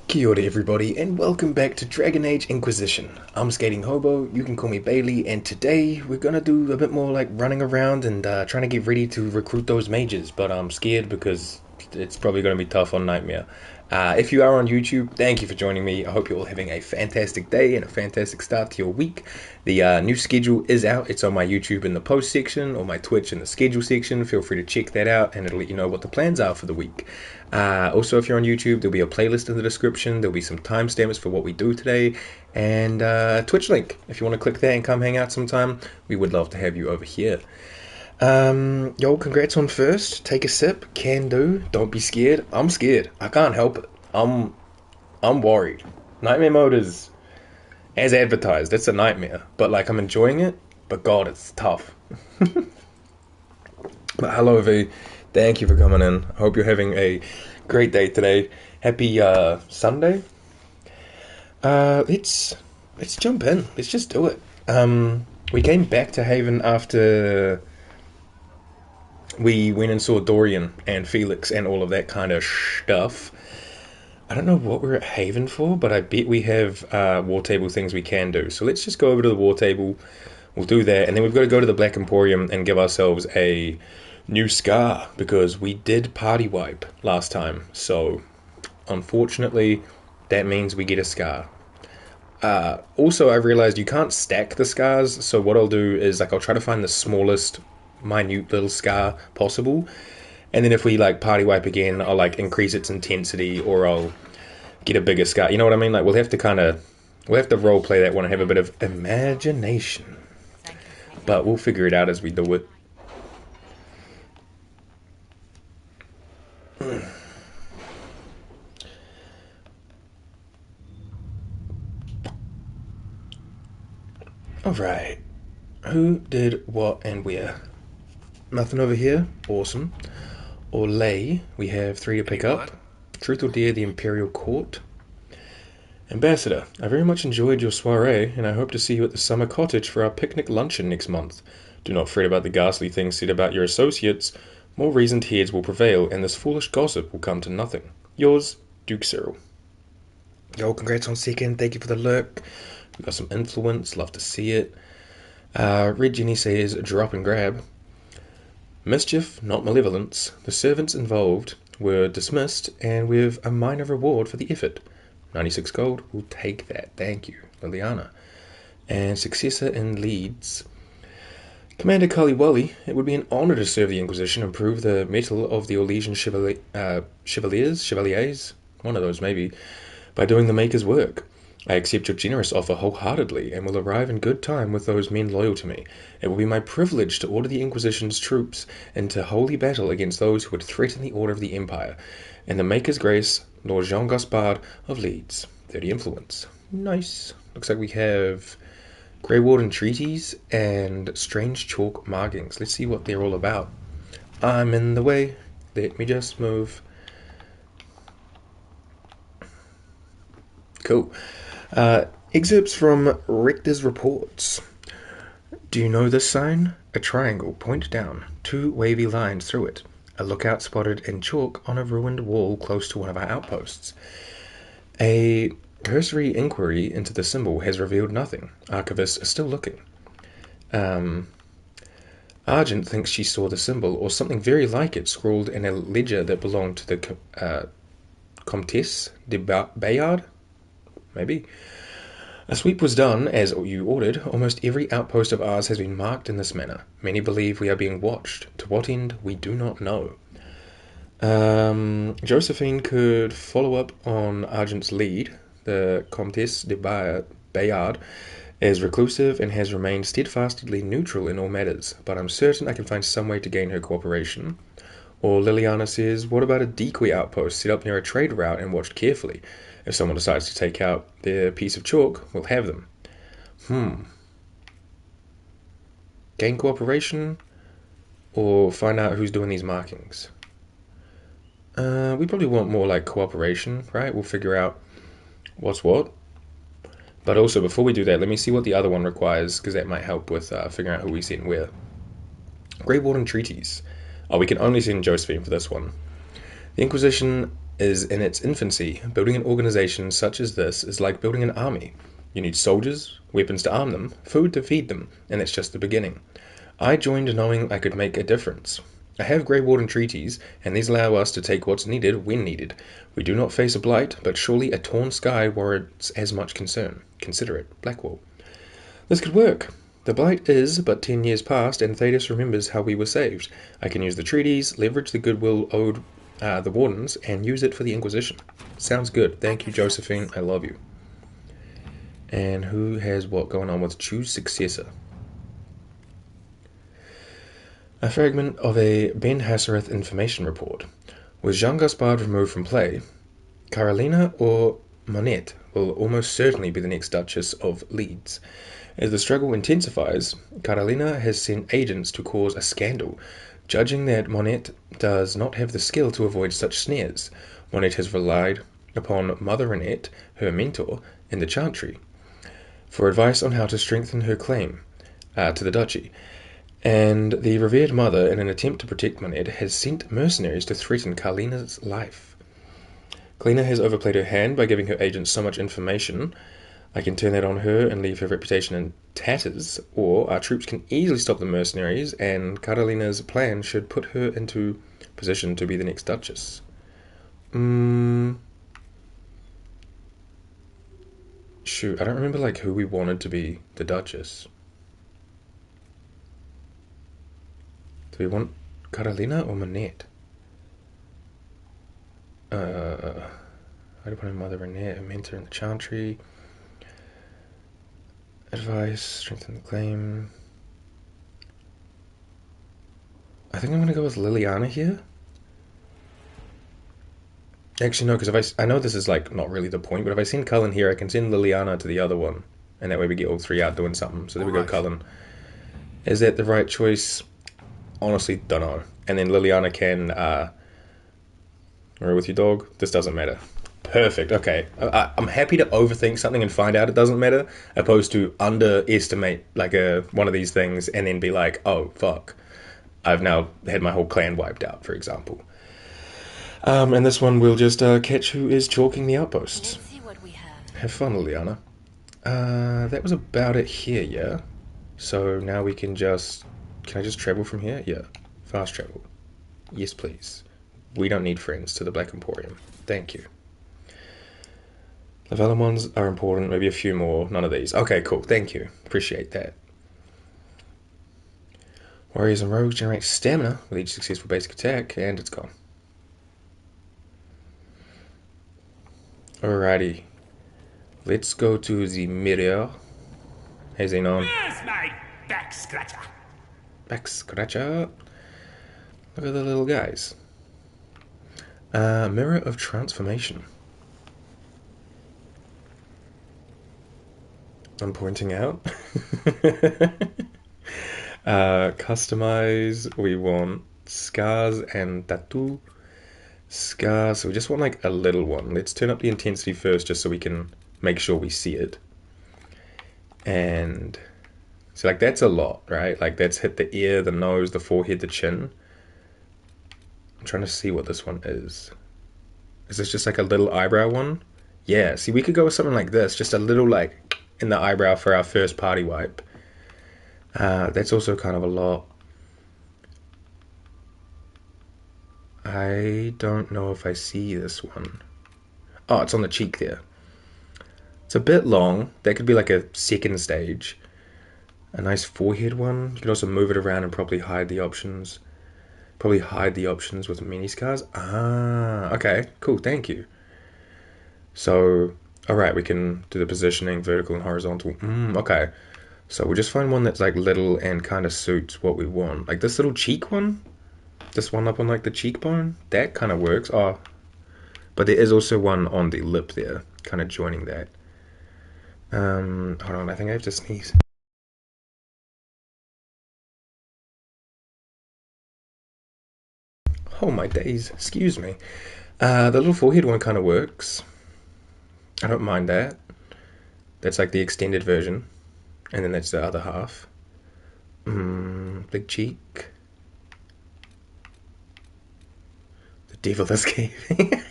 Kia ora everybody, and welcome back to Dragon Age Inquisition. I'm Skating Hobo, you can call me Bailey, and today we're gonna do a bit more like running around and trying to get ready to recruit those mages, but I'm scared because it's probably gonna be tough on Nightmare. If you are on YouTube, thank you for joining me. I hope you're all having a fantastic day and a fantastic start to your week. The new schedule is out. It's on my YouTube in the post section or my Twitch in the schedule section. Feel free to check that out and it'll let you know what the plans are for the week. Also, if you're on YouTube, there'll be a playlist in the description. There'll be some timestamps for what we do today and Twitch link. If you want to click that and come hang out sometime, we would love to have you over here. Yo, congrats on first. Take a sip. Can do. Don't be scared. I'm scared. I can't help it. I'm worried. Nightmare mode is as advertised. It's a nightmare. But like I'm enjoying it. But God, it's tough. But hello V. Thank you for coming in. I hope you're having a great day today. Happy Sunday. Let's jump in. Let's just do it. We came back to Haven after we went and saw Dorian and Felix and all of that kind of stuff. I don't know what we're at Haven for, but I bet we have war table things we can do. So let's just go over to the war table. We'll do that, and then we've got to go to the Black Emporium and give ourselves a new scar, because we did party wipe last time. So, unfortunately, that means we get a scar. Also, I realized you can't stack the scars, so what I'll do is, like, I'll try to find the smallest minute little scar possible, and then if we like party wipe again, I'll like increase its intensity, or I'll get a bigger scar. You know what I mean? Like we'll have to role play that one and have a bit of imagination, but we'll figure it out as we do it. Alright, who did what and where? Nothing over here. Awesome. Orlais, we have 3 to pick up. Truth or Dare, the Imperial Court. Ambassador, I very much enjoyed your soiree, and I hope to see you at the summer cottage for our picnic luncheon next month. Do not fret about the ghastly things said about your associates. More reasoned heads will prevail, and this foolish gossip will come to nothing. Yours, Duke Cyril. Yo, congrats on second. Thank you for the lurk. We got some influence. Love to see it. Red Jenny says, drop and grab. Mischief, not malevolence. The servants involved were dismissed, and with a minor reward for the effort. 96 gold, we'll take that. Thank you, Liliana. And successor in Leeds. Commander Kaliwali, it would be an honor to serve the Inquisition and prove the mettle of the Orlesian Chevaliers, one of those maybe, by doing the Maker's work. I accept your generous offer wholeheartedly, and will arrive in good time with those men loyal to me. It will be my privilege to order the Inquisition's troops into holy battle against those who would threaten the order of the Empire. And the Maker's grace, Lord Jean Gaspard of Leeds. 30 influence. Nice. Looks like we have Grey Warden treaties and strange chalk markings. Let's see what they're all about. I'm in the way. Let me just move. Cool. Excerpts from Rector's reports. Do you know this sign? A triangle, point down, 2 wavy lines through it. A lookout spotted in chalk on a ruined wall close to one of our outposts. A cursory inquiry into the symbol has revealed nothing. Archivists are still looking. Argent thinks she saw the symbol, or something very like it, scrawled in a ledger that belonged to the Comtesse de Bayard? Maybe. A sweep was done, as you ordered. Almost every outpost of ours has been marked in this manner. Many believe we are being watched. To what end, we do not know. Josephine could follow up on Argent's lead. The Comtesse de Bayard is reclusive and has remained steadfastly neutral in all matters, but I'm certain I can find some way to gain her cooperation. Or Liliana says, what about a decoy outpost set up near a trade route and watched carefully? If someone decides to take out their piece of chalk, we'll have them. Gain cooperation, or find out who's doing these markings? We probably want more like cooperation, right? We'll figure out what's what. But also, before we do that, let me see what the other one requires, because that might help with figuring out who we send where. Grey Warden treaties. Oh, we can only send Josephine for this one. The Inquisition is in its infancy. Building an organization such as this is like building an army. You need soldiers, weapons to arm them, food to feed them, and it's just the beginning. I joined knowing I could make a difference. I have Grey Warden treaties, and these allow us to take what's needed when needed. We do not face a blight, but surely a torn sky warrants as much concern. Consider it, Blackwall. This could work. The blight is but 10 years past, and Thedas remembers how we were saved. I can use the treaties, leverage the goodwill owed the Wardens, and use it for the Inquisition. Sounds good. Thank you, Josephine. I love you. And who has what going on with choose successor? A fragment of a Ben Hassereth information report. Was Jean Gaspard removed from play, Carolina or Monette will almost certainly be the next Duchess of Leeds. As the struggle intensifies, Carolina has sent agents to cause a scandal, judging that Monette does not have the skill to avoid such snares. Monette has relied upon Mother Renette, her mentor in the Chantry, for advice on how to strengthen her claim to the duchy. And the revered mother, in an attempt to protect Monette, has sent mercenaries to threaten Carolina's life. Kalina has overplayed her hand by giving her agents so much information. I can turn that on her and leave her reputation in tatters, or our troops can easily stop the mercenaries, and Carolina's plan should put her into position to be the next Duchess. Shoot, I don't remember like who we wanted to be the Duchess. Do we want Carolina or Monette? I want Mother Renette, a mentor in the Chantry. Advice, strengthen the claim. I think I'm gonna go with Liliana here. Actually, no, because I know this is like not really the point, but if I send Cullen here, I can send Liliana to the other one, and that way we get all three out doing something. So there we go, Cullen. Is that the right choice? Honestly, don't know. And then Liliana can, with your dog? This doesn't matter. Perfect, okay. I'm happy to overthink something and find out it doesn't matter, opposed to underestimate like one of these things and then be like, oh, fuck. I've now had my whole clan wiped out, for example. And this one we'll just catch who is chalking the outposts. Let's see what we Have fun, Liliana. That was about it here, yeah? So now we can just... Can I just travel from here? Yeah. Fast travel. Yes, please. We don't need friends to the Black Emporium. Thank you. The Vellum ones are important. Maybe a few more. None of these. Okay, cool. Thank you. Appreciate that. Warriors and rogues generate stamina with each successful basic attack, and it's gone. Alrighty. Let's go to the mirror. Hey, Xenon. Where's my back scratcher? Back scratcher. Look at the little guys. Mirror of Transformation. I'm pointing out. Customize. We want scars and tattoo. Scars. So we just want like a little one. Let's turn up the intensity first just so we can make sure we see it. And so like that's a lot, right? Like that's hit the ear, the nose, the forehead, the chin. I'm trying to see what this one is. Is this just like a little eyebrow one? Yeah, see we could go with something like this. Just a little like in the eyebrow for our first party wipe. That's also kind of a lot. I don't know if I see this one. Oh, it's on the cheek there. It's a bit long. That could be like a second stage. A nice forehead one. You can also move it around and probably hide the options. Probably hide the options with mini scars. Ah, okay. Cool, thank you. So, alright, we can do the positioning, vertical and horizontal. Okay. So we'll just find one that's like little and kind of suits what we want. Like this little cheek one. This one up on like the cheekbone. That kind of works. Oh, but there is also one on the lip there. Kind of joining that. Hold on, I think I have to sneeze. Oh my days, excuse me. The little forehead one kind of works. I don't mind that. That's like the extended version. And then that's the other half. Big cheek. The devil is caving.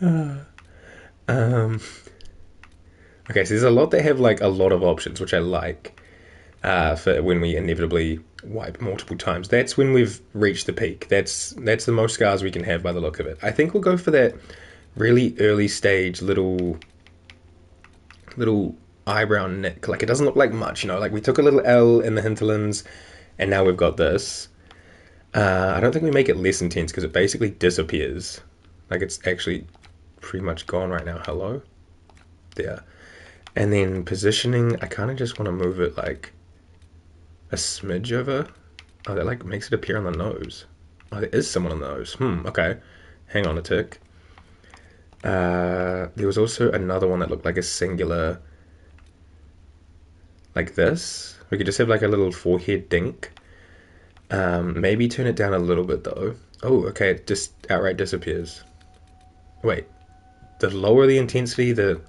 Um, okay, so there's a lot that have like a lot of options, which I like. For when we inevitably wipe multiple times, that's when we've reached the peak. That's the most scars we can have by the look of it. I think we'll go for that really early stage little eyebrow nick. Like it doesn't look like much, you know. Like we took a little L in the hinterlands, and now we've got this. I don't think we make it less intense because it basically disappears. Like it's actually pretty much gone right now. Hello, there. And then positioning, I kind of just want to move it like a smidge over. Oh, that like makes it appear on the nose. Oh, there is someone on the nose. Okay. Hang on a tick. There was also another one that looked like a singular, like this. We could just have like a little forehead dink. Maybe turn it down a little bit though. Oh, okay, it just outright disappears. Wait, the lower the intensity, the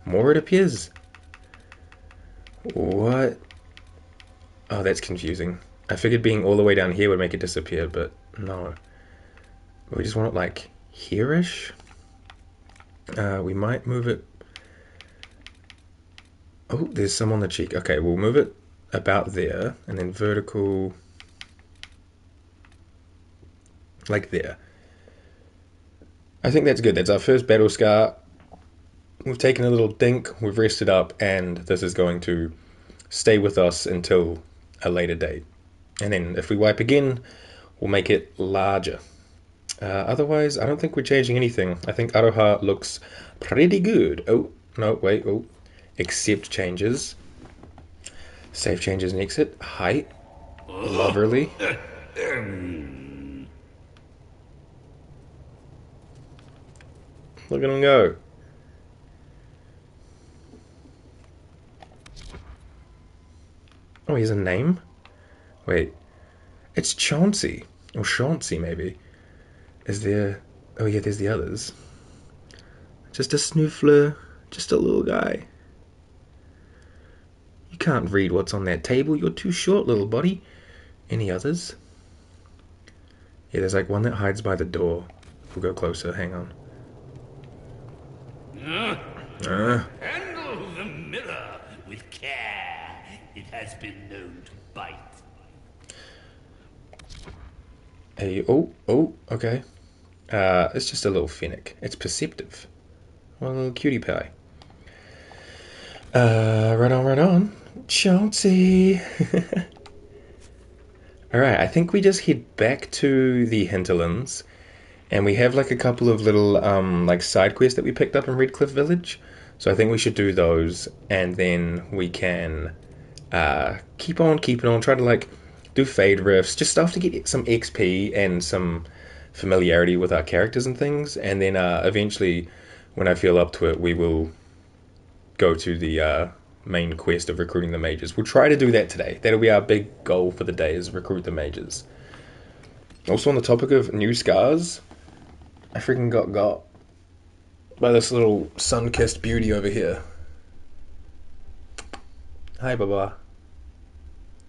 more it appears? What? Oh, that's confusing. I figured being all the way down here would make it disappear, but no. We just want it like here-ish. We might move it. Oh, there's some on the cheek. Okay, we'll move it about there, and then vertical, like there. I think that's good. That's our first battle scar. We've taken a little dink, we've rested up, and this is going to stay with us until a later date. And then if we wipe again, we'll make it larger. Otherwise, I don't think we're changing anything. I think Aroha looks pretty good. Oh, no, wait, oh. Accept changes. Save changes and exit. Height. Loverly. Look at him go. Oh, he has a name? Wait. It's Chauncey. Or Chauncey, maybe. Is there... Oh, yeah, there's the others. Just a snoofler. Just a little guy. You can't read what's on that table. You're too short, little buddy. Any others? Yeah, there's like one that hides by the door. If we go closer, hang on. Handle the mirror with care. It has been known to bite. Hey, okay. It's just a little fennec. It's perceptive. Well, a little cutie pie. Right on, right on. Chauncey! Alright, I think we just head back to the Hinterlands, and we have like a couple of little like side quests that we picked up in Redcliffe Village. So I think we should do those, and then we can keep on keeping on, try to like do fade rifts, just stuff to get some XP and some familiarity with our characters and things, and then eventually, when I feel up to it, we will go to the main quest of recruiting the mages. We'll try to do that today. That'll be our big goal for the day, is recruit the mages. Also on the topic of new scars, I freaking got by this little sun-kissed beauty over here. Hi, Baba.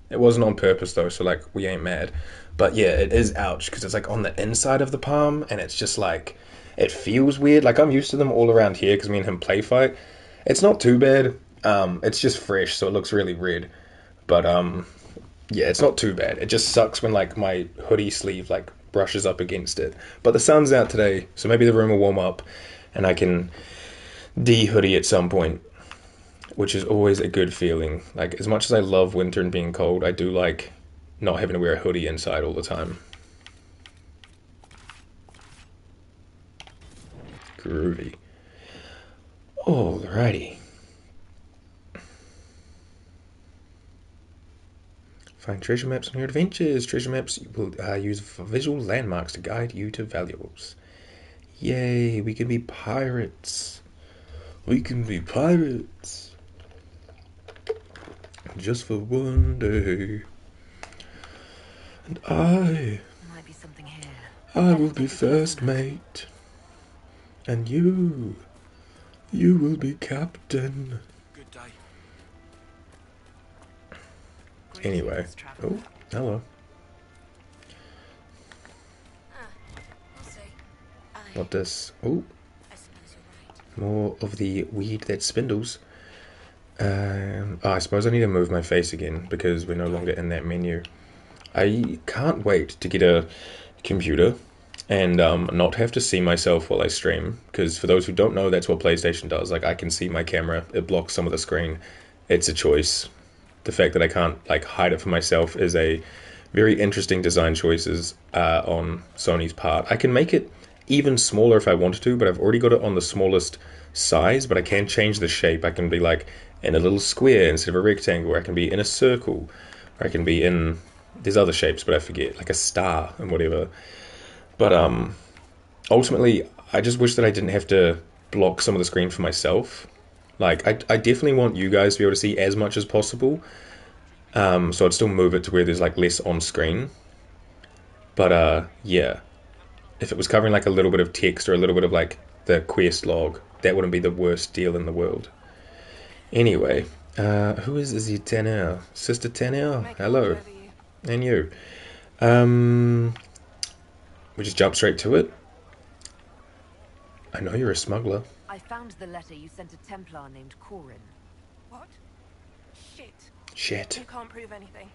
It wasn't on purpose though, so like we ain't mad. But yeah, it is ouch because it's like on the inside of the palm, and it's just like it feels weird. Like I'm used to them all around here because me and him play fight. It's not too bad. It's just fresh, so it looks really red. But yeah, it's not too bad. It just sucks when like my hoodie sleeve like brushes up against it. But the sun's out today, so maybe the room will warm up, and I can de-hoodie at some point, which is always a good feeling. Like, as much as I love winter and being cold, I do like not having to wear a hoodie inside all the time. Groovy. Alrighty. Find treasure maps on your adventures. Treasure maps will use visual landmarks to guide you to valuables. Yay, we can be pirates. We can be pirates. Just for one day. And Might be something here. I will be first mate. And you will be captain. Good day. Anyway. Oh, hello. We'll see. What this? Oh, More of the weed that spindles. I suppose I need to move my face again because we're no longer in that menu. I can't wait to get a computer and not have to see myself while I stream, because for those who don't know, that's what PlayStation does. Like, I can see my camera, it blocks some of the screen. It's a choice. The fact that I can't like hide it for myself is a very interesting design choices on Sony's part. I can make it even smaller if I wanted to, but I've already got it on the smallest size, but I can change the shape. I can be like in a little square instead of a rectangle, or I can be in a circle, or I can be in, there's other shapes but I forget, like a star and whatever. But ultimately I just wish that I didn't have to block some of the screen for myself. Like, I definitely want you guys to be able to see as much as possible, so I'd still move it to where there's like less on screen. But yeah, if it was covering like a little bit of text or a little bit of like the quest log, that wouldn't be the worst deal in the world. Anyway, who is he? Tanner, Sister Tanner. Hello, and you. We just jump straight to it. I know you're a smuggler. I found the letter you sent a Templar named Corin. What? Shit. Shit. You can't prove anything.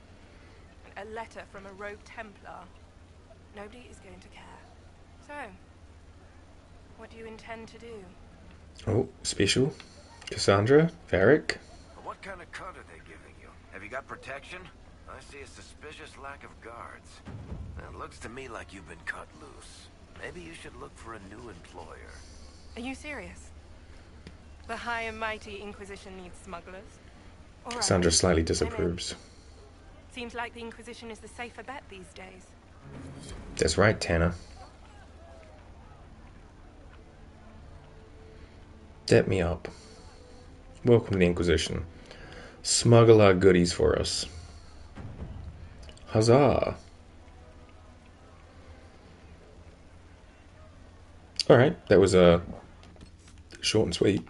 A letter from a rogue Templar. Nobody is going to care. So, what do you intend to do? Oh, special. Cassandra, Varric. What kind of cut are they giving you? Have you got protection? I see a suspicious lack of guards. It looks to me like you've been cut loose. Maybe you should look for a new employer. Are you serious? The high and mighty Inquisition needs smugglers? All right. Cassandra slightly disapproves. Seems like the Inquisition is the safer bet these days. That's right, Tanner. Dap me up. Welcome to the Inquisition. Smuggle our goodies for us. Huzzah! Alright, that was short and sweet.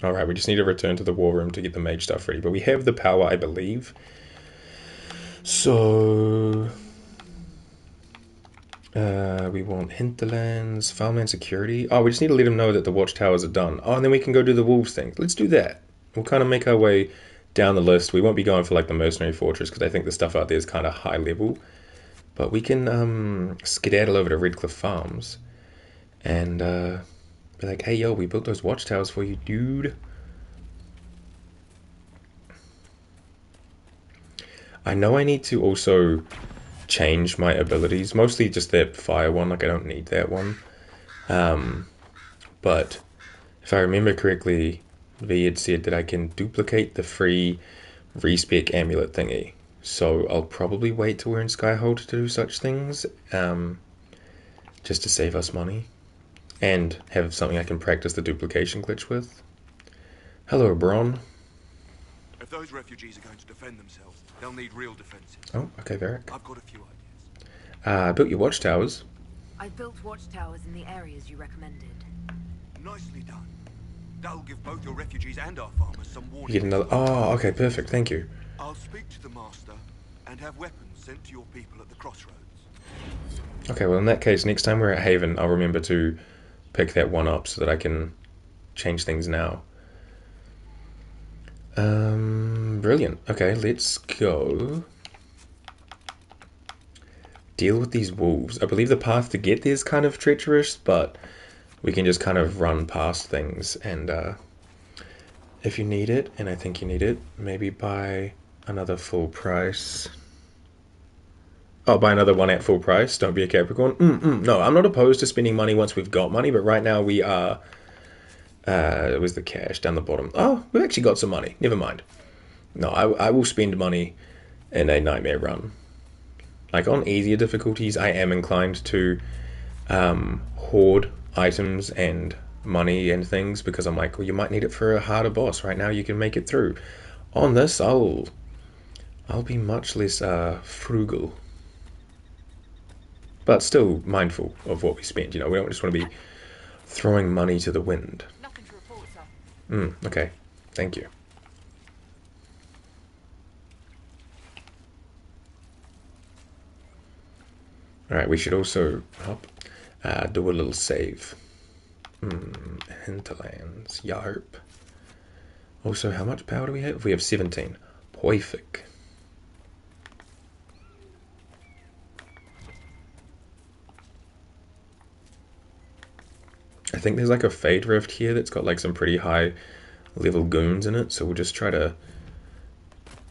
Alright, we just need to return to the war room to get the mage stuff ready. But we have the power, I believe. So we want Hinterlands, farmland security. Oh, we just need to let them know that the watchtowers are done. Oh, and then we can go do the wolves thing. Let's do that. We'll kind of make our way down the list. We won't be going for like the mercenary fortress because I think the stuff out there is kind of high level. But we can skedaddle over to Redcliffe Farms and be like, hey, yo, we built those watchtowers for you, dude. I know I need to also change my abilities, mostly just that fire one. Like, I don't need that one. But if I remember correctly, V had said that I can duplicate the free respec amulet thingy. So I'll probably wait till we're in Skyhold to do such things, just to save us money and have something I can practice the duplication glitch with. Hello, Bron. If those refugees are going to defend themselves, they'll need real defenses. Oh, okay, Varric. I've got a few ideas. I built your watchtowers. I built watchtowers in the areas you recommended. Nicely done. That'll give both your refugees and our farmers some warning. You get another. Oh, okay, perfect. Thank you. I'll speak to the master and have weapons sent to your people at the crossroads. Okay, well, in that case, next time we're at Haven, I'll remember to pick that one up so that I can change things now. Brilliant. Okay, let's go deal with these wolves. I believe the path to get there is kind of treacherous, but we can just kind of run past things, and if you need it, and I think you need it, maybe buy another full price. Oh, buy another one at full price. Don't be a Capricorn. No, I'm not opposed to spending money once we've got money, but right now we are... where's the cash? Down the bottom. Oh, we've actually got some money. Never mind. No, I will spend money in a nightmare run. Like, on easier difficulties, I am inclined to hoard items and money and things, because I'm like, well, you might need it for a harder boss. Right now you can make it through. On this, I'll be much less frugal, but still mindful of what we spend. You know, we don't just want to be throwing money to the wind. Nothing to report, sir. Okay, thank you. Alright, we should also do a little save. Hinterlands. Yarp. Also, how much power do we have? We have 17. Perfect. I think there's like a Fade Rift here that's got like some pretty high level goons in it, so we'll just try to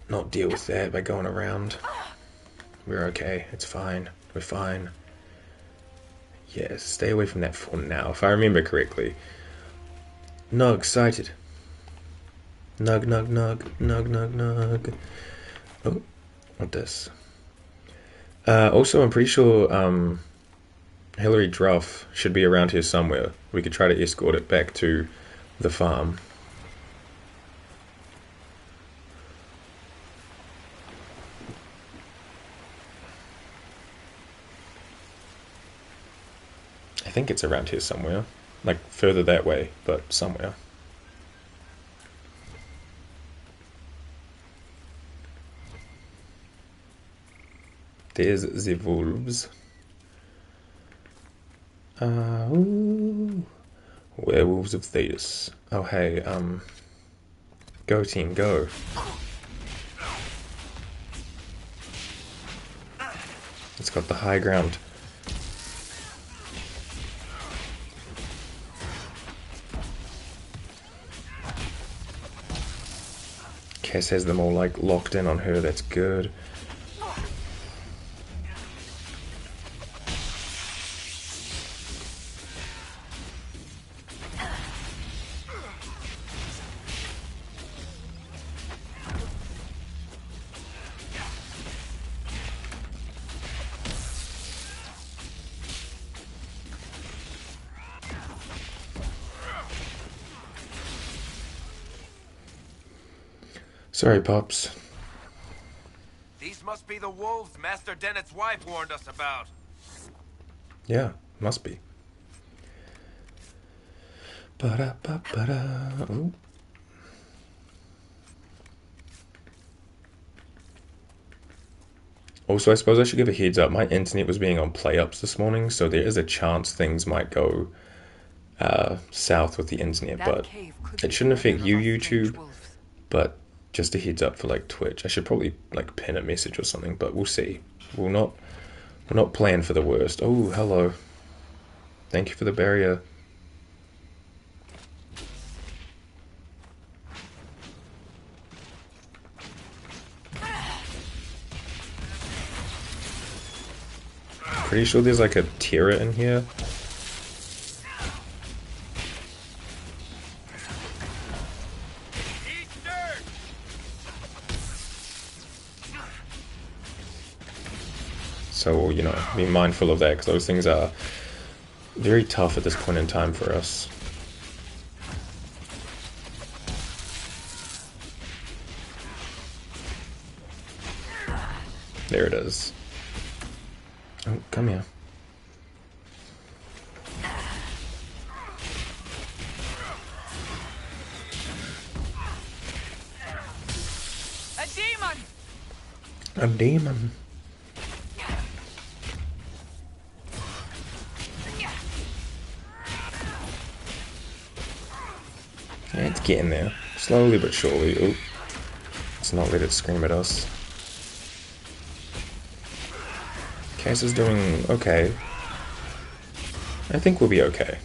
not deal with that by going around. We're okay. It's fine. We're fine. Yes, stay away from that for now, if I remember correctly. Nug, sighted. Nug, nug, nug, nug, nug, nug. Oh, what this? Also, I'm pretty sure Hillary Druff should be around here somewhere. We could try to escort it back to the farm. I think it's around here somewhere. Like, further that way, but somewhere. There's the wolves. Ooh. Werewolves of Thetis. Oh, hey, go team, go. It's got the high ground. Cass has them all like locked in on her, that's good. Sorry, Pops. These must be the wolves Master Dennett's wife warned us about. Yeah, must be. Ba-da-ba-ba-da. Ooh. Also, I suppose I should give a heads up. My internet was being on play-ups this morning, so there is a chance things might go south with the internet, but it shouldn't affect you, YouTube. But just a heads up for like Twitch. I should probably like pin a message or something, but we'll see. We're not plan for the worst. Oh, hello. Thank you for the barrier. Pretty sure there's like a Terror in here. So, you know, be mindful of that, because those things are very tough at this point in time for us. There it is. Oh, come here. A demon! A demon. Yeah, it's getting there. Slowly but surely. Ooh. Let's not let it scream at us. Cass is doing okay. I think we'll be okay.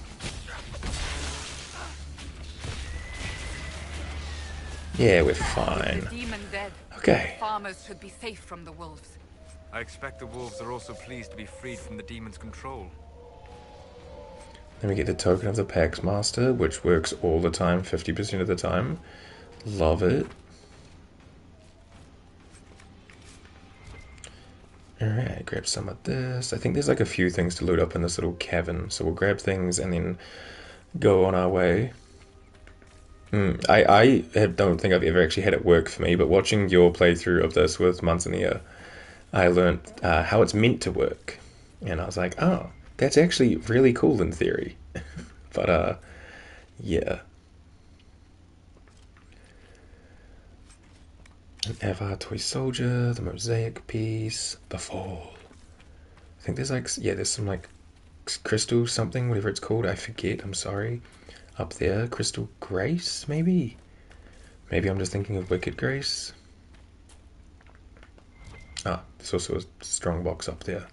Yeah, we're fine. The demon dead. Okay. Farmers should be safe from the wolves. I expect the wolves are also pleased to be freed from the demon's control. Then we get the token of the Pax Master, which works all the time, 50% of the time. Love it. Alright, grab some of this. I think there's like a few things to loot up in this little cavern, so we'll grab things and then go on our way. I don't think I've ever actually had it work for me, but watching your playthrough of this with Manzanilla, I learned how it's meant to work. And I was like, oh, that's actually really cool in theory. But, yeah. An Avar toy soldier, the mosaic piece, the fall. think there's like, yeah, there's some like crystal something, whatever it's called, I forget, I'm sorry. Up there, Crystal Grace, maybe? Maybe I'm just thinking of Wicked Grace. Ah, there's also a strong box up there.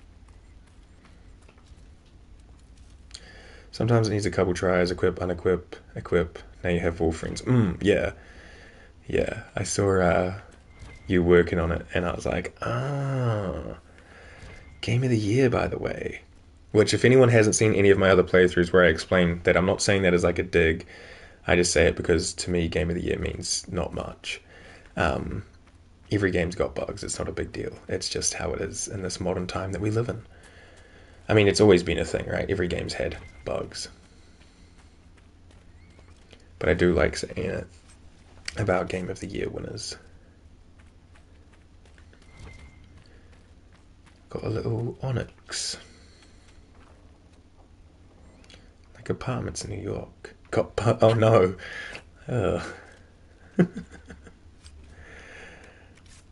Sometimes it needs a couple tries, equip, unequip, equip. Now you have wolf friends. Yeah. Yeah, I saw you working on it, and I was like, Game of the Year, by the way. Which, if anyone hasn't seen any of my other playthroughs where I explain that, I'm not saying that as like a dig. I just say it because, to me, Game of the Year means not much. Every game's got bugs. It's not a big deal. It's just how it is in this modern time that we live in. I mean, it's always been a thing, right? Every game's had bugs. But I do like saying it about Game of the Year winners. Got a little onyx. Like apartments in New York. Oh no.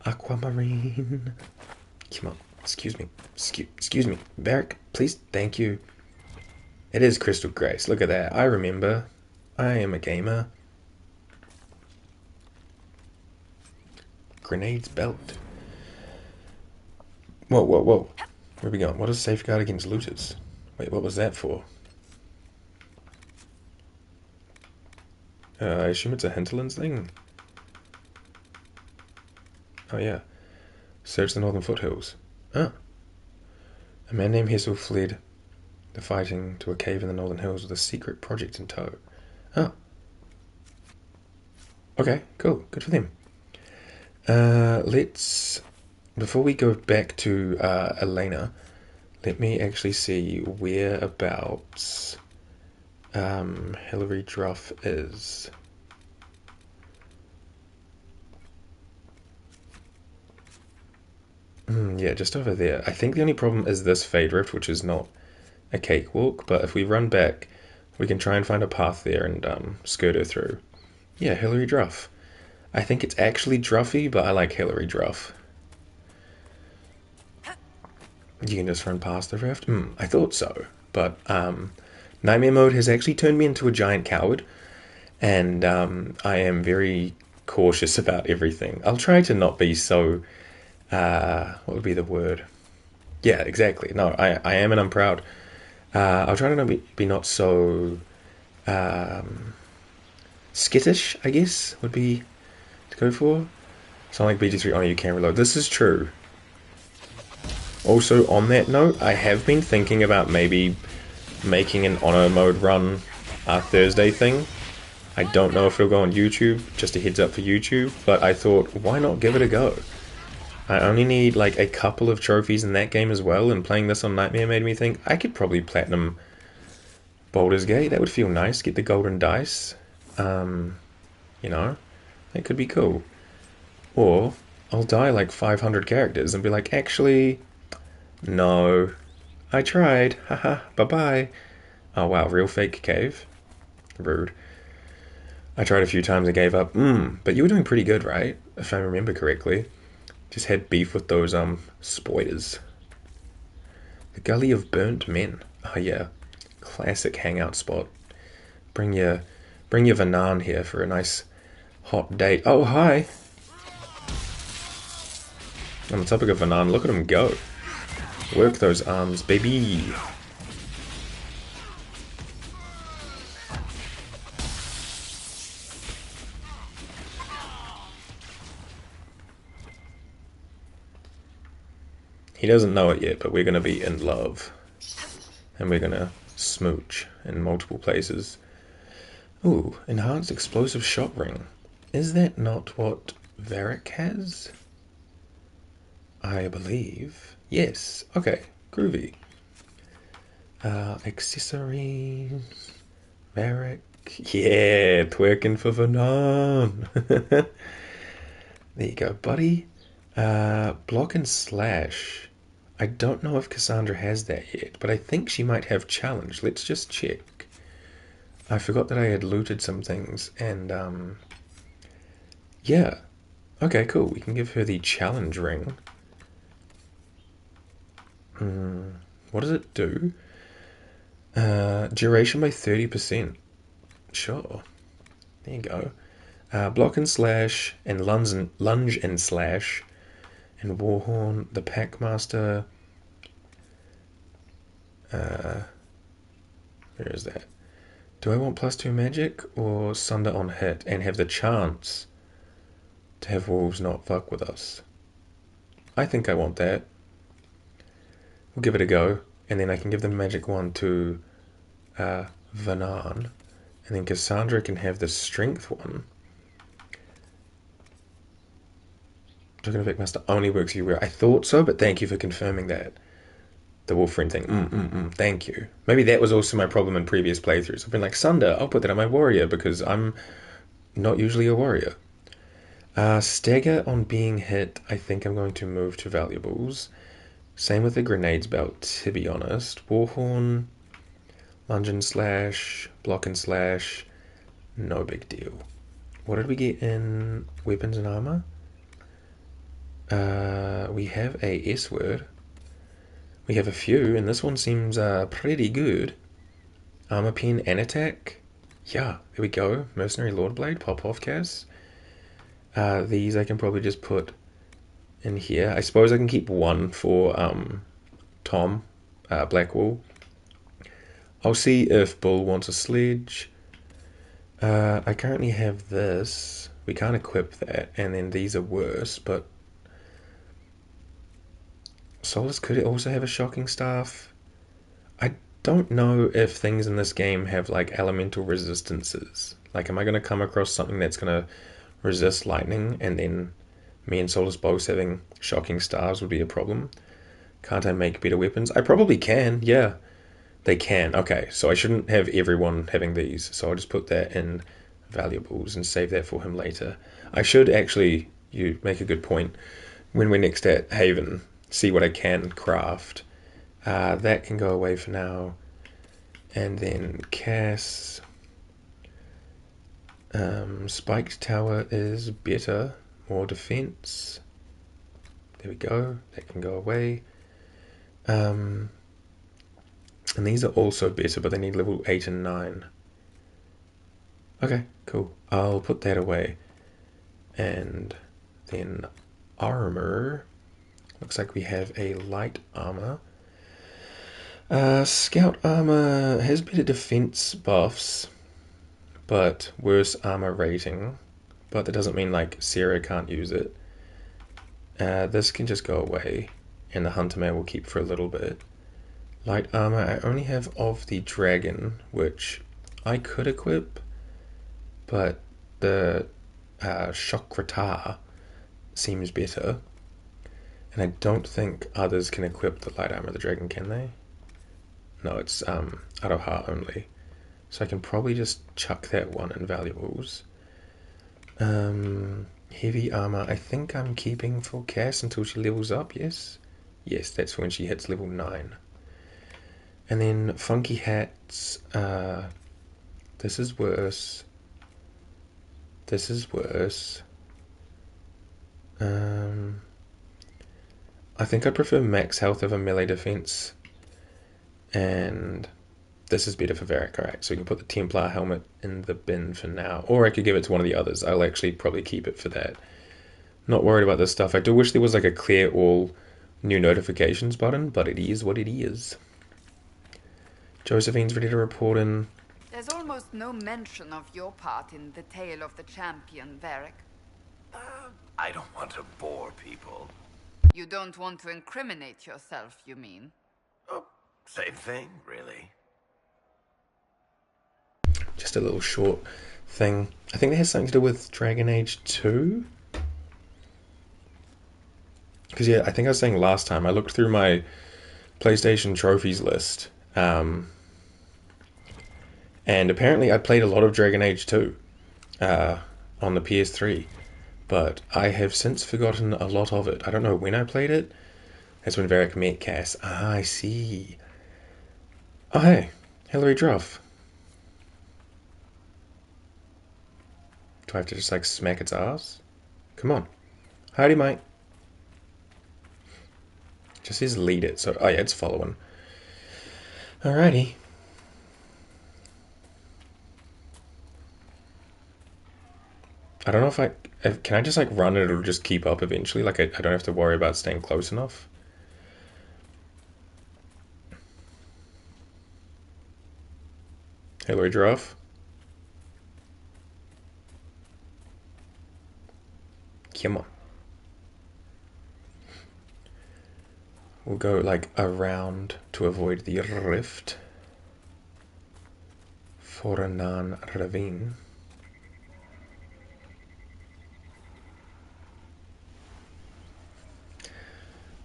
Aquamarine. Come on. Excuse me. Excuse me. Barrack, please. Thank you. It is Crystal Grace. Look at that. I remember. I am a gamer. Grenades belt. Whoa. Where are we going? What is safeguard against looters? Wait, what was that for? I assume it's a Hinterlands thing? Oh yeah. Search the northern foothills. Ah. A man named Hessel fled the fighting to a cave in the northern hills with a secret project in tow. Oh. Okay, cool. Good for them. Let's... Before we go back to Elena, let me actually see whereabouts Hilary Druff is. Yeah, just over there. I think the only problem is this Fade Rift, which is not a cakewalk, but if we run back, we can try and find a path there and skirt her through. Yeah, Hilary Druff. I think it's actually Druffy, but I like Hilary Druff. You can just run past the rift? I thought so, but Nightmare Mode has actually turned me into a giant coward, and I am very cautious about everything. I'll try to not be so... what would be the word? Yeah, exactly. No, I am, and I'm proud. I'll try to not be not so skittish, I guess, would be to go for. Something like BG3, oh, you can reload. This is true. Also, on that note, I have been thinking about maybe making an honor mode run Thursday thing. I don't know if it'll go on YouTube, just a heads up for YouTube, but I thought, why not give it a go? I only need like a couple of trophies in that game as well, and playing this on Nightmare made me think I could probably platinum Baldur's Gate. That would feel nice, get the golden dice. You know, that could be cool. Or I'll die like 500 characters and be like, actually, no, I tried, haha, bye-bye. Oh wow, real fake cave? Rude. I tried a few times and gave up. But you were doing pretty good, right? If I remember correctly. Just had beef with those spoilers. The Gully of Burnt Men. Oh yeah, classic hangout spot. Bring your Vanan here for a nice hot date. Oh hi. On the topic of Vanan, look at him go. Work those arms, baby. He doesn't know it yet, but we're going to be in love. And we're going to smooch in multiple places. Ooh, enhanced explosive shot ring. Is that not what Varric has? I believe. Yes. Okay. Groovy. Accessories. Varric. Yeah, twerking for Vanan. There you go, buddy. Block and slash. I don't know if Cassandra has that yet, but I think she might have challenge. Let's just check. I forgot that I had looted some things, and yeah. Okay, cool. We can give her the challenge ring. What does it do? Duration by 30%. Sure. There you go. Block and slash, and lunge and slash, and Warhorn, the Packmaster. Where is that? Do I want +2 magic or Sunder on hit and have the chance to have wolves not fuck with us? I think I want that. We'll give it a go, and then I can give the magic one to Vanan, and then Cassandra can have the strength one. Token effect master only works everywhere. I thought so, but thank you for confirming that. The wolf friend thing. Thank you. Maybe that was also my problem in previous playthroughs. I've been like, Sunder, I'll put that on my warrior because I'm not usually a warrior. Stagger on being hit, I think I'm going to move to valuables. Same with the grenades belt, to be honest. Warhorn, lunge and slash, block and slash, no big deal. What did we get in weapons and armor? We have a S word. We have a few, and this one seems pretty good. Armor pen and attack. Yeah, there we go. Mercenary Lord Blade, pop off Cass. These I can probably just put in here. I suppose I can keep one for Tom, Blackwall. I'll see if Bull wants a sledge. I currently have this. We can't equip that, and then these are worse, but Solus could also have a shocking staff. I don't know if things in this game have like elemental resistances. Like, am I going to come across something that's going to resist lightning, and then me and Solus both having shocking staves would be a problem? Can't I make better weapons? I probably can, yeah. They can. Okay, so I shouldn't have everyone having these, so I'll just put that in valuables and save that for him later. I should actually, you make a good point, when we're next at Haven, see what I can craft. That can go away for now. And then Cass. Spiked Tower is better. More defense. There we go. That can go away. And these are also better, but they need level 8 and 9. Okay, cool. I'll put that away. And then armor. Looks like we have a light armor. Scout armor has better defense buffs, but worse armor rating. But that doesn't mean like Sarah can't use it. This can just go away, and the Hunter Mail will keep for a little bit. Light armor, I only have of the dragon, which I could equip, but the Shokratar seems better. And I don't think others can equip the light armor of the dragon, can they? No, it's Aroha only. So I can probably just chuck that one in valuables. Heavy armor, I think I'm keeping for Cass until she levels up, yes? Yes, that's when she hits level 9. And then funky hats, this is worse. This is worse. I think I prefer max health over melee defense. And this is better for Varric. Alright, so we can put the Templar helmet in the bin for now. Or I could give it to one of the others. I'll actually probably keep it for that. Not worried about this stuff. I do wish there was like a clear all new notifications button, but it is what it is. Josephine's ready to report in. There's almost no mention of your part in the tale of the champion, Varric. I don't want to bore people. You don't want to incriminate yourself, you mean? Oh, same thing, really. Just a little short thing. I think that has something to do with Dragon Age 2. Because yeah, I think I was saying last time, I looked through my PlayStation trophies list. And apparently I played a lot of Dragon Age 2 on the PS3. But I have since forgotten a lot of it. I don't know when I played it. That's when Varric met Cass. Ah, I see. Oh, hey. Hilary Druff. Do I have to just, like, smack its ass? Come on. Howdy, mate. Just says lead it. So, oh, yeah, it's following. Alrighty. I don't know can I just like run it or just keep up eventually? Like I don't have to worry about staying close enough. Hillary Giraffe. Come on. We'll go like around to avoid the rift. Foranan Ravine.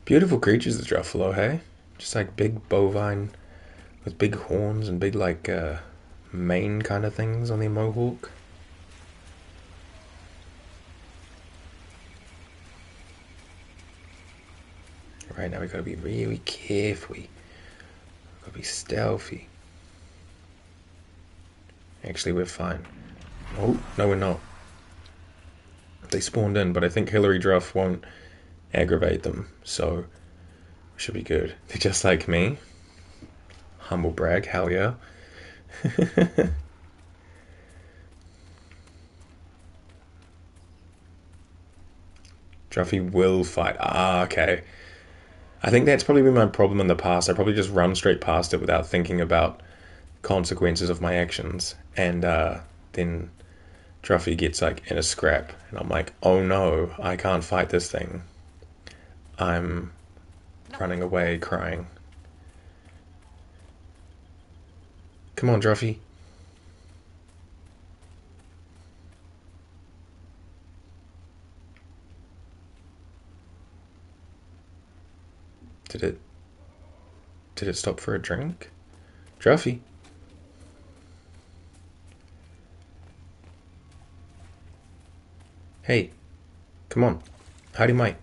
Beautiful creatures, the Druffalo, hey? Just like big bovine with big horns and big like mane kind of things on the mohawk. Right now we gotta be really careful. Gotta be stealthy. Actually, we're fine. Oh, no we're not. They spawned in, but I think Hillary Druff won't aggravate them, so we should be good. They're just like me. Humble brag, hell yeah. Druffy will fight. Ah, okay. I think that's probably been my problem in the past. I probably just run straight past it without thinking about consequences of my actions. And then Druffy gets like in a scrap. And I'm like, oh no, I can't fight this thing. I'm running away crying. Come on, Druffy. Did it stop for a drink? Druffy. Hey, come on. Howdy, mate.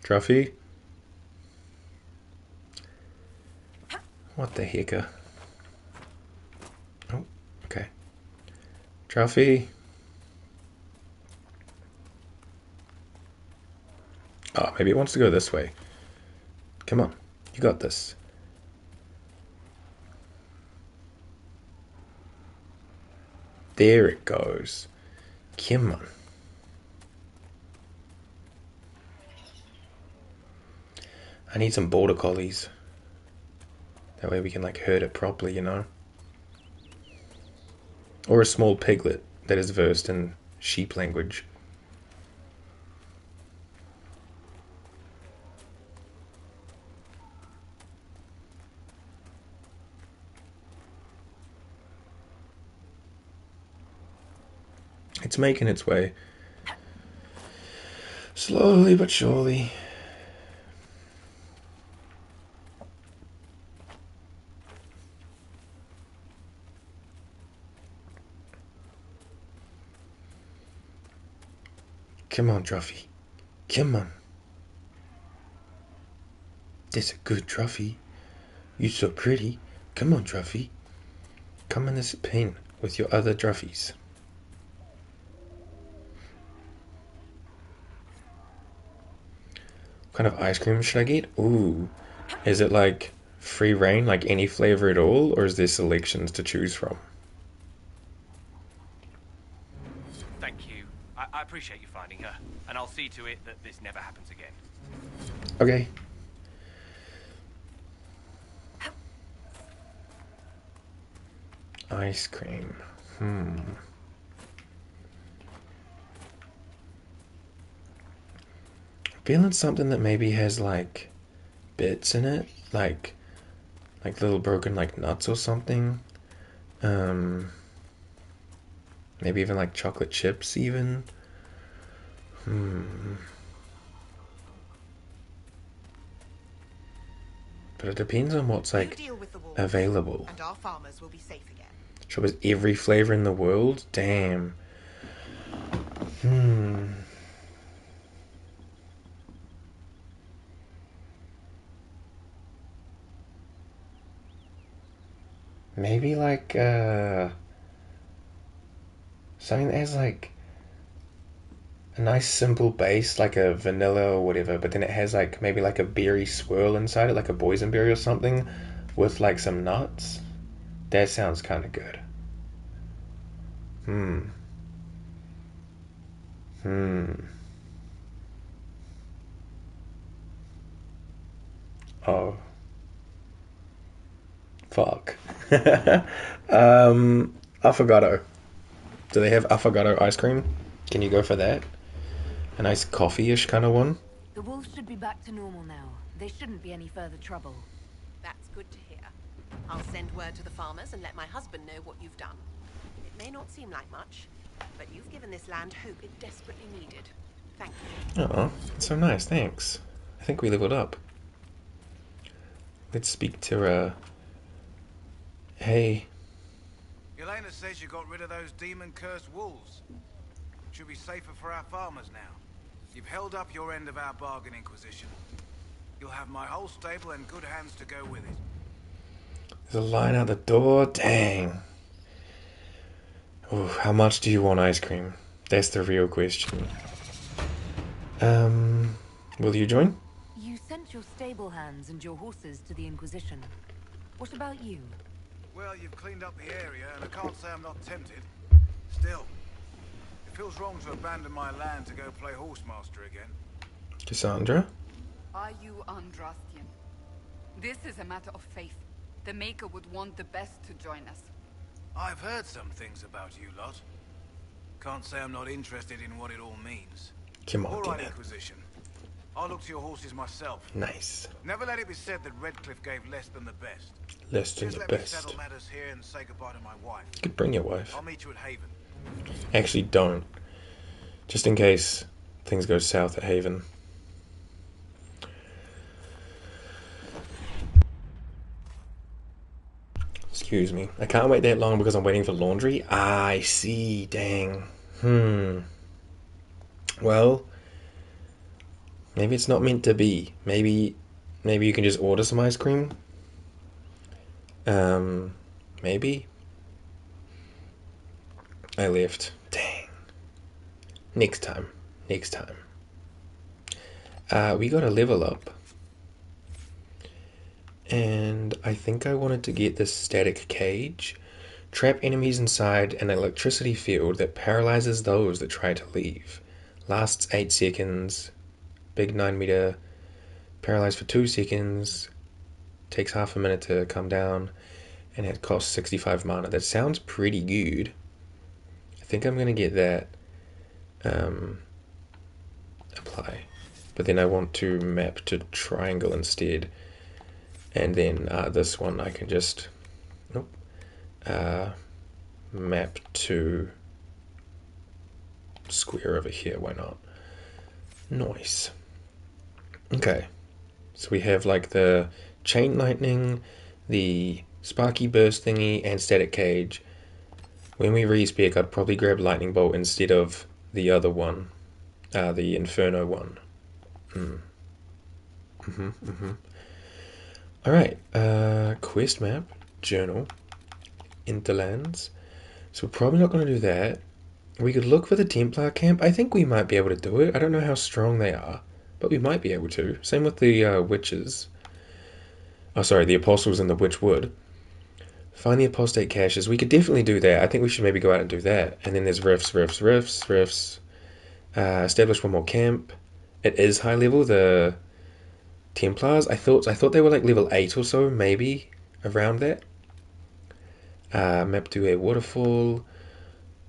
Druffy? What the hecker? Oh, okay. Druffy? Oh, maybe it wants to go this way. Come on, you got this. There it goes. Come on. I need some border collies. That way we can like herd it properly, you know? Or a small piglet that is versed in sheep language. It's making its way. Slowly but surely. Come on, Druffy. Come on. That's a good Druffy. You so pretty. Come on, Druffy. Come in this pen with your other Druffies. What kind of ice cream should I get? Ooh. Is it like free reign, like any flavor at all, or is there selections to choose from? Thank you. I appreciate you finding her, and I'll see to it that this never happens again. Okay. Ice cream. Feeling something that maybe has like bits in it, like little broken like nuts or something. Maybe even like chocolate chips even. But it depends on what's like available. And our farmers will be safe again. Sure, with every flavor in the world? Damn. maybe like something that has like a nice simple base, like a vanilla or whatever, but then it has like maybe like a berry swirl inside it, like a boysenberry or something, with like some nuts. That sounds kind of good. Hmm. Hmm. Oh. Fuck. Affogato. Do they have affogato ice cream? Can you go for that? A nice coffee-ish kind of one? The wolves should be back to normal now. They shouldn't be any further trouble. That's good to hear. I'll send word to the farmers and let my husband know what you've done. It may not seem like much, but you've given this land hope it desperately needed. Thank you. Oh, that's so nice, thanks. I think we leveled up. Let's speak to, Hey. Yelena says you got rid of those demon-cursed wolves. Should be safer for our farmers now. You've held up your end of our bargain, Inquisition. You'll have my whole stable in good hands to go with it. There's a line out the door. Dang. Ooh, how much do you want ice cream? That's the real question. Will you join? You sent your stable hands and your horses to the Inquisition. What about you? Well, you've cleaned up the area, and I can't say I'm not tempted. Still, it feels wrong to abandon my land to go play horsemaster again. Cassandra? Are you Andrastian? This is a matter of faith. The Maker would want the best to join us. I've heard some things about you lot. Can't say I'm not interested in what it all means. Come on, All right, Dina. Inquisition. I'll look to your horses myself. Nice. Never let it be said that Redcliffe gave less than the best. Less than Just the let me best. settle matters here and say goodbye to my wife. You could bring your wife. I'll meet you at Haven. Actually, don't. Just in case things go south at Haven. Excuse me. I can't wait that long because I'm waiting for laundry. I see. Dang. Well, maybe it's not meant to be. Maybe you can just order some ice cream. Maybe. I left. Dang. Next time. We got a level up. And I think I wanted to get this static cage. Trap enemies inside an electricity field that paralyzes those that try to leave. Lasts 8 seconds. Big 9 meter. Paralyzed for 2 seconds. Takes half a minute to come down. And it costs 65 mana. That sounds pretty good. I think I'm going to get that. Apply. But then I want to map to triangle instead. And then this one I can just map to square over here. Why not? Nice. Okay. So we have like the chain lightning, the sparky burst thingy, and static cage. When we respec, I'd probably grab lightning bolt instead of the other one, the inferno one. Alright, quest map, journal, Hinterlands. So we're probably not going to do that. We could look for the Templar camp. I think we might be able to do it. I don't know how strong they are, but we might be able to. Same with the witches. Oh, sorry, the apostles and the witchwood. Find the apostate caches. We could definitely do that. I think we should maybe go out and do that. And then there's rifts. Establish one more camp. It is high level, the Templars. I thought they were like level 8 or so, maybe around that. Map to a waterfall.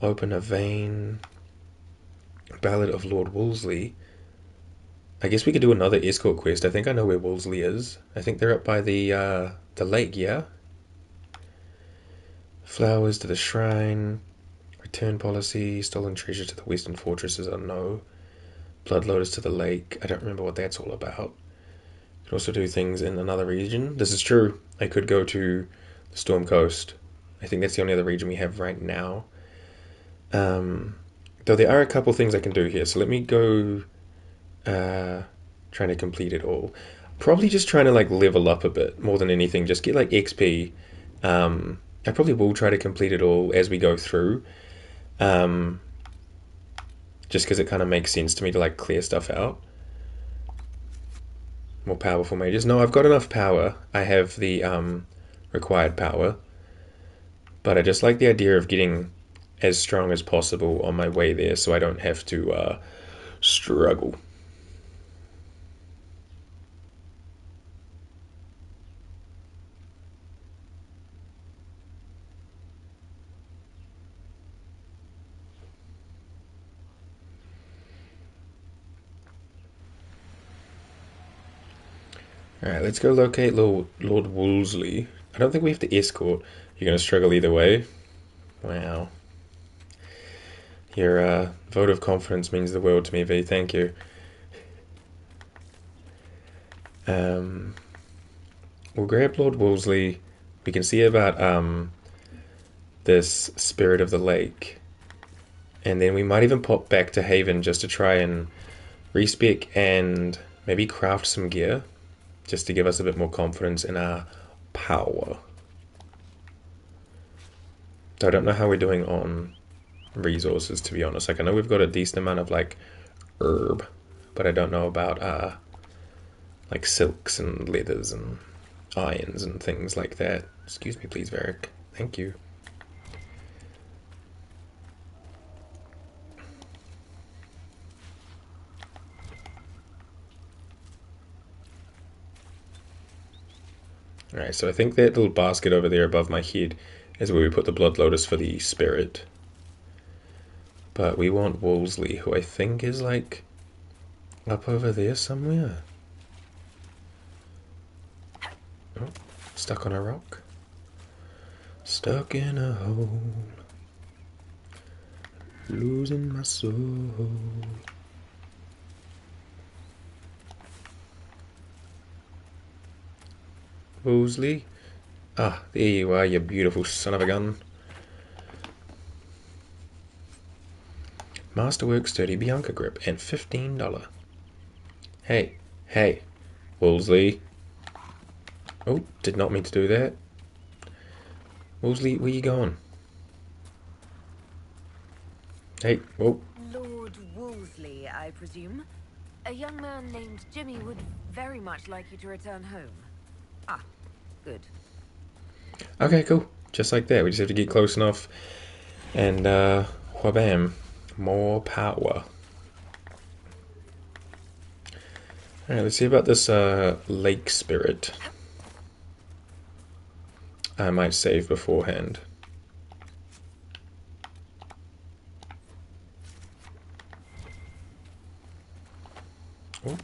Open a vein. Ballad of Lord Wolseley. I guess we could do another escort quest. I think I know where Wolseley is. I think they're up by the lake, yeah? Flowers to the shrine. Return policy. Stolen treasure to the western fortresses are no. Blood lotus to the lake. I don't remember what that's all about. Could also do things in another region. This is true. I could go to the Storm Coast. I think that's the only other region we have right now. Though there are a couple things I can do here. So let me go trying to complete it all. Probably just trying to like level up a bit more than anything. Just get like XP. I probably will try to complete it all as we go through. Just because it kind of makes sense to me to like clear stuff out. More powerful mages. No, I've got enough power. I have the required power. But I just like the idea of getting as strong as possible on my way there so I don't have to struggle. Alright, let's go locate Lord Wolseley. I don't think we have to escort. You're going to struggle either way. Wow. Your vote of confidence means the world to me, V. Thank you. We'll grab Lord Wolseley. We can see about this Spirit of the Lake. And then we might even pop back to Haven just to try and respec and maybe craft some gear. Just to give us a bit more confidence in our power. I don't know how we're doing on resources, to be honest. Like, I know we've got a decent amount of, like, herb. But I don't know about, like, silks and leathers and irons and things like that. Excuse me, please, Varric. Thank you. Alright, so I think that little basket over there above my head is where we put the Blood Lotus for the spirit. But we want Wolseley, who I think is, like, up over there somewhere. Oh, stuck on a rock. Stuck in a hole. Losing my soul. Wolseley? Ah, there you are, you beautiful son of a gun. Masterwork Sturdy Bianca Grip and $15. Hey, hey, Wolseley. Oh, did not mean to do that. Wolseley, where you going? Hey, whoa. Lord Wolseley, I presume? A young man named Jimmy would very much like you to return home. Ah, good. Okay, cool. Just like that. We just have to get close enough. And, whabam. More power. Alright, let's see about this, lake spirit. I might save beforehand. Oh.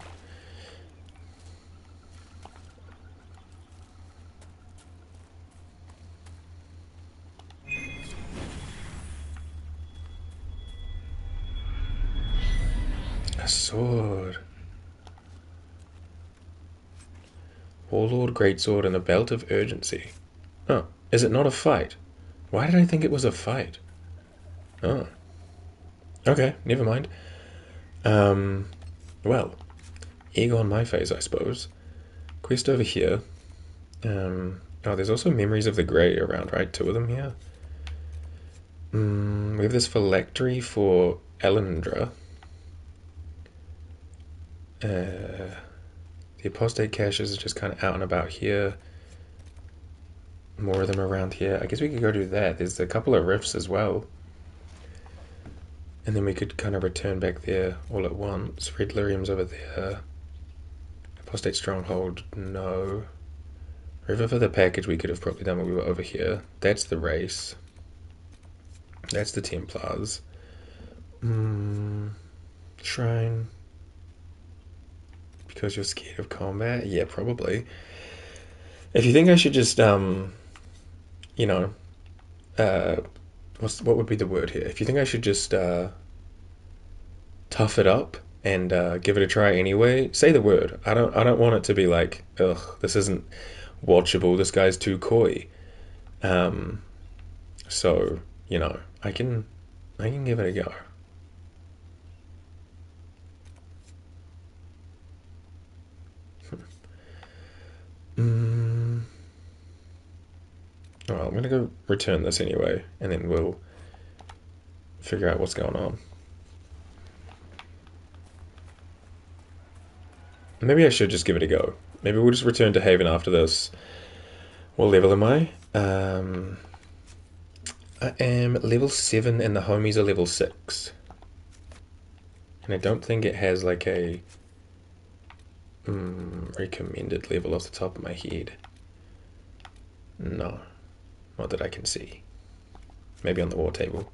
A sword. Warlord Greatsword and a Belt of Urgency. Oh, is it not a fight? Why did I think it was a fight? Oh. Okay, never mind. Well, egg on my face, I suppose. Quest over here. Oh, there's also Memories of the Grey around, right? 2 of them here. We have this phylactery for Elendra. The apostate caches are just kind of out and about here. More of them around here. I guess we could go do that. There's a couple of rifts as well. And then we could kind of return back there all at once. Red Lyrium's over there. Apostate Stronghold, no. River for the package we could have probably done when we were over here. That's the race. That's the Templars. Shrine. Because you're scared of combat? Yeah, probably. If you think I should just, you know, what would be the word here? If you think I should just, tough it up and give it a try anyway, say the word. I don't want it to be like, ugh, this isn't watchable. This guy's too coy. So you know, I can give it a go. Well, I'm gonna go return this anyway, and then we'll figure out what's going on. Maybe I should just give it a go. Maybe we'll just return to Haven after this. What level am I? I am level 7 and the homies are level 6. And I don't think it has like a recommended level off the top of my head. No. Not that I can see. Maybe on the war table.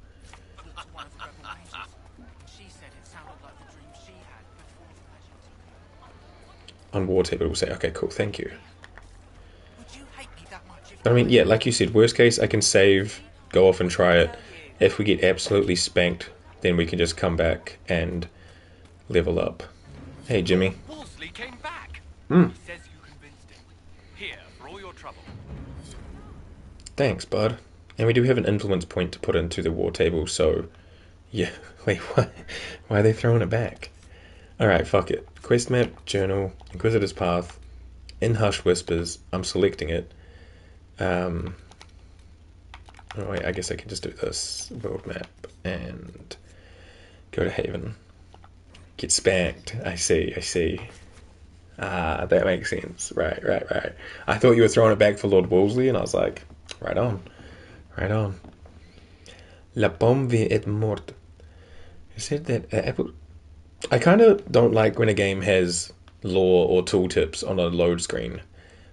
On war table, we'll say, okay, cool, thank you. But I mean, yeah, like you said, worst case, I can save, go off and try it. If we get absolutely spanked, then we can just come back and level up. Hey, Jimmy. Wolseley came back. Hmm. He says you convinced him. Here, for all your trouble. Thanks, bud. And we do have an influence point to put into the war table, so... Yeah, wait, why are they throwing it back? Alright, fuck it. Quest map, journal, Inquisitor's Path, in Hushed Whispers. I'm selecting it. Oh wait, I guess I can just do this. World map, and go to Haven. Get spanked. I see. Ah, that makes sense. Right. I thought you were throwing it back for Lord Wolseley, and I was like, right on. La pomme est morte. Who said that? Apple... I kind of don't like when a game has lore or tooltips on a load screen,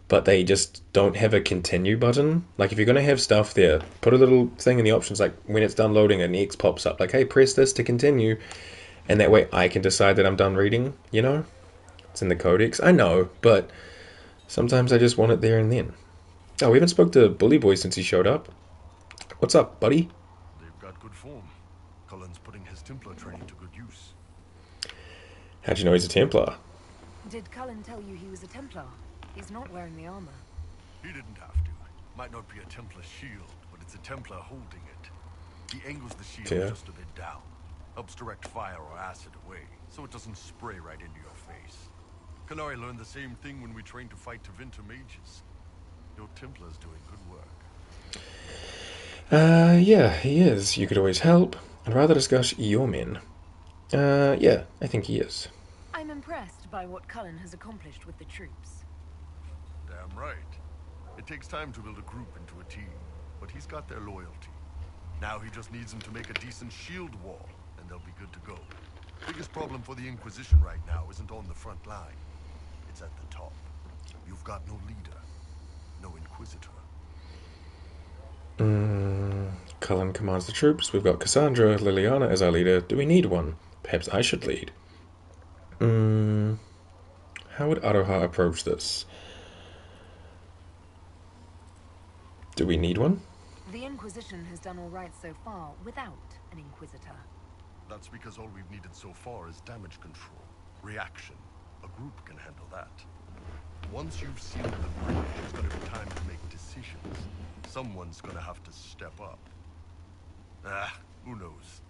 but they just don't have a continue button. Like, if you're going to have stuff there, put a little thing in the options, like when it's done loading an X pops up, like, hey, press this to continue, and that way I can decide that I'm done reading, you know? It's in the codex. I know, but sometimes I just want it there and then. Oh, we haven't spoke to Bully Boy since he showed up. What's up, buddy? They've got good form. Cullen's putting his Templar training to good use. How'd you know he's a Templar? Did Cullen tell you he was a Templar? He's not wearing the armor. He didn't have to. Might not be a Templar shield, but it's a Templar holding it. He angles the shield just a bit down. Helps direct fire or acid away, so it doesn't spray right into your face. Canary learned the same thing when we trained to fight Tevinter mages. Your Templar's doing good work. Yeah, he is. You could always help. I'd rather discuss your men. Yeah, I think he is. I'm impressed by what Cullen has accomplished with the troops. Damn right. It takes time to build a group into a team, but he's got their loyalty. Now he just needs them to make a decent shield wall, and they'll be good to go. Biggest problem for the Inquisition right now isn't on the front line. It's at the top. You've got no leader, no Inquisitor. Cullen commands the troops. We've got Cassandra, Liliana as our leader. Do we need one? Perhaps I should lead. How would Aroha approach this? Do we need one? The Inquisition has done all right so far without an Inquisitor. That's because all we've needed so far is damage control, reaction. A group can handle that. Once you've sealed the breach, it's going to be time to make decisions. Someone's going to have to step up. Who knows?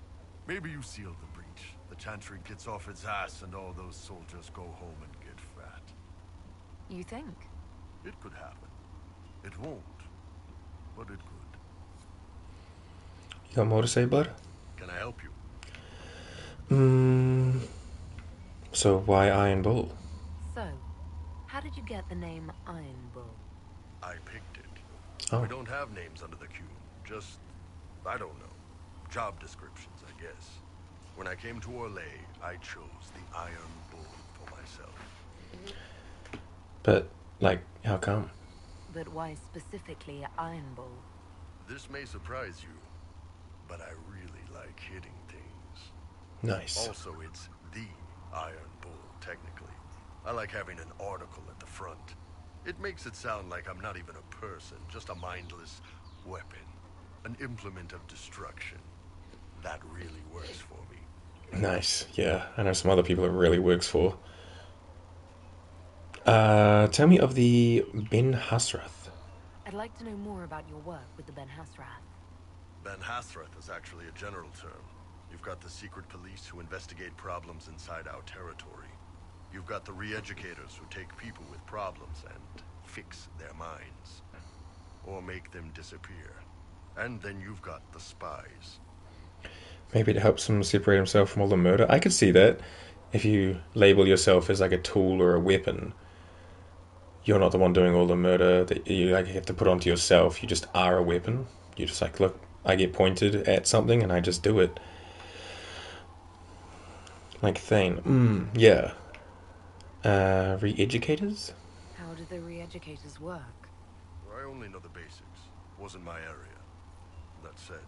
Maybe you seal the breach. The Chantry gets off its ass and all those soldiers go home and get fat. You think? It could happen. It won't, but it could. You got more to say, bud? Can I help you? So why Iron Bull? So, how did you get the name Iron Bull? I picked it. Oh. We don't have names under the cube. Just, I don't know. Job descriptions, I guess. When I came to Orlais, I chose the Iron Bull for myself. But, like, how come? But why specifically Iron Bull? This may surprise you, but I really like hitting things. Nice. Also, it's the Iron Bull, technically. I like having an article at the front. It makes it sound like I'm not even a person, just a mindless weapon. An implement of destruction. That really works for me. Nice. Yeah, I know some other people it really works for. Tell me of the Ben Hasrath. I'd like to know more about your work with the Ben Hasrath. Ben Hasrath is actually a general term. You've got the secret police who investigate problems inside our territory. You've got the re-educators who take people with problems and fix their minds. or make them disappear. And then you've got the spies. Maybe it helps him separate himself from all the murder. I could see that. If you label yourself as like a tool or a weapon, you're not the one doing all the murder that you like have to put onto yourself. You just are a weapon. You just like, look, I get pointed at something and I just do it. Like Thane. Yeah. Re-educators? How do the re-educators work? I only know the basics. Wasn't my area. That said,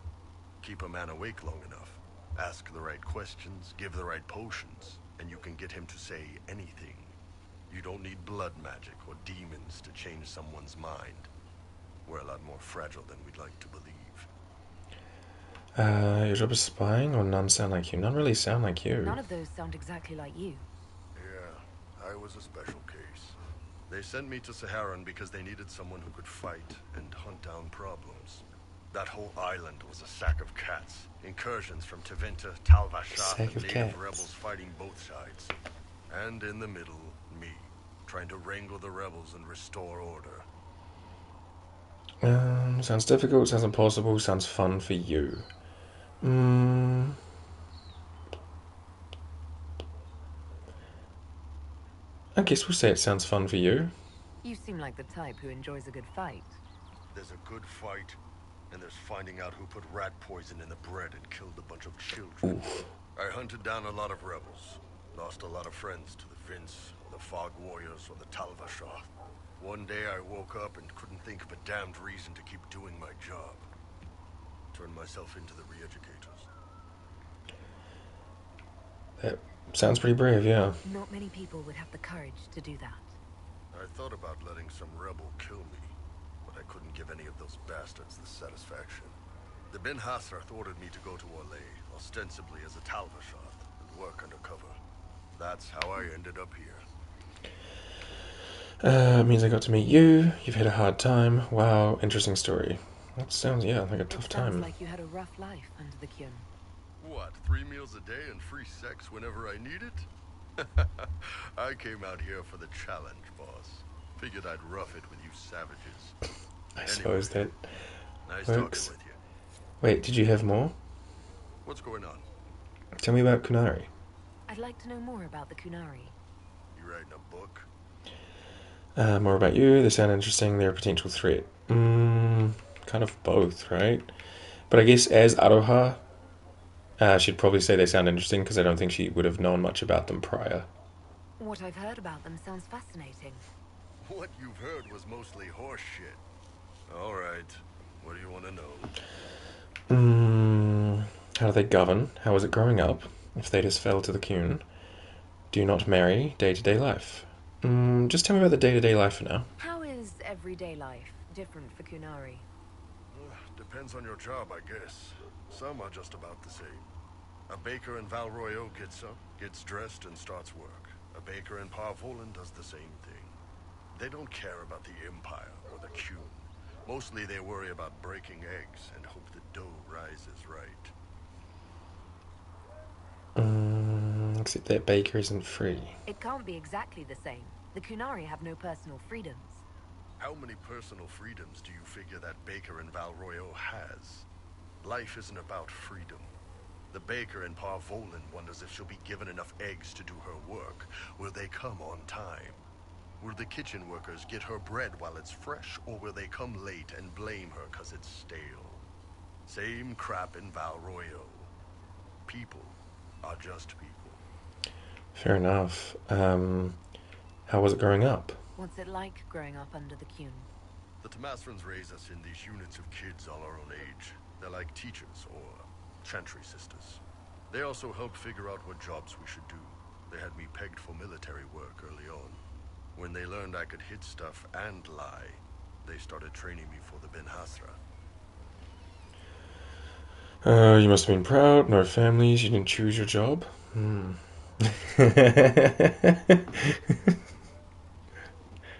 keep a man awake long enough. Ask the right questions, give the right potions, and you can get him to say anything. You don't need blood magic or demons to change someone's mind. We're a lot more fragile than we'd like to believe. Your job is spying, or none sound like you? None really sound like you. None of those sound exactly like you. Yeah, I was a special case. They sent me to Saharan because they needed someone who could fight and hunt down problems. That whole island was a sack of cats. Incursions from Tevinter, Tal-Vashath, and native rebels fighting both sides. And in the middle, me, trying to wrangle the rebels and restore order. Sounds difficult, sounds impossible, sounds fun for you. I guess we'll say it sounds fun for you. You seem like the type who enjoys a good fight. There's a good fight, and there's finding out who put rat poison in the bread and killed a bunch of children. Oof. I hunted down a lot of rebels. Lost a lot of friends to the Vince, or the Fog Warriors, or the Tal-Vashath. One day I woke up and couldn't think of a damned reason to keep doing my job. Turned myself into the re-educators. That sounds pretty brave, yeah. Not many people would have the courage to do that. I thought about letting some rebel kill me, but I couldn't give any of those bastards the satisfaction. The Ben Hasrath ordered me to go to Orlais, ostensibly as a Tal-Vashath, and work undercover. That's how I ended up here. It means I got to meet you. You've had a hard time. Wow, interesting story. That sounds, yeah, like a tough time. Sounds like you had a rough life under the Kyun. What, 3 meals a day and free sex whenever I need it? I came out here for the challenge, boss. Figured I'd rough it with you savages. I suppose that nice works. talking with you. Wait, did you have more? What's going on? Tell me about Kunari. I'd like to know more about the Kunari. You writing a book? More about you. They sound interesting. They're a potential threat. Kind of both, right? But I guess as Aroha, she'd probably say they sound interesting because I don't think she would have known much about them prior. What I've heard about them sounds fascinating. What you've heard was mostly horse shit. All right. What do you want to know? How do they govern? How was it growing up? If they just fell to the Kyun. Do you not marry? Day-to-day life. Just tell me about the day-to-day life for now. How is everyday life different for Kunari? Depends on your job, I guess. Some are just about the same. A baker in Val Royeaux gets up, gets dressed, and starts work. A baker in Parvolan does the same thing. They don't care about the Empire or the Kyun. Mostly they worry about breaking eggs and hope the dough rises right. Except that baker isn't free. It can't be exactly the same. The Kunari have no personal freedoms. How many personal freedoms do you figure that baker in Val Royeaux has? Life isn't about freedom. The baker in Parvolan wonders if she'll be given enough eggs to do her work. Will they come on time? Will the kitchen workers get her bread while it's fresh, or will they come late and blame her because it's stale? Same crap in Val Royeaux. People are just people. Fair enough. How was it growing up? What's it like growing up under the Kyun? The Tamasrans raise us in these units of kids all our own age. They're like teachers or chantry sisters. They also help figure out what jobs we should do. They had me pegged for military work early on. When they learned I could hit stuff and lie, they started training me for the Ben Hasra. You must have been proud. No families. You didn't choose your job.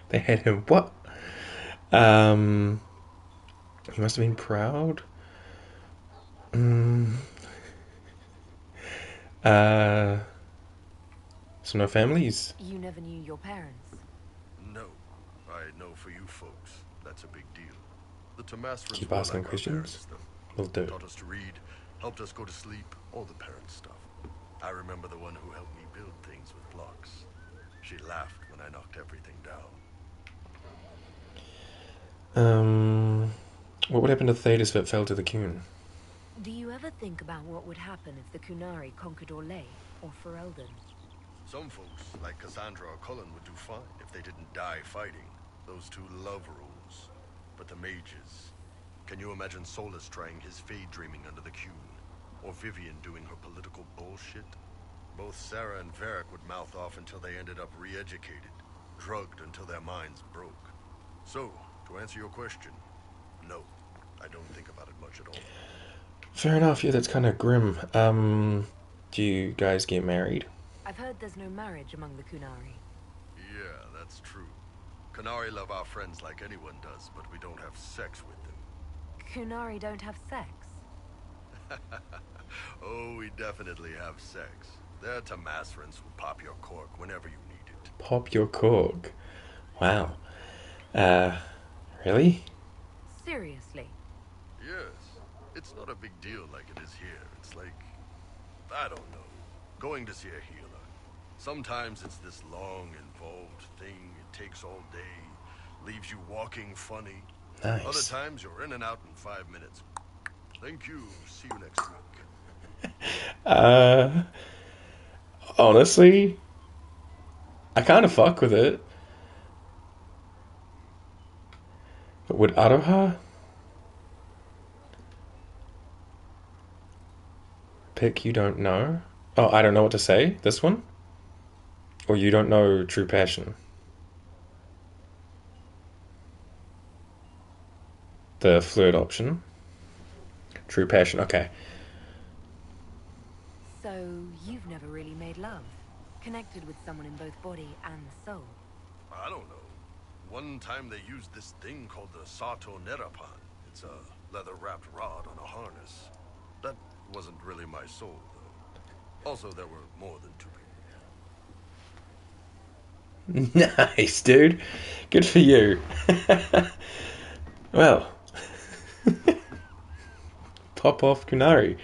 They had him what? He must have been proud. So no families. You never knew your parents? No. I know for you folks, that's a big deal. The Tomasrans Keep were asking like our questions. parents, though. Will do. Taught us to read, helped us go to sleep, all the parent stuff. I remember the one who helped me build things with blocks. She laughed when I knocked everything down. What would happen to Thetis if it fell to the Qun? Do you ever think about what would happen if the Qunari conquered Orlais or Ferelden? Some folks, like Cassandra or Cullen, would do fine if they didn't die fighting. Those two love rules. But the mages... Can you imagine Solus trying his fade dreaming under the Qun? Or Vivian doing her political bullshit? Both Sarah and Varric would mouth off until they ended up re-educated, drugged until their minds broke. So, to answer your question, no, I don't think about it much at all. Fair enough, yeah, that's kind of grim. Do you guys get married? I've heard there's no marriage among the Qunari. Yeah, that's true. Qunari love our friends like anyone does, but we don't have sex with them. Qunari don't have sex? Oh, we definitely have sex. They're Tomasrans who pop your cork whenever you need it. Pop your cork. Wow. Really? Seriously? Yes. It's not a big deal like it is here. It's like, I don't know, going to see a healer. Sometimes it's this long, involved thing. It takes all day, leaves you walking funny. Nice. Other times you're in and out in 5 minutes. Thank you. See you next week. Honestly, I kind of fuck with it. But would Aroha pick you don't know? Oh, I don't know what to say? This one? Or you don't know true passion? The flirt option. True passion, okay. So, you've never really made love? Connected with someone in both body and soul? I don't know. One time they used this thing called the Sato Nerapan. It's a leather-wrapped rod on a harness. That wasn't really my soul, though. Also, there were more than 2 people. Nice, dude. Good for you. Well. Pop off Qunari.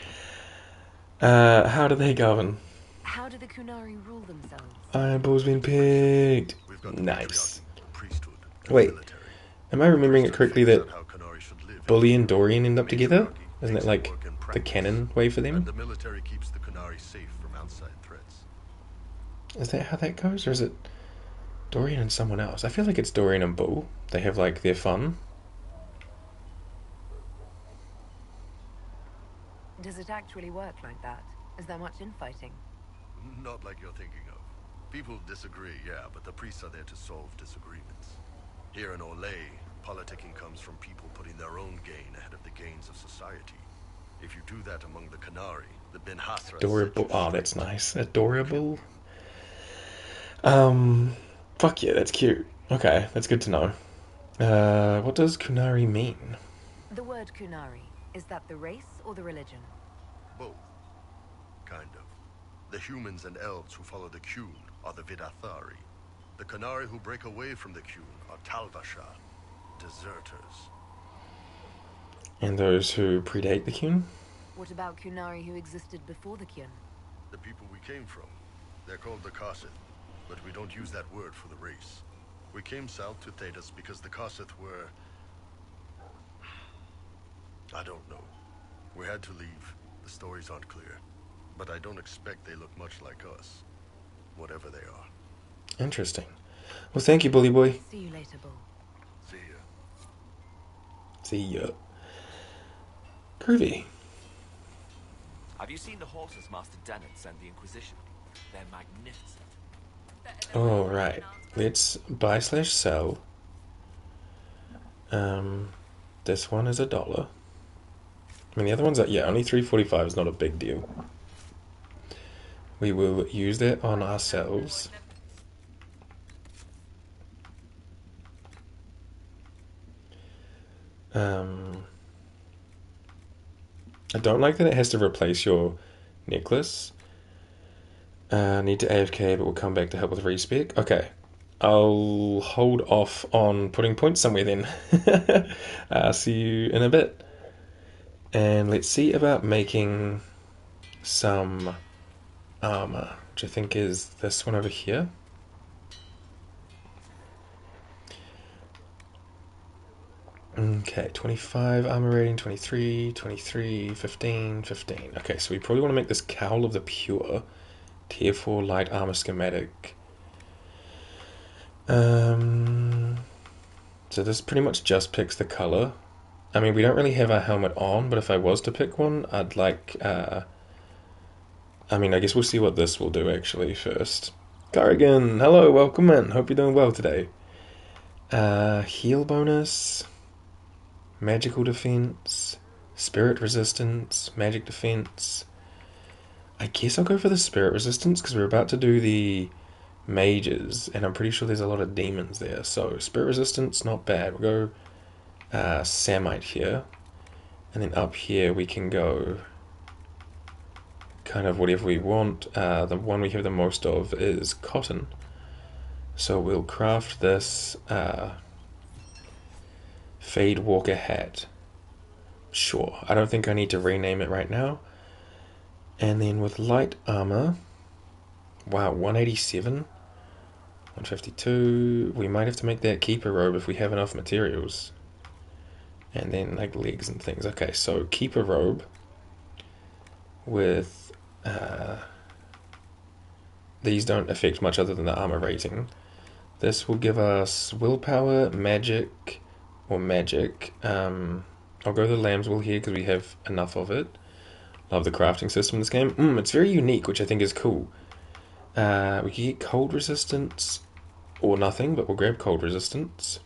How do they govern? How do the Qunari rule themselves? Eyeball's been picked. Nice. Wait, am I remembering it correctly that Bully and Dorian end up together? Isn't it like the canon way for them? And the military keeps the Qunari safe from outside threats. Is that how that goes, or is it Dorian and someone else? I feel like it's Dorian and Bull. They have like their fun. Does it actually work like that? Is there much infighting? Not like you're thinking of. People disagree, yeah, but the priests are there to solve disagreements. Here in Orlais, politicking comes from people putting their own gain ahead of the gains of society. If you do that among the Qunari, the Ben Hasra... Adorable. Oh, that's nice. Adorable. Fuck yeah, that's cute. Okay, that's good to know. What does Qunari mean? The word Qunari, is that the race or the religion? Both. Kind of. The humans and elves who follow the Qun are the Vidathari. The Qunari who break away from the Qun are Talvasha, deserters. And those who predate the Qun? What about Qunari who existed before the Qun? The people we came from. They're called the Karsith, but we don't use that word for the race. We came south to Thetis because the Karsith were... I don't know. We had to leave. The stories aren't clear. But I don't expect they look much like us. Whatever they are. Interesting. Well, thank you, Bully Boy. See you later, Bull. See ya. See ya. Groovy. Have you seen the horses Master Dennett sent the Inquisition? They're magnificent. Alright. Let's buy/sell. This one is $1. I mean, the other one's at, yeah, only $3.45 is not a big deal. We will use that on ourselves. I don't like that it has to replace your necklace. Need to AFK, but we'll come back to help with respec. Okay. I'll hold off on putting points somewhere then. See you in a bit. And let's see about making some armor, which I think is this one over here. Okay, 25 armor rating, 23, 23, 15, 15. Okay, so we probably want to make this Cowl of the Pure, tier 4 light armor schematic. So this pretty much just picks the color. I mean, we don't really have our helmet on, but if I was to pick one, I'd like, I mean, I guess we'll see what this will do actually first. Corrigan, hello, welcome in. Hope you're doing well today. Heal bonus, magical defense, spirit resistance, magic defense. I guess I'll go for the spirit resistance because we're about to do the mages, and I'm pretty sure there's a lot of demons there. So spirit resistance, not bad. We'll go Samite here, and then up here we can go kind of whatever we want. The one we have the most of is cotton, so we'll craft this Fade Walker hat. Sure, I don't think I need to rename it right now. And then with light armor, wow, 187, 152. We might have to make that keeper robe if we have enough materials. And then like legs and things. Okay, so keeper robe with these don't affect much other than the armor rating. This will give us willpower, magic, or magic. I'll go the lamb's wool here because we have enough of it. Love the crafting system in this game. It's very unique, which I think is cool. We can get cold resistance or nothing, but we'll grab cold resistance.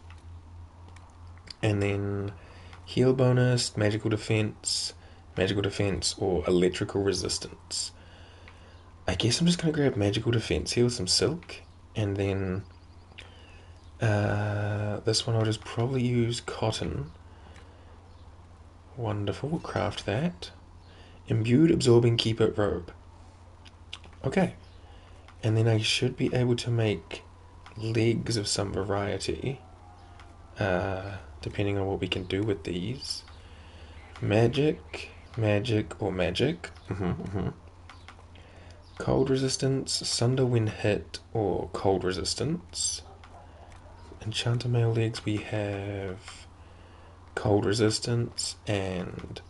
And then heal bonus, magical defense, or electrical resistance. I guess I'm just going to grab magical defense here with some silk. And then this one I'll just probably use cotton. Wonderful, we'll craft that. Imbued absorbing keeper robe. Okay. And then I should be able to make legs of some variety. Depending on what we can do with these. Magic, or magic. Cold resistance, Sunder when hit, or cold resistance. Enchanter male legs, we have cold resistance and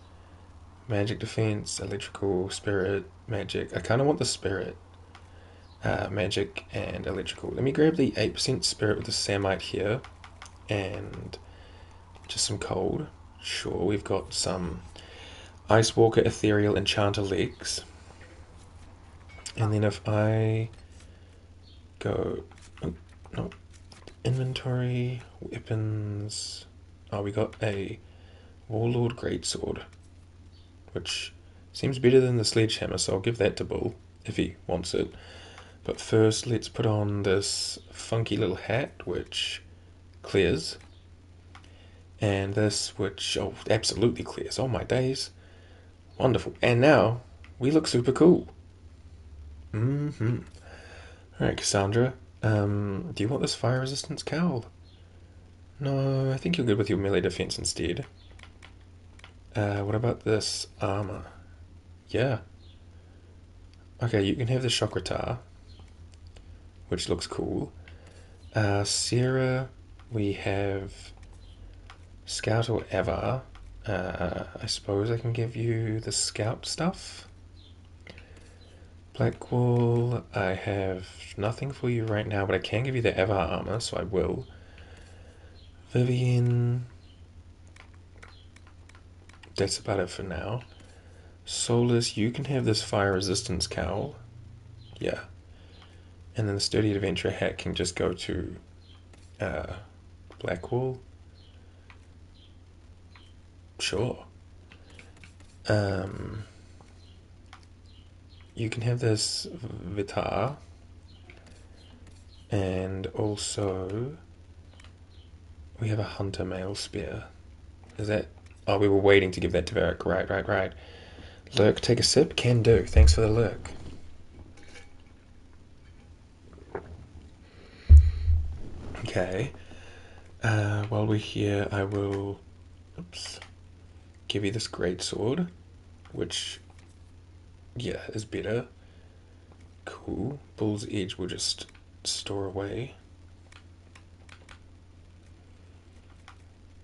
magic defense, electrical, spirit, magic. I kind of want the spirit. Magic and electrical. Let me grab the 8% spirit with the Samite here. And just some cold. Sure, we've got some Ice Walker, Ethereal, Enchanter legs. And then if I go... Oh, no. Inventory, weapons... Oh, we got a Warlord Greatsword, which seems better than the Sledgehammer, so I'll give that to Bull, if he wants it. But first, let's put on this funky little hat, which clears. And this, which, oh, absolutely clears. Oh my days. Wonderful. And now, we look super cool. Alright, Cassandra. Do you want this fire resistance cowl? No, I think you're good with your melee defense instead. What about this armor? Yeah. Okay, you can have the Chakra, which looks cool. Sarah, we have Scout or Avar. I suppose I can give you the Scout stuff. Blackwall, I have nothing for you right now, but I can give you the Avar armor, so I will. Vivian, that's about it for now. Solus, you can have this fire resistance cowl. Yeah. And then the Sturdy Adventurer hat can just go to Blackwall. Sure. You can have this Vitar. And also we have a Hunter Mail Spear. Is that... Oh, we were waiting to give that to Varric. Right. Lurk, take a sip? Can do. Thanks for the lurk. Okay. While we're here, I will give you this great sword, which, yeah, is better. Cool. Bull's Edge will just store away.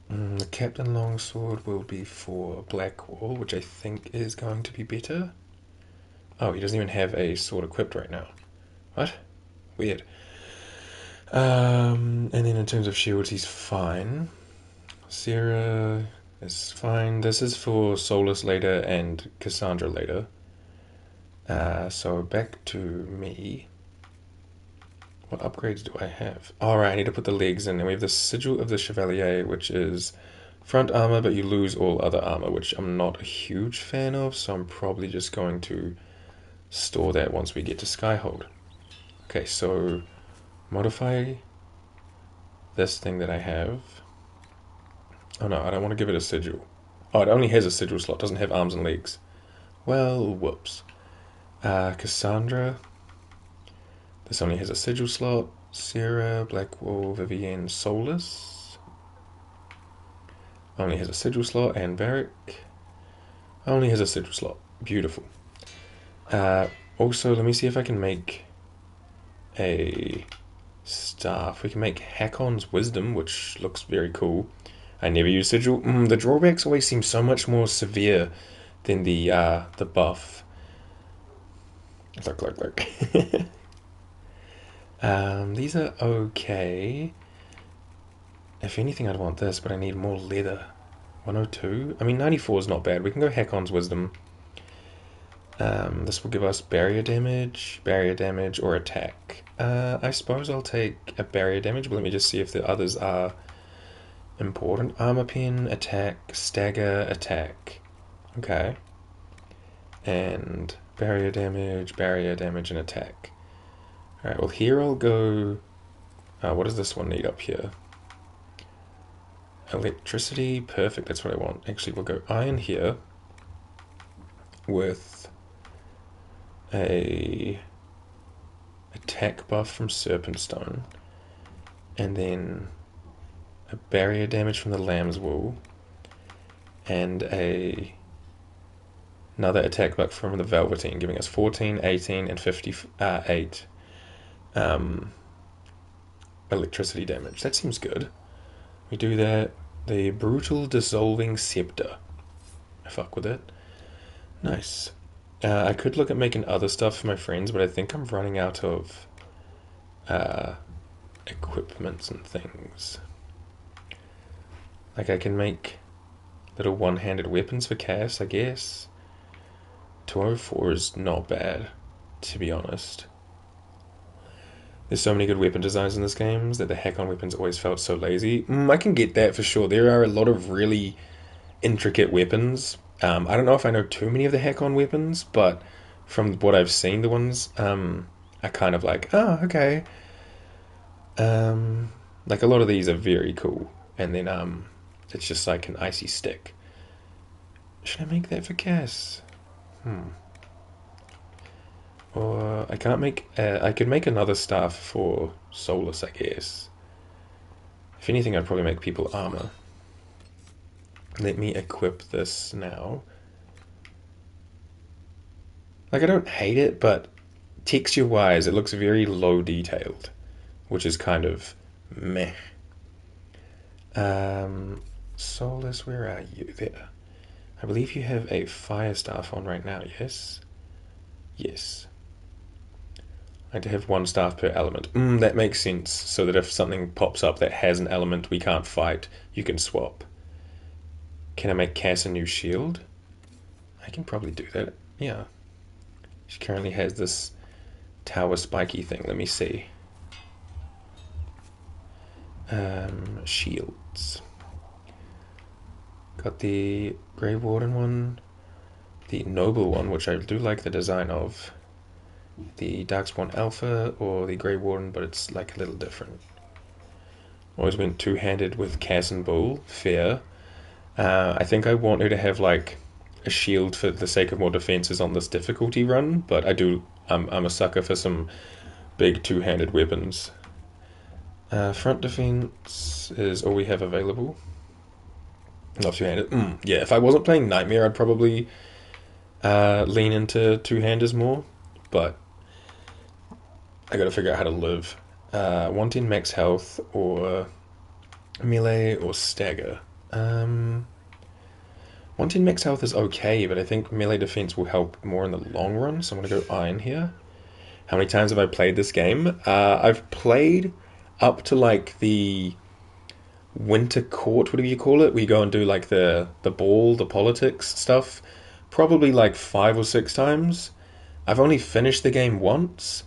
The Captain Longsword will be for Blackwall, which I think is going to be better. Oh, he doesn't even have a sword equipped right now. What? Weird. And then in terms of shields, he's fine. Sarah is fine. This is for Solus later and Cassandra later. So back to me. What upgrades do I have? Alright, I need to put the legs in. And we have the Sigil of the Chevalier, which is front armor, but you lose all other armor, which I'm not a huge fan of, so I'm probably just going to store that once we get to Skyhold. Okay, so modify this thing that I have. Oh no, I don't want to give it a sigil. Oh, it only has a sigil slot, doesn't have arms and legs. Well, whoops. Cassandra. This only has a sigil slot. Sarah, Blackwall, Vivienne, Solus. Only has a sigil slot. And Varric. Only has a sigil slot. Beautiful. Also, let me see if I can make a staff. We can make Hakon's Wisdom, which looks very cool. I never use sigil. The drawbacks always seem so much more severe than the buff. Look. These are okay. If anything, I'd want this, but I need more leather. 102. I mean, 94 is not bad. We can go Hakon's Wisdom. This will give us barrier damage, or attack. I suppose I'll take a barrier damage, but let me just see if the others are important. Armor pen, attack, stagger, attack. Okay. And barrier damage, and attack. Alright, well here I'll go... what does this one need up here? Electricity, perfect, that's what I want. Actually, we'll go iron here with a attack buff from Serpent Stone, and then a barrier damage from the Lamb's Wool, and another attack buff from the Velveteen, giving us 14, 18, and 58 electricity damage. That seems good. We do that. The Brutal Dissolving Scepter. I fuck with it. Nice. I could look at making other stuff for my friends, but I think I'm running out of equipments and things. Like I can make little one-handed weapons for Cass, I guess. 204 is not bad, to be honest. There's so many good weapon designs in this game that the Hakon weapons always felt so lazy. I can get that for sure. There are a lot of really intricate weapons. I don't know if I know too many of the Hakon weapons, but from what I've seen, the ones are kind of like, oh, okay. Like a lot of these are very cool. And then it's just like an icy stick. Should I make that for Cass? Or I can't make... I could make another staff for Solus, I guess. If anything, I'd probably make people armor. Let me equip this now. Like, I don't hate it, but texture-wise, it looks very low detailed, which is kind of meh. Solus, where are you? There. I believe you have a fire staff on right now, yes? Yes. I like to have one staff per element. That makes sense, so that if something pops up that has an element we can't fight, you can swap. Can I make Cass a new shield? I can probably do that, yeah. She currently has this tower spiky thing, let me see. Shields. Got the Grey Warden one, the Noble one, which I do like the design of, the Darkspawn Alpha, or the Grey Warden, but it's like a little different. Always went two-handed with Cass and Bull, fair. I think I want her to have like a shield for the sake of more defenses on this difficulty run, but I'm a sucker for some big two-handed weapons. Front defense is all we have available. Not two-handed. Yeah, if I wasn't playing Nightmare, I'd probably lean into two-handers more, but I gotta figure out how to live. 110 max health or melee or stagger. 110 max health is okay, but I think melee defense will help more in the long run, so I'm gonna go iron here. How many times have I played this game? I've played up to like the Winter Court, whatever you call it, where you go and do like the ball, the politics stuff. Probably like 5 or 6 times. I've only finished the game once,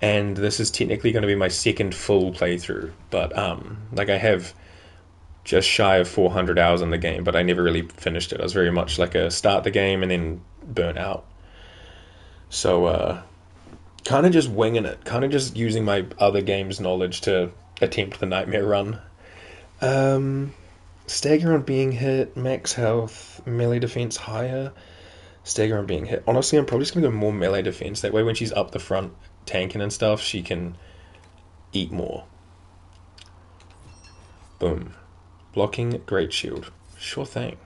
and this is technically going to be my second full playthrough. But like I have just shy of 400 hours in the game, but I never really finished it. I was very much like a start the game and then burn out. So kind of just winging it, kind of just using my other game's knowledge to attempt the Nightmare run. Stagger on being hit, max health, melee defense higher, stagger on being hit. Honestly, I'm probably just going to go more melee defense. That way when she's up the front tanking and stuff, she can eat more. Boom. Blocking, great shield. Sure thing.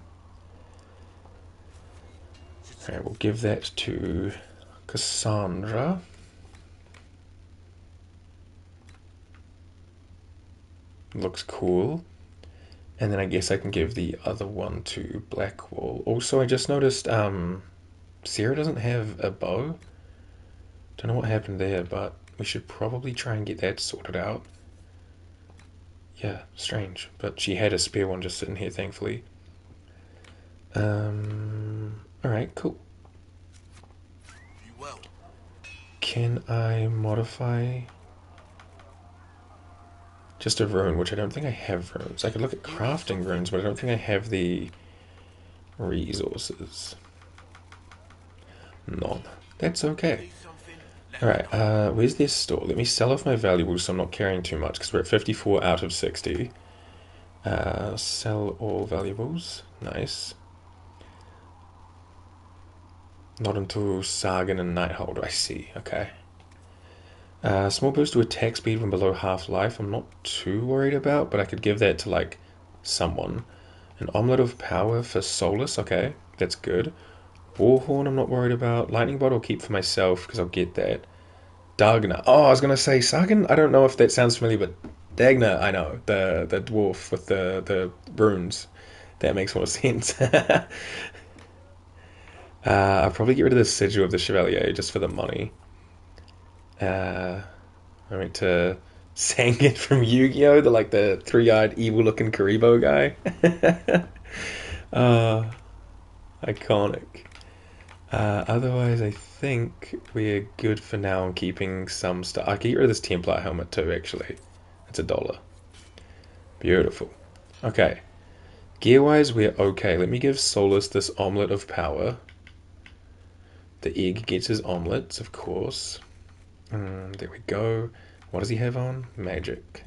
Alright, we'll give that to Cassandra. Looks cool. And then I guess I can give the other one to Blackwall. Also, I just noticed Sarah doesn't have a bow. Don't know what happened there, but we should probably try and get that sorted out. Yeah, strange. But she had a spare one just sitting here, thankfully. Alright, cool. Can I modify just a rune, which I don't think I have runes. I could look at crafting runes, but I don't think I have the resources. None. That's okay. Alright, where's this store? Let me sell off my valuables so I'm not carrying too much, because we're at 54 out of 60. Sell all valuables. Nice. Not until Sargon and Nighthold, I see. Okay. Small boost to attack speed when below half life, I'm not too worried about, but I could give that to, like, someone. An omelet of power for Solus, okay, that's good. Warhorn I'm not worried about. Lightning Bolt I'll keep for myself, because I'll get that. Dagna. Oh, I was going to say Sargon? I don't know if that sounds familiar, but Dagna, I know. The dwarf with the runes. That makes more sense. I'll probably get rid of the Sigil of the Chevalier, just for the money. I went to Sangat from Yu-Gi-Oh! The 3-eyed evil-looking Karibo guy. Iconic. Otherwise, I think we're good for now on keeping some stuff. I can get rid of this Templar helmet too, actually. It's $1. Beautiful. Okay. Gear-wise, we're okay. Let me give Solus this omelet of power. The egg gets his omelets, of course. There we go. What does he have on? Magic.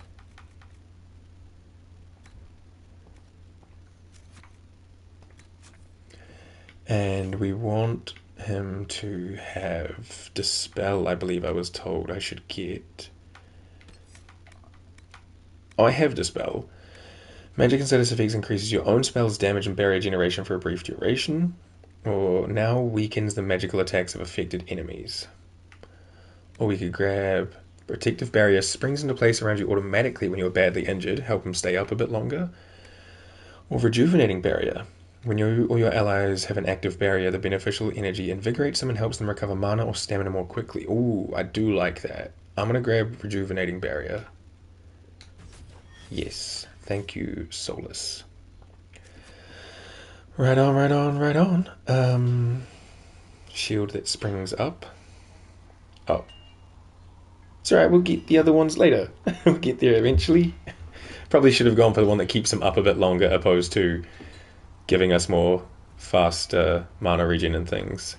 And we want him to have Dispel, I believe I was told I should get. Oh, I have Dispel. Magic and status effects increases your own spell's damage and barrier generation for a brief duration. Or now weakens the magical attacks of affected enemies. Or we could grab Protective Barrier springs into place around you automatically when you're badly injured, help him stay up a bit longer. Or Rejuvenating Barrier. When you or your allies have an active barrier, the beneficial energy invigorates them and helps them recover mana or stamina more quickly. Ooh, I do like that. I'm going to grab Rejuvenating Barrier. Yes, thank you, Solus. Right on, right on, right on. Shield that springs up. Oh. It's alright, we'll get the other ones later. We'll get there eventually. Probably should have gone for the one that keeps them up a bit longer, opposed to giving us more faster mana regen and things.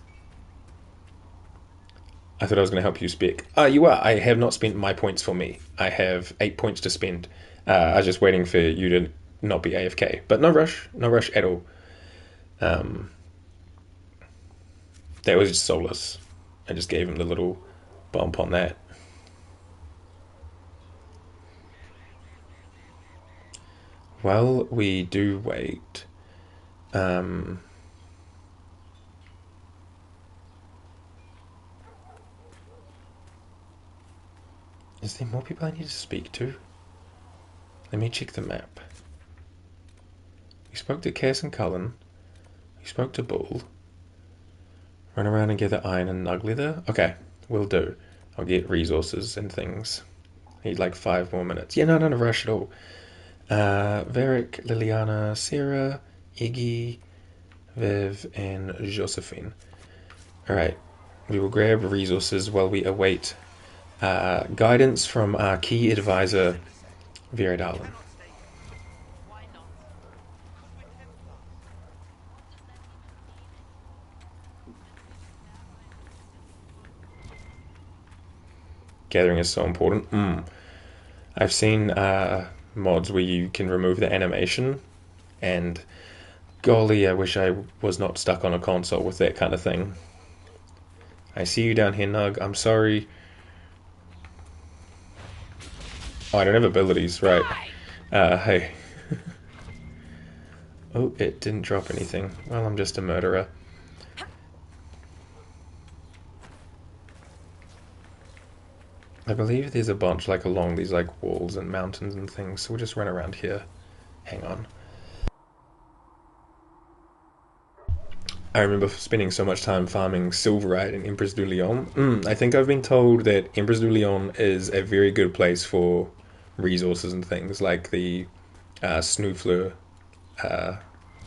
I thought I was going to help you spec. You are. I have not spent my points for me. I have 8 points to spend. I was just waiting for you to not be AFK. But no rush. No rush at all. That was just Solus. I just gave him the little bump on that. while we do wait, is there more people I need to speak to? Let me check the map. We spoke to Cass and Cullen. We spoke to Bull. Run around and gather iron and nug leather? Okay, will do. I'll get resources and things. Need like 5 more minutes. Yeah, no rush at all. Varric, Liliana, Sarah, Iggy, Viv, and Josephine. Alright, we will grab resources while we await guidance from our key advisor, Vera Darlin. Gathering is so important. I've seen mods where you can remove the animation, and golly, I wish I was not stuck on a console with that kind of thing. I see you down here, Nug. I'm sorry. Oh, I don't have abilities, right. Hey. Oh, it didn't drop anything. Well, I'm just a murderer. I believe there's a bunch like along these like walls and mountains and things, so we'll just run around here. Hang on. I remember spending so much time farming Silverite in Empress du Lion. I think I've been told that Empress du Lion is a very good place for resources and things like the Snoofler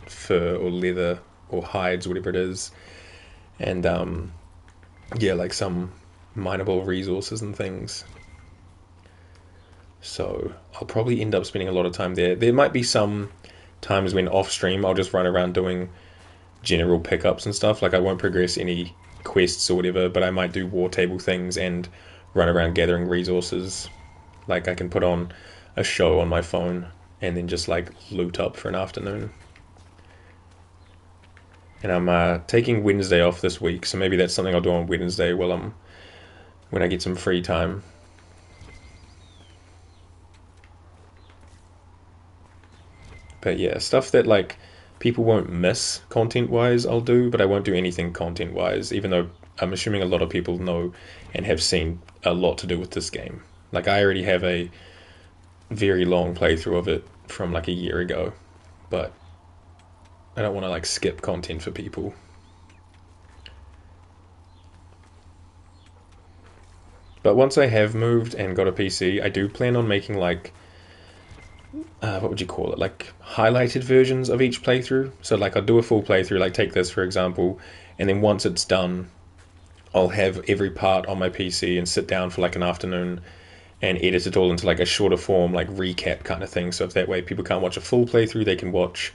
fur or leather or hides, whatever it is. And yeah, like some mineable resources and things. So I'll probably end up spending a lot of time there. There might be some times when off stream I'll just run around doing general pickups and stuff. Like I won't progress any quests or whatever, but I might do war table things and run around gathering resources. Like I can put on a show on my phone and then just like loot up for an afternoon. And I'm taking Wednesday off this week, so maybe that's something I'll do on Wednesday when I get some free time. But yeah, stuff that like people won't miss content-wise I'll do, but I won't do anything content-wise, even though I'm assuming a lot of people know and have seen a lot to do with this game. Like I already have a very long playthrough of it from like a year ago, but I don't want to like skip content for people. But once I have moved and got a PC, I do plan on making like what would you call it, like highlighted versions of each playthrough. So like I'll do a full playthrough, like take this for example, and then once it's done I'll have every part on my PC and sit down for like an afternoon and edit it all into like a shorter form, like recap kind of thing, so if that way people can't watch a full playthrough, they can watch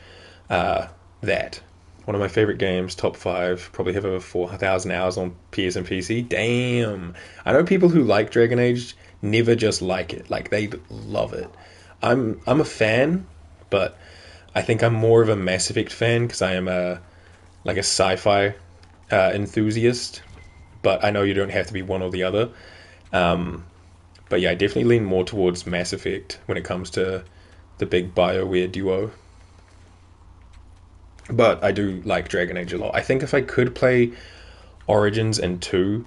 that. One of my favorite games, top 5, probably have over 4,000 hours on PS and PC. Damn! I know people who like Dragon Age never just like it, like they love it. I'm a fan, but I think I'm more of a Mass Effect fan because I am a sci-fi enthusiast. But I know you don't have to be one or the other. But yeah, I definitely lean more towards Mass Effect when it comes to the big BioWare duo. But I do like Dragon Age a lot. I think if I could play Origins and 2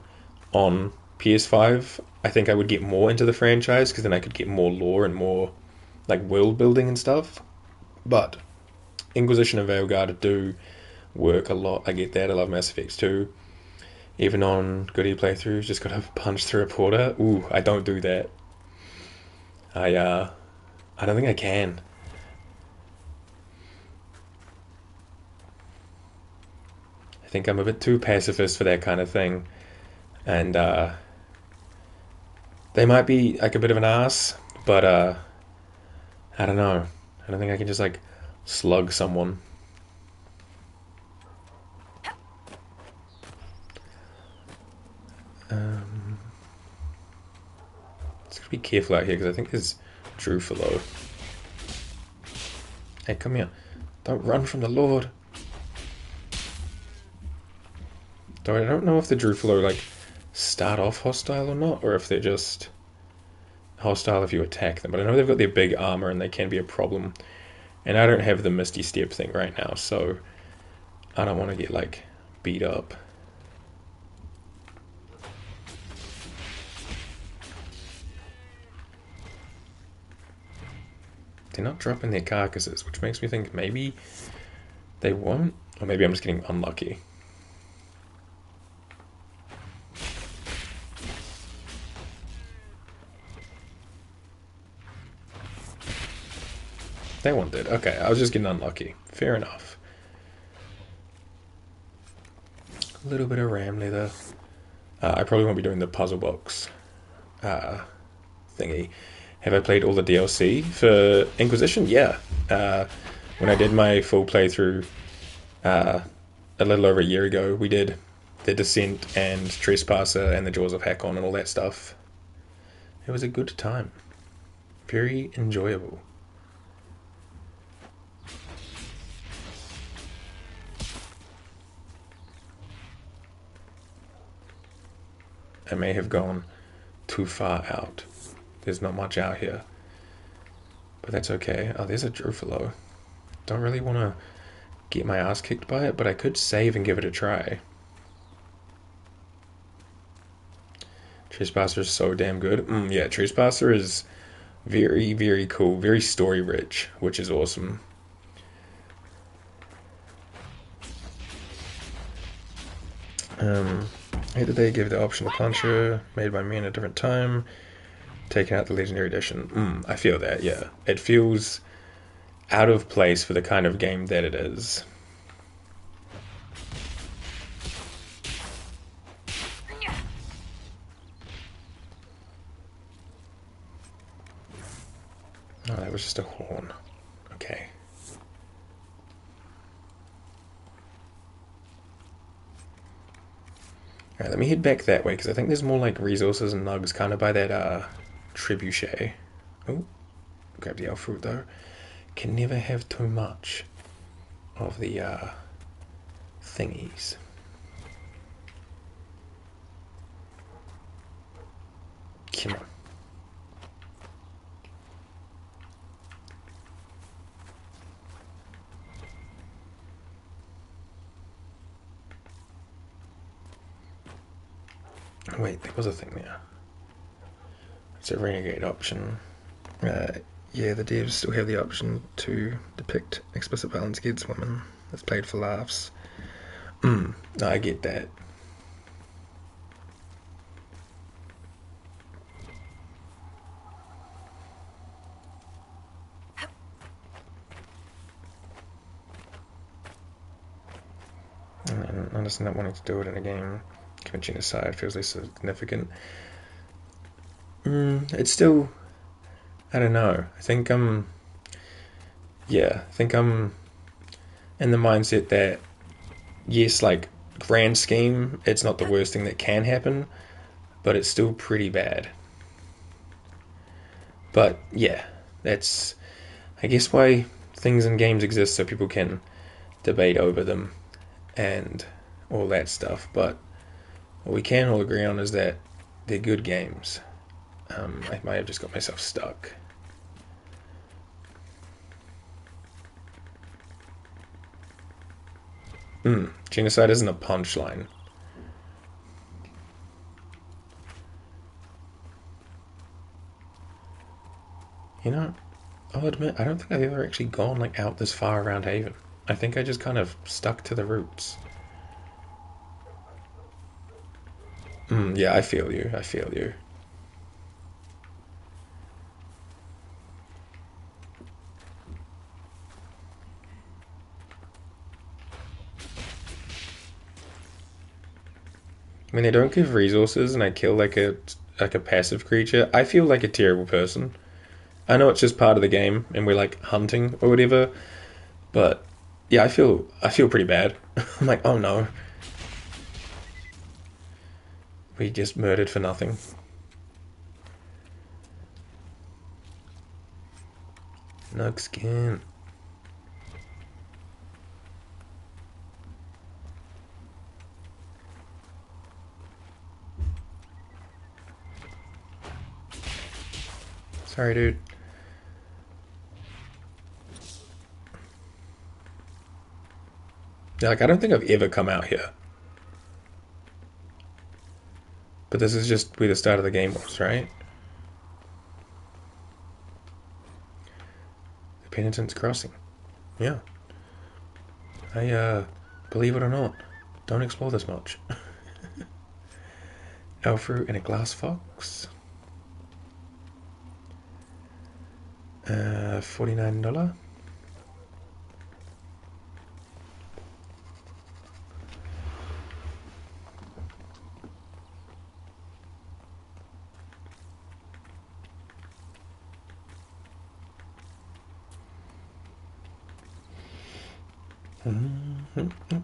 on PS5, I think I would get more into the franchise because then I could get more lore and more like world building and stuff. But Inquisition and Veilguard do work a lot. I get that. I love Mass Effect 2. Even on goodie playthroughs, just gotta punch through a porter. Ooh, I don't do that. I don't think I can. I think I'm a bit too pacifist for that kind of thing. And they might be like a bit of an ass, but I don't know. I don't think I can just like slug someone. Let's be careful out here because I think there's Drufalo. Hey, come here. Don't run from the Lord. Though I don't know if the Drufalo like start off hostile or not, or if they're just hostile if you attack them. But I know they've got their big armor and they can be a problem And I don't have the Misty Step thing right now, so I don't want to get, like, beat up. They're not dropping their carcasses, which makes me think maybe they won't, or maybe I'm just getting unlucky. That one did. Okay, I was just getting unlucky. Fair enough. A little bit of ram leather. I probably won't be doing the puzzle box thingy. Have I played all the DLC for Inquisition? Yeah. When I did my full playthrough a little over a year ago, we did the Descent and Trespasser and the Jaws of Hakon and all that stuff. It was a good time. Very enjoyable. I may have gone too far out. There's not much out here. But that's okay. Oh, there's a Drufalo. Don't really want to get my ass kicked by it, but I could save and give it a try. Trespasser is so damn good. Yeah, Trespasser is very, very cool. Very story rich, which is awesome. Here today gave the option to puncher, made by me in a different time, taking out the legendary edition. I feel that, yeah. It feels out of place for the kind of game that it is. Oh, that was just a horn. Okay. Alright, let me head back that way, because I think there's more like resources and nugs kind of by that trebuchet. Oh, grab the elf fruit though. Can never have too much of the thingies. Come on. Wait, there was a thing there. It's a renegade option. Yeah, the devs still have the option to depict explicit violence against women. It's played for laughs. No, I get that. I understand not wanting to do it in a game. Convention aside, feels less significant. It's still, I don't know. I think I'm in the mindset that yes, like grand scheme, it's not the worst thing that can happen, but it's still pretty bad. But yeah, that's I guess why things in games exist, so people can debate over them and all that stuff. But what we can all agree on is that they're good games. I might have just got myself stuck. Genocide isn't a punchline. You know, I'll admit, I don't think I've ever actually gone like out this far around Haven. I think I just kind of stuck to the roots. Yeah, I feel you. I feel you. When they don't give resources and I kill like a passive creature, I feel like a terrible person. I know it's just part of the game and we're like hunting or whatever, but yeah, I feel pretty bad. I'm like, oh no. We just murdered for nothing. Nug skin. Sorry, dude. Yeah, like, I don't think I've ever come out here. But this is just where the start of the game was, right? The Penitent's Crossing. Yeah. I, believe it or not, don't explore this much. Elfru and a glass fox. $49.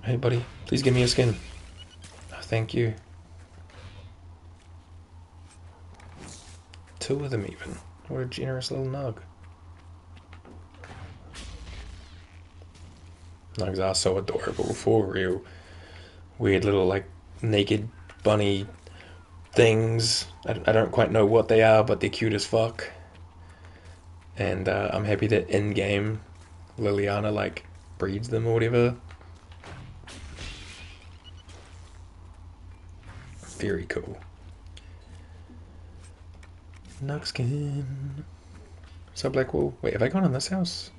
Hey, buddy, please give me a skin. Oh, thank you. 2 of them even. What a generous little nug. Nugs are so adorable, for real. Weird little, like, naked bunny things. I don't quite know what they are, but they're cute as fuck. And I'm happy that in-game Liliana, like, breeds them or whatever. Very cool. Nugskin. What's up, Blackwall? Wait, have I gone in this house?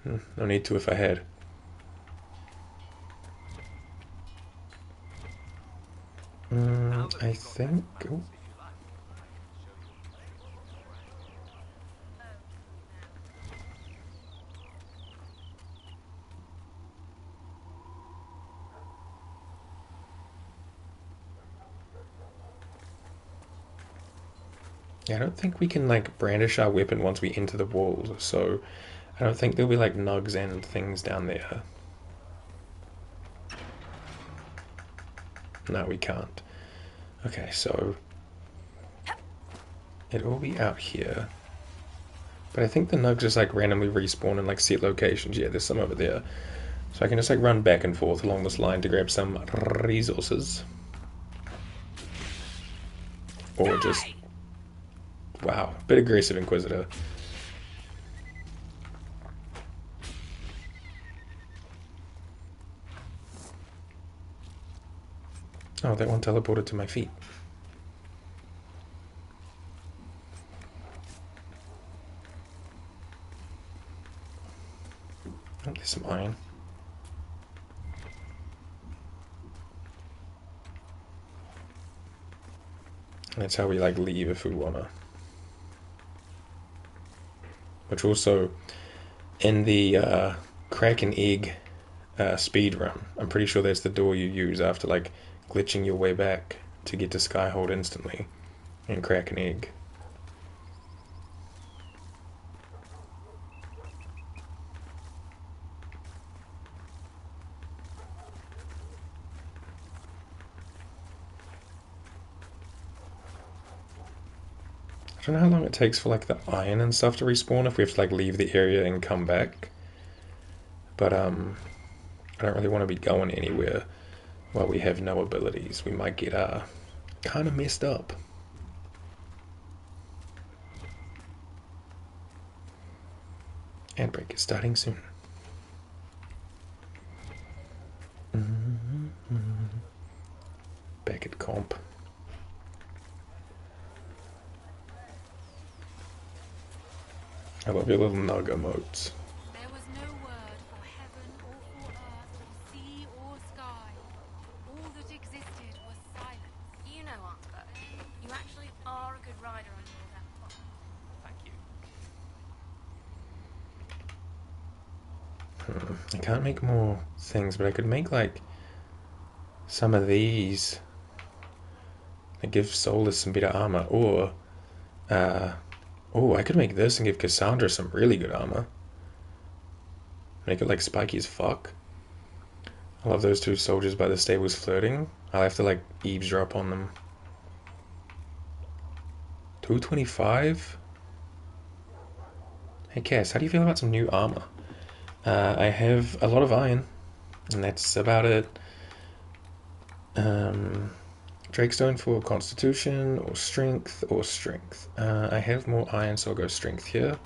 No need to if I had. I think... Oh. Yeah, I don't think we can, like, brandish our weapon once we enter the walls, so I don't think there'll be, like, nugs and things down there. No, we can't. Okay, so it'll be out here. But I think the nugs just, like, randomly respawn in, like, set locations. Yeah, there's some over there. So I can just, like, run back and forth along this line to grab some resources. Or just... Wow, bit aggressive, Inquisitor. Oh, that one teleported to my feet. Oh, there's some iron. That's how we, like, leave if we wanna. Which also, in the crack an egg speed run, I'm pretty sure that's the door you use after, like, glitching your way back to get to Skyhold instantly and crack an egg. I don't know how long it takes for, like, the iron and stuff to respawn if we have to, like, leave the area and come back. But, I don't really want to be going anywhere while we have no abilities. We might get, kind of messed up. Handbrake is starting soon. Back at comp. I love your little nug emotes. There was no word for heaven or for earth or sea or sky. All that existed was silence. You know, Arthur, you actually are a good rider on your that. Thank you. I can't make more things, but I could make, like, some of these that give Solus some better armor, or oh, I could make this and give Cassandra some really good armor. Make it, like, spiky as fuck. I love those 2 soldiers by the stables flirting. I'll have to, like, eavesdrop on them. 225? Hey Cass, how do you feel about some new armor? I have a lot of iron, and that's about it. Drakestone for Constitution, or Strength, or Strength. I have more iron, so I'll go Strength here.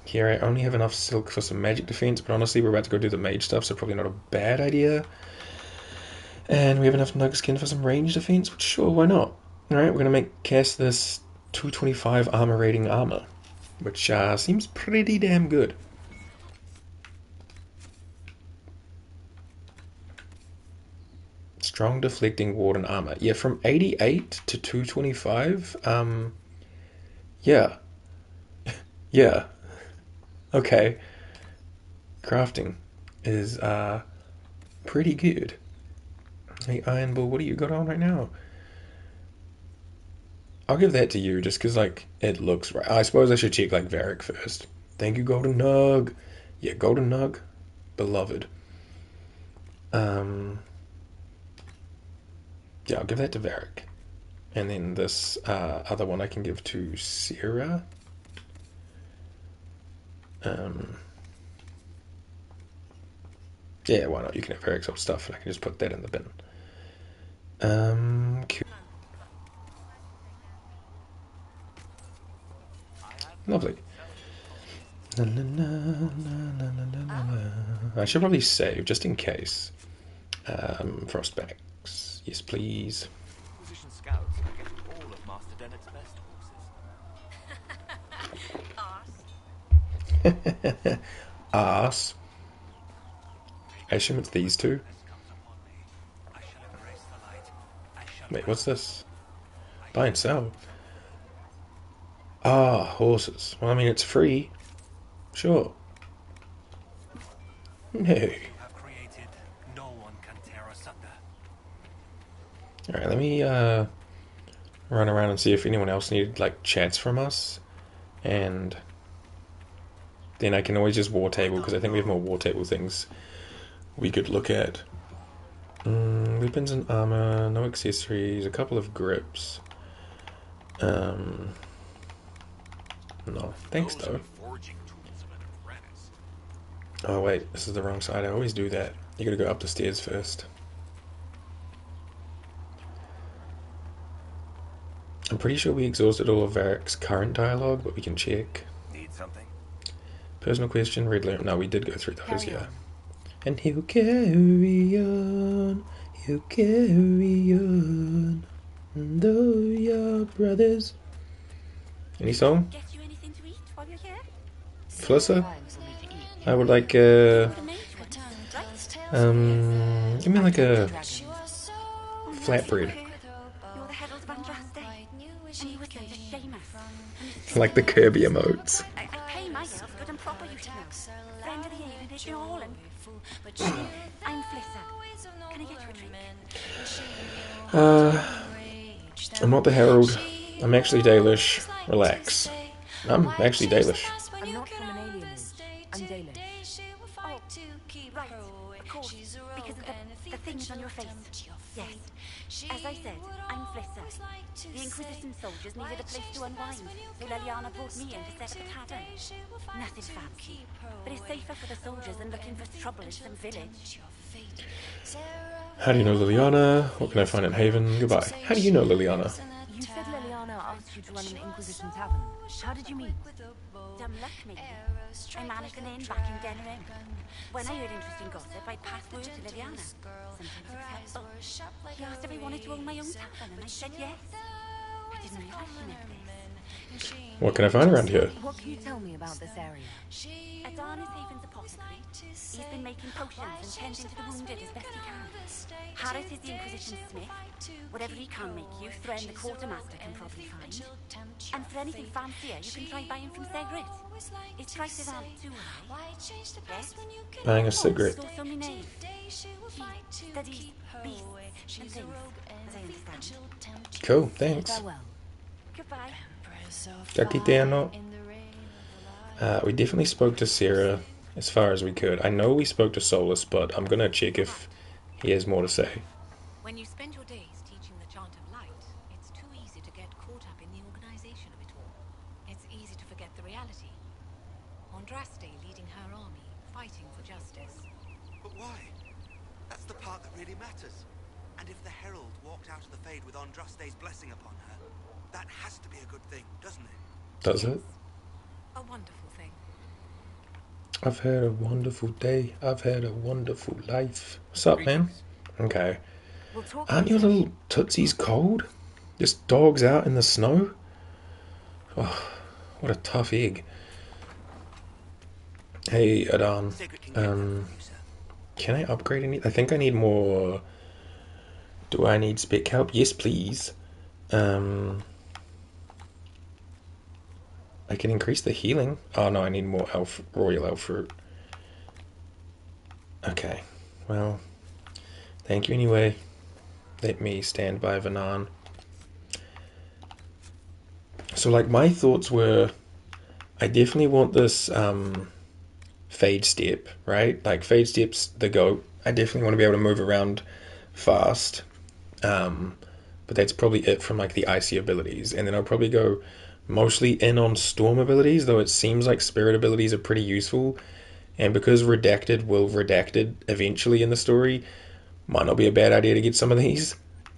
Here I only have enough silk for some magic defense, but honestly we're about to go do the mage stuff, so probably not a bad idea. And we have enough nug skin for some range defense, which sure, why not? Alright, we're gonna cast this 225 armor rating armor, which seems pretty damn good. Strong deflecting ward and armor. Yeah, from 88 to 225. Yeah. Yeah. Okay. Crafting is pretty good. Hey, Iron Bull, what do you got on right now? I'll give that to you just because, like, it looks right. I suppose I should check, like, Varric first. Thank you, Golden Nug. Yeah, Golden Nug. Beloved. Yeah, I'll give that to Varric. And then this other one I can give to Sierra. Yeah, why not? You can have Varric's old stuff, and I can just put that in the bin. Cool. Lovely. I should probably save, just in case. Frostbacks. Yes, please. Inquisition scouts are getting all of Master Dennett's best horses. Arse. I assume it's these two. Wait, what's this? Buy and sell. Ah, horses. Well, I mean, it's free. Sure. No. Alright, let me run around and see if anyone else needed, like, chats from us. And then I can always just war table, because I think we have more war table things we could look at. Weapons and armor, no accessories, a couple of grips. No, thanks though. Oh wait, this is the wrong side. I always do that. You gotta go up the stairs first. I'm pretty sure we exhausted all of Varric's current dialogue, but we can check. Need something? Personal question, red lamp. No, we did go through those, yeah. And he'll carry on, he'll carry on. And though your brothers. Any song? Get you anything to eat while you're here? Felissa? I would like give me like a flatbread. You're the herald of Andraste, and you were sent to shame us. Like the Kirby emotes. I pay my bills good and proper, you should know. Friend of the evening, it's your all, and I'm Felissa. Can I get you a drink? I'm not the Herald. I'm actually Dalish. Relax. I'm actually Dalish. I'm not from an alien age. I'm Dalish. Oh, right. Of course. Because of the things on your face. Yes. As I said, I'm Felissa. The Inquisition soldiers needed a place to unwind, so Liliana brought me in to set up a tavern. Nothing fancy, but it's safer for the soldiers than looking for trouble in some village. How do you know Liliana? What can I find in Haven? Goodbye. How do you know Liliana? You said Liliana asked you to run an Inquisition tavern. How did you meet? Dumb luck, maybe. I managed an inn back in Denham. When I heard interesting gossip, I passed word to Liliana. Sometimes it's helpful. She asked if I wanted to own my own tavern, and I said yes. I didn't realize she meant this. What can I find around here? What can you tell me about this area? Adarna's Haven's apothecary. He's been making potions and tending to the wounded as best he can. Harris is the Inquisition smith. Whatever he can make you, Thren the quartermaster can probably find. And for anything fancier, you can try buying from Segret. His prices aren't too high. Yes? Buying a cigarette. Also my name. He studies beasts and things, as I understand. Cool, thanks. Farewell. Goodbye. We definitely spoke to Sarah as far as we could. I know we spoke to Solus, but I'm gonna check if he has more to say. When you spend your days teaching the Chant of Light, it's too easy to get caught up in the organization of it all. It's easy to forget the reality. Andraste leading her army, fighting for justice. But why? That's the part that really matters. And if the Herald walked out of the Fade with Andraste's blessing upon her, that has to be a good thing, doesn't it? Does it? A wonderful thing. I've had a wonderful day. I've had a wonderful life. What's up, man? Okay. Aren't your little tootsies cold? Just dogs out in the snow? Oh, what a tough egg. Hey, Adan. Can I upgrade any? I think I need more. Do I need spec help? Yes, please. I can increase the healing. Oh no, I need more royal elf fruit. Okay, well, thank you anyway. Let me stand by Vanan. So like my thoughts were, I definitely want this Fade Step, right? Like Fade Step's the goat. I definitely want to be able to move around fast. But that's probably it from like the icy abilities. And then I'll probably go mostly in on storm abilities, though it seems like spirit abilities are pretty useful. And because Redacted will Redacted eventually in the story, might not be a bad idea to get some of these.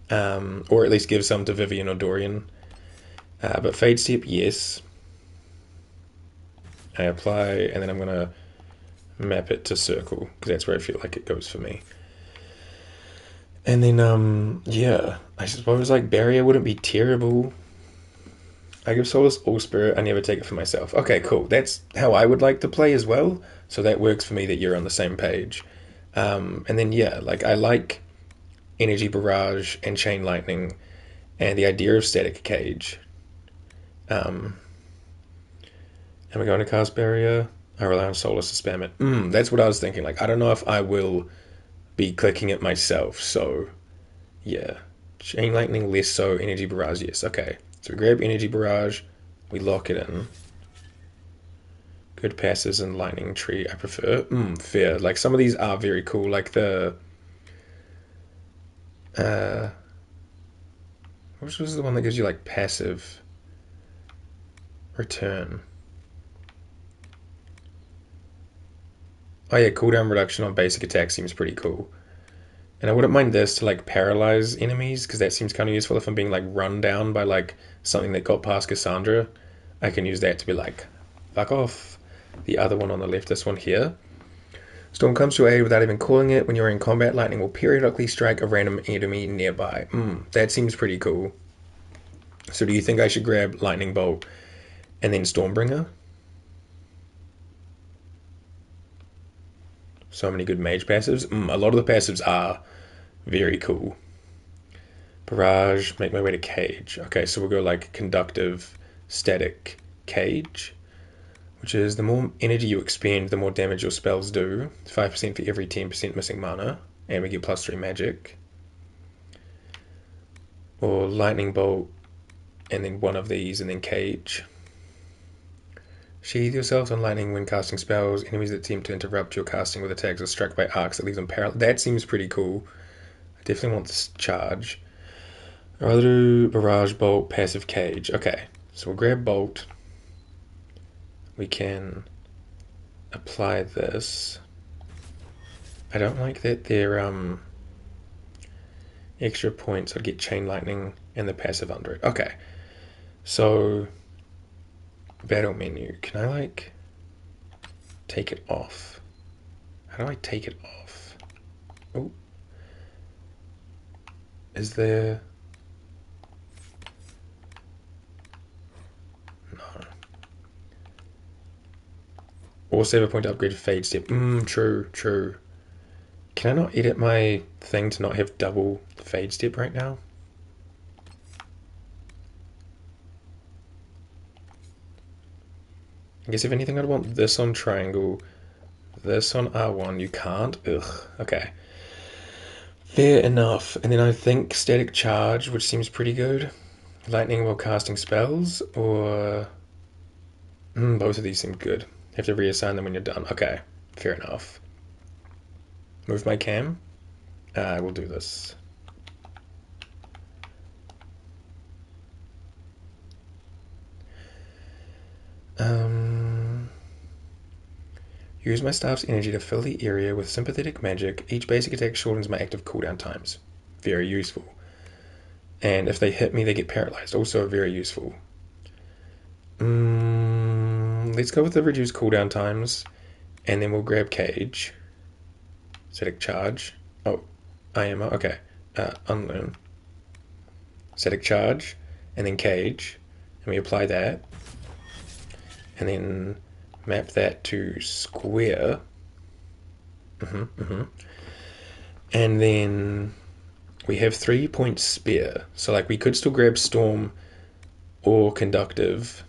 Or at least give some to Vivian or Dorian. But Fade Step, yes. I apply, and then I'm going to map it to circle, because that's where I feel like it goes for me. And then, yeah, I suppose like barrier wouldn't be terrible. I give Solace all spirit, I never take it for myself. Okay, cool. That's how I would like to play as well. So that works for me that you're on the same page. And then, yeah, like I like Energy Barrage and Chain Lightning and the idea of Static Cage. Am I going to cast barrier? I rely on Solace to spam it. That's what I was thinking. Like, I don't know if I will be clicking it myself. So, yeah. Chain Lightning, less so. Energy Barrage, yes. Okay. So we grab Energy Barrage, we lock it in. Good passes and Lightning Tree, I prefer. Fair. Like, some of these are very cool. Like the... which was the one that gives you, like, passive return? Oh yeah, cooldown reduction on basic attack seems pretty cool. And I wouldn't mind this to like paralyze enemies, because that seems kind of useful if I'm being like run down by like something that got past Cassandra. I can use that to be like, fuck off. The other one on the left, this one here. Storm comes to aid without even calling it. When you're in combat, lightning will periodically strike a random enemy nearby. That seems pretty cool. So do you think I should grab Lightning Bolt and then Stormbringer? So many good mage passives. A lot of the passives are very cool. Barrage, make my way to Cage. Okay, so we'll go like Conductive, Static, Cage, which is the more energy you expend, the more damage your spells do. 5% for every 10% missing mana, and we get +3 magic. Or Lightning Bolt, and then one of these, and then Cage. Sheathe yourself on lightning when casting spells. Enemies that attempt to interrupt your casting with attacks are struck by arcs that leaves them paralyzed. That seems pretty cool. I definitely want this charge. I'd rather do Barrage, Bolt, Passive, Cage. Okay, so we'll grab Bolt. We can apply this. I don't like that they're extra points. I'd get Chain Lightning and the passive under it. Okay, so... Battle menu. Can I like take it off? How do I take it off? Oh, is there? No. Or save a point to upgrade Fade Step. True. Can I not edit my thing to not have double Fade Step right now? I guess if anything I'd want this on triangle, this on R1, you can't? Ugh, okay. Fair enough. And then I think Static Charge, which seems pretty good. Lightning while casting spells, or... both of these seem good. Have to reassign them when you're done. Okay, fair enough. Move my cam. I will do this. Use my staff's energy to fill the area with sympathetic magic. Each basic attack shortens my active cooldown times. Very useful. And if they hit me, they get paralyzed. Also very useful. Let's go with the reduced cooldown times. And then we'll grab Cage. Static Charge. Oh, IMO. Okay. Unlearn. Static Charge. And then Cage. And we apply that. And then map that to Square. And then we have 3 points spare. So like we could still grab Storm or Conductive.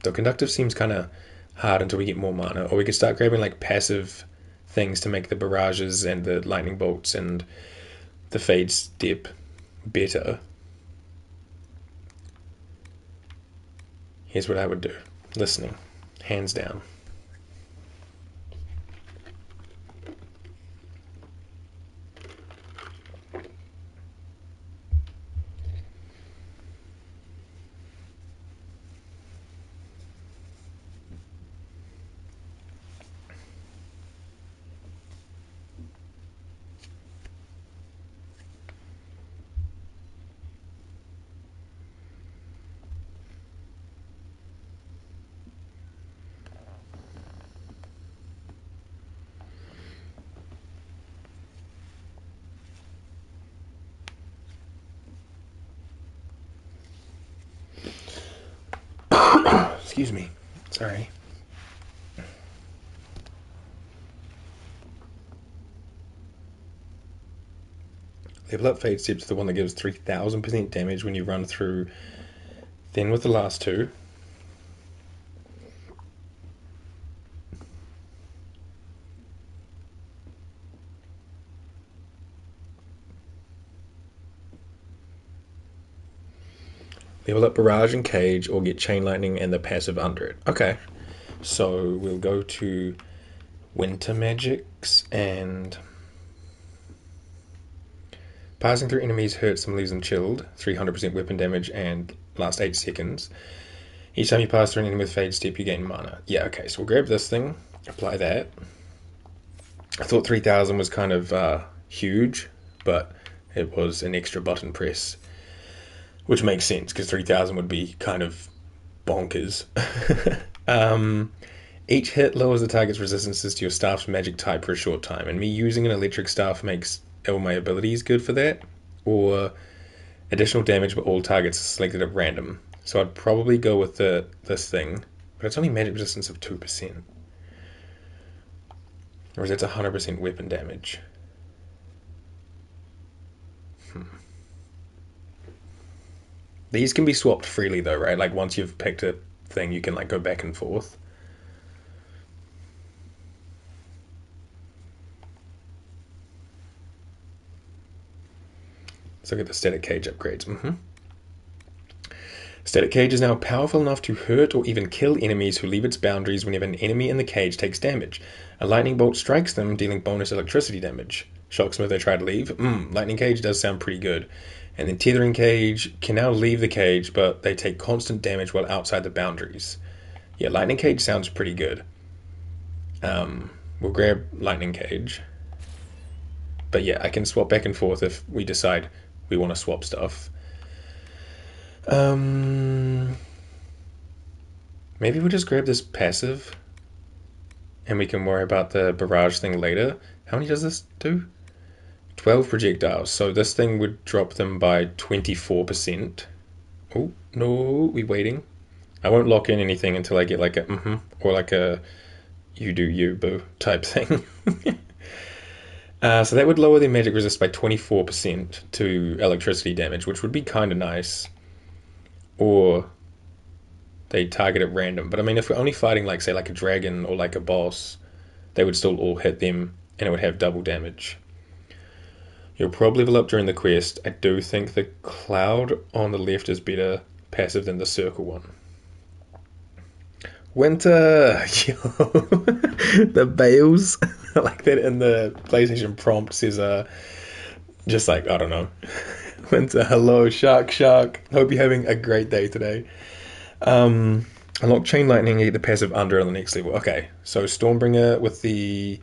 Though Conductive seems kind of hard until we get more mana. Or we could start grabbing like passive things to make the barrages and the lightning bolts and the Fade Step better. Here's what I would do. Listening. Hands down. Excuse me. Sorry. Level up Fade Step to the one that gives 3000% damage when you run through. Then with the last two. Level up Barrage and Cage, or get Chain Lightning and the passive under it. Okay, so we'll go to Winter Magics, and passing through enemies hurts them, leaves them chilled. 300% weapon damage and last 8 seconds. Each time you pass through an enemy with Fade Step, you gain mana. Yeah, okay, so we'll grab this thing, apply that. I thought 3000 was kind of huge, but it was an extra button press. Which makes sense, because 3000 would be kind of bonkers. Each hit lowers the target's resistances to your staff's magic type for a short time, and me using an electric staff makes all my abilities good for that, or additional damage but all targets are selected at random. So I'd probably go with this thing, but it's only magic resistance of 2%. Whereas it's 100% weapon damage. These can be swapped freely though, right? Like once you've picked a thing, you can like go back and forth. Let's look at the Static Cage upgrades. Static Cage is now powerful enough to hurt or even kill enemies who leave its boundaries whenever an enemy in the cage takes damage. A lightning bolt strikes them, dealing bonus electricity damage. Shocks them if they try to leave. Lightning Cage does sound pretty good. And then Tethering Cage can now leave the cage, but they take constant damage while outside the boundaries. Yeah, Lightning Cage sounds pretty good. We'll grab Lightning Cage. But yeah, I can swap back and forth if we decide we want to swap stuff. Maybe we'll just grab this passive. And we can worry about the barrage thing later. How many does this do? 12 projectiles, so this thing would drop them by 24%. Oh, no, we waiting. I won't lock in anything until I get like a or like a you do you, boo type thing. So that would lower their magic resist by 24% to electricity damage, which would be kind of nice. Or they target at random. But I mean, if we're only fighting like, say, like a dragon or like a boss, they would still all hit them and it would have double damage. You'll probably level up during the quest. I do think the cloud on the left is better passive than the circle one. Winter! The bales. I like that in the PlayStation prompt says, just like, I don't know. Winter, hello, shark. Hope you're having a great day today. Unlock Chain Lightning, get the passive under on the next level. Okay, so Stormbringer with the...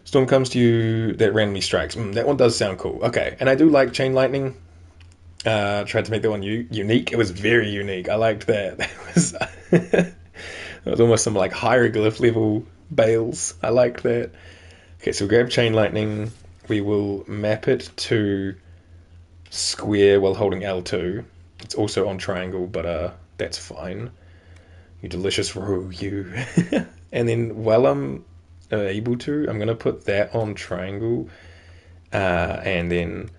Storm comes to you that randomly strikes. That one does sound cool. Okay, and I do like Chain Lightning. Tried to make that one unique. It was very unique. I liked that. That was almost some like hieroglyph level Bales. I like that. Okay, so grab Chain Lightning. We will map it to square while holding L2. It's also on triangle, but that's fine. You delicious rogue, you. And then while I'm able to, I'm going to put that on triangle. And then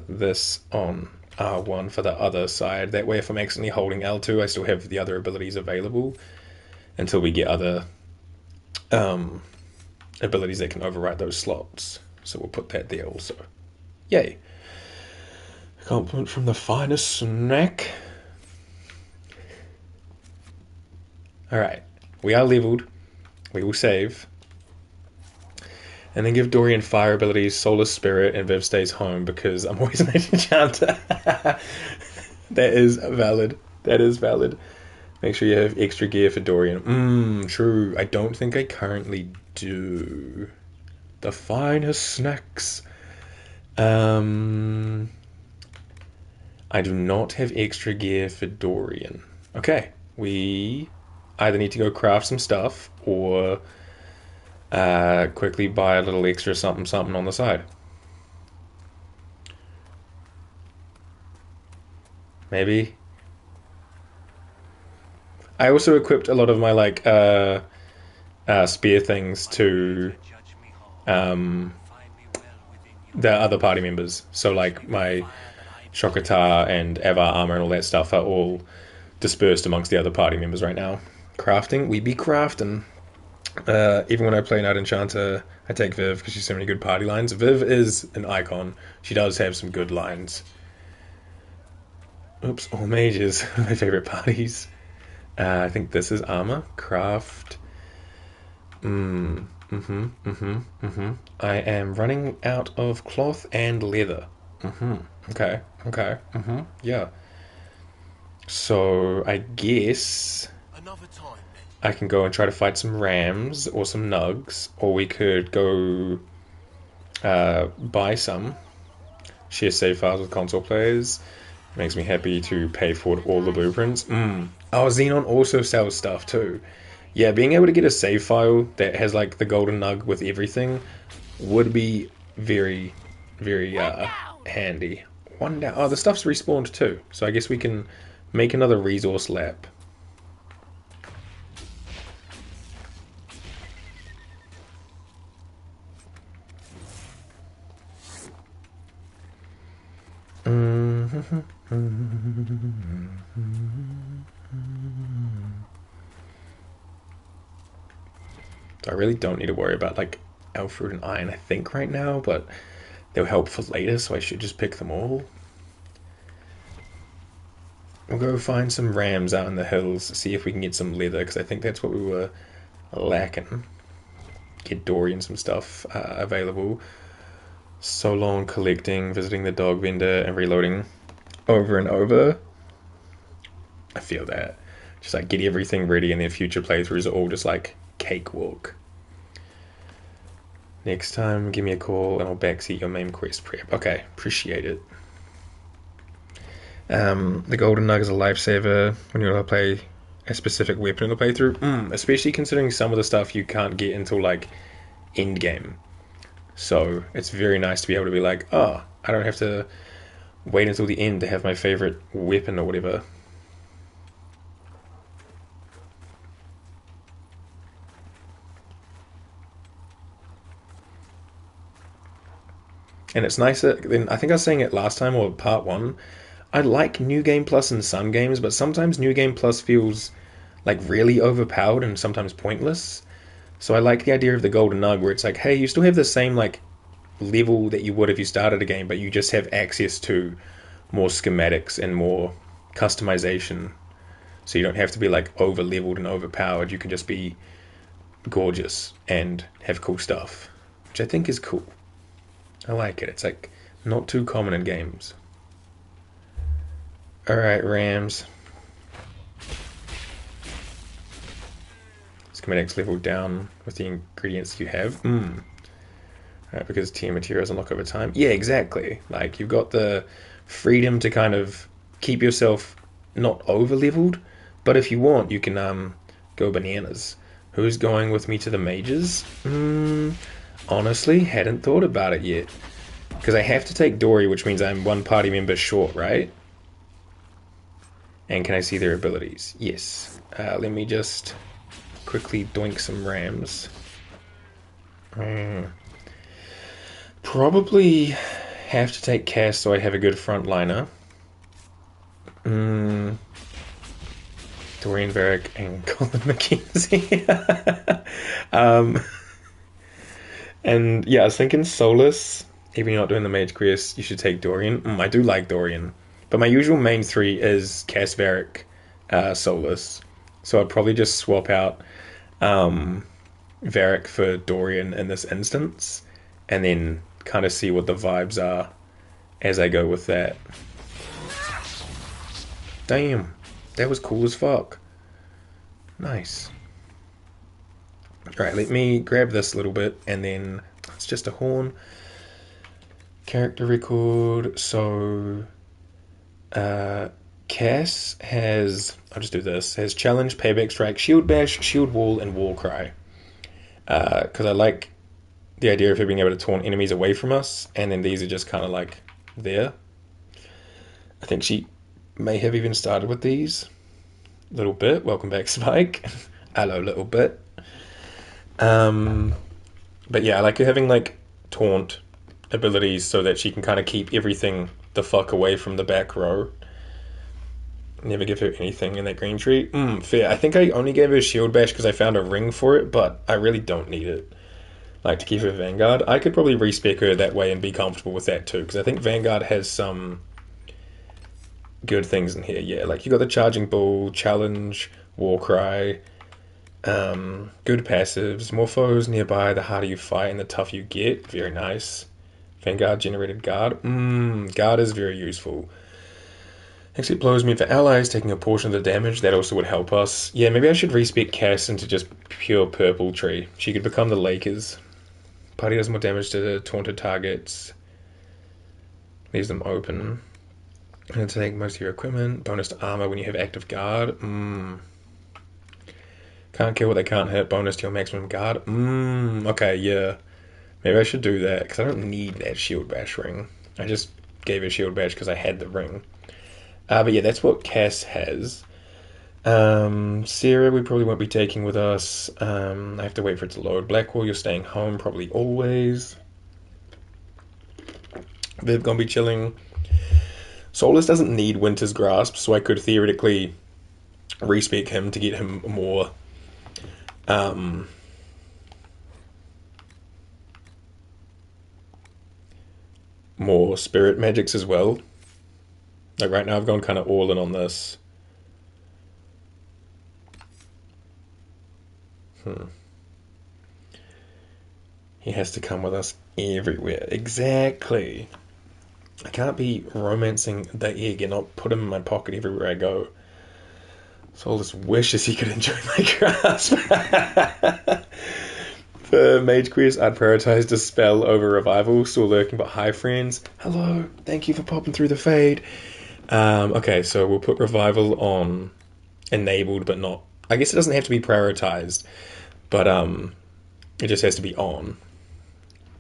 this on R1 for the other side. That way if I'm accidentally holding L2, I still have the other abilities available until we get other abilities that can override those slots. So we'll put that there also. Yay. Compliment from the finest snack. Alright, we are leveled. We will save. And then give Dorian fire abilities, Solar Spirit, and Viv stays home because I'm always an enchanter. That is valid. That is valid. Make sure you have extra gear for Dorian. True. I don't think I currently do. The finest snacks. I do not have extra gear for Dorian. Okay. We either need to go craft some stuff or quickly buy a little extra something something on the side. Maybe. I also equipped a lot of my like spear things to the other party members. So like my Shokatar and Avar armor and all that stuff are all dispersed amongst the other party members right now. Crafting, we be crafting. Even when I play Night Enchanter, I take Viv because she's so many good party lines. Viv is an icon. She does have some good lines. Oops, all mages, my favorite parties. I think this is armor. Craft. I am running out of cloth and leather. Okay. Yeah. So I guess I can go and try to fight some rams or some nugs, or we could go buy some. Share save files with console players. Makes me happy to pay for all the blueprints. Oh, Xenon also sells stuff too. Yeah, being able to get a save file that has like the golden nug with everything would be very, very handy. One down. Oh, the stuff's respawned too, so I guess we can make another resource lap. So I really don't need to worry about like Alfred and Iron, I think, right now, but they'll help for later, so I should just pick them all. We'll go find some rams out in the hills, see if we can get some leather, because I think that's what we were lacking. Get Dorian some stuff available. So long collecting, visiting the dog vendor, and reloading over and over. I feel that. Just like get everything ready, and then future playthroughs are all just like cakewalk. Next time, give me a call and I'll backseat your main quest prep. Okay, appreciate it. The golden nug is a lifesaver when you want to play a specific weapon in a playthrough. Especially considering some of the stuff you can't get until like end game. So it's very nice to be able to be like, oh, I don't have to wait until the end to have my favorite weapon or whatever. And it's nice that, then I think I was saying it last time or part 1, I like New Game Plus in some games, but sometimes New Game Plus feels like really overpowered and sometimes pointless. So I like the idea of the Golden Nug where it's like, hey, you still have the same like level that you would if you started a game, but you just have access to more schematics and more customization. So you don't have to be like over leveled and overpowered. You can just be gorgeous and have cool stuff, which I think is cool. I like it. It's like not too common in games. Alright, Rams. Schematics level down with the ingredients you have. Right, because tier materials unlock over time. Yeah, exactly. Like, you've got the freedom to kind of keep yourself not over leveled, but if you want, you can go bananas. Who's going with me to the mages? Honestly, hadn't thought about it yet. Because I have to take Dory, which means I'm one party member short, right? And can I see their abilities? Yes. Let me just quickly doink some rams. Probably have to take Cass so I have a good frontliner. Dorian Varric and Colin McKenzie. And yeah, I was thinking Solus. Even if you're not doing the Mage Quest, you should take Dorian. I do like Dorian. But my usual main three is Cass, Varric, Solus. So I'd probably just swap out Varric for Dorian in this instance. And then kind of see what the vibes are as I go with that. Damn. That was cool as fuck. Nice. Alright, let me grab this a little bit, and then it's just a horn. Character record. So, Cass has, I'll just do this, has Challenge, Payback Strike, Shield Bash, Shield Wall, and War Cry. Because I like the idea of her being able to taunt enemies away from us, and then these are just kind of like there. I think she may have even started with these. Little bit. Welcome back, Spike. Hello, little bit. But yeah, I like her having like taunt abilities so that she can kind of keep everything the fuck away from the back row. Never give her anything in that green tree. Fair. I think I only gave her Shield Bash because I found a ring for it, but I really don't need it. Like, to keep her Vanguard. I could probably respec her that way and be comfortable with that too, because I think Vanguard has some good things in here. Yeah, like you got the Charging Bull, Challenge, Warcry, good passives, more foes nearby, the harder you fight and the tougher you get. Very nice. Vanguard generated Guard. Guard is very useful. Except blows meant for allies, taking a portion of the damage. That also would help us. Yeah, maybe I should respec Cass into just pure purple tree. She could become the Lakers. Party does more damage to the taunted targets. Leaves them open. And take most of your equipment. Bonus to armor when you have active guard. Can't kill what they can't hit. Bonus to your maximum guard. Okay, yeah. Maybe I should do that, because I don't need that Shield Bash ring. I just gave her Shield Bash because I had the ring. But yeah, that's what Cass has. Sarah we probably won't be taking with us. I have to wait for it to load. Blackwall, you're staying home probably always. Viv gonna be chilling. Solus doesn't need Winter's Grasp, so I could theoretically respec him to get him more spirit magics as well. Like right now I've gone kind of all in on this. He has to come with us everywhere. Exactly. I can't be romancing the egg and not put him in my pocket everywhere I go. Solus wishes he could enjoy my grasp. For Mage Quest, I'd prioritize Dispel over Revival. Still lurking, but hi friends. Hello, thank you for popping through the fade. Okay, so we'll put Revival on enabled, but not... I guess it doesn't have to be prioritized, but it just has to be on.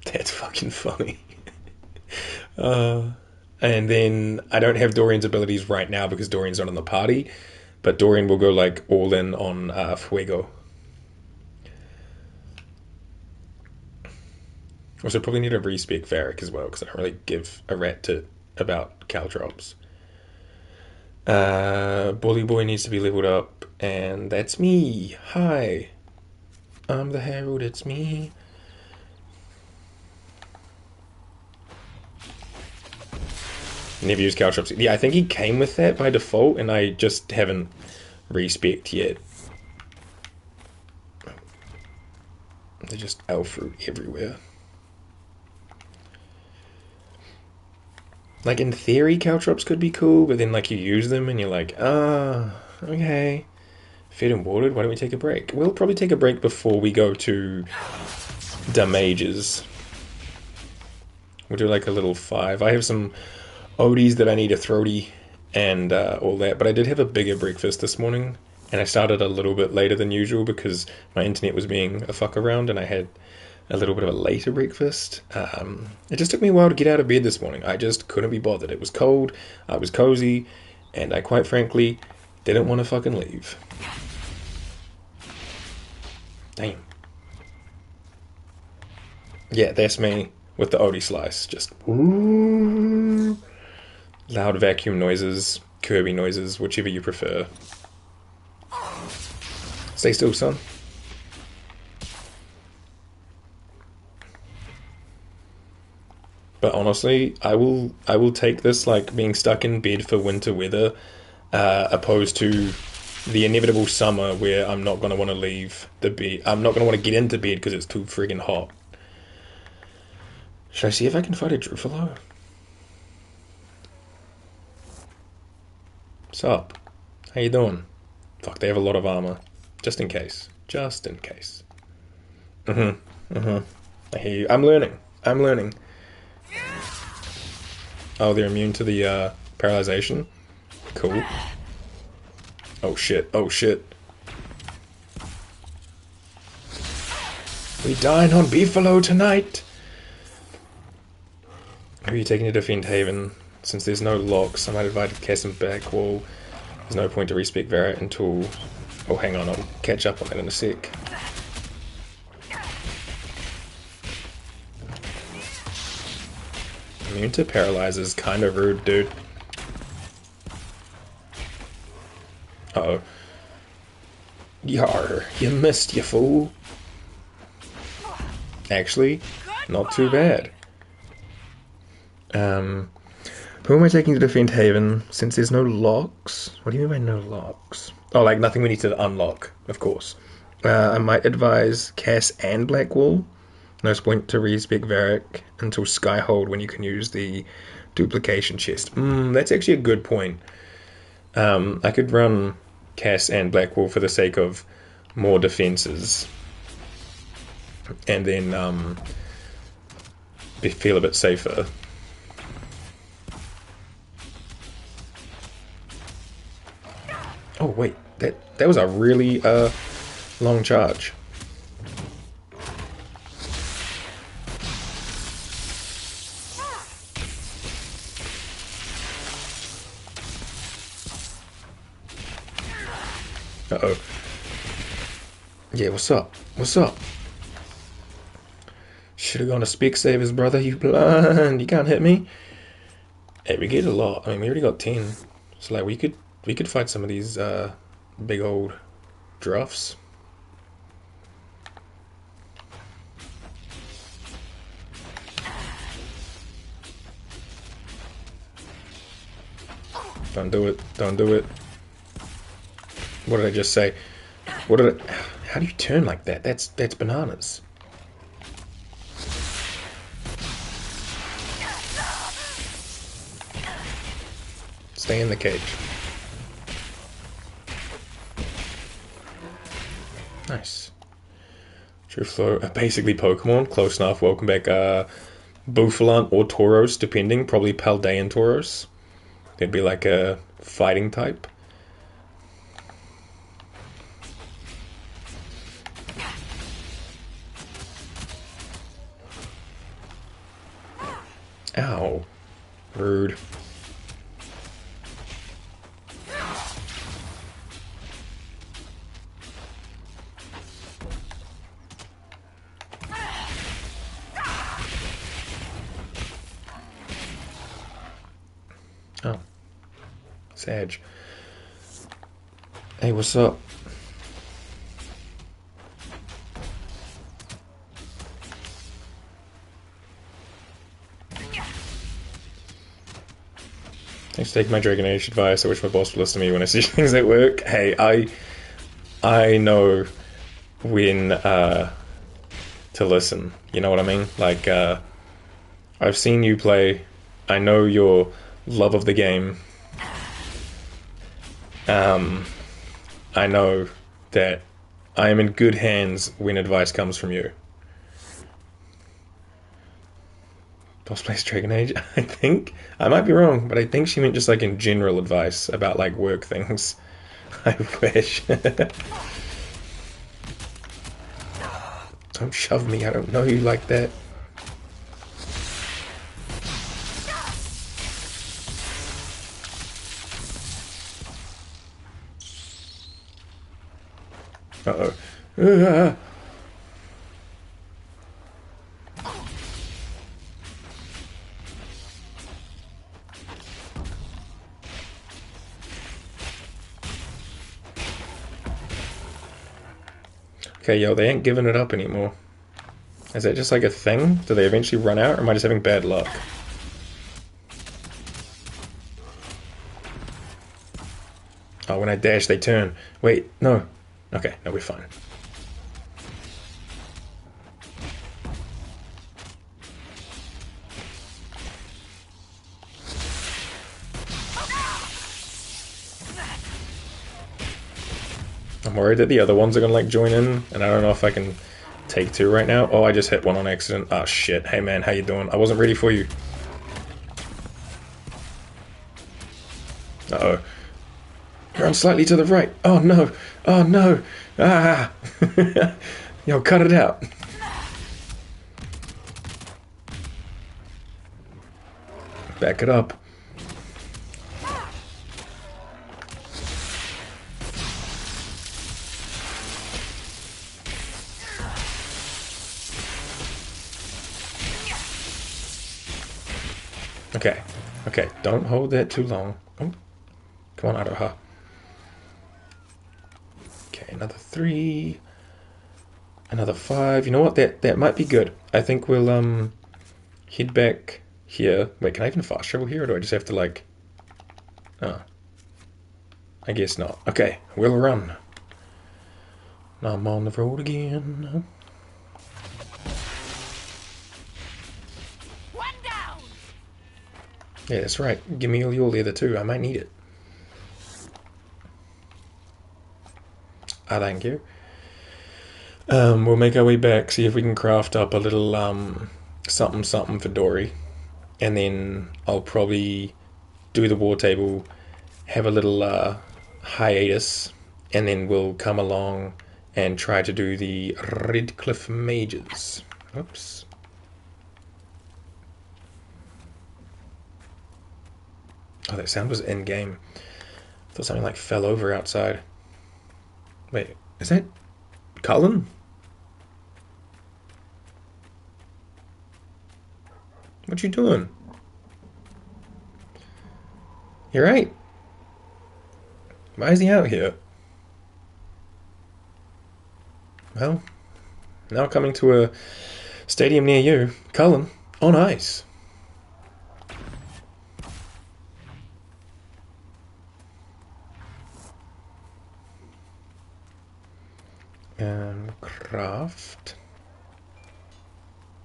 That's fucking funny. And then I don't have Dorian's abilities right now because Dorian's not in the party, but Dorian will go like all in on Fuego. Also probably need to respec Varric as well because I don't really give a rat about Caltrops. Bully Boy needs to be leveled up, and that's me. Hi, I'm the Herald. It's me. Never used Caltrops. Yeah, I think he came with that by default, and I just haven't respec'd yet. They're just elf fruit everywhere. Like, in theory, Caltrops could be cool, but then, like, you use them, and you're like, okay. Fed and watered, why don't we take a break? We'll probably take a break before we go to the mages. We'll do, like, a little 5. I have some Odies that I need a throaty and all that, but I did have a bigger breakfast this morning, And I started a little bit later than usual because my internet was being a fuck around and I had a little bit of a later breakfast. It just took me a while to get out of bed this morning. I just couldn't be bothered. It was cold, I was cozy, and I quite frankly didn't want to fucking leave. Damn. Yeah, that's me with the Odie slice. Just ooh, loud vacuum noises, Kirby noises, whichever you prefer. Stay still, son. But honestly, I will take this like being stuck in bed for winter weather, opposed to the inevitable summer where I'm not gonna want to leave the bed. I'm not gonna want to get into bed because it's too friggin' hot. Should I see if I can fight a Drufalo? What's up? How you doing? Fuck, they have a lot of armor. Just in case. Just in case. I hear you. I'm learning. Oh, they're immune to the paralyzation? Cool. Oh shit, We dine on beefalo tonight! Who are you taking to defend Haven? Since there's no locks, I might advise Cass and back wall. There's no point to respec Varret until... Oh, hang on, I'll catch up on that in a sec. Immune to paralyze is kind of rude, dude. Uh-oh. Yar, you missed, you fool. Actually, not too bad. Who am I taking to defend Haven? Since there's no locks? What do you mean by no locks? Oh, like nothing we need to unlock, of course. I might advise Cass and Blackwall. No point to respec Varric until Skyhold when you can use the duplication chest. That's actually a good point. I could run Cass and Blackwall for the sake of more defenses. And then feel a bit safer. Oh wait, that was a really long charge. Uh-oh. Yeah, what's up? Should have gone to Specsavers, brother, you blind. You can't hit me. Hey, we get a lot. I mean, we already got 10. So, like, we could fight some of these big old druffs. Don't do it. What did I just say? How do you turn like that? That's bananas. Stay in the cage. Nice. True flow. Basically Pokemon. Close enough. Welcome back. Bouffalant or Tauros, depending. Probably Paldean Tauros. They'd be like a fighting type. Ow. Rude. Oh. Sag. Hey, what's up? Thanks for taking my Dragon Age advice. I wish my boss would listen to me when I see things at work. Hey, I know when to listen. You know what I mean? Like, I've seen you play. I know your love of the game. I know that I am in good hands when advice comes from you. Boss plays Dragon Age? I think. I might be wrong, but I think she meant just like in general advice about like work things. I wish. Don't shove me, I don't know you like that. Uh-oh. Okay, yo, they ain't giving it up anymore. Is that just like a thing? Do they eventually run out, or am I just having bad luck? Oh, when I dash, they turn. Wait, no. Okay, no, we're fine. I'm worried that the other ones are gonna like join in, and I don't know if I can take two right now. Oh, I just hit one on accident. Ah, shit. Hey man, how you doing? I wasn't ready for you. Uh-oh. Run slightly to the right. Oh no. Oh no. Ah. Yo, cut it out. Back it up. Okay. Okay, don't hold that too long. Oh. Come on, Aroha. Okay, another 3. Another 5. You know what? That might be good. I think we'll head back here. Wait, can I even fast travel here, or do I just have to like... Oh. I guess not. Okay, we'll run. Now I'm on the road again. One down. Yeah, that's right. Give me all your leather too. I might need it. Ah, thank you. We'll make our way back, see if we can craft up a little something something for Dory, and then I'll probably do the war table, have a little hiatus, and then we'll come along and try to do the Redcliffe mages. Oops. Oh, that sound was in-game. I thought something like fell over outside. Wait, is that Cullen? What you doing? You right? Why is he out here? Well, now coming to a stadium near you. Cullen, on ice. And craft.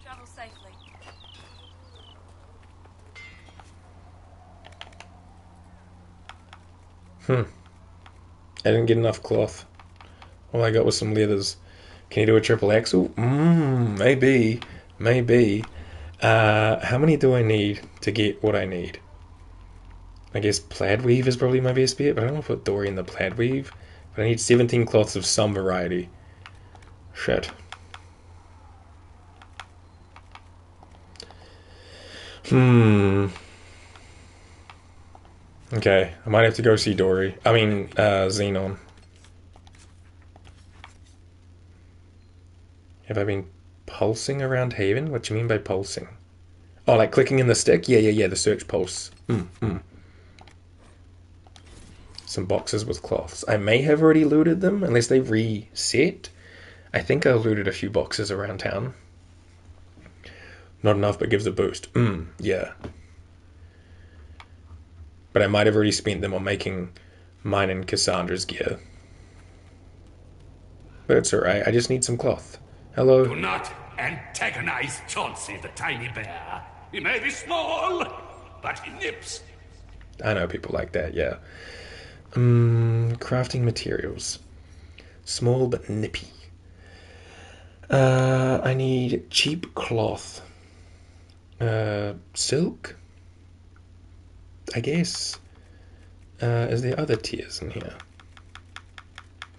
Travel safely. I didn't get enough cloth. All I got was some leathers. Can you do a triple axle? Maybe. Maybe. How many do I need to get what I need? I guess plaid weave is probably my best bet, but I don't know if I'll put Dory in the plaid weave. But I need 17 cloths of some variety. Shit. Okay, I might have to go see Dory. I mean, Xenon. Have I been pulsing around Haven? What do you mean by pulsing? Oh, like clicking in the stick? Yeah, the search pulse. Some boxes with cloths. I may have already looted them, unless they reset. I think I looted a few boxes around town. Not enough, but gives a boost. Yeah. But I might have already spent them on making mine and Cassandra's gear. But it's alright, I just need some cloth. Hello? Do not antagonize Chauncey the tiny bear. He may be small, but he nips. I know people like that, yeah. Crafting materials. Small but nippy. I need cheap cloth. Silk? I guess. Is there other tiers in here?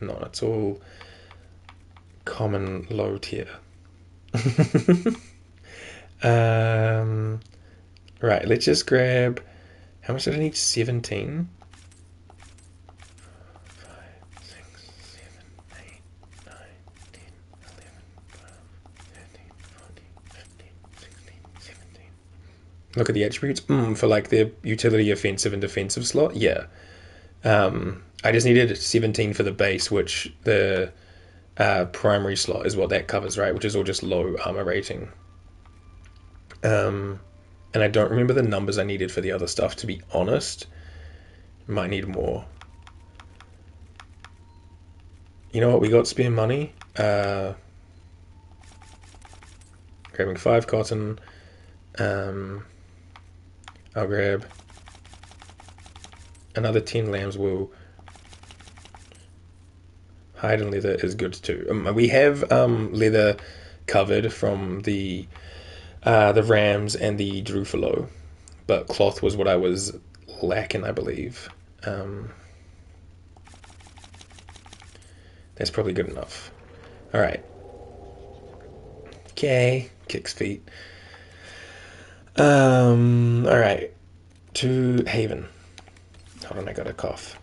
No, it's all common low tier. Right, let's just grab... How much did I need? 17? 5, 6, 7, 8, 9, 10, 11, 12, 13, 14, 15, 16, 17. Look at the attributes. For like the utility, offensive, and defensive slot. Yeah. I just needed 17 for the base, which the primary slot is what that covers, right? Which is all just low armor rating. And I don't remember the numbers I needed for the other stuff, to be honest. Might need more. You know what? We got spare money. Grabbing 5 cotton. I'll grab another 10 lamb's wool. Hide and leather is good too. We have leather covered from the rams and the Drufalo, but cloth was what I was lacking, I believe. That's probably good enough. Alright. Okay. Kicks feet. Alright. To Haven. Hold on, I got a cough.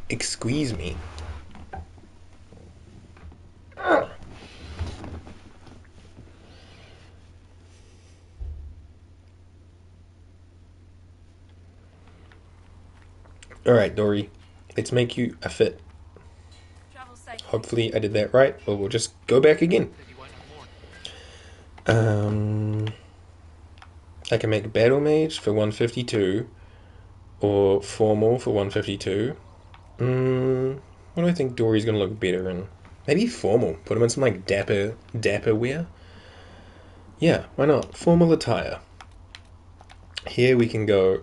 Excuse me. Alright, Dory. Let's make you a fit. Hopefully I did that right, or we'll just go back again. I can make Battle Mage for 152, or Formal for 152. What do I think Dory's gonna look better in? Maybe Formal. Put him in some like dapper wear. Yeah, why not? Formal attire. Here we can go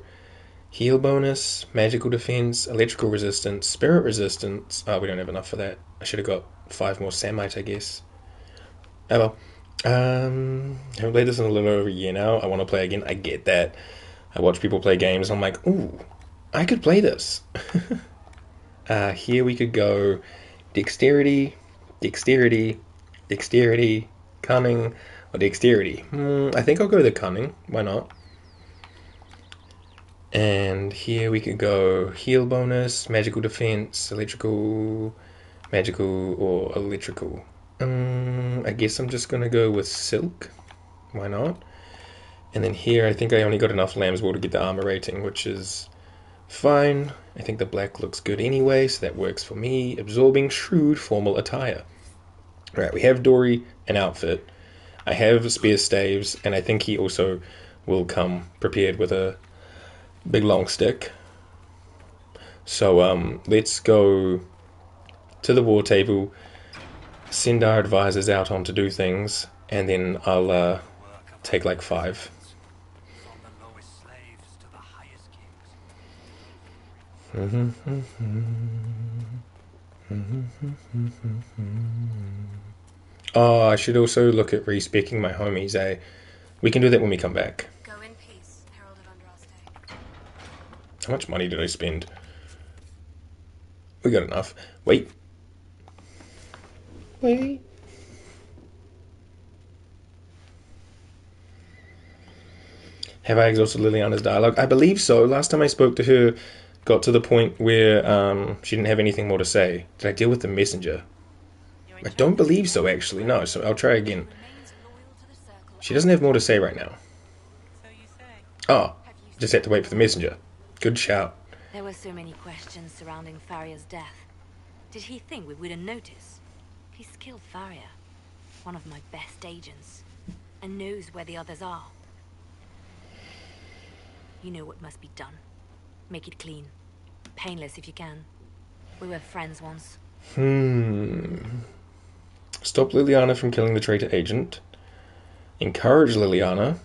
heal bonus, magical defense, electrical resistance, spirit resistance. Oh, we don't have enough for that. I should have got 5 more Samite, I guess. Oh well. Haven't played this in a little over a year now. I want to play again. I get that. I watch people play games and I'm like, ooh, I could play this. Here we could go dexterity, dexterity, dexterity, cunning, or dexterity. I think I'll go the cunning. Why not? And here we could go heal bonus, magical defense, electrical, magical, or electrical. I guess I'm just going to go with silk. Why not? And then here I think I only got enough lamb's wool to get the armor rating, which is fine. I think the black looks good anyway, so that works for me. Absorbing shrewd formal attire. Alright, we have Dory an outfit. I have spear staves, and I think he also will prepared with a big long stick. So let's go to the war table, send our advisors out on to do things, and then I'll take like 5. Oh, I should also look at respecking my homies, eh? We can do that when we come back. Go in peace, Herald of Andraste. How much money did I spend? We got enough. Wait. Have I exhausted Liliana's dialogue? I believe so. Last time I spoke to her, got to the point where she didn't have anything more to say. Did I deal with the messenger? I don't believe so, actually. No, so I'll try again. She doesn't have more to say right now. Oh, just had to wait for the messenger. Good shout. There were so many questions surrounding Faria's death. Did he think we wouldn't notice? He's killed Faria, one of my best agents, and knows where the others are. You know what must be done. Make it clean. Painless if you can. We were friends once. Stop Liliana from killing the traitor agent. Encourage Liliana.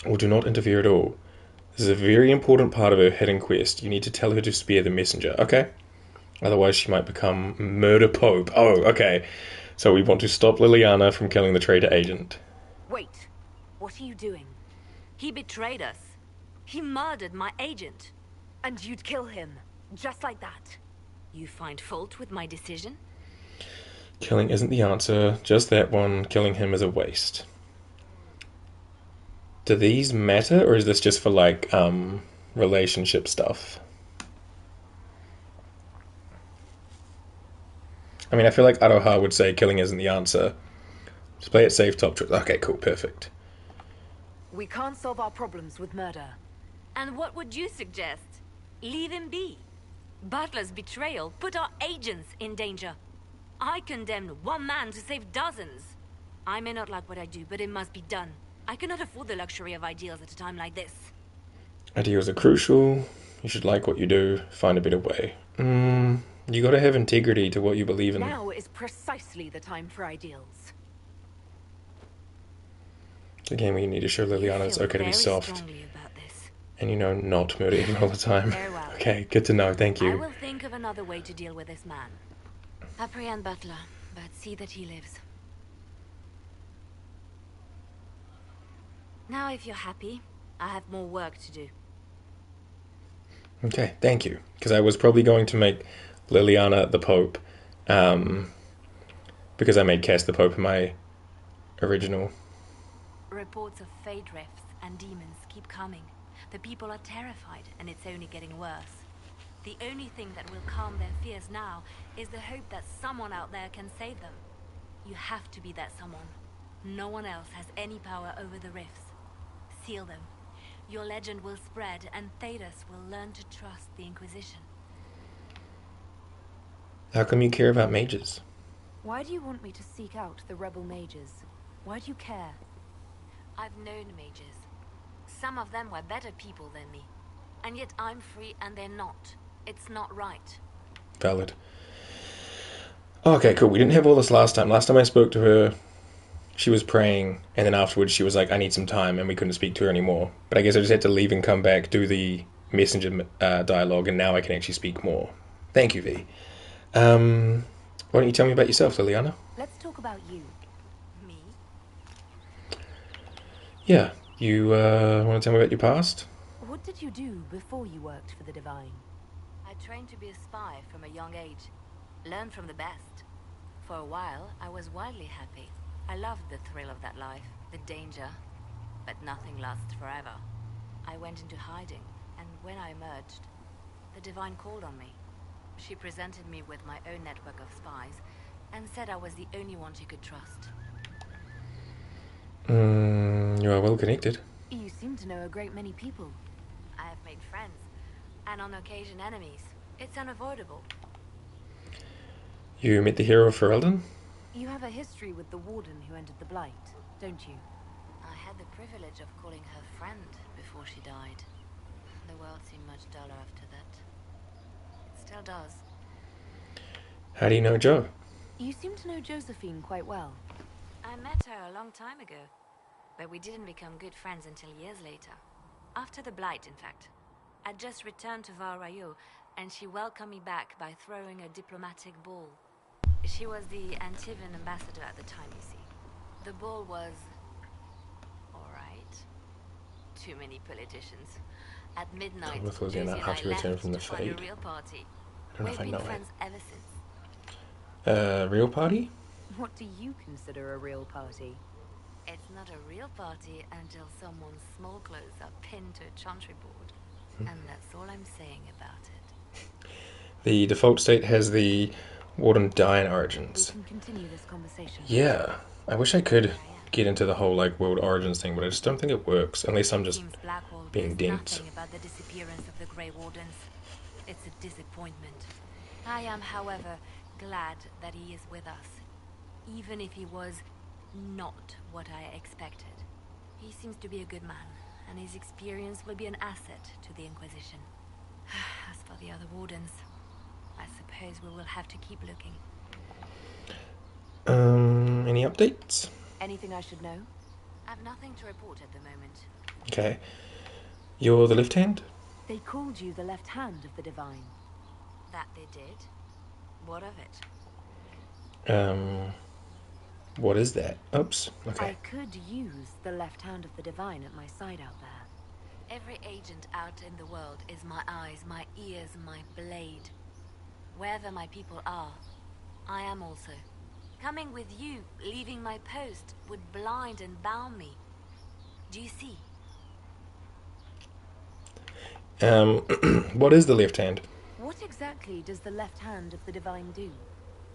Or do not interfere at all. This is a very important part of her hidden quest. You need to tell her to spare the messenger. Okay. Otherwise she might become murder pope. Oh, okay. So we want to stop Liliana from killing the traitor agent. Wait. What are you doing? He betrayed us. He murdered my agent. And you'd kill him, just like that. You find fault with my decision? Killing isn't the answer, just that one. Killing him is a waste. Do these matter, or is this just for, like, relationship stuff? I mean, I feel like Aroha would say killing isn't the answer. Just play it safe, top choice. Okay, cool, perfect. We can't solve our problems with murder. And what would you suggest? Leave him be. Butler's betrayal put our agents in danger. I condemned one man to save dozens. I may not like what I do, but it must be done. I cannot afford the luxury of ideals at a time like this. Ideals are crucial. You should like what you do. Find a better way. You gotta have integrity to what you believe in. Now is precisely the time for ideals. It's a game where you need to show Liliana it's okay to be soft. And, you know, not murder him all the time. Very well. Okay, good to know. Thank I you. will think of another way to deal with this man. Apprehend Butler, but see that he lives. Now, if you're happy, I have more work to do. Okay, thank you. Because I was probably going to make Liliana the Pope, because I made Cass the Pope in my original. Reports of fade rifts and demons keep coming. The people are terrified, and it's only getting worse. The only thing that will calm their fears now is the hope that someone out there can save them. You have to be that someone. No one else has any power over the rifts. Seal them. Your legend will spread, and Thedas will learn to trust the Inquisition. How come you care about mages? Why do you want me to seek out the rebel mages? Why do you care? I've known mages. Some of them were better people than me. And yet I'm free and they're not. It's not right. Valid. Okay, cool. We didn't have all this last time. Last time I spoke to her, she was praying, and then afterwards she was like, I need some time, and we couldn't speak to her anymore. But I guess I just had to leave and come back, do the messenger dialogue, and now I can actually speak more. Thank you, V. Why don't you tell me about yourself, Liliana? Let's talk about you. Me? Yeah. You want to tell me about your past? What did you do before you worked for the Divine? I trained to be a spy from a young age. Learned from the best. For a while, I was wildly happy. I loved the thrill of that life, the danger. But nothing lasts forever. I went into hiding, and when I emerged, the Divine called on me. She presented me with my own network of spies, and said I was the only one she could trust. You are well connected. You seem to know a great many people. I have made friends, and on occasion enemies. It's unavoidable. You met the hero of Ferelden? You have a history with the Warden who entered the Blight, don't you? I had the privilege of calling her friend before she died. The world seemed much duller after that. It still does. How do you know Joe? You seem to know Josephine quite well. I met her a long time ago, but we didn't become good friends until years later. After the Blight, in fact. I'd just returned to Val Rayo, and she welcomed me back by throwing a diplomatic ball. She was the Antivan ambassador at the time, you see. The ball was... alright. Too many politicians. At midnight, Josie and I left to find a real party. I don't know if I know We've been friends ever since. Real party? What do you consider a real party? It's not a real party until someone's small clothes are pinned to a chantry board. And that's all I'm saying about it. The default state has the Warden Diane origins. We can continue this conversation. Yeah. I wish I could get into the whole, like, world origins thing, but I just don't think it works, unless I'm just being dense. Nothing about the disappearance of the Grey Wardens. It's a disappointment. I am, however, glad that he is with us. Even if he was not what I expected. He seems to be a good man, and his experience will be an asset to the Inquisition. As for the other Wardens, I suppose we will have to keep looking. Any updates? Anything I should know? I've nothing to report at the moment. Okay. You're the left hand? They called you the left hand of the Divine. That they did? What of it? What is that? Oops. Okay. I could use the left hand of the divine at my side out there. Every agent out in the world is my eyes, my ears, my blade. Wherever my people are, I am also. Coming with you, leaving my post, would blind and bound me. Do you see? What is the left hand? What exactly does the left hand of the divine do?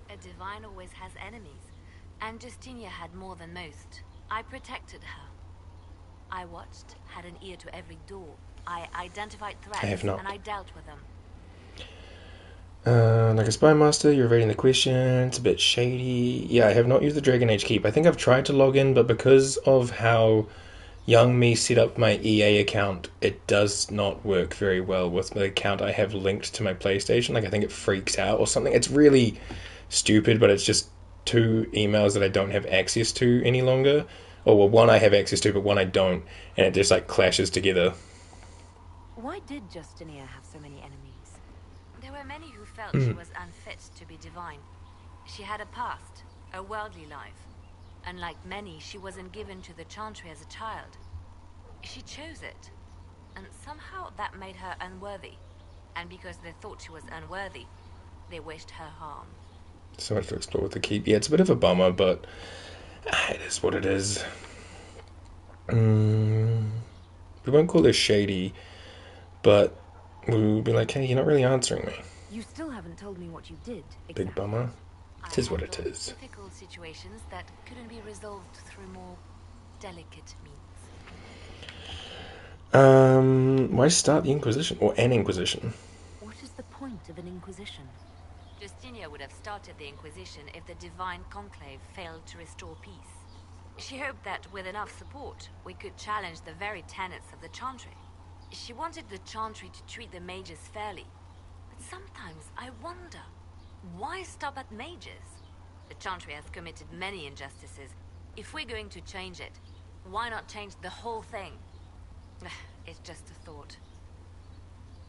A divine always has enemies, and Justinia had more than most. I protected her. I watched, had an ear to every door. I identified threats, I have not. and I dealt with them. Like a spy master, you're evading the question. It's a bit shady. Yeah, I have not used the Dragon Age Keep. I think I've tried to log in, but because of how young me set up my EA account, it does not work very well with the account I have linked to my PlayStation. Like, I think it freaks out or something. It's really stupid, but it's just 2 emails that I don't have access to any longer. Or, well, one I have access to, but one I don't. And it just, like, clashes together. Why did Justinia have so many enemies? There were many who felt she was unfit to be divine. She had a past, a worldly life. Unlike many, she wasn't given to the Chantry as a child. She chose it, and somehow that made her unworthy. And because they thought she was unworthy, they wished her harm. So much to explore with the Keep. Yeah, it's a bit of a bummer, but it is what it is. We won't call this shady, but we'll be like, hey, you're not really answering me. You still haven't told me what you did. Exactly. Big bummer. It is what it is. Difficult situations that couldn't be resolved through more delicate means. Why start the Inquisition? Or an Inquisition? What is the point of an Inquisition? Justinia would have started the Inquisition if the Divine Conclave failed to restore peace. She hoped that with enough support, we could challenge the very tenets of the Chantry. She wanted the Chantry to treat the mages fairly. But sometimes I wonder, why stop at mages? The Chantry has committed many injustices. If we're going to change it, why not change the whole thing? It's just a thought.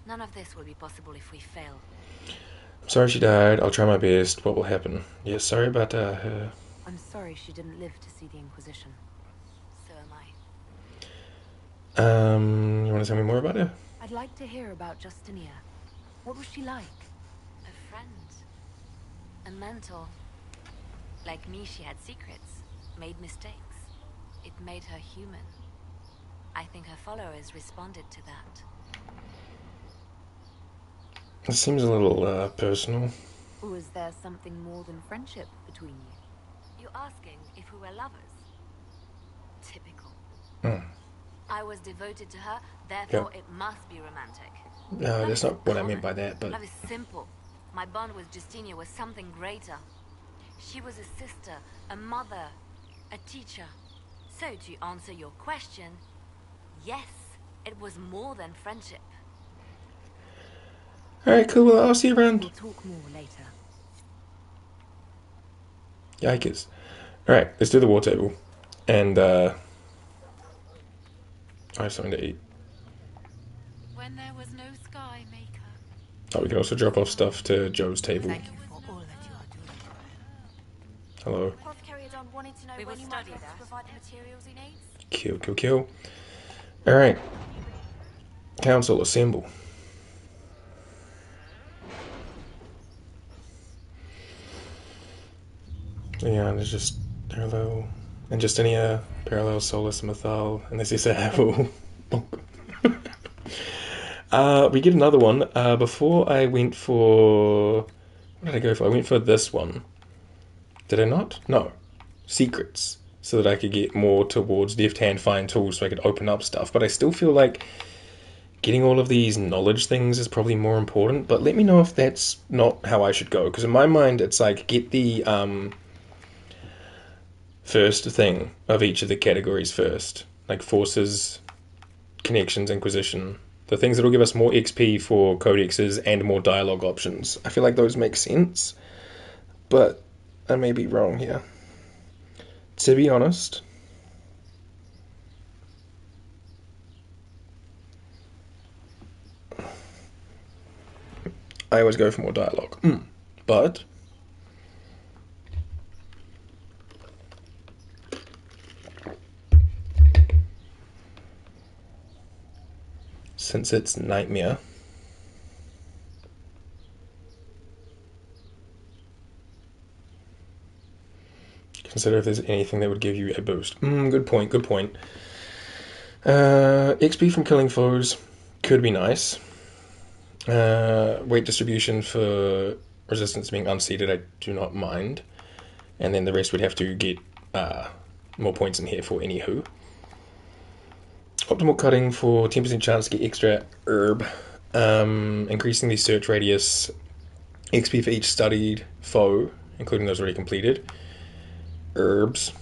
None of this will be possible if we fail. I'm sorry she died. I'll try my best. What will happen? Yeah, sorry about her. I'm sorry she didn't live to see the Inquisition. So am I. You want to tell me more about her? I'd like to hear about Justinia. What was she like? A friend. A mentor. Like me, she had secrets, made mistakes. It made her human. I think her followers responded to that. It seems a little personal. Was there something more than friendship between you? You're asking if we were lovers? Typical. Mm. I was devoted to her, therefore it must be romantic. No, that's not what I meant by that, but... Love is simple. My bond with Justinia was something greater. She was a sister, a mother, a teacher. So to answer your question, yes, it was more than friendship. Alright, cool. Well, I'll see you around. We'll talk more later. Yikers. Alright, let's do the war table. And, I have something to eat. When there was no sky maker. Oh, we can also drop off stuff to Joe's table. Thank you for all that you are doing. Hello. We will study that. Provide the materials he needs. Kill, kill, kill. Alright. Council, assemble. Yeah, there's just parallel, and just any parallel Solus Mythal, and this is a Havel. We get another one. Before I went for... What did I go for? I went for this one. Did I not? No. Secrets. So that I could get more towards Deft Hand Find Tools so I could open up stuff. But I still feel like getting all of these knowledge things is probably more important. But let me know if that's not how I should go. Because in my mind, it's like, get the first thing of each of the categories first. Like Forces, Connections, Inquisition. The things that will give us more XP for codexes and more dialogue options. I feel like those make sense. But I may be wrong here. To be honest, I always go for more dialogue. But since it's Nightmare. Consider if there's anything that would give you a boost. Good point, good point. XP from killing foes could be nice. Weight distribution for resistance being unseated, I do not mind. And then the rest would have to get more points in here for anywho. Optimal cutting for 10% chance to get extra herb. Increasing the search radius. XP for each studied foe, including those already completed. Herbs.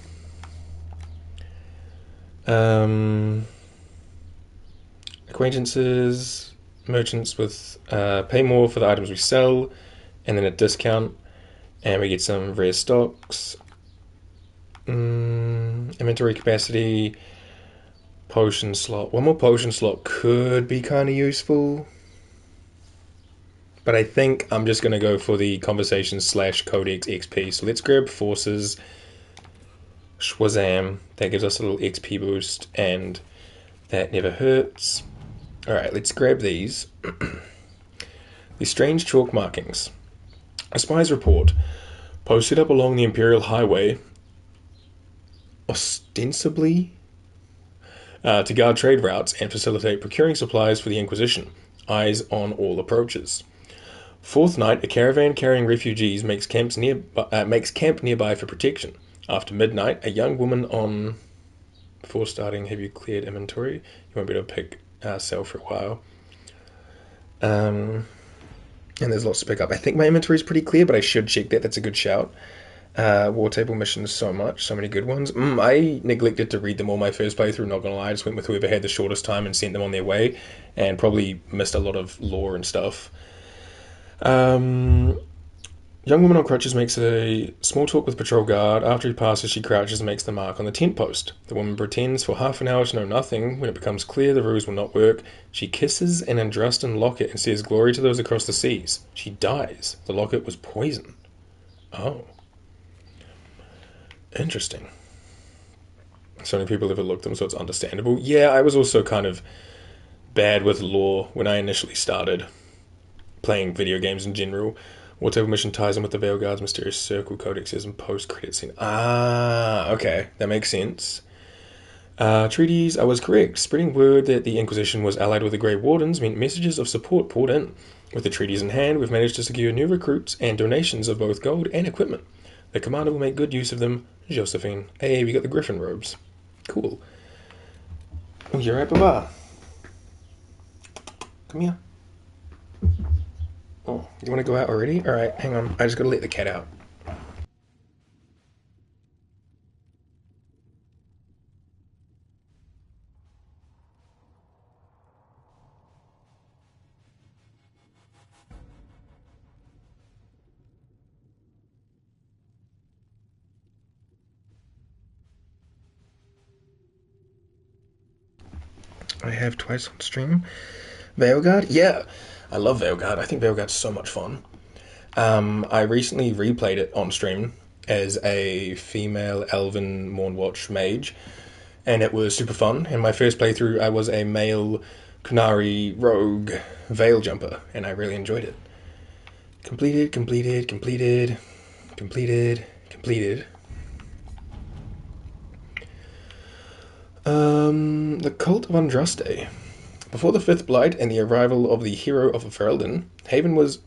Acquaintances. Merchants with pay more for the items we sell. And then a discount. And we get some rare stocks. Inventory capacity. Potion slot. One more potion slot could be kind of useful. But I think I'm just going to go for the conversation / codex XP. So let's grab forces. Shwazam. That gives us a little XP boost. And that never hurts. Alright, let's grab these. The strange chalk markings. A spy's report. Posted up along the Imperial Highway. Ostensibly to guard trade routes and facilitate procuring supplies for the Inquisition. Eyes on all approaches. Fourth night, a caravan carrying refugees makes camp nearby for protection. After midnight, a young woman on... Before starting, have you cleared inventory? You won't be able to pick sell for a while. And there's lots to pick up. I think my inventory is pretty clear, but I should check that. That's a good shout. War table missions, so many good ones. I neglected to read them all my first playthrough, not gonna lie. I just went with whoever had the shortest time and sent them on their way, and probably missed a lot of lore and stuff. Young woman on crutches makes a small talk with patrol guard. After he passes, she crouches and makes the mark on the tent post. The woman pretends for half an hour to know nothing. When it becomes clear the ruse will not work, she kisses an Andrastan locket and says glory to those across the seas. She dies. The locket was poison. Oh. Interesting. So many people overlook them, so it's understandable. Yeah, I was also kind of bad with lore when I initially started playing video games in general. War table mission ties in with the Veilguard's mysterious circle codexes and post-credit scene. Ah, okay, that makes sense. Treaties, I was correct. Spreading word that the Inquisition was allied with the Grey Wardens meant messages of support poured in. With the treaties in hand, we've managed to secure new recruits and donations of both gold and equipment. The commander will make good use of them. Josephine. Hey, we got the Griffin robes. Cool. Oh, you're right, Baba. Come here. Oh, you want to go out already? Alright, hang on. I just gotta let the cat out. I have twice on stream. Veilguard? Yeah, I love Veilguard. I think Veilguard's so much fun. I recently replayed it on stream as a female elven Mournwatch mage, and it was super fun. In my first playthrough, I was a male Kunari rogue veil jumper, and I really enjoyed it. Completed. The Cult of Andraste. Before the Fifth Blight and the arrival of the hero of Ferelden, Haven was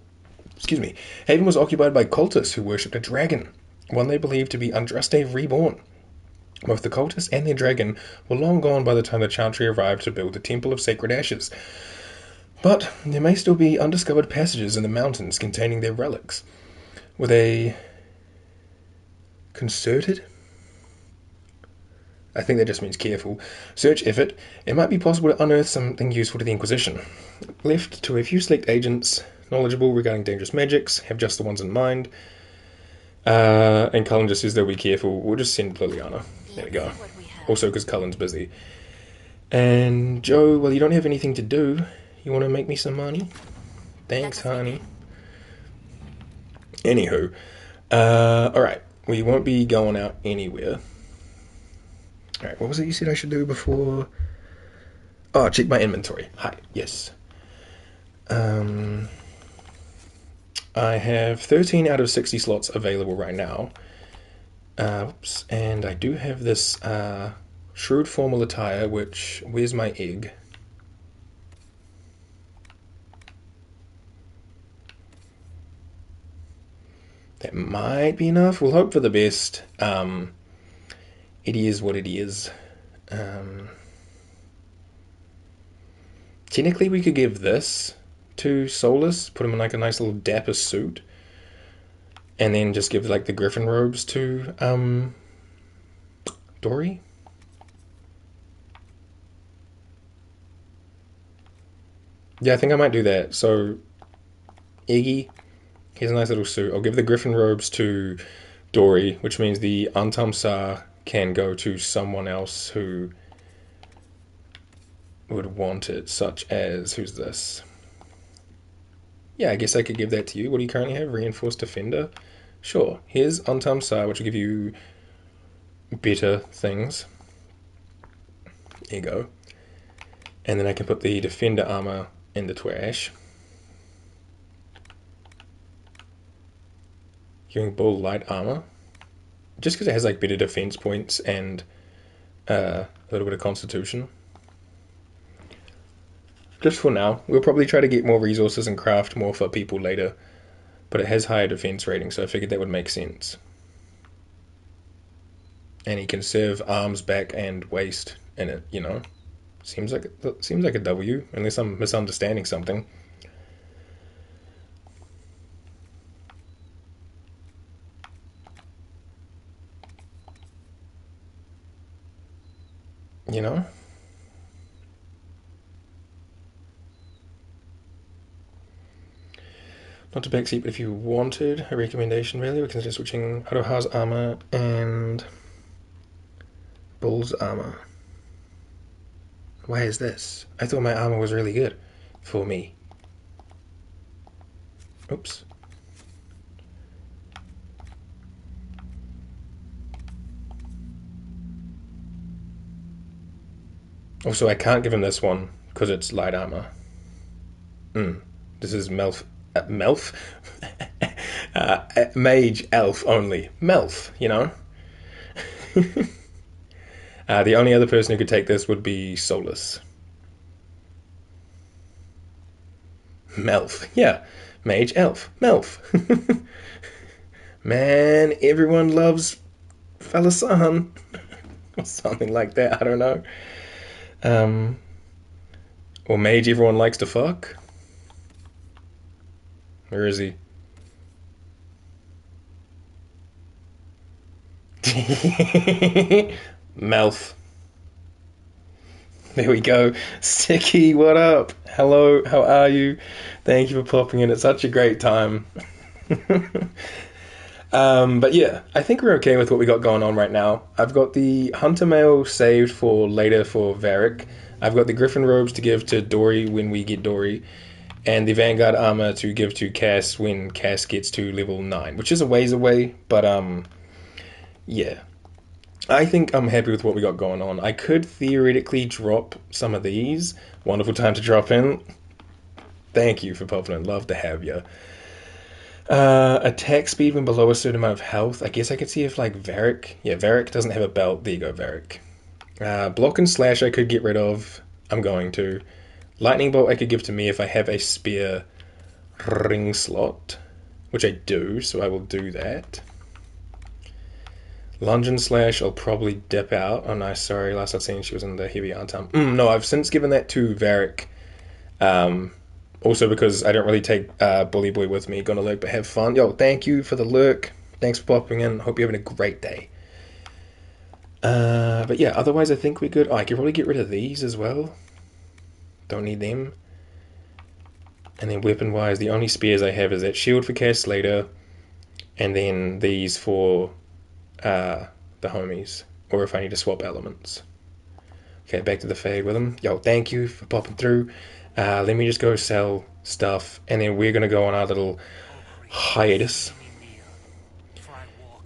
occupied by cultists who worshipped a dragon, one they believed to be Andraste reborn. Both the cultists and their dragon were long gone by the time the Chantry arrived to build the Temple of Sacred Ashes. But there may still be undiscovered passages in the mountains containing their relics. With a concerted? I think that just means careful. Search effort. It might be possible to unearth something useful to the Inquisition. Left to a few select agents, knowledgeable regarding dangerous magics, have just the ones in mind. And Cullen just says they'll be careful. We'll just send Liliana. There we go. Also because Cullen's busy. And Joe, well, you don't have anything to do. You want to make me some money? Thanks, honey. Anywho. Alright. We won't be going out anywhere. Alright, what was it you said I should do before? Oh, check my inventory. Hi, yes. I have 13 out of 60 slots available right now. Oops, and I do have this shrewd formal attire, which, where's my egg? That might be enough. We'll hope for the best. It is what it is. Technically, we could give this to Solus, put him in like a nice little dapper suit, and then just give like the griffin robes to Dory. Yeah, I think I might do that. So, Iggy, here's a nice little suit. I'll give the griffin robes to Dory, which means the Antamsa can go to someone else who would want it, such as, who's this? Yeah, I guess I could give that to you. What do you currently have? Reinforced Defender? Sure. Here's Antamsa, which will give you better things. There you go. And then I can put the Defender armor in the trash. Healing Bull light armor. Just because it has like better defense points and a little bit of constitution. Just for now. We'll probably try to get more resources and craft more for people later. But it has higher defense rating, so I figured that would make sense. And he can serve arms, back, and waist in it, you know. Seems like a W, unless I'm misunderstanding something. You know? Not to backseat, but if you wanted a recommendation, really, we can consider switching Aroha's armor and Bull's armor. Why is this? I thought my armor was really good for me. Oops. Also, I can't give him this one because it's light armor. This is Melf. Melf? Mage elf only. Melf, you know? The only other person who could take this would be Solus. Melf. Yeah. Mage elf. Melf. Man, everyone loves Falasan. Or something like that, I don't know. Or mage everyone likes to fuck. Where is he? Melf. There we go. Sticky, what up? Hello, how are you? Thank you for popping in. It's such a great time. But yeah, I think we're okay with what we got going on right now. I've got the Hunter Mail saved for later for Varric. I've got the Griffin robes to give to Dory when we get Dory. And the Vanguard armor to give to Cass when Cass gets to level 9. Which is a ways away, but yeah. I think I'm happy with what we got going on. I could theoretically drop some of these. Wonderful time to drop in. Thank you for popping in. Love to have you. Attack speed when below a certain amount of health. I guess I could see if like Varric. Yeah, Varric doesn't have a belt. There you go, Varric. Block and slash I could get rid of. I'm going to. Lightning bolt I could give to me if I have a spare ring slot. Which I do, so I will do that. Lunge and slash I'll probably dip out. Oh no, sorry, last I'd seen she was in the heavy arm. No, I've since given that to Varric. Also because I don't really take Bully Boy with me. Gonna lurk but have fun. Yo, thank you for the lurk. Thanks for popping in. Hope you're having a great day. But yeah, otherwise I think we're good. Oh, I could probably get rid of these as well. Don't need them. And then weapon-wise, the only spears I have is that shield for Cass later, and then these for the homies, or if I need to swap elements. Okay, back to the fade with them. Yo, thank you for popping through. Let me just go sell stuff, and then we're going to go on our little hiatus.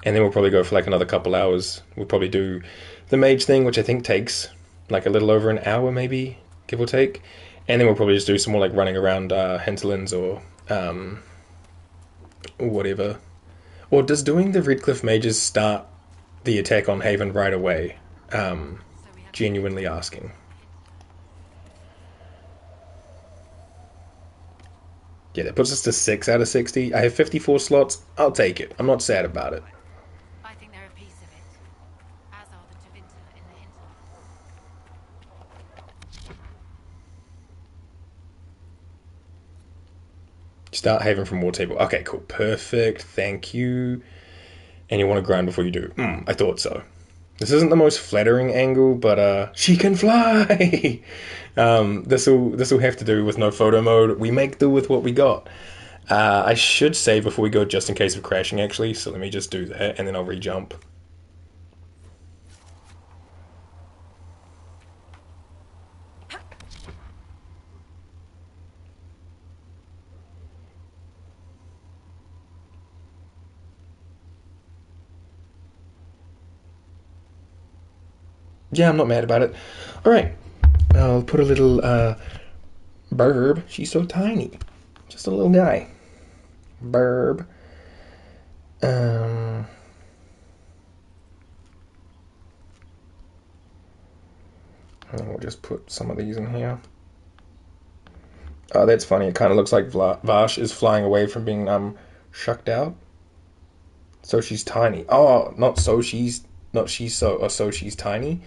And then we'll probably go for like another couple hours. We'll probably do the mage thing, which I think takes like a little over an hour maybe. give or take. And then we'll probably just do some more like running around Hinterlands or whatever. Or does doing the Redcliffe mages start the attack on Haven right away? Genuinely asking. Yeah, that puts us to 6 out of 60. I have 54 slots. I'll take it. I'm not sad about it. I think they're a piece of it, as are the Tevinter in the Hinterlands. Start Haven from War Table. Okay, cool. Perfect. Thank you. And you want to grind before you do. I thought so. This isn't the most flattering angle, but she can fly! This'll have to do with no photo mode. We make do with what we got. I should save before we go just in case of crashing, actually. So let me just do that, and then I'll re-jump. Yeah, I'm not mad about it. Alright. I'll put a little, Burb. She's so tiny. Just a little guy. Burb. And we'll just put some of these in here. Oh, that's funny. It kind of looks like Vash is flying away from being, shucked out. So she's tiny. Oh, not so she's... Not she's so... Oh, so she's tiny.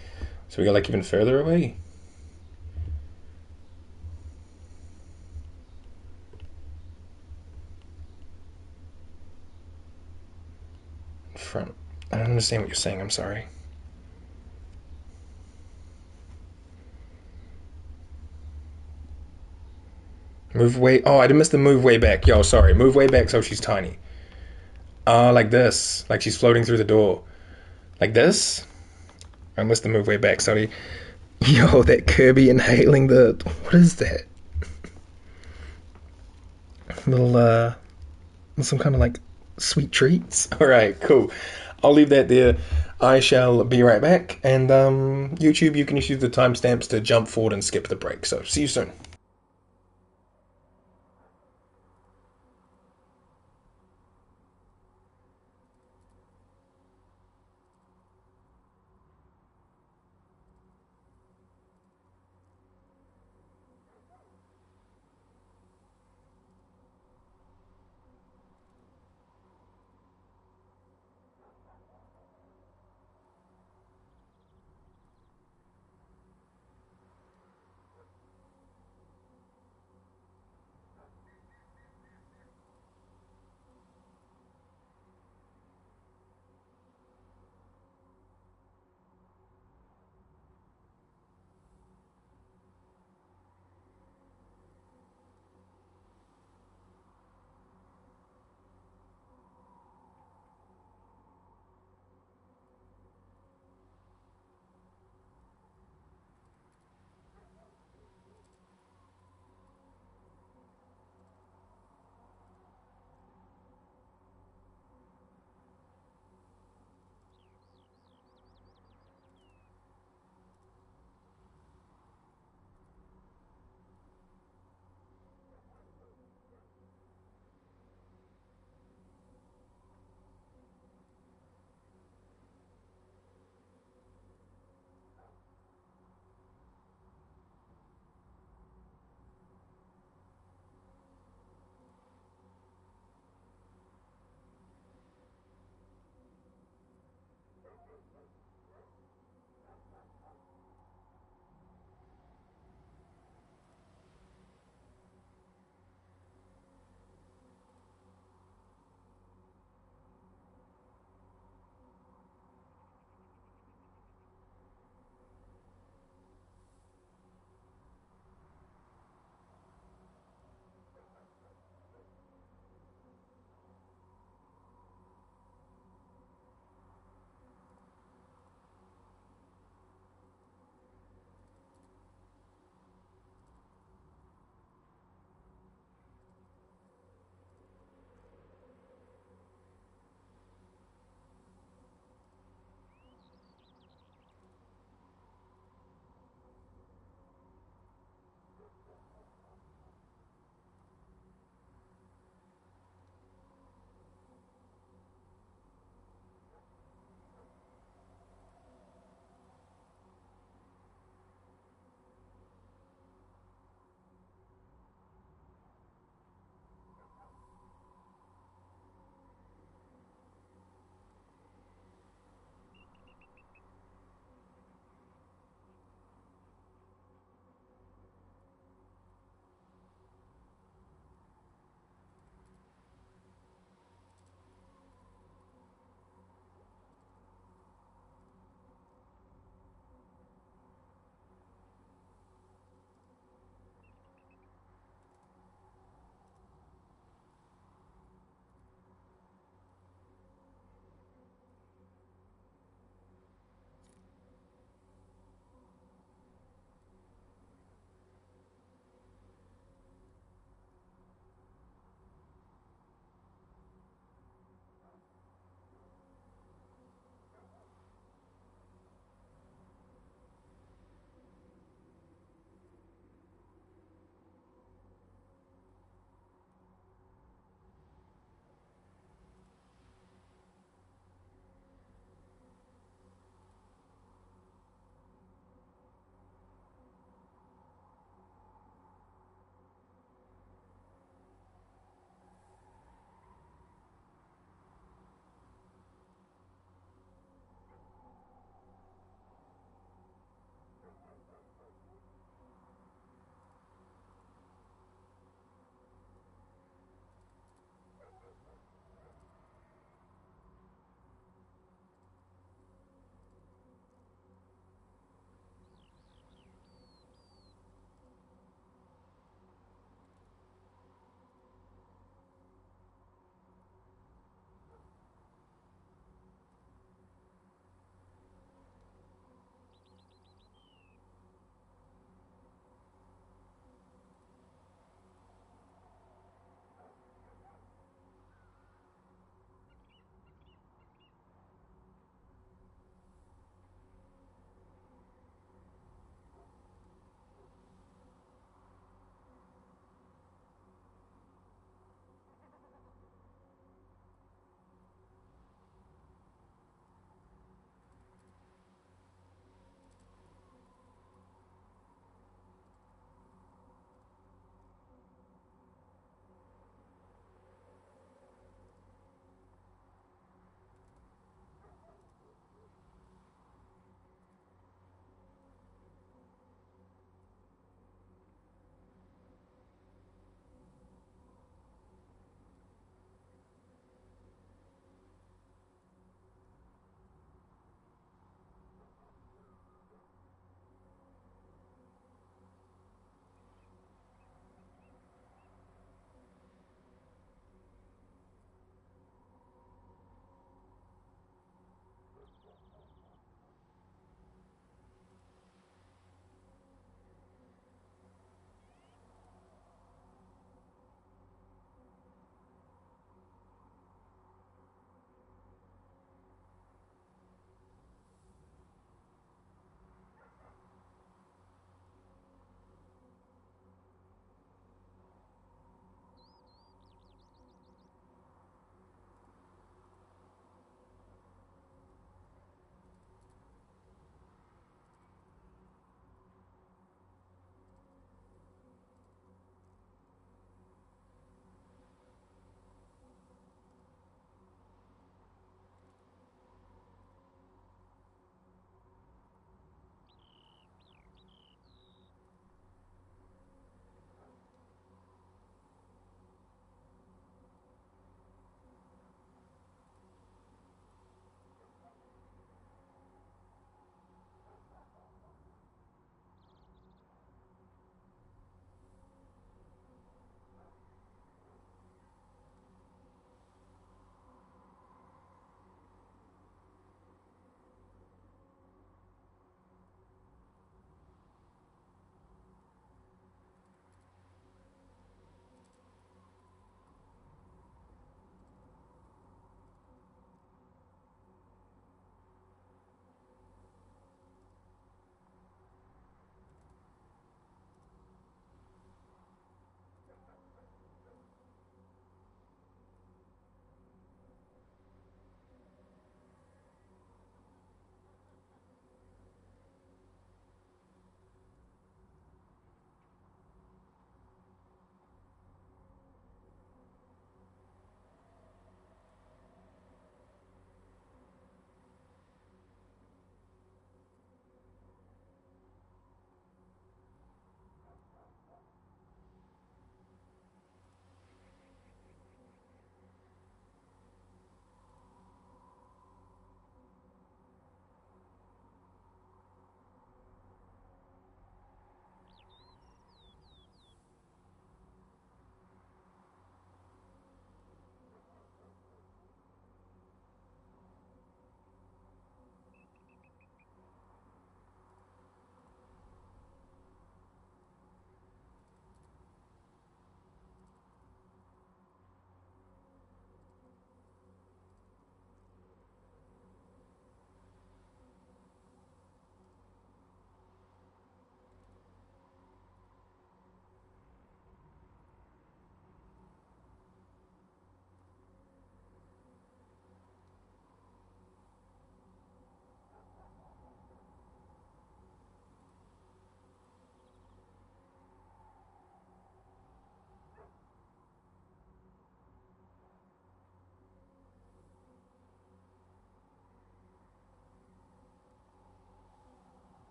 So we go, like, even further away. Front. I don't understand what you're saying. I'm sorry. Move way... Oh, I didn't miss the move way back. Yo, sorry. Move way back so she's tiny. Like this. Like she's floating through the door. Like this? I missed the move way back, sorry. Yo, that Kirby inhaling the... What is that? Little, some kind of, like, sweet treats. Alright, cool. I'll leave that there. I shall be right back. And, YouTube, you can use the timestamps to jump forward and skip the break. So, see you soon.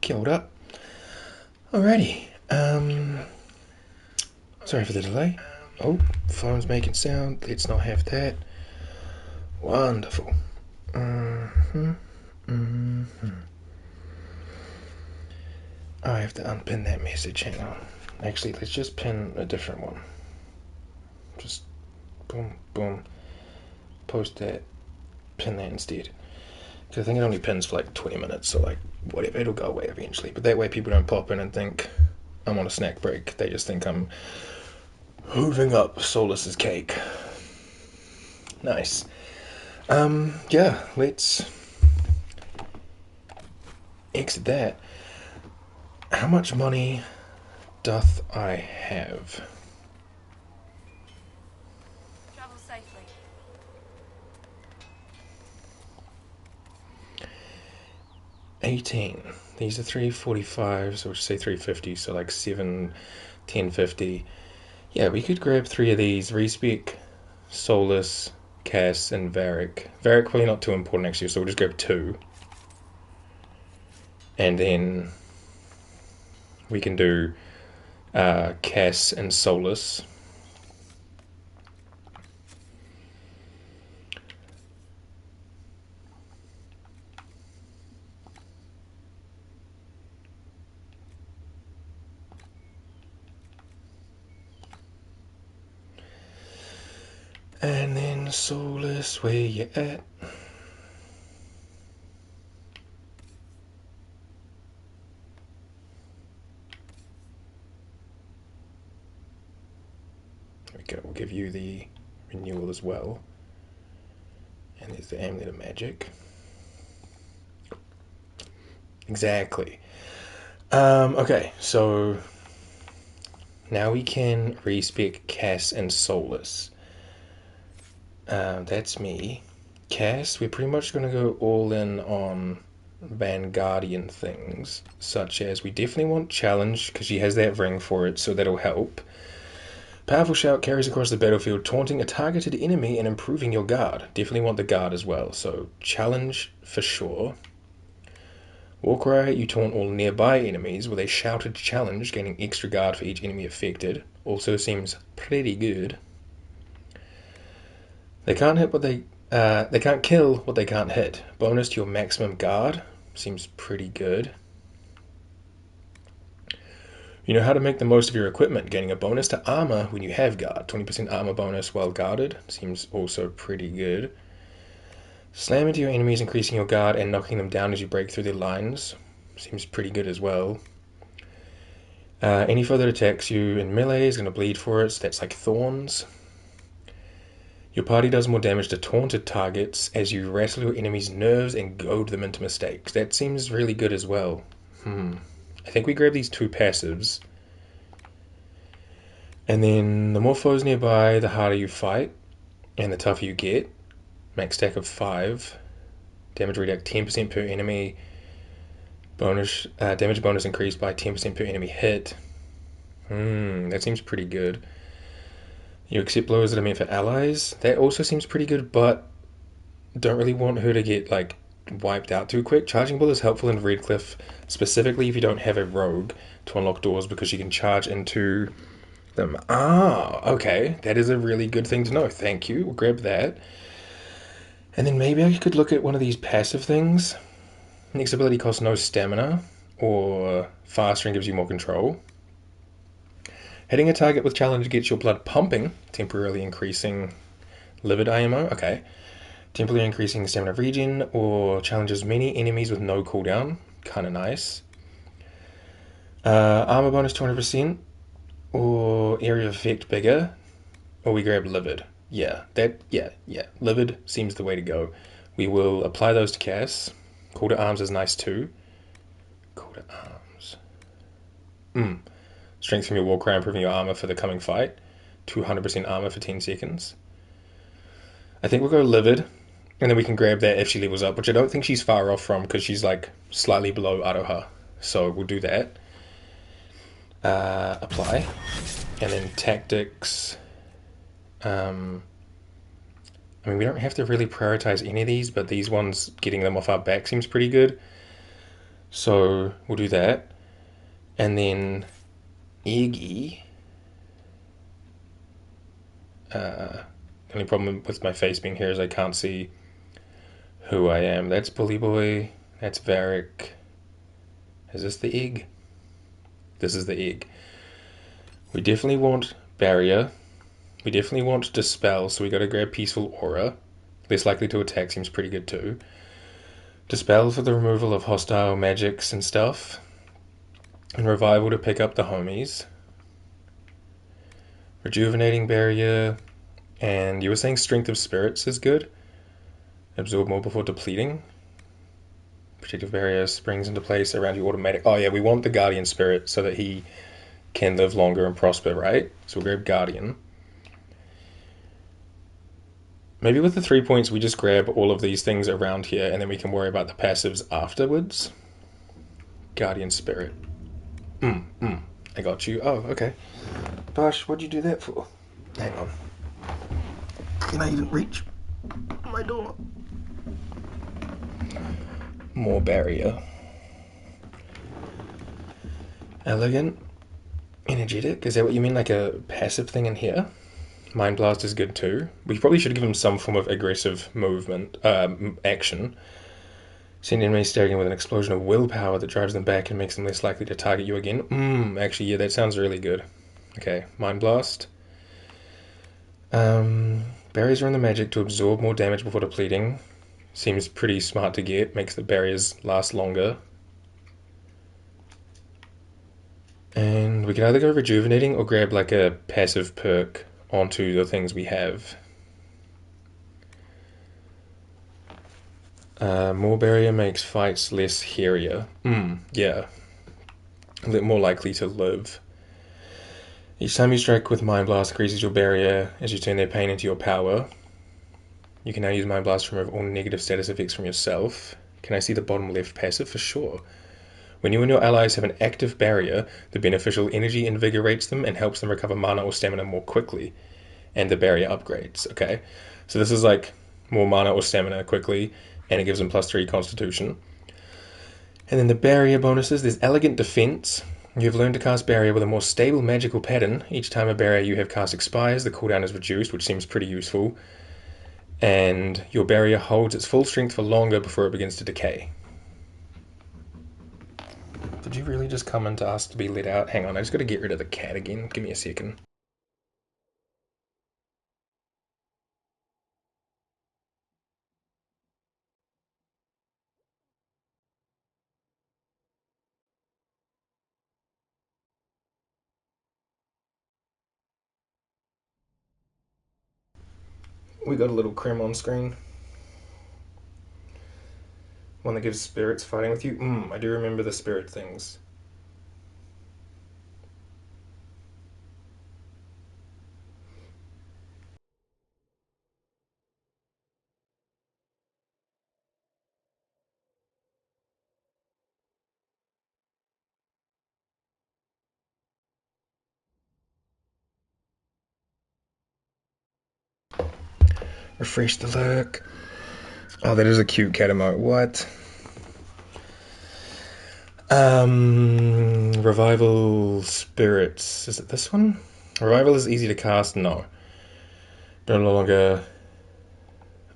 Kia ora. Alrighty. Sorry for the delay. Oh, phone's making sound. Let's not have that. Wonderful. I have to unpin that message. Hang on. Actually, let's just pin a different one. Just boom, boom. Post that. Pin that instead. Because I think it only pins for like 20 minutes, so like, whatever, it'll go away eventually. But that way people don't pop in and think I'm on a snack break. They just think I'm hooving up Solus's cake. Nice. Yeah, let's exit that. How much money doth I have? Travel safely. $18. These are 345, so we'll say 350, so like 7, 1050. Yeah, we could grab 3 of these. Respec, Solus, Cass, and Varric. Varric probably not too important actually, so we'll just grab 2. And then we can do Cass and Solus. And then Solus, where you at? There we go, we'll give you the renewal as well. And there's the Amulet of Magic. Exactly. Okay, so now we can respec Cass and Solus. That's me. Cass, we're pretty much going to go all in on Vanguardian things, such as we definitely want Challenge, because she has that ring for it, so that'll help. Powerful Shout carries across the battlefield, taunting a targeted enemy and improving your guard. Definitely want the guard as well, so Challenge for sure. Warcry, you taunt all nearby enemies with a shouted challenge, gaining extra guard for each enemy affected. Also seems pretty good. They can't hit what they can't kill what they can't hit. Bonus to your maximum guard. Seems pretty good. You know how to make the most of your equipment, gaining a bonus to armor when you have guard. 20% armor bonus while guarded. Seems also pretty good. Slam into your enemies, increasing your guard and knocking them down as you break through their lines. Seems pretty good as well. Any further attacks you in melee is going to bleed for it, so that's like Thorns. Your party does more damage to taunted targets as you rattle your enemies' nerves and goad them into mistakes. That seems really good as well. I think we grab these 2 passives. And then the more foes nearby, the harder you fight. And the tougher you get. Max stack of 5. Damage reduct 10% per enemy. Damage bonus increased by 10% per enemy hit. That seems pretty good. You accept blows that are meant for allies. That also seems pretty good, but don't really want her to get like wiped out too quick. Charging Bull is helpful in Redcliffe, specifically if you don't have a rogue to unlock doors, because you can charge into them. Okay. That is a really good thing to know. Thank you. We'll grab that. And then maybe I could look at one of these passive things. Next ability costs no stamina, or faster and gives you more control. Hitting a target with challenge gets your blood pumping, temporarily increasing livid IMO. Okay. Temporarily increasing stamina regen, or challenges many enemies with no cooldown. Kinda nice. Armor bonus 200%, or area of effect bigger, or we grab livid. Yeah. Livid seems the way to go. We will apply those to Cass. Call to Arms is nice too. Call to Arms. Strength from your Warcry, improving your armor for the coming fight. 200% armor for 10 seconds. I think we'll go Livid, and then we can grab that if she levels up, which I don't think she's far off from, because she's like slightly below Aroha. So we'll do that. Apply. And then Tactics. I mean, we don't have to really prioritize any of these, but these ones, getting them off our back seems pretty good. So we'll do that. And then Iggy. The only problem with my face being here is I can't see who I am. That's Bully Boy. That's Varric. Is this the egg? This is the egg. We definitely want Barrier. We definitely want Dispel, so we gotta grab Peaceful Aura. Less likely to attack seems pretty good too. Dispel for the removal of hostile magics and stuff. And Revival to pick up the homies. Rejuvenating Barrier. And you were saying Strength of Spirits is good? Absorb more before depleting. Protective Barrier springs into place around you automatic. Oh yeah, we want the Guardian Spirit so that he can live longer and prosper, right? So we'll grab Guardian. Maybe with the 3 points we just grab all of these things around here and then we can worry about the passives afterwards. Guardian Spirit. I got you. Oh, okay. Gosh, what'd you do that for? Hang on. Can I even reach my door? More Barrier. Elegant. Energetic. Is that what you mean, like a passive thing in here? Mind Blast is good too. We probably should give him some form of aggressive movement, action. Send enemies staring with an explosion of willpower that drives them back and makes them less likely to target you again. Actually, yeah, that sounds really good. Okay, Mind Blast. Barriers are in the magic to absorb more damage before depleting. Seems pretty smart to get. Makes the barriers last longer. And we can either go Rejuvenating or grab like a passive perk onto the things we have. More Barrier makes fights less hairier. Yeah. A little more likely to live. Each time you strike with Mind Blast increases your barrier as you turn their pain into your power. You can now use Mind Blast to remove all negative status effects from yourself. Can I see the bottom left passive? For sure. When you and your allies have an active barrier, the beneficial energy invigorates them and helps them recover mana or stamina more quickly. And the barrier upgrades, okay? So this is like more mana or stamina quickly, and it gives them +3 constitution. And then the barrier bonuses, there's Elegant Defense. You have learned to cast barrier with a more stable magical pattern. Each time a barrier you have cast expires, the cooldown is reduced, which seems pretty useful. And your barrier holds its full strength for longer before it begins to decay. Did you really just come in to ask to be let out? Hang on, I just gotta get rid of the cat again. Give me a second. We got a little Crim on screen. One that gives spirits fighting with you. I do remember the spirit things. Refresh the look. Oh, that is a cute cat emote. What? Revival Spirits. Is it this one? Revival is easy to cast? No. No longer...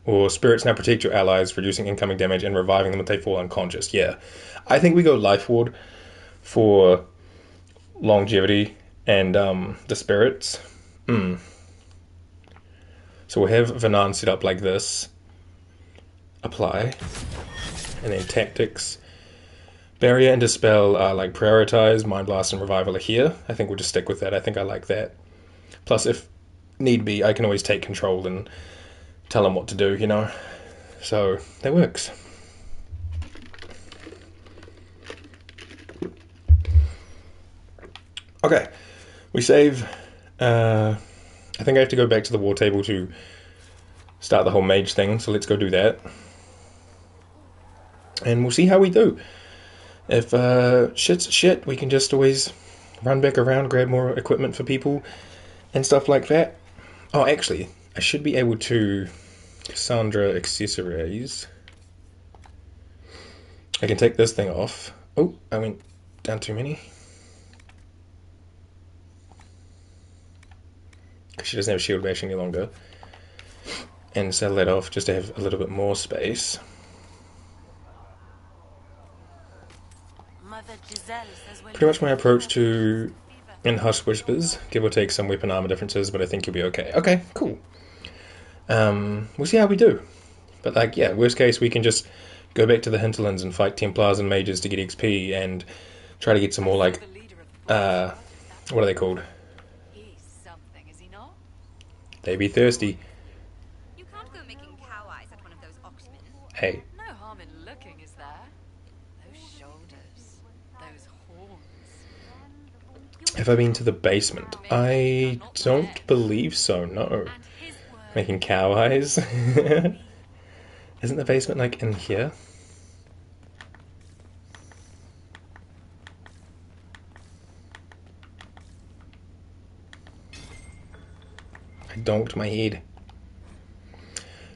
Or Spirits now protect your allies, reducing incoming damage and reviving them if they fall unconscious. Yeah. I think we go Life Ward for longevity and the Spirits. So we'll have Vanan set up like this. Apply. And then Tactics. Barrier and Dispel are like prioritized. Mind Blast and Revival are here. I think we'll just stick with that. I think I like that. Plus, if need be, I can always take control and tell them what to do, you know? So, that works. Okay. We save. I think I have to go back to the war table to start the whole mage thing, so let's go do that. And we'll see how we do. If shit's shit, we can just always run back around, grab more equipment for people and stuff like that. Oh, actually, I should be able to Cassandra accessories. I can take this thing off. Oh, I went down too many. Because she doesn't have shield bash any longer. And sell that off just to have a little bit more space. Pretty much my approach to in Hush Whispers, give or take some weapon armor differences, but I think you'll be okay. Okay, cool. We'll see how we do. But like, yeah, worst case we can just go back to the Hinterlands and fight Templars and Mages to get XP and try to get some more like, what are they called? They be thirsty. You can't go making cow eyes at one of those oxmen. Hey. No harm in looking, is there? Those shoulders, those horns. Have I been to the basement? I don't believe so, no. Making cow eyes? Isn't the basement like in here? I donked my head.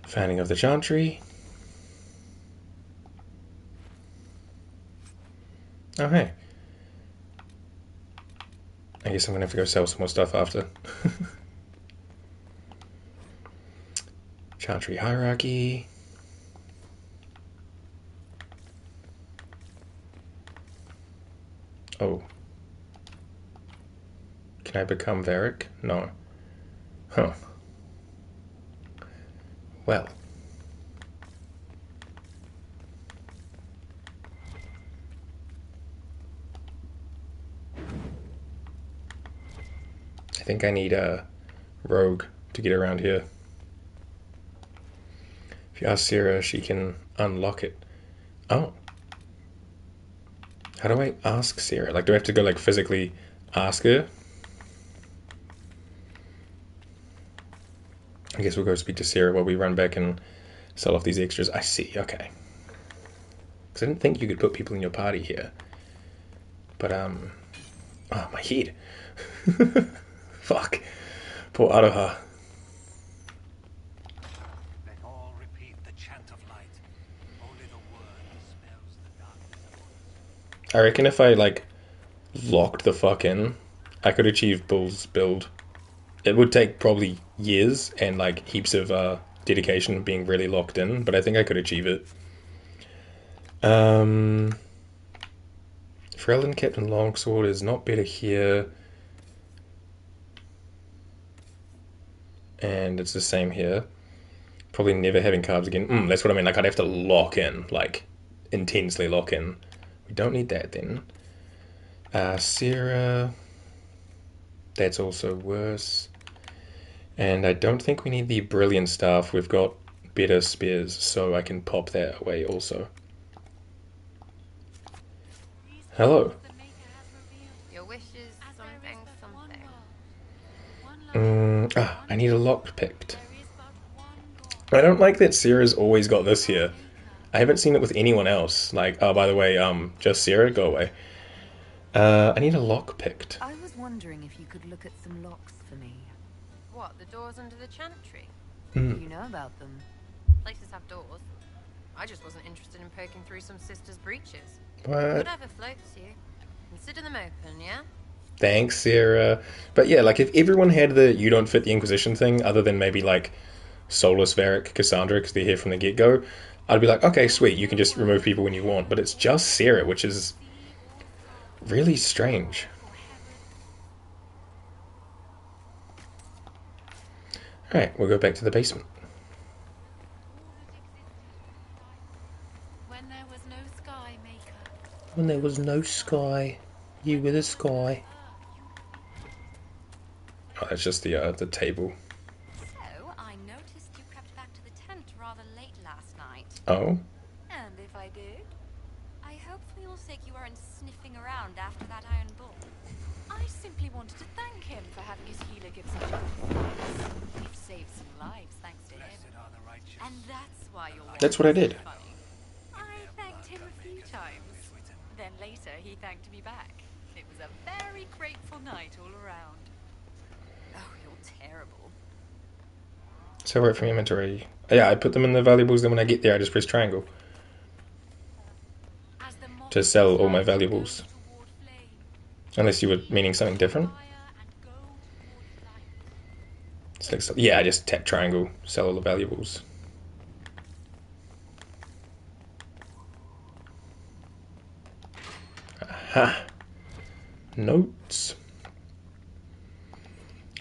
Fanning of the Chantry. Oh, hey. I guess I'm gonna have to go sell some more stuff after. Chantry Hierarchy. Oh. Can I become Varric? No. Huh. Well. I think I need a rogue to get around here. If you ask Sarah, she can unlock it. Oh. How do I ask Sarah? Like, do I have to go, like, physically ask her? I guess we'll go speak to Sarah while we run back and sell off these extras. I see, okay. Because I didn't think you could put people in your party here. But, oh, my head. Fuck. Poor Aroha. Let all repeat the chant of light. Only the word dispels the darkness. I reckon if I, like, locked the fuck in, I could achieve Bull's build. It would take probably years and, like, heaps of dedication being really locked in, but I think I could achieve it. Freelin Captain Longsword is not better here. And it's the same here. Probably never having carbs again. That's what I mean. Like, I'd have to lock in. Like, intensely lock in. We don't need that then. Sarah. That's also worse. And I don't think we need the Brilliant Staff. We've got better spears, so I can pop that away also. Hello. Your wish is something. I need a lock picked. I don't like that Sarah's always got this here. I haven't seen it with anyone else. Like, oh, by the way, just Sarah, go away. I need a lock picked. I was wondering if you could look at some locks for me. What, the doors under the chantry? You know about them? Places have doors. I just wasn't interested in poking through some sister's breeches. What? Whatever floats you. Consider them open, yeah? Thanks, Sarah. But yeah, like, if everyone had the you don't fit the Inquisition thing, other than maybe, like, Solus, Varric, Cassandra, because they're here from the get-go, I'd be like, okay, sweet, you can just remove people when you want. But it's just Sarah, which is really strange. Alright, we'll go back to the basement. When there was no sky, Maker. When there was no sky, you were the sky. Oh, that's just the table. So, I noticed you crept back to the tent rather late last night. Oh? And if I did, I hope for your sake you weren't sniffing around after that iron bull. I simply wanted to thank him for having his healer give such a good advice. We've saved some lives thanks to him. And that's why you're That's what I did. funny. I thanked him a few times. Then later he thanked me back. It was a very grateful night all around. Oh, you're terrible. Separate from inventory. Yeah, I put them in the valuables, then when I get there I just press triangle. To to sell all my valuables. Unless you were meaning something different. Yeah, I just tap triangle, sell all the valuables. Aha. Notes.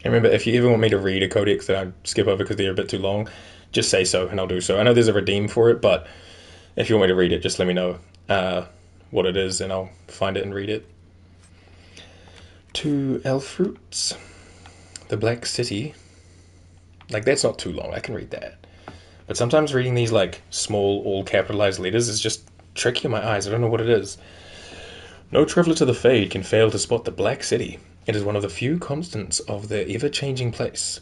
And remember, if you ever want me to read a codex that I skip over because they're a bit too long, just say so and I'll do so. I know there's a redeem for it, but if you want me to read it, just let me know what it is and I'll find it and read it. 2 elf fruits. The Black City. Like, that's not too long. I can read that. But sometimes reading these, like, small, all capitalized letters is just tricky in my eyes. I don't know what it is. No traveller to the Fade can fail to spot the Black City. It is one of the few constants of the ever-changing place.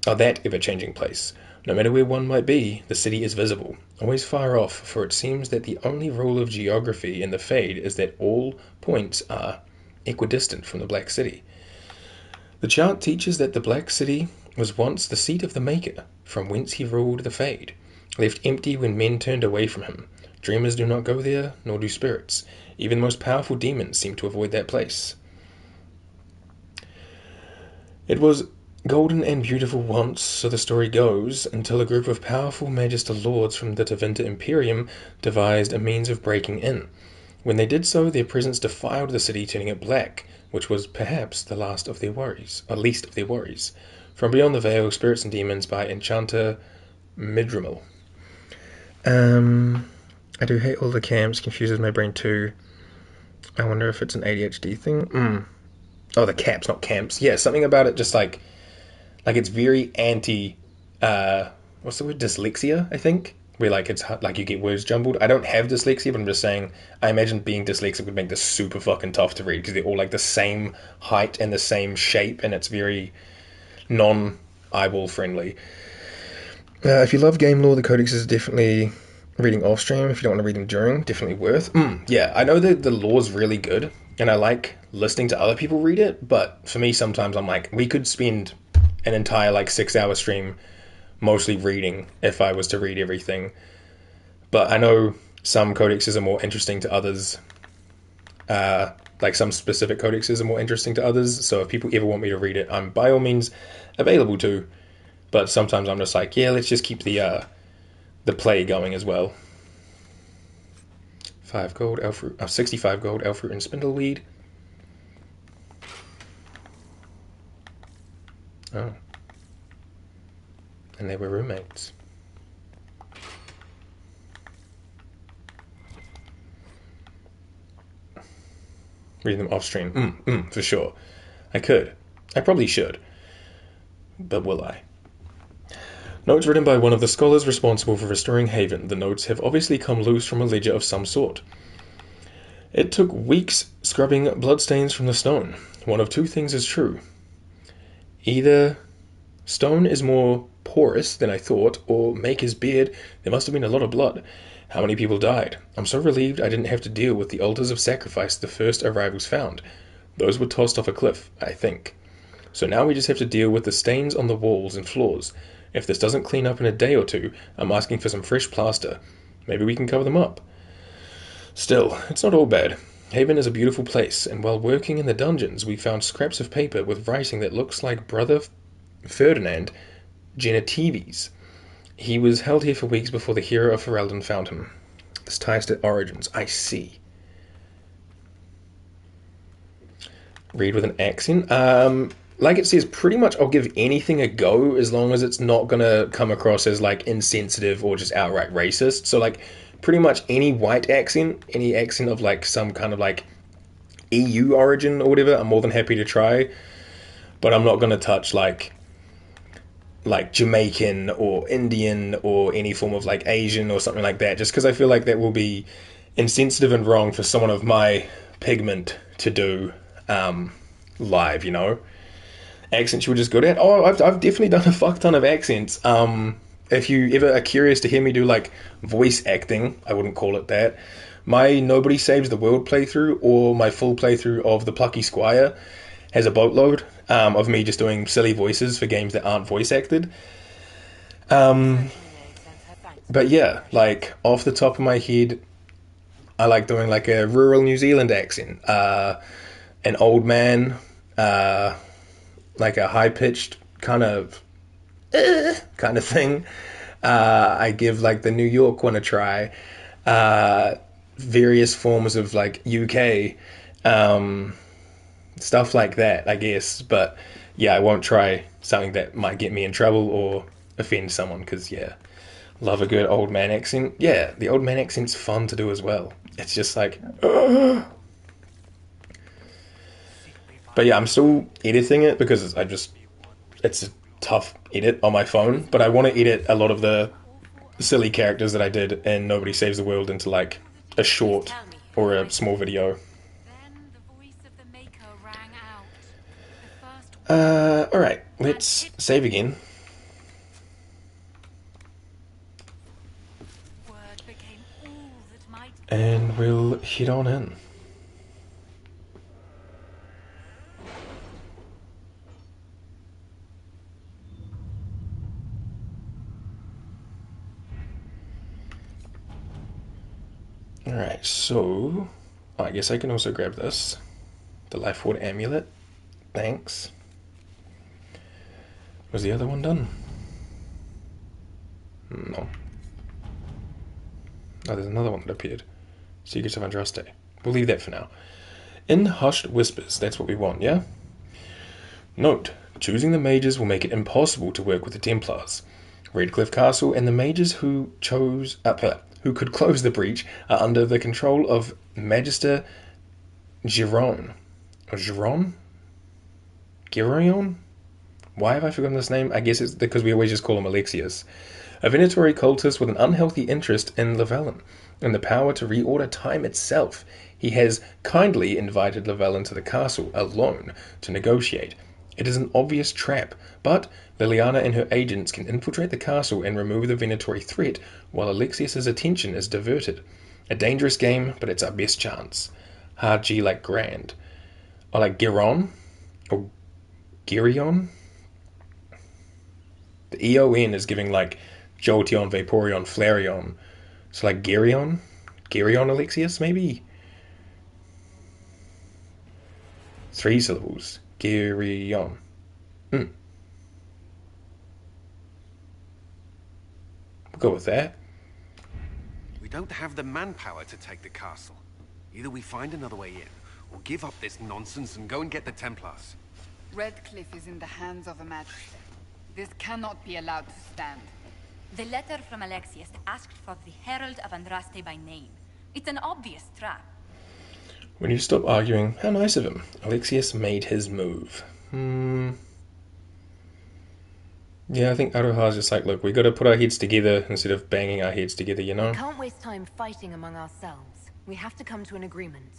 That ever-changing place. No matter where one might be, the city is visible, always far off, for it seems that the only rule of geography in the Fade is that all points are equidistant from the Black City. The chart teaches that the Black City was once the seat of the Maker, from whence he ruled the Fade, left empty when men turned away from him. Dreamers do not go there, nor do spirits. Even the most powerful demons seem to avoid that place. It was golden and beautiful once, so the story goes, until a group of powerful Magister Lords from the Tevinter Imperium devised a means of breaking in. When they did so, their presence defiled the city, turning it black, which was perhaps the last of their worries, or least of their worries. From beyond the veil, Spirits and Demons by Enchanter Midrimal. I do hate all the camps, confuses my brain too. I wonder if it's an ADHD thing. Oh, the caps, not camps. Yeah, something about it just like it's very anti, what's the word? Dyslexia, I think. Where like it's like you get words jumbled. I don't have dyslexia, but I'm just saying, I imagine being dyslexic would make this super fucking tough to read because they're all like the same height and the same shape, and it's very non-eyeball friendly. If you love game lore, the codex is definitely reading off stream. If you don't want to read them during, definitely worth. Yeah, I know that the lore's really good, and I like listening to other people read it, but for me sometimes I'm like, we could spend an entire like 6-hour stream mostly reading if I was to read everything. But I know some codexes are more interesting to others. Like some specific codexes are more interesting to others, so if people ever want me to read it, I'm by all means available to. But sometimes I'm just like, yeah, let's just keep the play going as well. 5 gold, elf fruit, 65 gold, elf fruit and spindleweed. Oh. And they were roommates. Reading them off stream. For sure. I could. I probably should. But will I? Notes written by one of the scholars responsible for restoring Haven. The notes have obviously come loose from a ledger of some sort. It took weeks scrubbing bloodstains from the stone. One of two things is true. Either stone is more porous than I thought, or Maker's beard, there must have been a lot of blood. How many people died? I'm so relieved I didn't have to deal with the altars of sacrifice the first arrivals found. Those were tossed off a cliff, I think. So now we just have to deal with the stains on the walls and floors. If this doesn't clean up in a day or two, I'm asking for some fresh plaster. Maybe we can cover them up. Still, it's not all bad. Haven is a beautiful place, and while working in the dungeons, we found scraps of paper with writing that looks like Brother Ferdinand Genetives. He was held here for weeks before the hero of Ferelden found him. This ties to origins. I see. Read with an accent. Like it says, pretty much I'll give anything a go as long as it's not going to come across as like insensitive or just outright racist. So like pretty much any white accent, any accent of like some kind of like EU origin or whatever, I'm more than happy to try. But I'm not going to touch like Jamaican or Indian or any form of like Asian or something like that, just because I feel like that will be insensitive and wrong for someone of my pigment to do live, you know. Accents you were just good at. Oh, I've definitely done a fuck ton of accents. If you ever are curious to hear me do like voice acting, I wouldn't call it that. My Nobody Saves the World playthrough or my full playthrough of The Plucky Squire has a boatload of me just doing silly voices for games that aren't voice acted. But yeah, like off the top of my head, I like doing like a rural New Zealand accent. An old man, like a high-pitched kind of thing. I give like the New York one a try. Various forms of like UK, stuff like that, I guess. But yeah, I won't try something that might get me in trouble or offend someone, because yeah, love a good old man accent. Yeah, the old man accent's fun to do as well. It's just like, ugh. But yeah, I'm still editing it because it's a tough edit on my phone, but I want to edit a lot of the silly characters that I did in Nobody Saves the World into like a short or a small video. Alright, let's save again. And we'll head on in. Alright, so I guess I can also grab this. The Life Ward Amulet. Thanks. Was the other one done? No. Oh, there's another one that appeared. Secrets of Andraste. We'll leave that for now. In hushed whispers, that's what we want, yeah? Note, choosing the mages will make it impossible to work with the Templars. Redcliffe Castle and the mages who could close the breach are under the control of Magister Giron. Giron? Girion? Why have I forgotten this name? I guess it's because we always just call him Alexius. A Venatori cultist with an unhealthy interest in Llewellyn and the power to reorder time itself. He has kindly invited Llewellyn to the castle alone to negotiate. It is an obvious trap, but Liliana and her agents can infiltrate the castle and remove the Venatori threat while Alexius's attention is diverted. A dangerous game, but it's our best chance. Hard G like grand. Or like Giron? Or Girion? The EON is giving like Jolteon, Vaporeon, Flareon. So like Girion? Girion Alexius, maybe? 3 syllables. Girion. We'll go with that. We don't have the manpower to take the castle. Either we find another way in, or give up this nonsense and go and get the Templars. Redcliffe is in the hands of a Magister. This cannot be allowed to stand. The letter from Alexius asked for the Herald of Andraste by name. It's an obvious trap. When you stop arguing, how nice of him. Alexius made his move. Yeah, I think Aroha's just like, look, we gotta put our heads together instead of banging our heads together, you know? We can't waste time fighting among ourselves. We have to come to an agreement.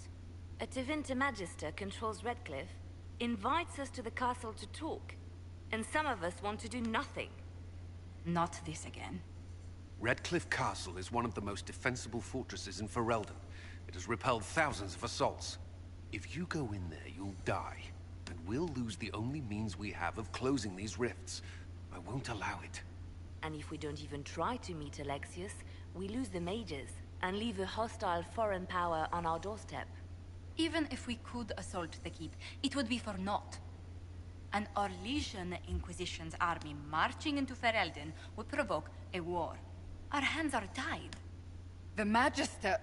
A Tevinter Magister controls Redcliffe, invites us to the castle to talk, and some of us want to do nothing. Not this again. Redcliffe Castle is one of the most defensible fortresses in Ferelden. It has repelled thousands of assaults. If you go in there, you'll die. And we'll lose the only means we have of closing these rifts. I won't allow it. And if we don't even try to meet Alexius, we lose the mages and leave a hostile foreign power on our doorstep. Even if we could assault the keep, it would be for naught. An Orlesian Inquisition's army marching into Ferelden would provoke a war. Our hands are tied. The Magister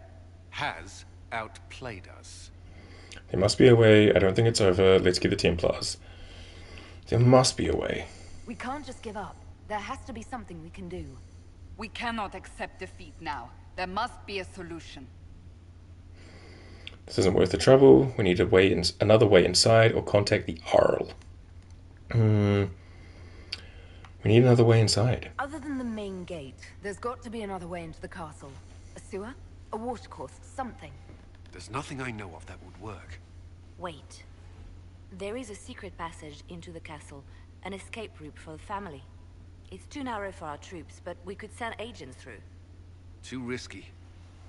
has outplayed us. There must be a way. I don't think it's over. Let's get the Templars. There must be a way. We can't just give up. There has to be something we can do. We cannot accept defeat now. There must be a solution. This isn't worth the trouble. We need another way inside or contact the Arl. We need another way inside. Other than the main gate, there's got to be another way into the castle. A sewer? A watercourse? Something. There's nothing I know of that would work. Wait. There is a secret passage into the castle, an escape route for the family. It's too narrow for our troops, but we could send agents through. Too risky.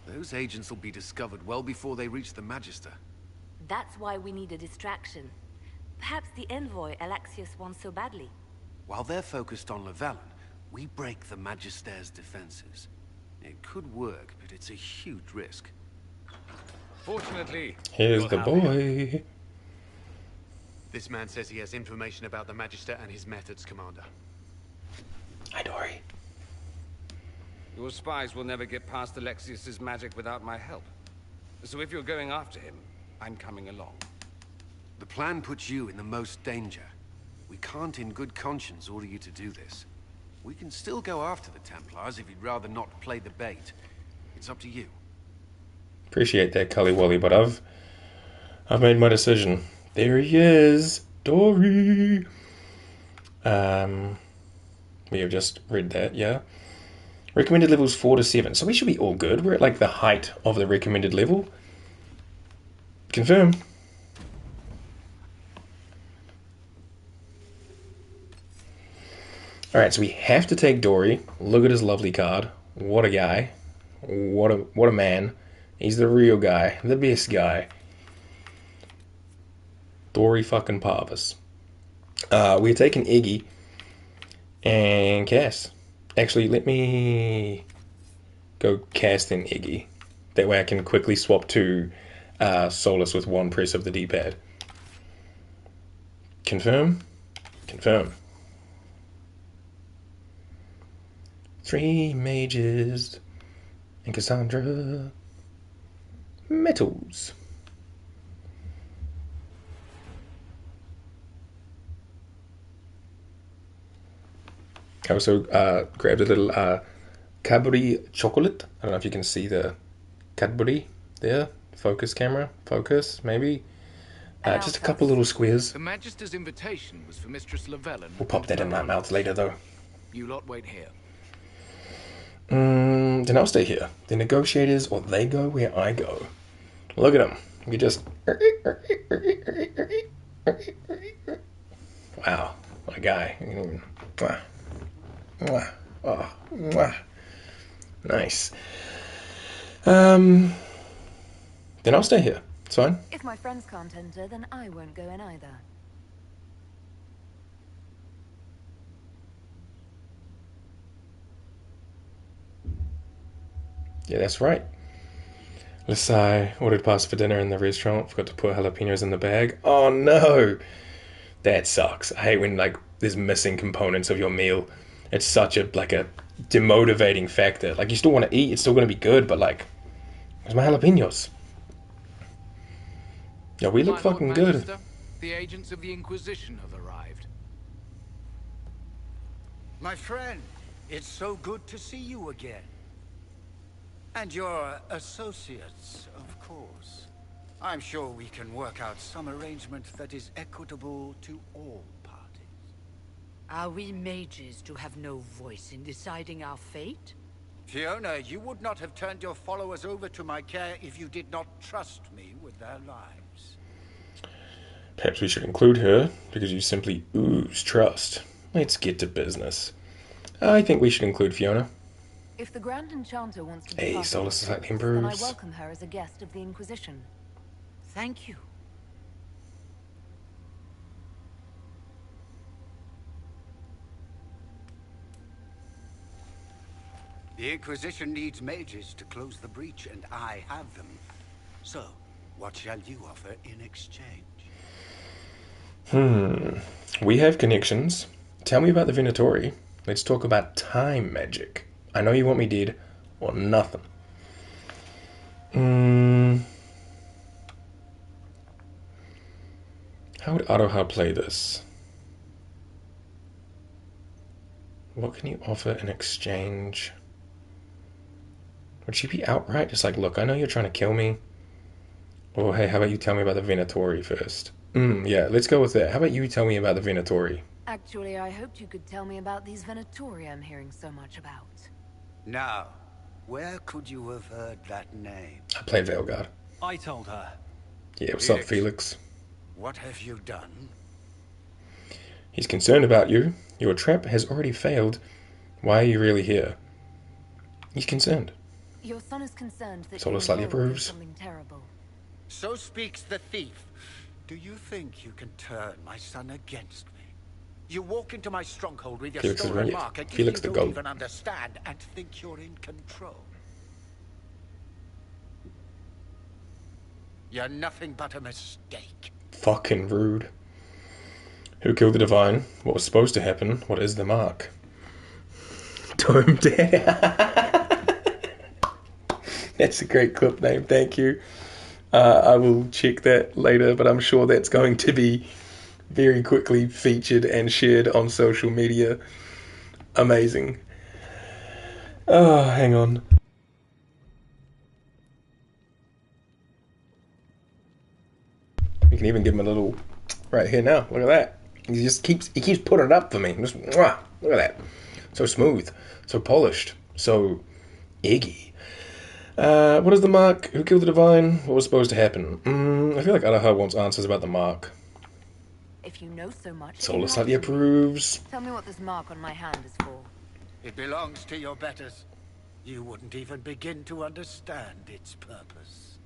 Those agents will be discovered well before they reach the Magister. That's why we need a distraction. Perhaps the envoy Alexius wants so badly. While they're focused on Llewellyn, we break the Magister's defenses. It could work, but it's a huge risk. Fortunately, Here's the boy. this man says he has information about the Magister and his methods, Commander. Hi, Dory. Your spies will never get past Alexius's magic without my help. So if you're going after him, I'm coming along. The plan puts you in the most danger. We can't in good conscience order you to do this. We can still go after the Templars if you'd rather not play the bait. It's up to you. Appreciate that, Cully Wally, but I've made my decision. There he is, Dory. We have just read that, yeah. Recommended levels 4 to 7, so we should be all good. We're at like the height of the recommended level. Confirm. Alright, so we have to take Dory. Look at his lovely card. What a guy. What a man. He's the real guy. The best guy. Dory fucking Parvis. We're taking Iggy and Cass. Actually, let me go cast in Iggy. That way I can quickly swap to Solus with one press of the D-pad. Confirm? Confirm. 3 mages and Cassandra. Metals. I also grabbed a little Cadbury chocolate. I don't know if you can see the Cadbury there. Focus camera. Focus, maybe. Just a couple little squares. The Magister's invitation was for Mistress Llewellyn. We'll pop that in my mouth later, though. You lot wait here. Then I'll stay here. The negotiators, or they go where I go. Look at them. You just... Wow. What a guy. Oh, nice. Then I'll stay here. It's fine. If my friends can't enter, then I won't go in either. Yeah, that's right. I ordered pasta for dinner in the restaurant. Forgot to put jalapenos in the bag. Oh no! That sucks. I hate when like there's missing components of your meal. It's such a demotivating factor. Like you still want to eat, it's still going to be good, but like, where's my jalapenos? Yeah, we look My Lord fucking good. Magister, the agents of the Inquisition have arrived. My friend, it's so good to see you again. And your associates, of course. I'm sure we can work out some arrangement that is equitable to all parties. Are we mages to have no voice in deciding our fate? Fiona, you would not have turned your followers over to my care if you did not trust me with their lives. Perhaps we should include her, because you simply ooze trust. Let's get to business. I think we should include Fiona. If the Grand Enchanter wants to be Hey, part of Solus this, slightly then improves. I welcome her as a guest of the Inquisition. Thank you. The Inquisition needs mages to close the breach, and I have them. So, what shall you offer in exchange? We have connections. Tell me about the Venatori. Let's talk about time magic. I know you want me dead, or nothing. How would Aroha play this? What can you offer in exchange? Would she be outright just like, look, I know you're trying to kill me. Or hey, how about you tell me about the Venatori first? Yeah, let's go with that. How about you tell me about the Venatori? Actually, I hoped you could tell me about these Venatori I'm hearing so much about. Now, where could you have heard that name? I play Veilguard. I told her. Yeah, what's up, Felix? What have you done? He's concerned about you. Your trap has already failed. Why are you really here? He's concerned. Your son is concerned that Solus you're slightly involved in approves. something terrible. So speaks the thief. Do you think you can turn my son against me? You walk into my stronghold with your Felix is stolen right. mark and Felix you the don't goat. even understand and think you're in control. You're nothing but a mistake. Fucking rude. Who killed the Divine? What was supposed to happen? What is the mark? Dome That's a great clip name, thank you. I will check that later, but I'm sure that's going to be very quickly featured and shared on social media. Amazing. Oh, hang on. You can even give him a little right here now. Look at that. He keeps putting it up for me. Just mwah, look at that. So smooth, so polished, so eggy. What is the mark? Who killed the Divine? What was supposed to happen? I feel like Adaha wants answers about the mark. If you know so much, Solar slightly approves. tell me what this mark on my hand is for. It belongs to your betters. You wouldn't even begin to understand its purpose.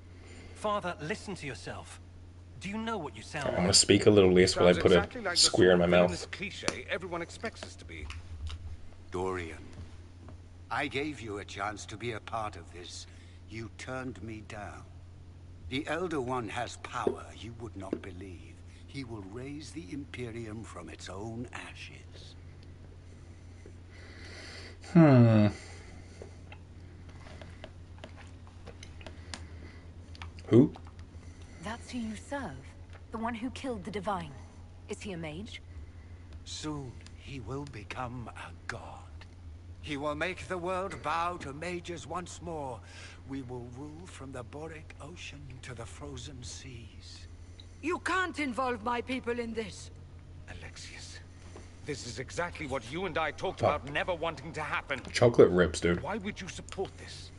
Father, listen to yourself. Do you know what you sound I'm gonna speak a little less while I put exactly a like square in my mouth. This cliche everyone expects us to be. Dorian, I gave you a chance to be a part of this. You turned me down. The Elder One has power you would not believe. He will raise the Imperium from its own ashes. Who? That's who you serve. The one who killed the Divine. Is he a mage? Soon, he will become a god. He will make the world bow to mages once more. We will rule from the Boric Ocean to the frozen seas. You can't involve my people in this. Alexius, this is exactly what you and I talked about never wanting to happen. Chocolate rips, dude. Why would you support this?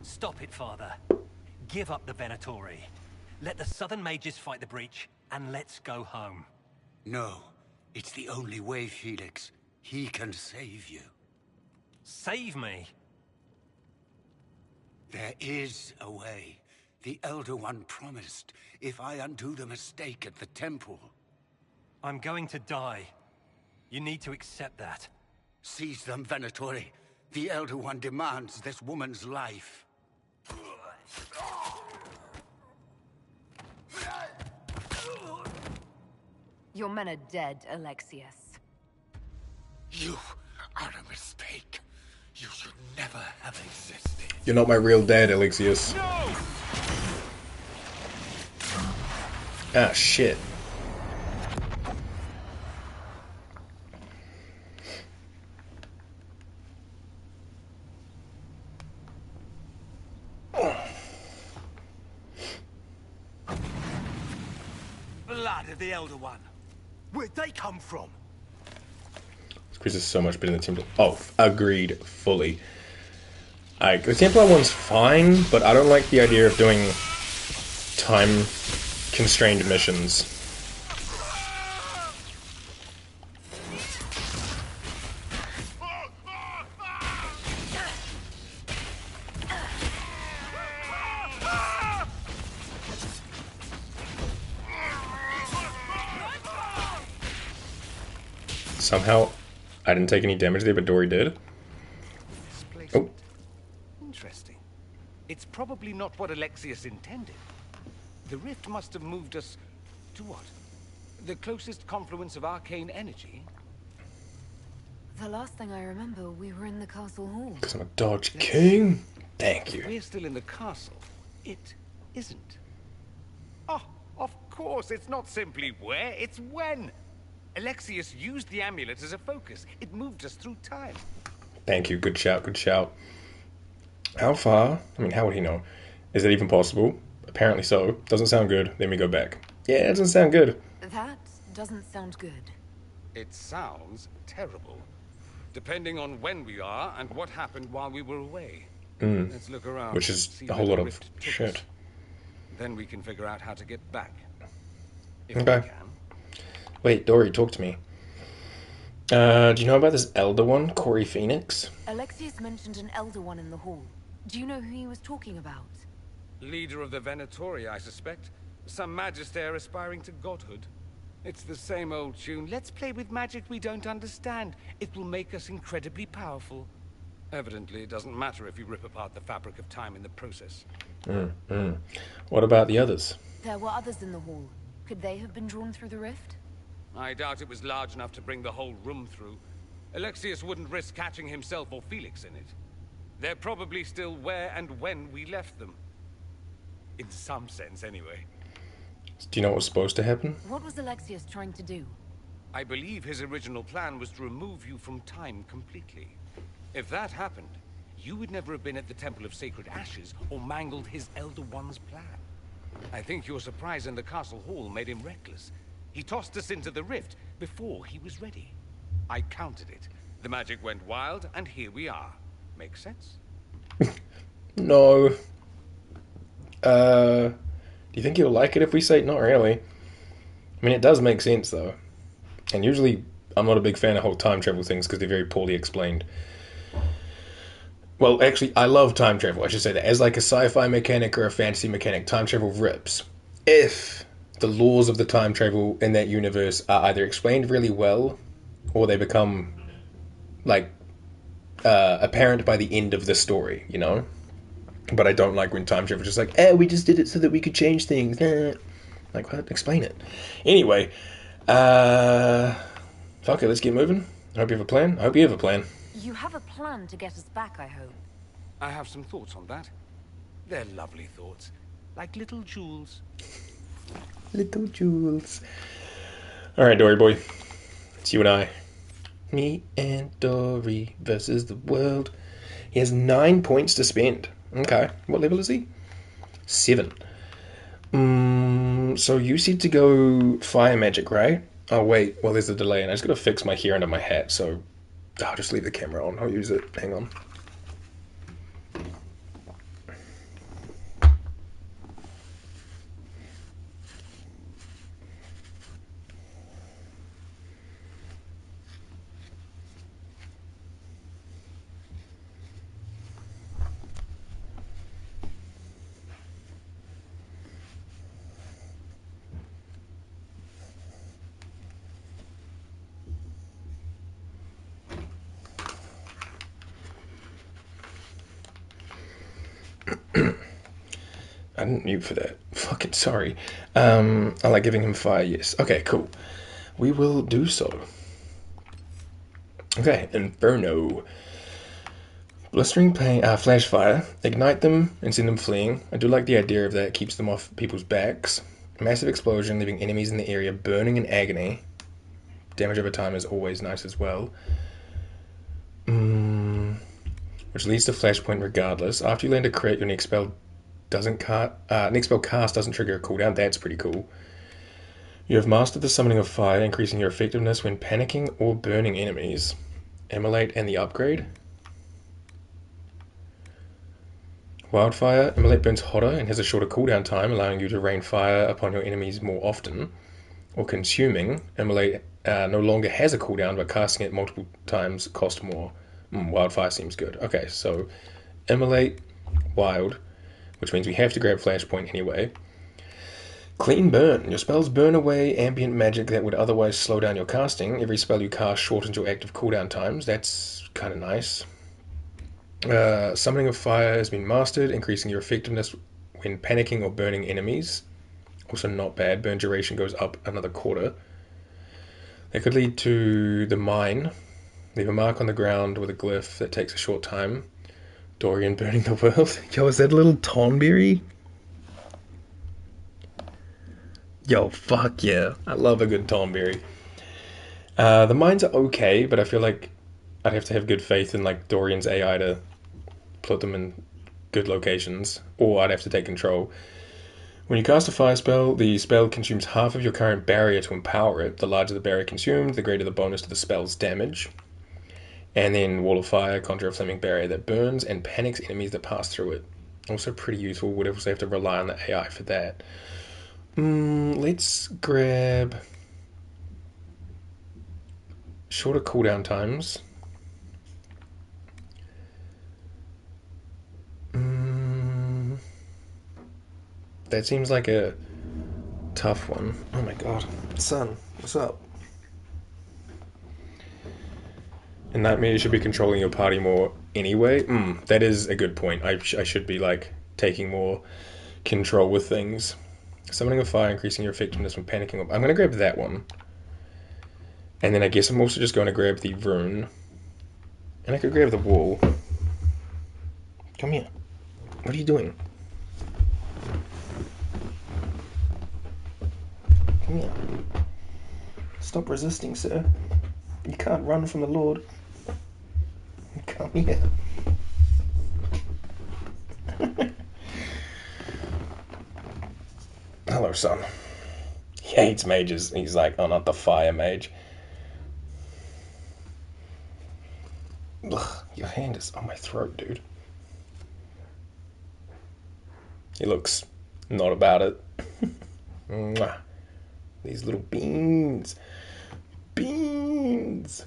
Stop it, Father. Give up the Venatori. Let the Southern Mages fight the breach, and let's go home. No, it's the only way, Felix. He can save you. Save me? There is a way. The Elder One promised, if I undo the mistake at the temple. I'm going to die. You need to accept that. Seize them, Venatori. The Elder One demands this woman's life. Your men are dead, Alexius. You are a mistake. You should never have existed. You're not my real dad, Alexius. No! Ah, shit. Blood of the Elder One. Where'd they come from? This quiz is so much better than the Templar. Oh, agreed, fully. The Templar one's fine, but I don't like the idea of doing time-constrained missions. Somehow, I didn't take any damage there, but Dory did. Oh. Interesting. It's probably not what Alexius intended. The rift must have moved us to what? The closest confluence of arcane energy? The last thing I remember, we were in the castle hall. Because I'm a Dodge King. Thank you. We're still in the castle. It isn't. Oh, of course, it's not simply where, it's when. Alexius used the amulet as a focus. It moved us through time. Thank you. Good shout, good shout. How far? I mean, how would he know? Is that even possible? Apparently so. Doesn't sound good. Then we go back. Yeah, it doesn't sound good. That doesn't sound good. It sounds terrible. Depending on when we are and what happened while we were away. Let's look around. Which is a whole lot of shit. Us. Then we can figure out how to get back. If Okay. we can. Wait, Dory, talk to me. Do you know about this Elder One, Corey Phoenix? Alexius mentioned an Elder One in the hall. Do you know who he was talking about? Leader of the Venatori, I suspect. Some magister aspiring to godhood. It's the same old tune. Let's play with magic we don't understand. It will make us incredibly powerful. Evidently, it doesn't matter if you rip apart the fabric of time in the process. What about the others? There were others in the hall. Could they have been drawn through the rift? I doubt it was large enough to bring the whole room through. Alexius wouldn't risk catching himself or Felix in it. They're probably still where and when we left them. In some sense, anyway. Do you know what was supposed to happen? What was Alexius trying to do? I believe his original plan was to remove you from time completely. If that happened, you would never have been at the Temple of Sacred Ashes or mangled his Elder One's plan. I think your surprise in the castle hall made him reckless. He tossed us into the rift before he was ready. I counted it. The magic went wild, and here we are. Make sense? No. Do you think he'll like it if we say not really? I mean, it does make sense, though. And usually, I'm not a big fan of whole time travel things because they're very poorly explained. Well, actually, I love time travel, I should say that. As like a sci-fi mechanic or a fantasy mechanic, time travel rips. If the laws of the time travel in that universe are either explained really well, or they become, like, apparent by the end of the story, you know? But I don't like when time travel is just like, we just did it so that we could change things. Like, what? Explain it. Anyway, fuck it, let's get moving. I hope you have a plan. I hope you have a plan. You have a plan to get us back, I hope. I have some thoughts on that. They're lovely thoughts. Like little jewels. Little jewels. Alright, Dory boy. It's you and I. Me and Dory versus the world. He has 9 points to spend. Okay. What level is he? 7. So you said to go fire magic, right? Oh, wait. Well, there's a delay, and I just gotta fix my hair under my hat, so I'll just leave the camera on. I'll use it. Hang on. I didn't mute for that. Fucking sorry. I like giving him fire, yes. Okay, cool. We will do so. Okay, Inferno. Blistering pain, flash fire. Ignite them and send them fleeing. I do like the idea of that. It keeps them off people's backs. Massive explosion, leaving enemies in the area burning in agony. Damage over time is always nice as well. Which leads to flashpoint regardless. After you land a crit, your next spell cast doesn't trigger a cooldown. That's pretty cool. You have mastered the summoning of fire, increasing your effectiveness when panicking or burning enemies. Immolate and the upgrade. Wildfire. Immolate burns hotter and has a shorter cooldown time, allowing you to rain fire upon your enemies more often. Or consuming. Immolate no longer has a cooldown, but casting it multiple times costs more. Wildfire seems good. Okay, so Immolate, Wild, which means we have to grab Flashpoint anyway. Clean Burn. Your spells burn away ambient magic that would otherwise slow down your casting. Every spell you cast shortens your active cooldown times. That's kind of nice. Summoning of Fire has been mastered, increasing your effectiveness when panicking or burning enemies. Also not bad. Burn duration goes up another quarter. That could lead to the Mine. Leave a mark on the ground with a glyph that takes a short time. Dorian burning the world. Yo, is that a little Tonberry? Yo, fuck yeah. I love a good Tonberry. The mines are okay, but I feel like I'd have to have good faith in like Dorian's AI to put them in good locations, or I'd have to take control. When you cast a fire spell, the spell consumes half of your current barrier to empower it. The larger the barrier consumed, the greater the bonus to the spell's damage. And then Wall of Fire, conjure a flaming barrier that burns and panics enemies that pass through it. Also pretty useful. Would also have to rely on the AI for that. Let's grab shorter cooldown times. That seems like a tough one. Oh my god. Son, what's up? And that means you should be controlling your party more anyway. That is a good point. I should be, like, taking more control with things. Summoning a fire, increasing your effectiveness when panicking. I'm going to grab that one. And then I guess I'm also just going to grab the rune. And I could grab the wall. Come here. What are you doing? Come here. Stop resisting, sir. You can't run from the Lord. Come here. Hello, son. He hates mages. He's like, oh, not the fire mage. Ugh, your hand is on my throat, dude. He looks not about it. Mwah. These little beans. Beans.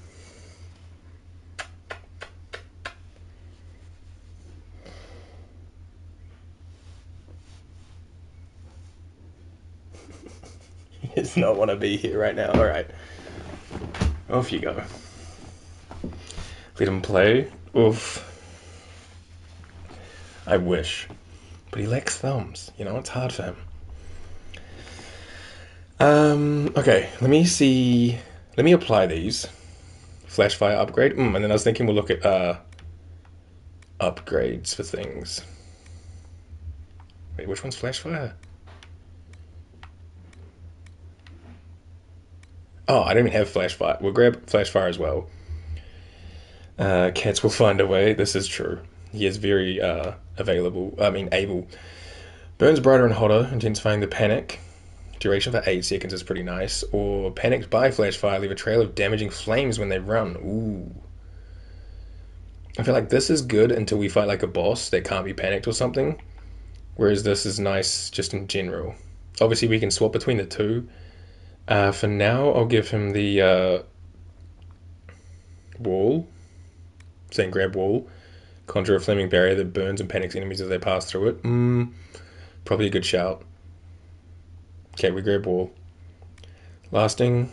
He does not want to be here right now. Alright. Off you go. Let him play. Oof. I wish. But he lacks thumbs. You know, it's hard for him. Okay, let me see. Let me apply these. Flash fire upgrade. And then I was thinking we'll look at upgrades for things. Wait, which one's flash fire? Oh, I don't even have flash fire. We'll grab flash fire as well. Cats will find a way. This is true. He is very able. Burns brighter and hotter, intensifying the panic. Duration for 8 seconds is pretty nice. Or panicked by flash fire, leave a trail of damaging flames when they run. Ooh. I feel like this is good until we fight like a boss that can't be panicked or something. Whereas this is nice just in general. Obviously we can swap between the two. For now, I'll give him the wall. Saying grab wall. Conjure a flaming barrier that burns and panics enemies as they pass through it. Probably a good shout. Okay, we grab wall. Lasting.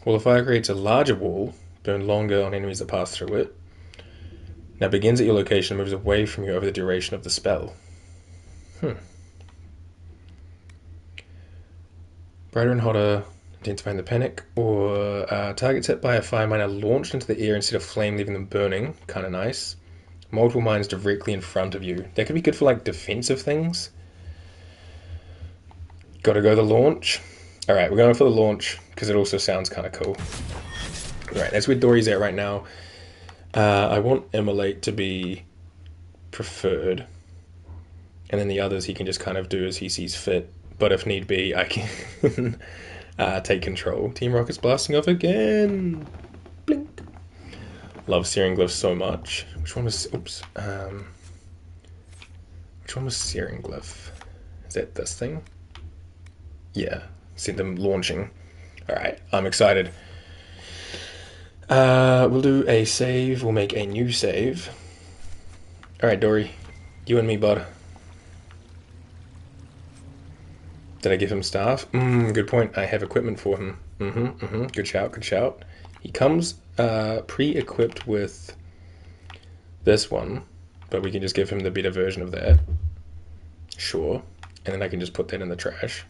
Wall of fire creates a larger wall. Burn longer on enemies that pass through it. Now begins at your location and moves away from you over the duration of the spell. Brighter and hotter. Intensifying the panic. Or targets hit by a fire mine are launched into the air instead of flame, leaving them burning. Kind of nice. Multiple mines directly in front of you. That could be good for like defensive things. Gotta go the launch. Alright, we're going for the launch because it also sounds kind of cool. Alright, that's where Dory's at right now. I want Immolate to be preferred. And then the others he can just kind of do as he sees fit. But if need be, I can take control. Team Rocket's blasting off again. Blink. Love Searing Glyph so much. Which one was... Oops. Which one was Searing Glyph? Is that this thing? Yeah. See them launching. Alright, I'm excited. We'll do a save. We'll make a new save. Alright, Dory. You and me, bud. Did I give him staff? Good point. I have equipment for him. Good shout, good shout. He comes pre-equipped with this one, but we can just give him the better version of that. Sure. And then I can just put that in the trash.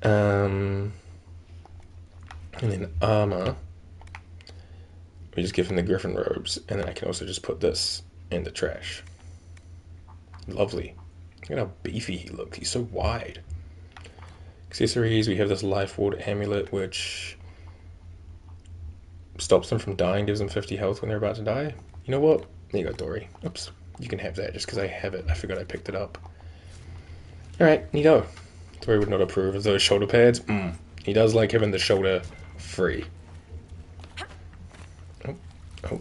And then armor. We just give him the griffin robes, and then I can also just put this in the trash. Lovely. Look at how beefy he looks. He's so wide. Accessories, we have this life ward amulet, which stops them from dying, gives them 50 health when they're about to die. You know what? There you go, Dory. Oops. You can have that just because I have it. I forgot I picked it up. Alright, neato. Dory would not approve of those shoulder pads. He does like having the shoulder free. Oh.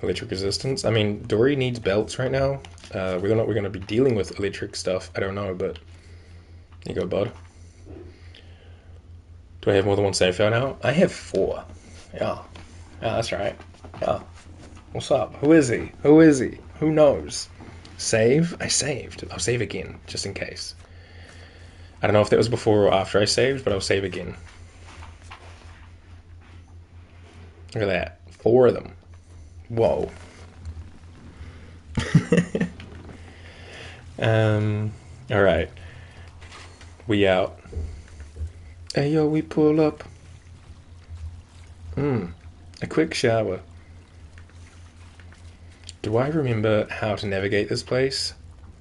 Electric resistance. I mean, Dory needs belts right now. Whether or not we're going to be dealing with electric stuff, I don't know, but there you go, bud. Do I have more than one save file now? I have 4. Yeah, that's right. Yeah. What's up? Who is he? Who is he? Who knows? Save? I saved. I'll save again, just in case. I don't know if that was before or after I saved, but I'll save again. Look at that. 4 of them. Whoa. Alright. We out. Hey yo, we pull up. A quick shower. Do I remember how to navigate this place?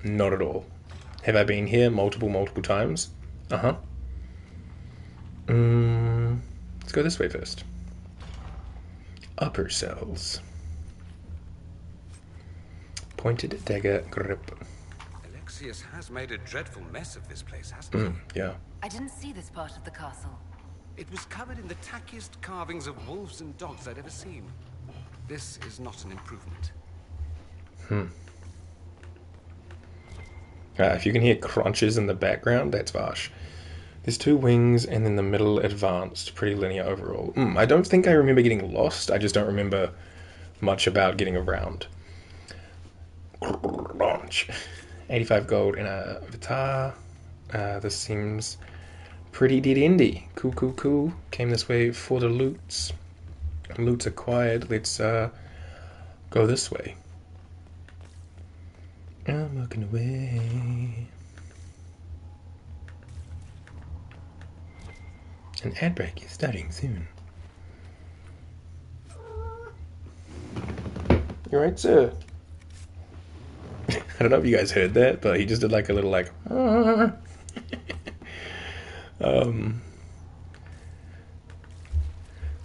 Not at all. Have I been here multiple times? Uh-huh. Let's go this way first. Upper cells. Pointed dagger grip. Alexius has made a dreadful mess of this place, hasn't he? Yeah. I didn't see this part of the castle. It was covered in the tackiest carvings of wolves and dogs I'd ever seen. This is not an improvement. If you can hear crunches in the background, that's Vash. There's 2 wings, and then the middle advanced. Pretty linear overall. I don't think I remember getting lost. I just don't remember much about getting around. Launch. 85 gold in a Vitar. This seems pretty dead-endy. Cool. Came this way for the loots. Loots acquired. Let's go this way. I'm looking away. An ad break is starting soon. You right, sir? I don't know if you guys heard that, but he just did like a little like. Alright,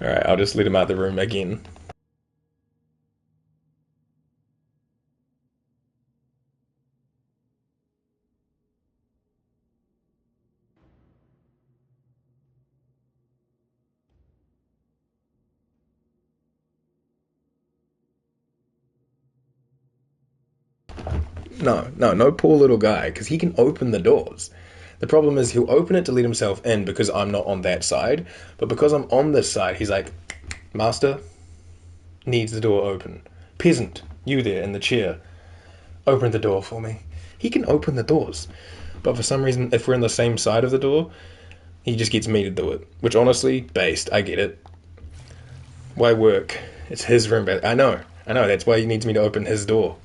I'll just let him out of the room again. No poor little guy, because he can open the doors. The problem is he'll open it to let himself in because I'm not on that side, but because I'm on this side, he's like, Master, needs the door open. Peasant, you there in the chair, open the door for me. He can open the doors, but for some reason, if we're on the same side of the door, he just gets me to do it, which honestly, based, I get it. Why work? It's his room. I know, that's why he needs me to open his door.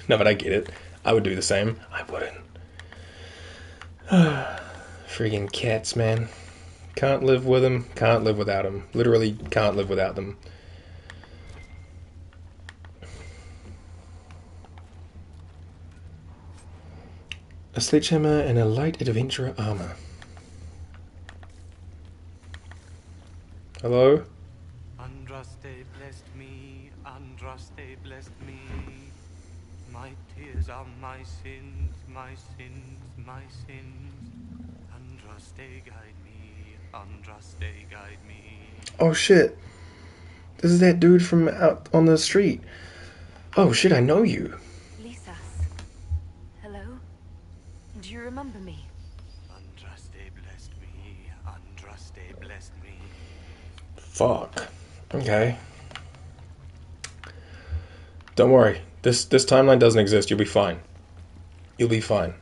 No, but I get it. I would do the same. I wouldn't. Friggin' cats, man. Can't live with them. Can't live without them. Literally can't live without them. A sledgehammer and a light adventurer armor. Hello? Andraste blessed me. Andraste blessed me. My tears are my sins, my sins, my sins. Andraste guide me, Andraste guide me. Oh shit. This is that dude from out on the street. Oh shit, I know you. Lisas. Hello? Do you remember me? Andraste blessed me, Andraste blessed me. Fuck. Okay. Don't worry. This timeline doesn't exist. You'll be fine. You'll be fine.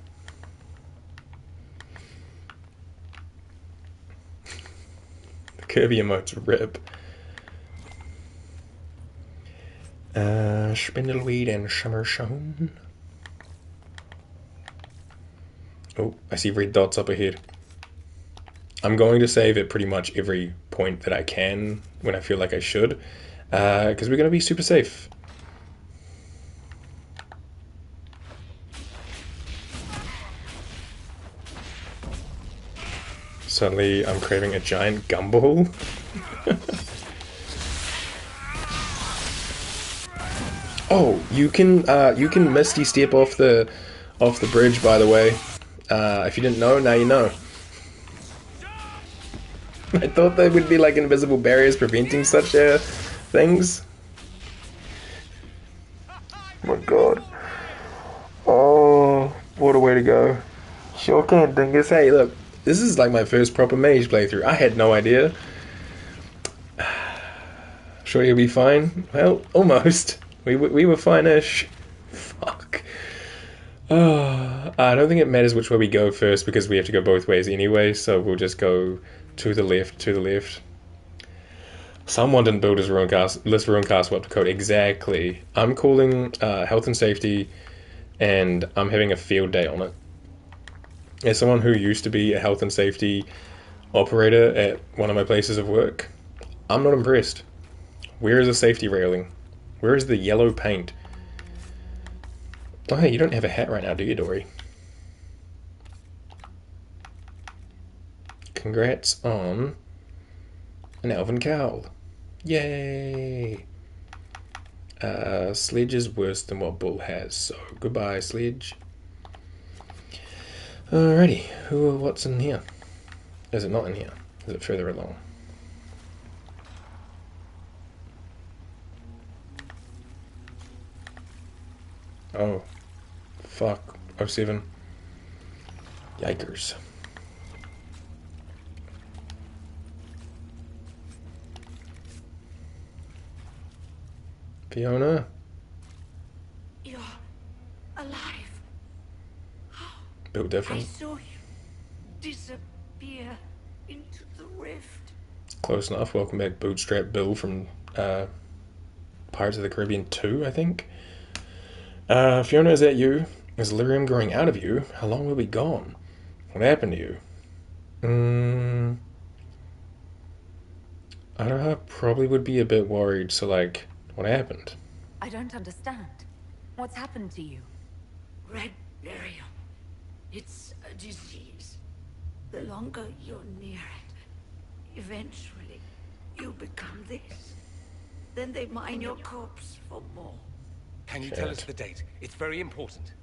The Kirby emotes rip. Spindleweed and Summershone. Oh, I see red dots up ahead. I'm going to save at pretty much every point that I can when I feel like I should, because we're going to be super safe. Suddenly, I'm craving a giant gumball. Oh, you can misty step off the bridge. By the way, if you didn't know, now you know. I thought there would be like invisible barriers preventing such things. Oh my god. Oh, what a way to go. Sure can, dingus. Hey, look. This is like my first proper mage playthrough. I had no idea. Sure you'll be fine? Well, almost. We were fine-ish. Fuck. I don't think it matters which way we go first because we have to go both ways anyway, so we'll just go to the left, to the left. Someone didn't build this ruined castle up to code. Exactly. I'm calling health and safety, and I'm having a field day on it. As someone who used to be a health and safety operator at one of my places of work, I'm not impressed. Where is the safety railing? Where is the yellow paint? Oh, hey, you don't have a hat right now, do you, Dory? Congrats on an elven cowl. Yay! Sledge is worse than what Bull has, so goodbye, Sledge. Alrighty, what's in here? Is it not in here? Is it further along? Oh, fuck. 07. Yikers. Fiona? You're alive. Built different. I saw you disappear into the rift. Close enough. Welcome back, Bootstrap Bill from Pirates of the Caribbean 2, I think. Fiona, is that you? Is lyrium growing out of you? How long will we be gone? What happened to you? I don't know, I probably would be a bit worried, so like, what happened? I don't understand. What's happened to you? Red lyrium. It's a disease. The longer you're near it, eventually you become this. Then they mine your corpse for more. Can you tell us the date? It's very important.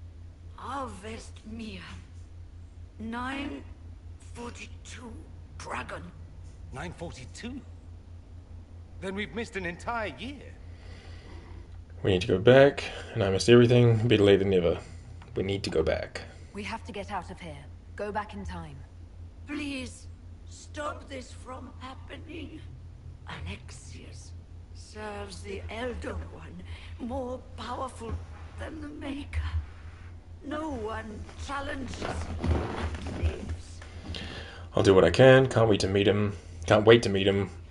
Harvest Mia. 942 Dragon. 942? Then we've missed an entire year. We need to go back, and I missed everything. Better late than never. We need to go back. We have to get out of here. Go back in time. Please, stop this from happening. Alexius serves the Elder One, more powerful than the Maker. No one challenges and lives. I'll do what I can. Can't wait to meet him.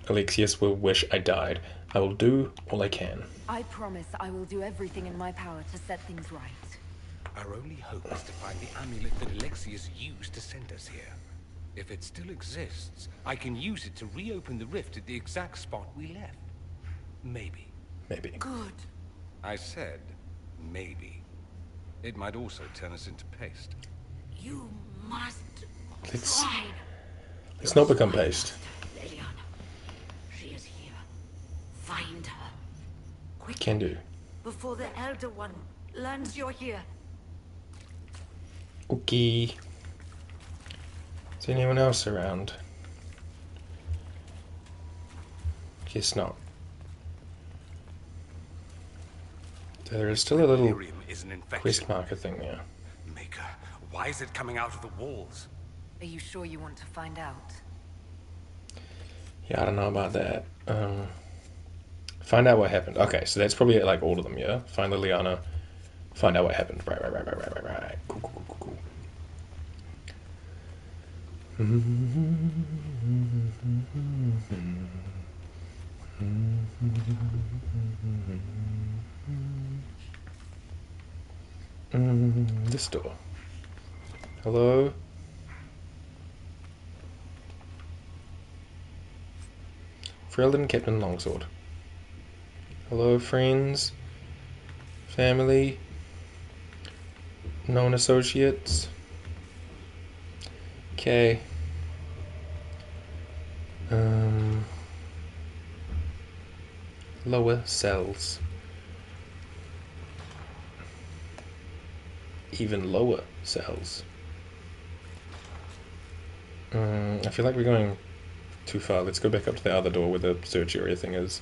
Alexius will wish I died. I will do all I can. I promise I will do everything in my power to set things right. Our only hope is to find the amulet that Alexius used to send us here. If it still exists, I can use it to reopen the rift at the exact spot we left. Maybe. Maybe. Good. I said, maybe. It might also turn us into paste. You must Let's not become paste. Liliana. She is here. Find her. Quick. Can do. Before the Elder One learns you're here. Okay. Is anyone else around? Guess not. There is still a little quest marker thing there. Maker, why is it coming out of the walls? Are you sure you want to find out? Yeah, I don't know about that. Find out what happened. Okay, so that's probably like all of them, yeah? Find Liliana. Find out what happened. Right. Cool. This door. Hello? Ferelden, Captain Longsword. Hello, friends, family, known associates. Okay. Lower cells. Even lower cells. I feel like we're going too far. Let's go back up to the other door where the search area thing is.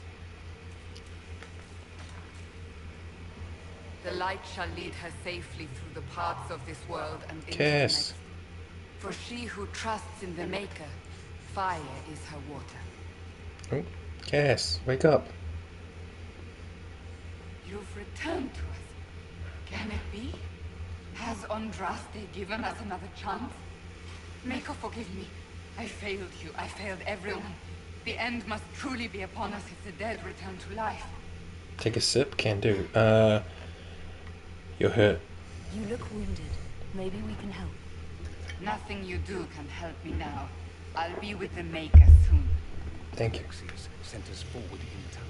The light shall lead her safely through the paths of this world and into the Cass. next. For she who trusts in the Maker, fire is her water. Oh, Cass, wake up. You've returned to us. Can it be? Has Has Andraste given us another chance? Maker, forgive me. I failed you. I failed everyone. The end must truly be upon us if the dead return to life. Take a sip? Can do. You're hurt. You look wounded. Maybe we can help. Nothing you do can help me now. I'll be with the Maker soon. Thank you. Alexius sent us forward in time.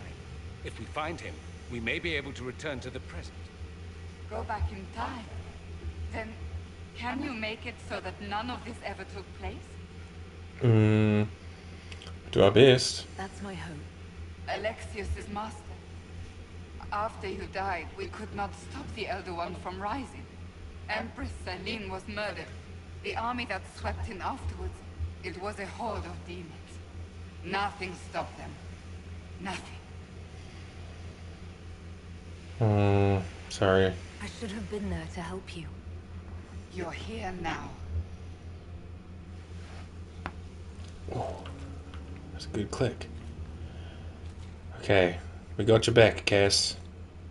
If we find him, we may be able to return to the present. Go back in time. Then, can you make it so that none of this ever took place? Do our best. That's my hope. Alexius is master. After you died, we could not stop the Elder One from rising. Empress Celine was murdered. The army that swept in afterwards, it was a horde of demons. Nothing stopped them. Nothing. Sorry. I should have been there to help you. You're here now. Oh, that's a good click. Okay, we got your back, Cass.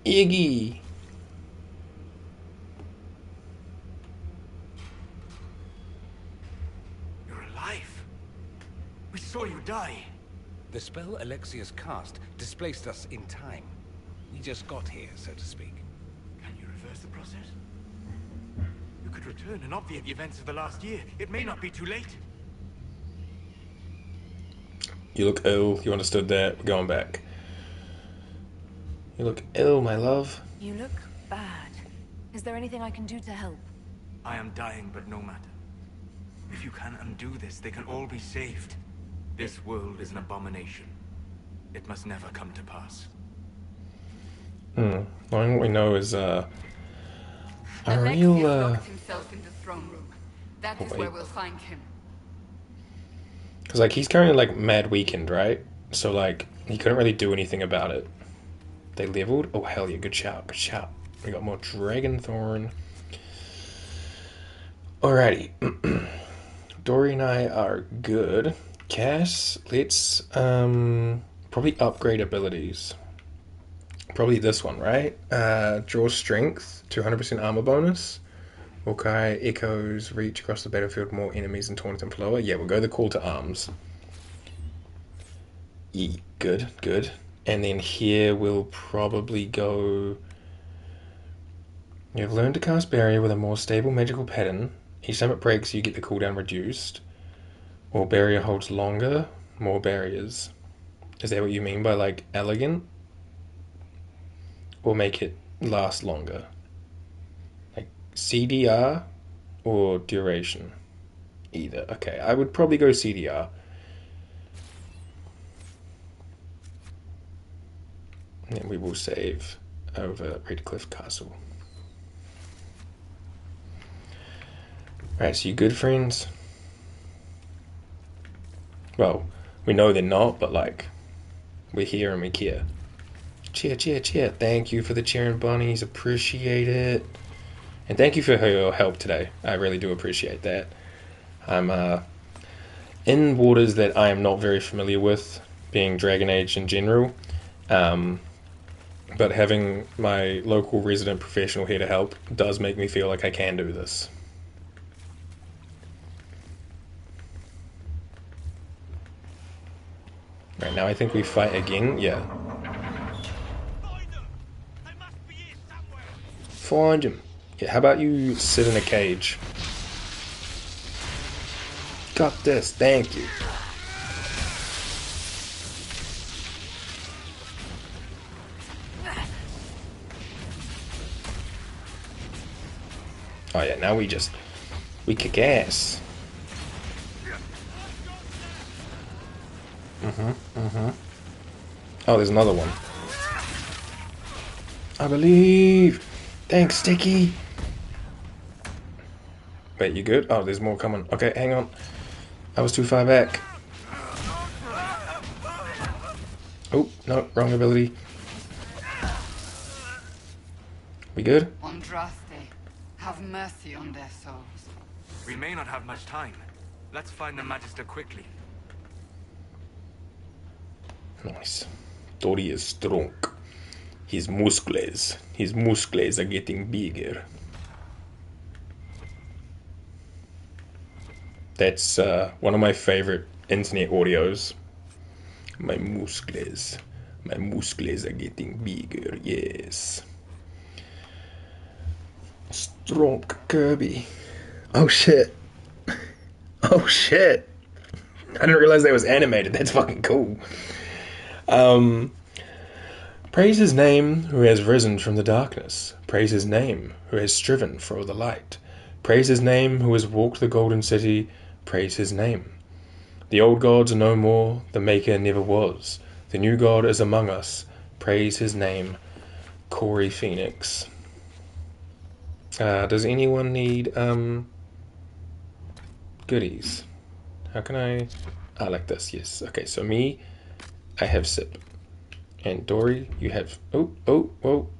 Iggy! You're alive. We saw you die. The spell Alexius cast displaced us in time. We just got here, so to speak. Can you reverse the process? You could return and obviate the events of the last year. It may not be too late. You look ill. You understood that. We're going back. You look ill, my love. You look bad. Is there anything I can do to help? I am dying, but no matter. If you can undo this, they can all be saved. This world is an abomination. It must never come to pass. Well, what we know is, Alexius locked himself in the throne room. That is where we'll find him. Because, like, he's currently, like, mad weakened, right? So, like, he couldn't really do anything about it. They leveled? Oh, hell yeah, good shout, good shout. We got more Dragon Thorn. Alrighty. Dory and I are good. Cass, let's, probably upgrade abilities. Probably this one, right? Draw Strength, 200% armor bonus. Hawkeye echoes reach across the battlefield more enemies and taunt them lower. Yeah, we'll go the call to arms. Yeah, good, good. And then here we'll probably go... You've learned to cast Barrier with a more stable magical pattern. Each time it breaks, you get the cooldown reduced. Or Barrier holds longer, more barriers. Is that what you mean by, like, elegant? Or make it last longer? Like CDR or duration? Either. Okay, I would probably go CDR. And then we will save over Redcliffe Castle. Right, so you good, friends? Well, we know they're not, but like, we're here and we care. Cheer, cheer, cheer. Thank you for the cheering bunnies. Appreciate it. And thank you for your help today. I really do appreciate that. I'm in waters that I am not very familiar with, being Dragon Age in general. But having my local resident professional here to help does make me feel like I can do this. Right, now I think we fight again. Yeah. Find him. Yeah, how about you sit in a cage? Got this. Thank you. Oh yeah, now we kick ass. Oh, there's another one. I believe. Thanks, Sticky. Wait, you good? Oh, there's more coming. Okay, hang on. I was too far back. Oh, no, wrong ability. We good? Andraste, have mercy on their souls. We may not have much time. Let's find the Magister quickly. Nice. Tori is strong. His muscles are getting bigger. That's one of my favorite internet audios. My muscles are getting bigger, yes. Strong Kirby. Oh shit. Oh shit. I didn't realize that was animated. That's fucking cool. Praise his name who has risen from the darkness. Praise his name who has striven for the light. Praise his name who has walked the golden city. Praise his name. The old gods are no more, the maker never was. The new god is among us. Praise his name. Corey Phoenix. Does anyone need goodies? How can I like this, yes. Okay, so me, I have sip. And Dory, you have whoa.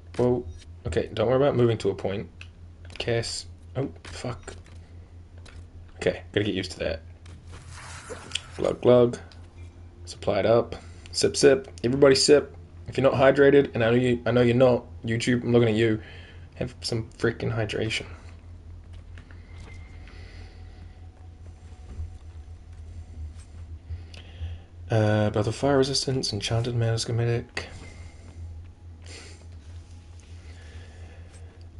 Okay, don't worry about moving to a point. Cass, oh fuck. Okay, gotta get used to that. Glug glug. Supply it up. Sip sip. Everybody sip. If you're not hydrated, and I know you're not, YouTube, I'm looking at you, have some freaking hydration. About the fire resistance, enchanted mana schematic.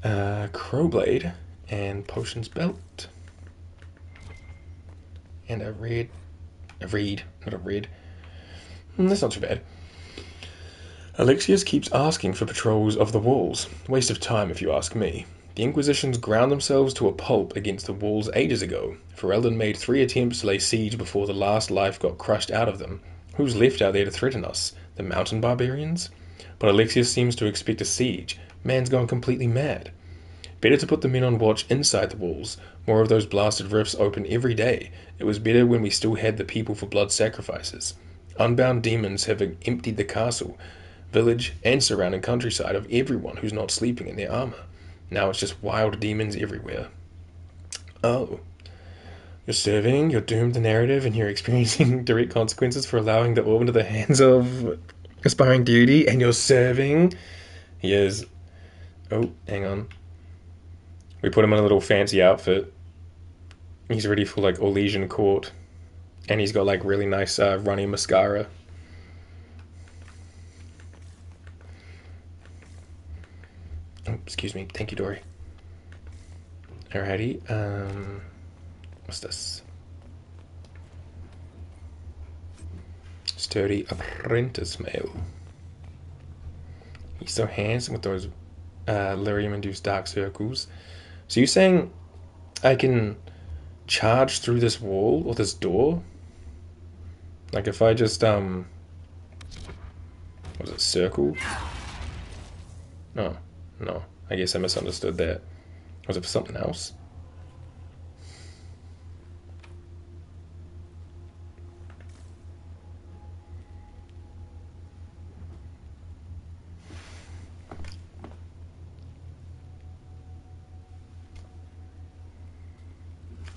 Crowblade and potions belt. And a reed, not a red. That's not too bad. Alexius keeps asking for patrols of the walls. Waste of time if you ask me. The Inquisitions ground themselves to a pulp against the walls ages ago. Ferelden made 3 attempts to lay siege before the last life got crushed out of them. Who's left out there to threaten us? The mountain barbarians? But Alexius seems to expect a siege. Man's gone completely mad. Better to put the men on watch inside the walls. More of those blasted rifts open every day. It was better when we still had the people for blood sacrifices. Unbound demons have emptied the castle, village, and surrounding countryside of everyone who's not sleeping in their armor. Now it's just wild demons everywhere. Oh. You're serving, you're doomed the narrative, and you're experiencing direct consequences for allowing the orb into the hands of aspiring deity, and you're serving. He is. Oh, hang on. We put him in a little fancy outfit. He's ready for like Orlesian court. And he's got like really nice runny mascara. Oh, excuse me. Thank you, Dory. Alrighty. What's this? Sturdy apprentice male. He's so handsome with those lyrium-induced dark circles. So you're saying I can charge through this wall or this door? Like if I just what was it, circle? No. I guess I misunderstood that. Was it for something else?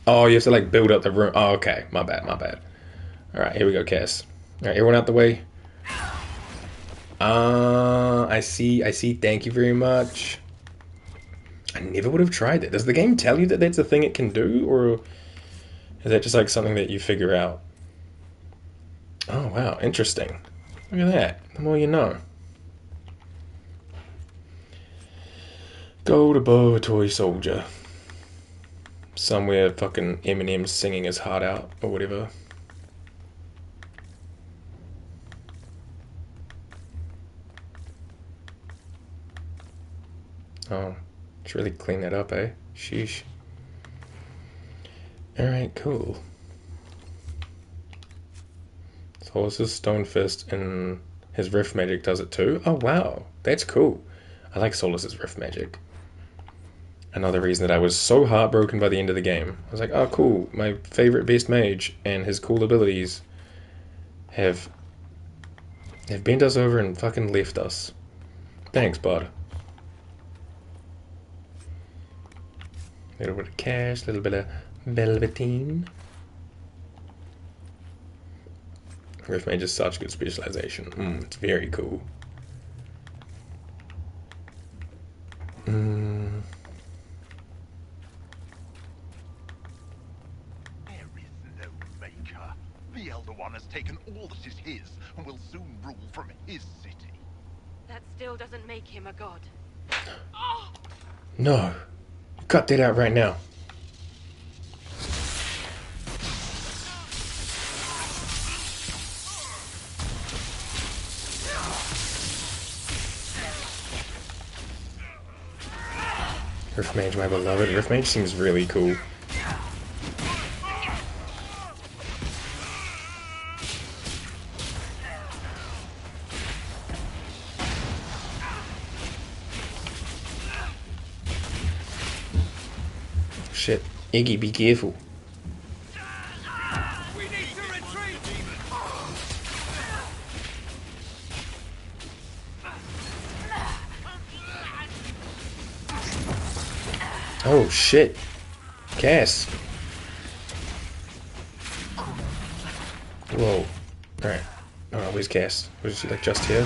Oh, you have to like build up the room. Oh, okay. My bad. Alright, here we go, Cass. Alright, everyone out the way. I see. Thank you very much. I never would have tried that. Does the game tell you that that's a thing it can do? Or is that just like something that you figure out? Oh, wow. Interesting. Look at that. The more you know. Go to Bo, a toy soldier. Somewhere fucking Eminem singing his heart out or whatever. Oh, should really clean that up, eh? Sheesh. Alright, cool. Solus's Stone Fist and his Rift Magic does it too? Oh wow, that's cool. I like Solus's Rift Magic. Another reason that I was so heartbroken by the end of the game. I was like, oh cool, my favorite best mage and his cool abilities have bent us over and fucking left us. Thanks, bud. A little bit of cash, a little bit of velveteen. Rift Mage is such good specialization. It's very cool. taken all that is his and will soon rule from his city. That still doesn't make him a god. No. Cut that out right now. Riftmage, my beloved. Riftmage seems really cool. Shit. Iggy, be careful. We need to retreat! Oh shit. Cass. Whoa. Alright. Oh, where's Cass? Was she like just here?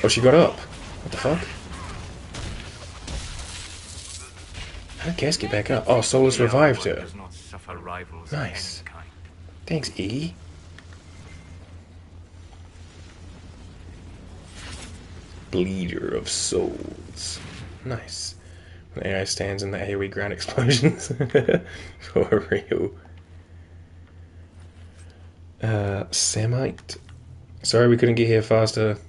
Oh, she got up. What the fuck? How did Cass get back up? Oh, Solus revived her. Nice. Thanks, Iggy. Bleeder of souls. Nice. When AI stands in the AoE ground explosions. For real. Semite. Sorry we couldn't get here faster.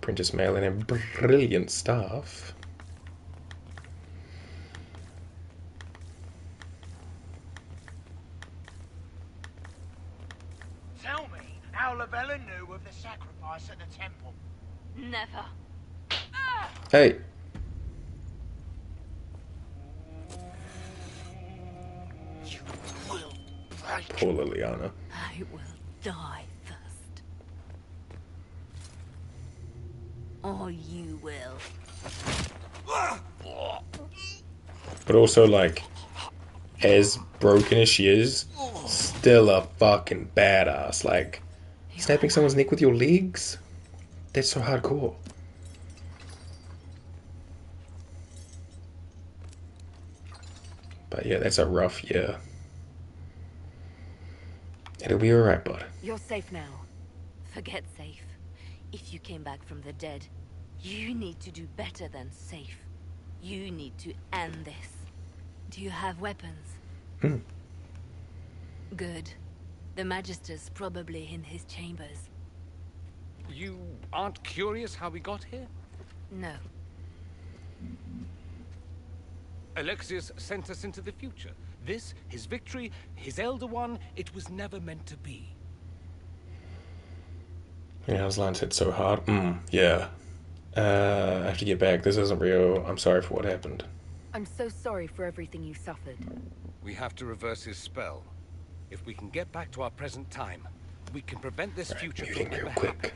Princess Mail and brilliant staff. Tell me how Lavella knew of the sacrifice at the temple. Never. Hey. You will break. Poor Liliana. I will die first. Or you will. But also, like, as broken as she is, still a fucking badass. Like, snapping someone's neck with your legs? That's so hardcore. But yeah, that's a rough year. It'll be alright, bud. You're safe now. Forget safe. If you came back from the dead, you need to do better than safe. You need to end this. Do you have weapons? Good. The Magister's probably in his chambers. You aren't curious how we got here? No. Alexius sent us into the future. This, his victory, his Elder One, it was never meant to be. Yeah, Aslan's hit so hard. Yeah. I have to get back. This isn't real. I'm sorry for what happened. I'm so sorry for everything you suffered. We have to reverse his spell. If we can get back to our present time, we can prevent this future from ever happening.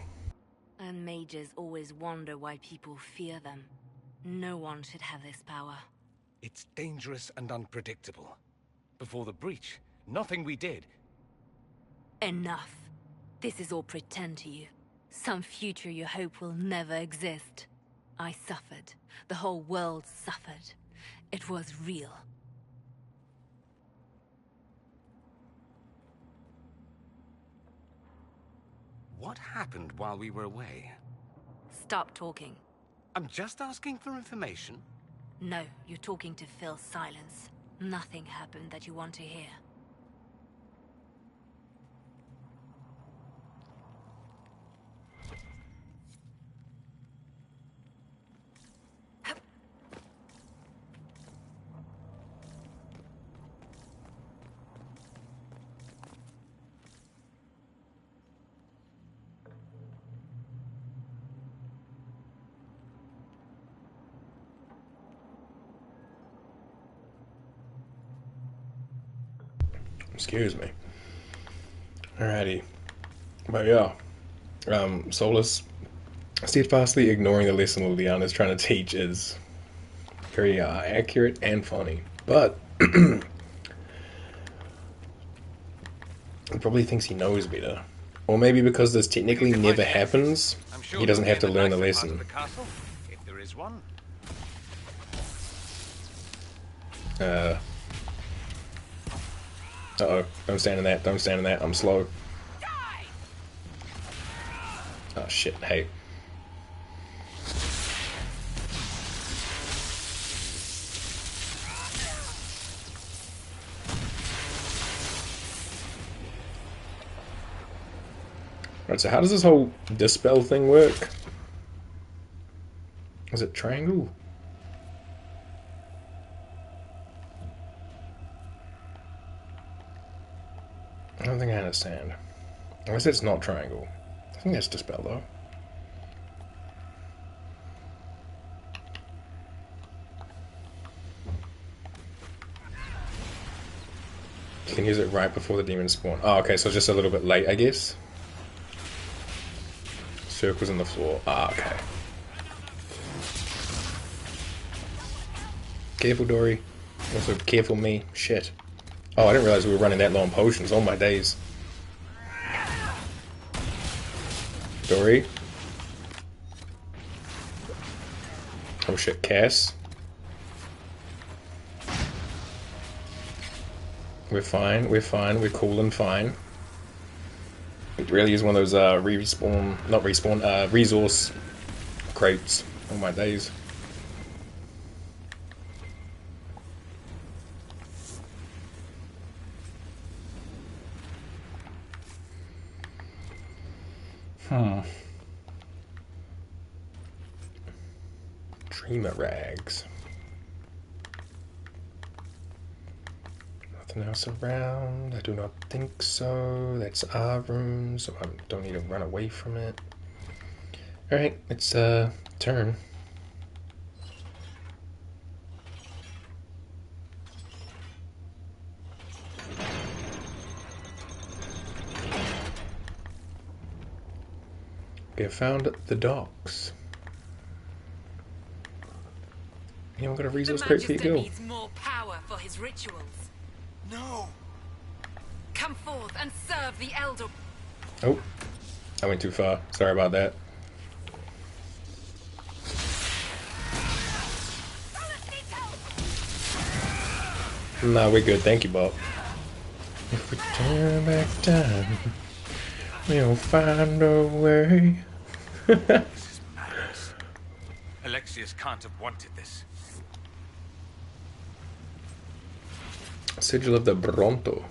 And mages always wonder why people fear them. No one should have this power. It's dangerous and unpredictable. Before the breach, nothing we did. Enough. This is all pretend to you. Some future you hope will never exist. I suffered. The whole world suffered. It was real. What happened while we were away? Stop talking. I'm just asking for information. No, you're talking to fill silence. Nothing happened that you want to hear. Excuse me. Alrighty. But yeah. Solus steadfastly ignoring the lesson Liliana is trying to teach is very accurate and funny. But he probably thinks he knows better. Or maybe because this technically never happens, he doesn't have to learn the lesson. If there is one. Uh-oh. Don't stand in that. Don't stand in that. I'm slow. Oh, shit. Hey. Right, so how does this whole dispel thing work? Is it triangle? I don't think I understand. Unless it's not triangle. I think that's dispel though. You can use it right before the demons spawn. Oh, okay, so just a little bit late, I guess. Circles in the floor. Ah, okay. Careful, Dory. Also, careful me. Shit. Oh, I didn't realize we were running that low on potions. Oh my days. Dory. Oh shit, Cass. We're fine, we're fine, we're cool and fine. It really is one of those resource crates. Oh my days. Dreamer rags. Nothing else around? I do not think so. That's our room, so I don't need to run away from it. Alright, it's turn. We have found the docks. Anyone got a resource crate for you, go? Needs more power for his rituals. No. Come forth and serve the Elder. Oh, I went too far. Sorry about that. Nah, we're good. Thank you, Bob. If we turn back time, we'll find a way. This is madness. Alexius can't have wanted this. Sigil of the Bronto.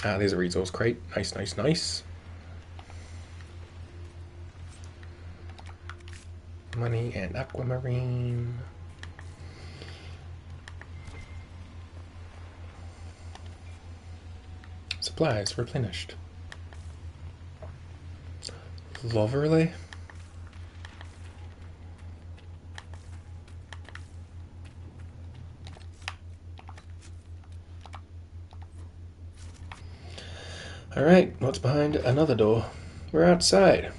Ah, there's a resource crate. Nice, nice, nice. Money and aquamarine. Supplies replenished. Loverly? Alright, what's behind another door? We're outside.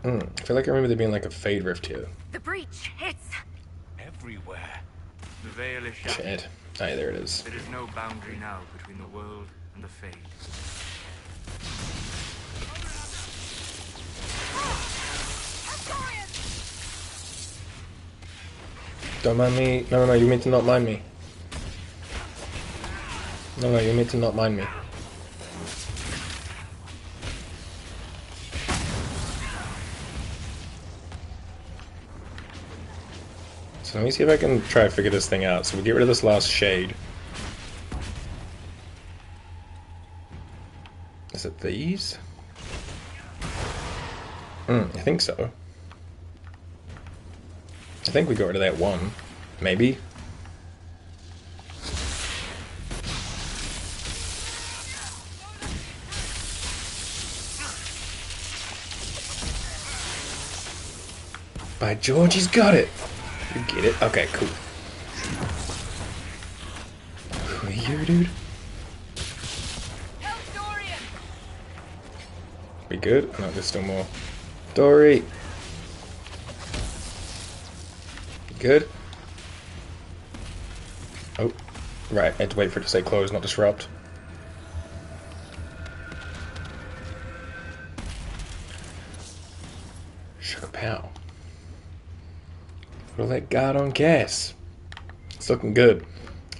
I feel like I remember there being like a fade rift here. The breach, it's everywhere. The veil is shattered. Shit. Aye, there it is. There is no boundary now between the world and the fade. Don't mind me. No, you mean to not mind me. No, you mean to not mind me. So let me see if I can try to figure this thing out. So we get rid of this last shade. Is it these? I think so. I think we got rid of that one. Maybe. By George, he's got it! You get it? Okay, cool. Who are you, dude? We good? No, there's still more. Dory! Good? Oh, right. I had to wait for it to say close, not disrupt. Sugar Pow. Put all that guard on gas. It's looking good.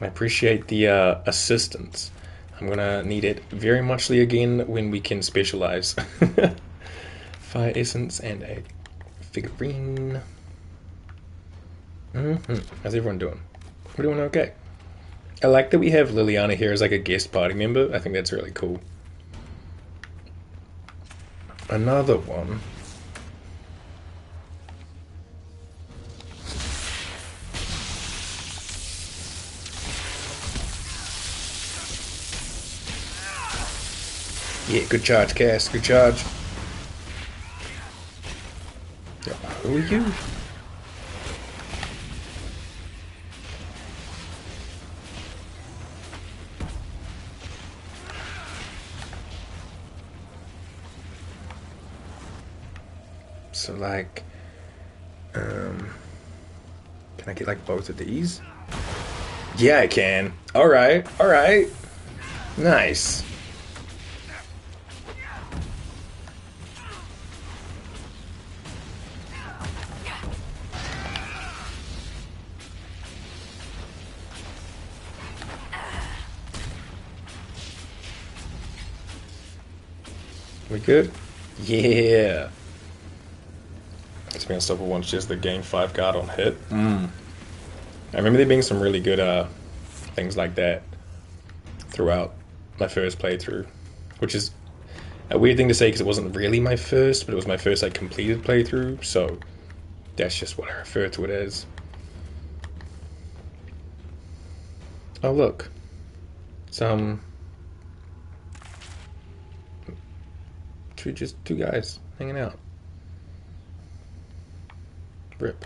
I appreciate the assistance. I'm gonna need it very muchly again when we can specialize. Fire essence and a figurine. How's everyone doing? We're doing okay. I like that we have Liliana here as like a guest party member. I think that's really cool. Another one. Yeah, good charge, Cass. Good charge. Who are you? So like, can I get like both of these? Yeah, I can. All right, all right. Nice. We good? Yeah. It's been unstoppable once just the gain 5 guard on hit. I remember there being some really good things like that throughout my first playthrough, which is a weird thing to say because it wasn't really my first, but it was my first like completed playthrough, so that's just what I refer to it as. Oh look, some just two guys hanging out. Rip.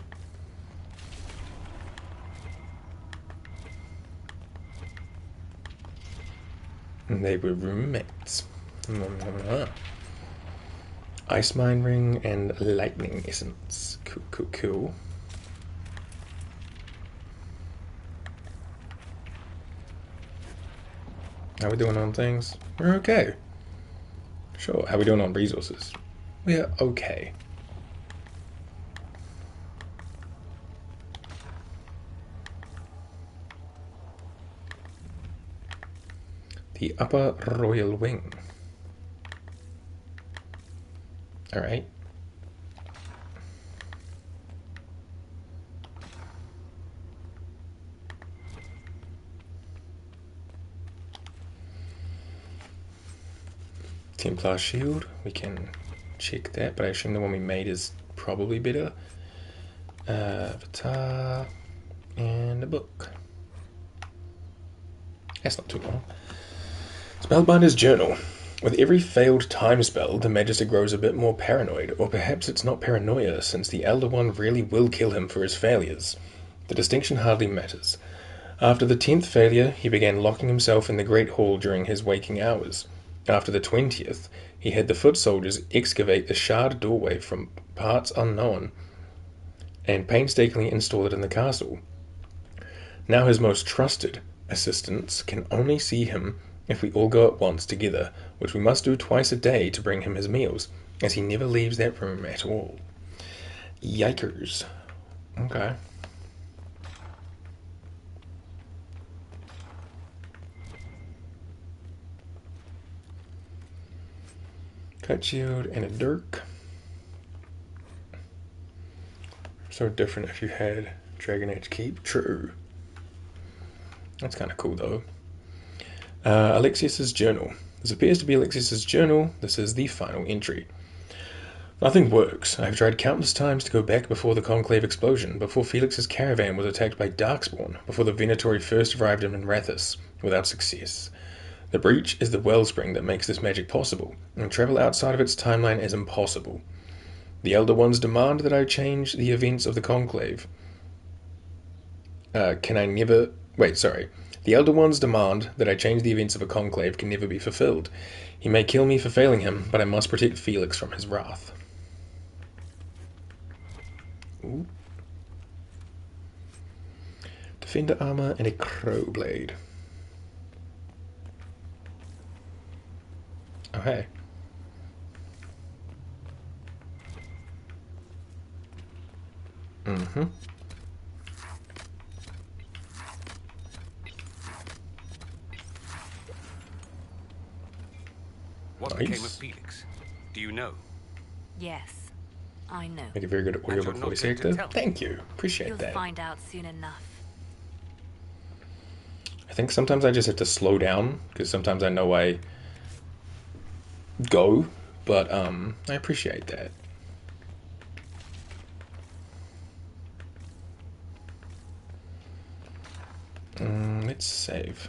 And they were roommates. Ice Mine Ring and Lightning Essence. Cool, cool, cool. How we doing on things? We're okay. Sure. How we doing on resources? We're okay. The Upper Royal Wing. Alright. Templar Shield, we can check that, but I assume the one we made is probably better. Avatar and a book. That's not too long. Spellbinder's Journal. With every failed time spell, the Magister grows a bit more paranoid, or perhaps it's not paranoia, since the Elder One really will kill him for his failures. The distinction hardly matters. After the 10th failure, he began locking himself in the Great Hall during his waking hours. After the 20th, he had the foot soldiers excavate the shard doorway from parts unknown and painstakingly install it in the castle. Now his most trusted assistants can only see him if we all go at once together, which we must do twice a day to bring him his meals, as he never leaves that room at all. Yikers. Okay. Cut shield and a dirk. So different if you had Dragon Age Keep. True. That's kind of cool though. Alexius's journal. This appears to be Alexius's journal. This is the final entry. Nothing works. I have tried countless times to go back before the Conclave explosion, before Felix's caravan was attacked by Darkspawn, before the Venatori first arrived in Rathus, without success. The breach is the wellspring that makes this magic possible, and travel outside of its timeline is impossible. The Elder Ones demand that I change the events of the Conclave. The Elder Ones demand that I change the events of a conclave can never be fulfilled. He may kill me for failing him, but I must protect Felix from his wrath. Ooh. Defender armor and a crow blade. Oh hey. What became of Felix? Do you know? Yes, I know. Make a very good audiobook voice actor. Thank you. Appreciate that. You'll find out soon enough. I think sometimes I just have to slow down, because sometimes I know I go, but I appreciate that. Let's save.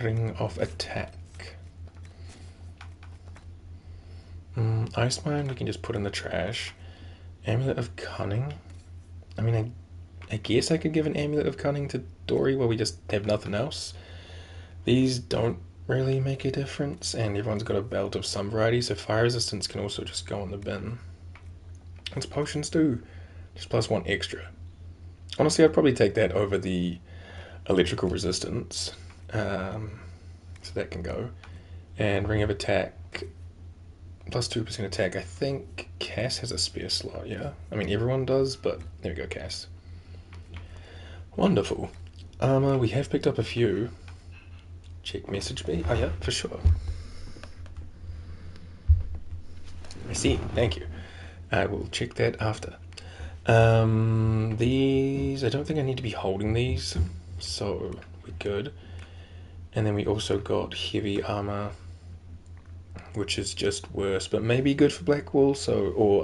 Ring of attack. Ice Mine we can just put in the trash. Amulet of Cunning. I mean, I guess I could give an Amulet of Cunning to Dory while we just have nothing else. These don't really make a difference, and everyone's got a belt of some variety, so fire resistance can also just go in the bin. What's potions do? Just +1 extra. Honestly, I'd probably take that over the electrical resistance. So that can go. And Ring of Attack, +2% attack. I think Cass has a spare slot, yeah? I mean, everyone does, but there we go, Cass. Wonderful. Armor, we have picked up a few. Check message me. Oh, yeah, for sure. I see. Thank you. I will check that after. These, I don't think I need to be holding these, so we're good. And then we also got heavy armor, which is just worse, but maybe good for Blackwall, so, or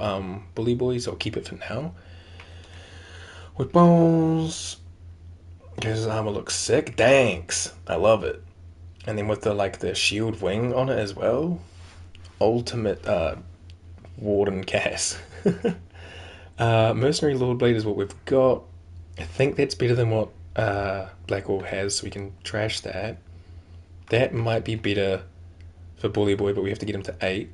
Bully Boys. I'll keep it for now. With balls, because his armor looks sick. Thanks, I love it. And then with the shield wing on it as well. Ultimate Warden Cass. Mercenary Lordblade is what we've got. I think that's better than what Blackwall has, so we can trash that. That might be better for Bully Boy, but we have to get him to 8.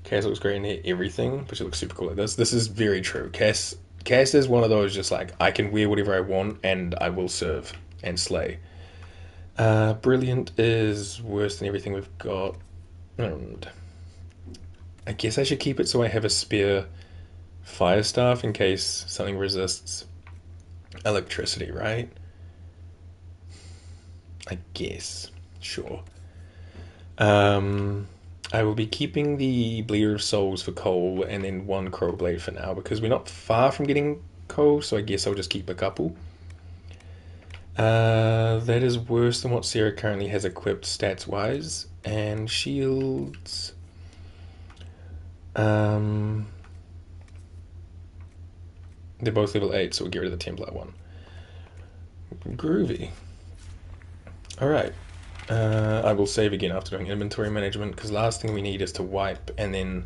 Cass looks great in everything, but she looks super cool like this. This is very true. Cass is one of those just like, I can wear whatever I want and I will serve and slay. Brilliant is worse than everything we've got. And I guess I should keep it so I have a spare fire staff in case something resists electricity, right? I guess. Sure. I will be keeping the Bleeder of Souls for Cole and then 1 Crow Blade for now because we're not far from getting Cole, so I guess I'll just keep a couple. That is worse than what Sarah currently has equipped stats-wise. And shields... they're both level 8, so we'll get rid of the Templar one. Groovy. Alright. I will save again after doing inventory management, because last thing we need is to wipe and then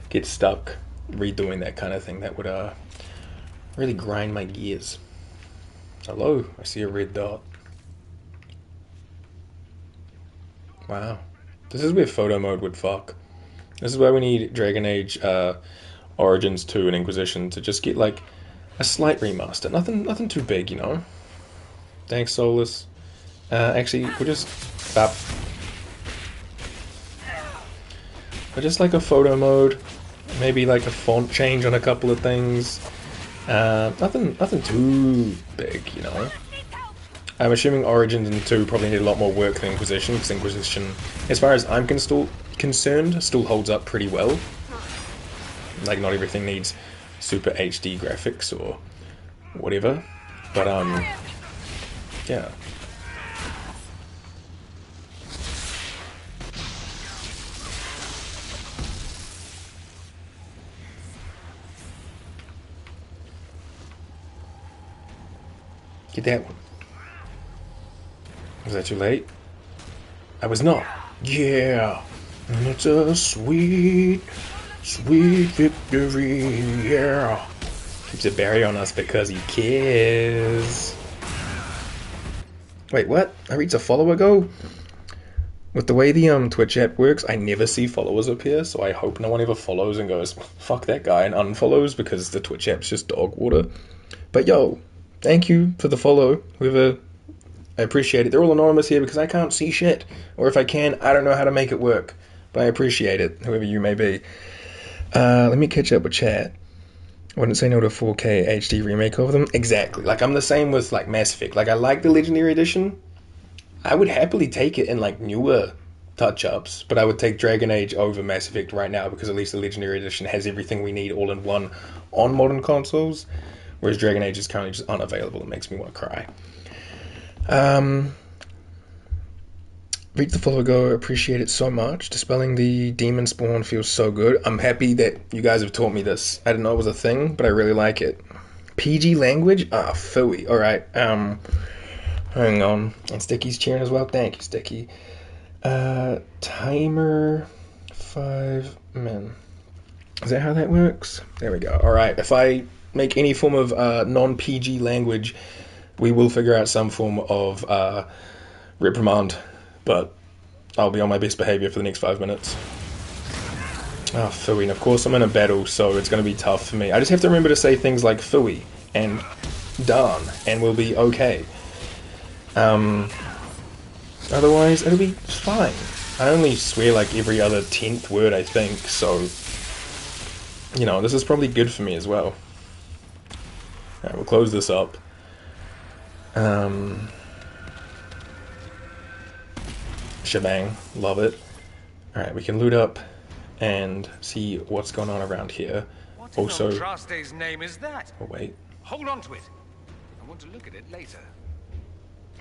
get stuck redoing that kind of thing. That would really grind my gears. Hello, I see a red dot. Wow. This is where photo mode would fuck. This is why we need Dragon Age Origins 2 and Inquisition to just get like a slight remaster. Nothing too big, you know. Thanks, Solus. Actually, we'll just just like a photo mode, maybe like a font change on a couple of things. Nothing too big, you know. I'm assuming Origins and 2 probably need a lot more work than Inquisition, because Inquisition, as far as I'm concerned, still holds up pretty well. Like, not everything needs super HD graphics or whatever, but yeah. Get that one. Was that too late? I was not. Yeah. And it's a sweet, sweet victory. Yeah. Keeps a berry on us because he cares. Wait, what? I reached a follower goal? With the way the Twitch app works, I never see followers appear, so I hope no one ever follows and goes, fuck that guy, and unfollows because the Twitch app's just dog water. But yo, thank you for the follow, whoever. I appreciate it. They're all anonymous here because I can't see shit. Or if I can, I don't know how to make it work. But I appreciate it, whoever you may be. Let me catch up with chat. Wouldn't say no to 4K HD remake of them. Exactly. Like, I'm the same with, like, Mass Effect. Like, I like the Legendary Edition. I would happily take it in, like, newer touch-ups, but I would take Dragon Age over Mass Effect right now because at least the Legendary Edition has everything we need all in one on modern consoles, whereas Dragon Age is currently just unavailable. It makes me want to cry. Read the follow go, appreciate it so much. Dispelling the demon spawn feels so good. I'm happy that you guys have taught me this. I didn't know it was a thing, but I really like it. PG language? Ah, phooey. Alright, hang on. And Sticky's cheering as well. Thank you, Sticky. Timer 5 min. Is that how that works? There we go. Alright, if I make any form of non-PG language, we will figure out some form of reprimand. But I'll be on my best behavior for the next 5 minutes. Oh, phooey. And of course I'm in a battle, so it's going to be tough for me. I just have to remember to say things like phooey and darn, and we'll be okay. Otherwise, it'll be fine. I only swear like every other 10th word, I think, so... You know, this is probably good for me as well. Alright, we'll close this up. Shebang. Love it. Alright, we can loot up and see what's going on around here. What Also... in Andraste's name is that? Oh, wait. Hold on to it. I want to look at it later.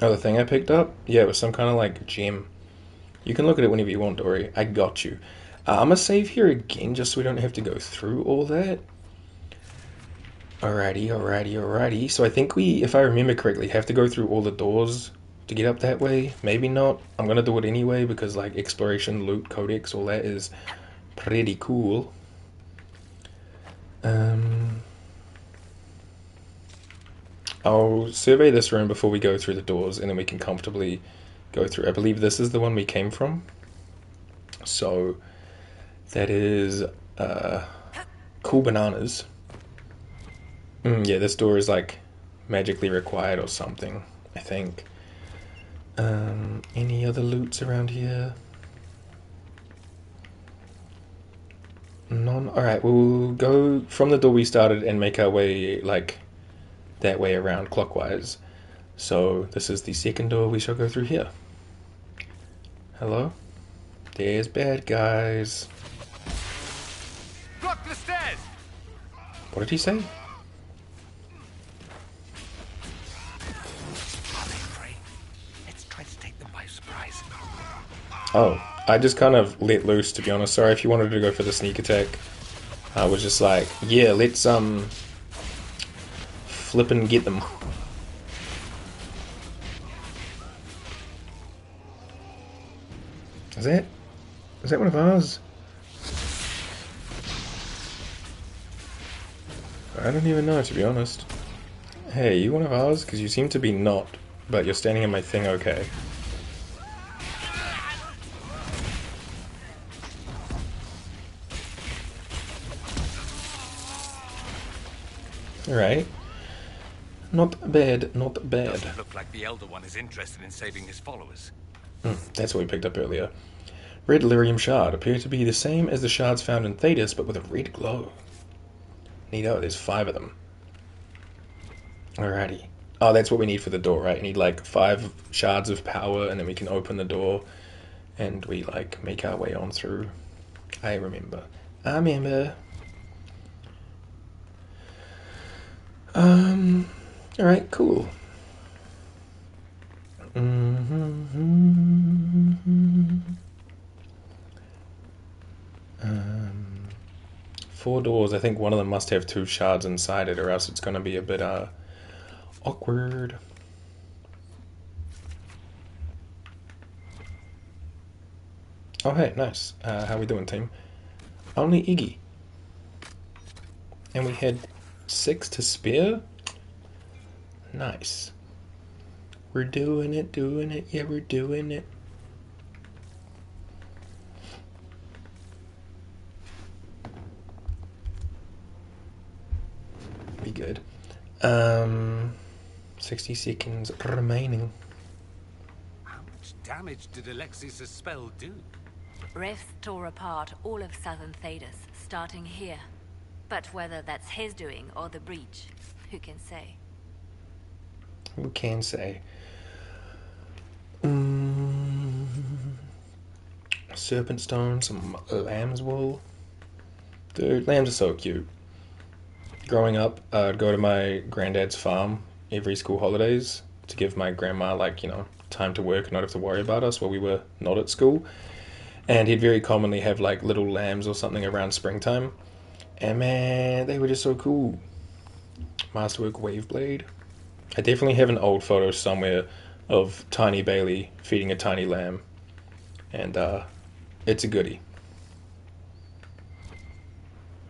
Oh, the thing I picked up? Yeah, it was some kind of, like, gem. You can look at it whenever you want, Dory. I got you. I'm gonna save here again, just so we don't have to go through all that. Alrighty. So I think we, if I remember correctly, have to go through all the doors to get up that way. Maybe not. I'm gonna do it anyway, because, like, exploration, loot, codex, all that is pretty cool. I'll survey this room before we go through the doors, and then we can comfortably go through. I believe this is the one we came from. So, that is, cool bananas. Yeah, this door is, like, magically required or something, I think. Any other loots around here? None? Alright, we'll go from the door we started and make our way, like, that way around clockwise. So, this is the second door, we shall go through here. Hello? There's bad guys. Block the stairs! What did he say? Let's try to take them by surprise. Oh, I just kind of let loose, to be honest. Sorry if you wanted to go for the sneak attack. I was just like, yeah, let's, flip and get them. Is that one of ours? I don't even know, to be honest. Hey, you one of ours? Because you seem to be not, but you're standing in my thing okay. Alright. Not bad, not bad. Doesn't look like the Elder One is interested in saving his followers. That's what we picked up earlier. Red lyrium shard appear to be the same as the shards found in Hiatus, but with a red glow. Neato, there's 5 of them. Alrighty. Oh, that's what we need for the door, right? We need like 5 shards of power, and then we can open the door, and we like make our way on through. I remember. Alright, cool. 4 doors. I think one of them must have 2 shards inside it, or else it's going to be a bit awkward. Oh hey, nice. How we doing, team? Only Iggy. And we had 6 to spare? Nice. We're doing it, yeah, we're doing it. Be good. 60 seconds remaining. How much damage did Alexius' spell do? Rifts tore apart all of southern Hiatus, starting here. But whether that's his doing or the breach, who can say? Who can say? Serpent stone, some lamb's wool. Dude, lambs are so cute. Growing up, I'd go to my granddad's farm every school holidays to give my grandma, like, you know, time to work and not have to worry about us while we were not at school. And he'd very commonly have, like, little lambs or something around springtime. And man, they were just so cool. Masterwork Waveblade. I definitely have an old photo somewhere of Tiny Bailey feeding a tiny lamb. And, it's a goodie.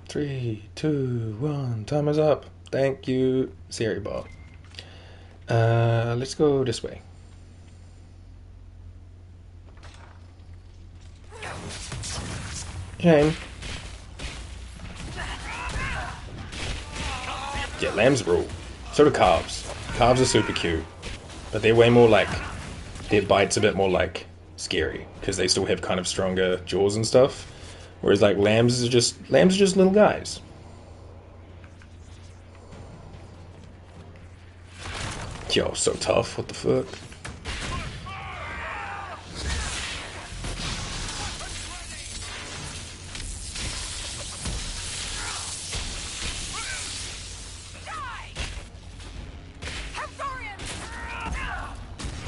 3, 2, 1, timer's up. Thank you, Siri Bob. Let's go this way. Shame. Yeah, lambs rule. So do calves. Calves are super cute. But they're way more like... Their bite's a bit more like scary. Because they still have kind of stronger jaws and stuff. Whereas like lambs are just little guys. Yo, so tough. What the fuck?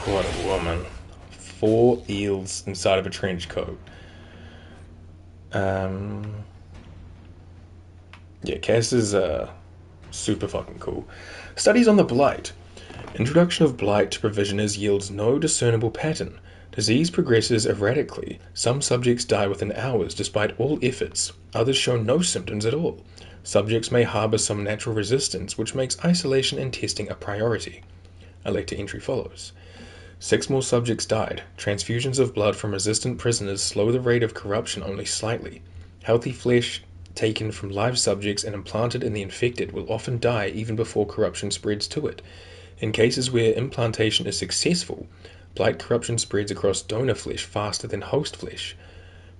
What a woman. 4 eels inside of a trench coat. Yeah, Cass is super fucking cool. Studies on the blight. Introduction of blight to provisioners yields no discernible pattern. Disease progresses erratically. Some subjects die within hours despite all efforts. Others show no symptoms at all. Subjects may harbour some natural resistance, which makes isolation and testing a priority. A later entry follows. 6 more subjects died. Transfusions of blood from resistant prisoners slow the rate of corruption only slightly. Healthy flesh taken from live subjects and implanted in the infected will often die even before corruption spreads to it. In cases where implantation is successful, blight corruption spreads across donor flesh faster than host flesh.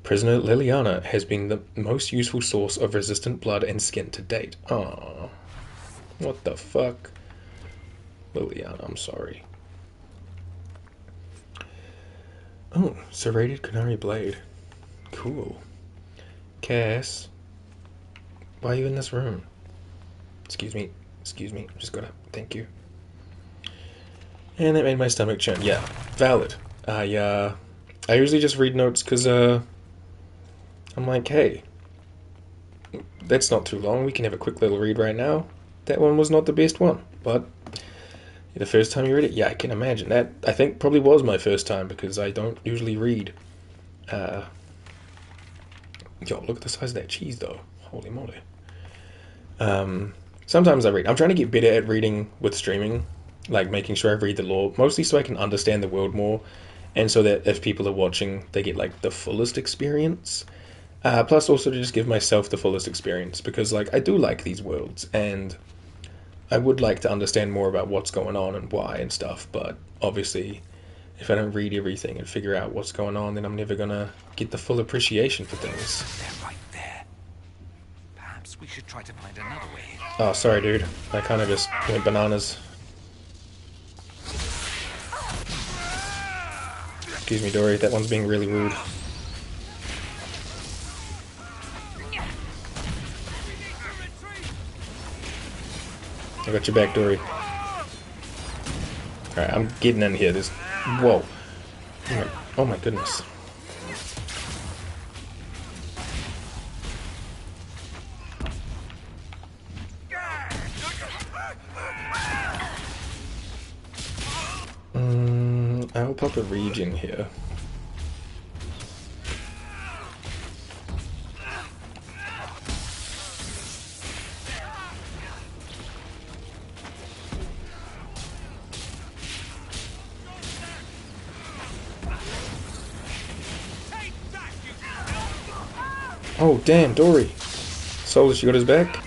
Prisoner Liliana has been the most useful source of resistant blood and skin to date. Aww. What the fuck? Liliana, I'm sorry. Oh, serrated Kunari blade. Cool. Cass, why are you in this room? Excuse me, just gotta, thank you. And that made my stomach churn. Yeah, valid. I usually just read notes because, I'm like, hey, that's not too long, we can have a quick little read right now. That one was not the best one, but the first time you read it, yeah, I can imagine. That, I think, probably was my first time because I don't usually read. Yo, look at the size of that cheese, though. Holy moly. Sometimes I read. I'm trying to get better at reading with streaming, like making sure I read the lore, mostly so I can understand the world more, and so that if people are watching, they get, like, the fullest experience. Plus, also to just give myself the fullest experience, because, like, I do like these worlds, and I would like to understand more about what's going on and why and stuff, but obviously, if I don't read everything and figure out what's going on, then I'm never gonna get the full appreciation for things. They're right there. Perhaps we should try to find another way. Oh, sorry, dude. I kind of just went bananas. Excuse me, Dory. That one's being really rude. I got your back, Dory. Alright, I'm getting in here. This. Whoa. Oh my goodness. I'll pop a region here. Oh, damn, Dory. Solus, you got his back?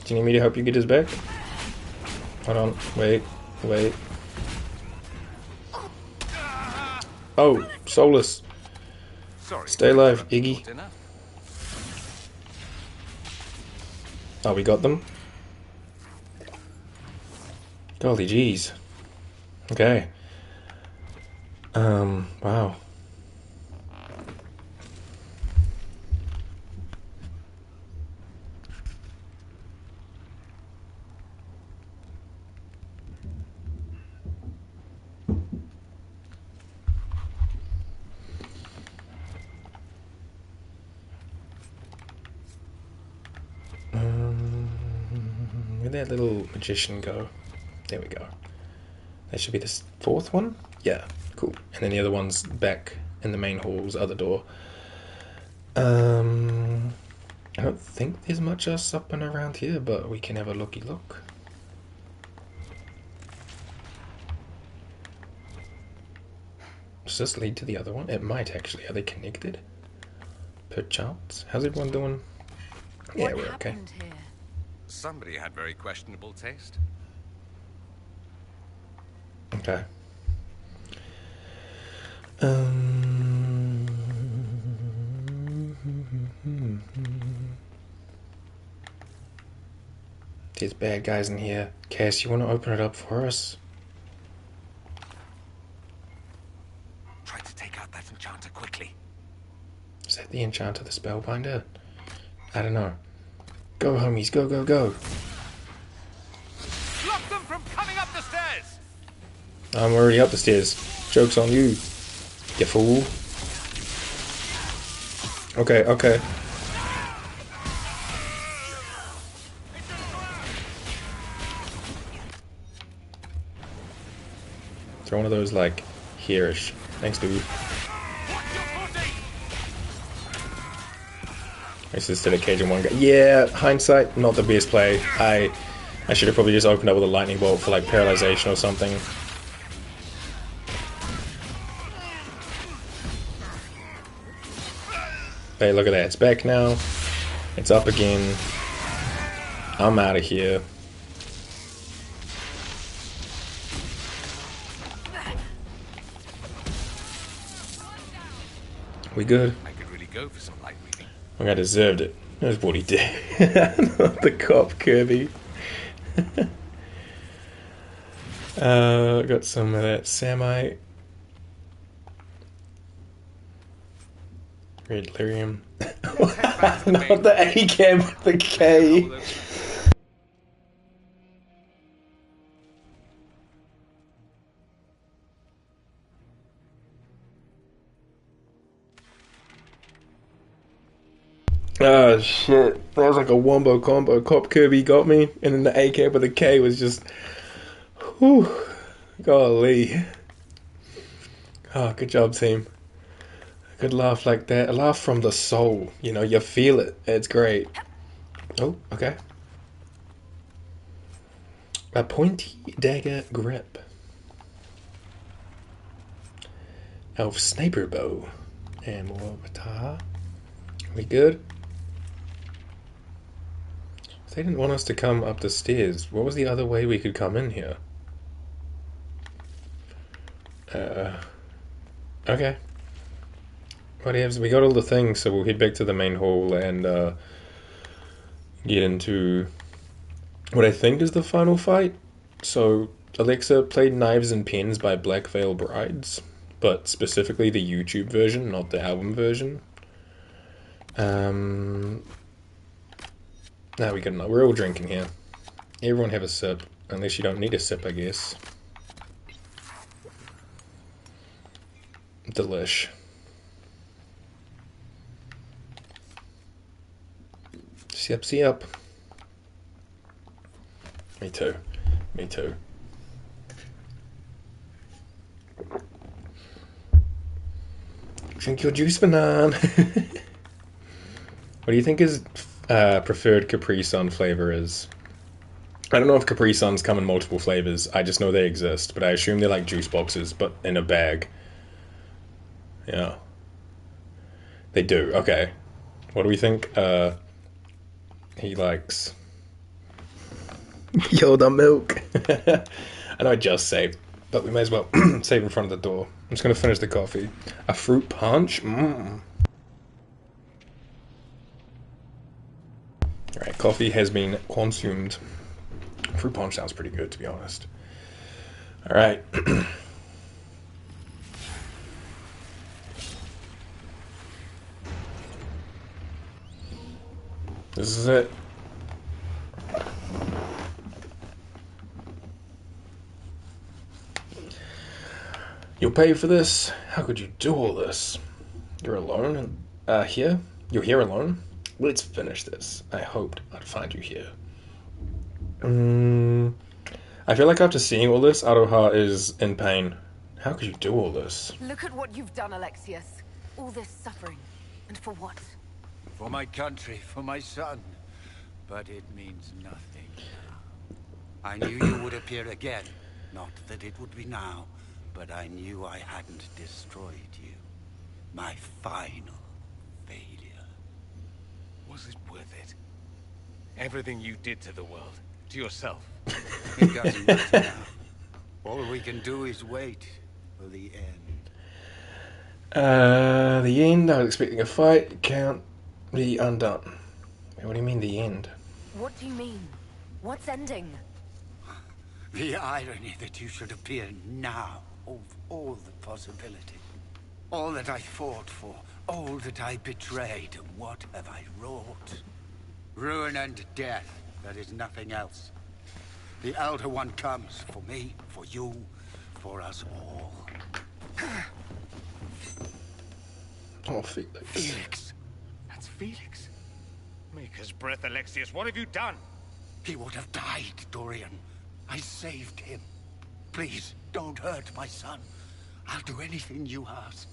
Do you need me to help you get his back? Hold on, wait. Oh, Solus. Sorry. Stay alive, Iggy. Oh, we got them? Golly jeez. Okay. Wow. Where'd that little magician go? There we go. That should be the fourth one? Yeah, cool. And then the other one's back in the main hall's other door. I don't think there's much else up and around here, but we can have a looky look. Does this lead to the other one? It might actually. Are they connected? Perchance. How's everyone doing? Yeah, we're okay. Somebody had very questionable taste. Okay. There's bad guys in here. Cass, you want to open it up for us? Try to take out that enchanter quickly. Is that the enchanter, the spellbinder? I don't know. Go, homies, go, go, go. Block them from coming up the stairs! I'm already up the stairs. Joke's on you, you fool. Okay, okay. Throw one of those, like, here-ish. Thanks, dude. This is still a cage in one guy. Yeah, hindsight, not the best play. I should have probably just opened up with a lightning bolt for, like, paralyzation or something. Hey, look at that. It's back now. It's up again. I'm out of here. We good? I could really go for some light reading. I deserved it. That's what he did. Not the cop, Kirby. Got some of that Samite. Red lyrium. Not the A-cam with the K. Oh shit, that was like a wombo combo. Cop Kirby got me, and then the AK with the K was just, whew, golly. Oh, good job, team. A good laugh like that, a laugh from the soul, you know, you feel it, it's great. Oh, okay. A pointy dagger grip. Elf sniper bow. And more Vataha. We good? They didn't want us to come up the stairs. What was the other way we could come in here? Okay. Whatevs, we got all the things, so we'll head back to the main hall and get into what I think is the final fight. So, Alexa played Knives and Pens by Black Veil Brides, but specifically the YouTube version, not the album version. Now we can. We're all drinking here. Everyone have a sip, unless you don't need a sip, I guess. Delish. Sip, sip. Me too. Me too. Drink your juice, banana. What do you think his preferred Capri Sun flavor is? I don't know if Capri Suns come in multiple flavors. I just know they exist, but I assume they're like juice boxes, but in a bag. Yeah. They do. Okay. What do we think? He likes Yoda milk. I know I just saved, but we may as well save in front of the door. I'm just going to finish the coffee. A fruit punch? Mmm. Alright, coffee has been consumed. Fruit punch sounds pretty good, to be honest. Alright. This is it. You'll pay for this? How could you do all this? You're alone? Here? You're here alone? Let's finish this. I hoped I'd find you here. I feel like after seeing all this, Aroha is in pain. How could you do all this? Look at what you've done, Alexius. All this suffering. And for what? For my country, for my son. But it means nothing now. I knew you would appear again. Not that it would be now, but I knew I hadn't destroyed you. My final failure. Was it worth it? Everything you did to the world, to yourself. It doesn't matter now. All we can do is wait for the end. The end? I was expecting a fight. Can't be undone. What do you mean, the end? What do you mean? What's ending? The irony that you should appear now of all the possibilities. All that I fought for, all that I betrayed, what have I wrought? Ruin and death, that is nothing else. The Elder One comes for me, for you, for us all. Oh, Felix. Felix. That's Felix. Maker's breath, Alexius. What have you done? He would have died, Dorian. I saved him. Please, don't hurt my son. I'll do anything you ask.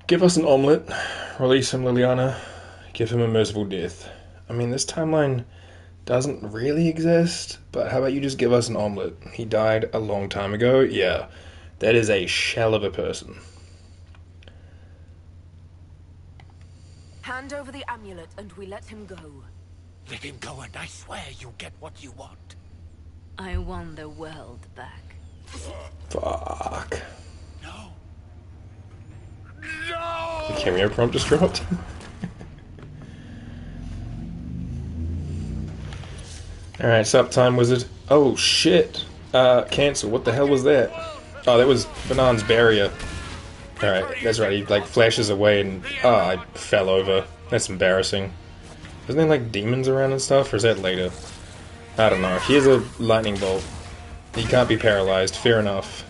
Give us an omelette. Release him, Liliana. Give him a merciful death. I mean, this timeline doesn't really exist, but how about you just give us an omelette? He died a long time ago. Yeah, that is a shell of a person. Hand over the amulet and we let him go. Let him go and I swear you'll get what you want. I want the world back. Fuck. No. The cameo prompt just dropped. Alright, sup, time wizard. Oh shit. Cancel. What the hell was that? Oh, that was Banan's barrier. Alright, that's right. He like flashes away and I fell over. That's embarrassing. Isn't there like demons around and stuff, or is that later? I don't know. Here's a lightning bolt. He can't be paralyzed. Fair enough.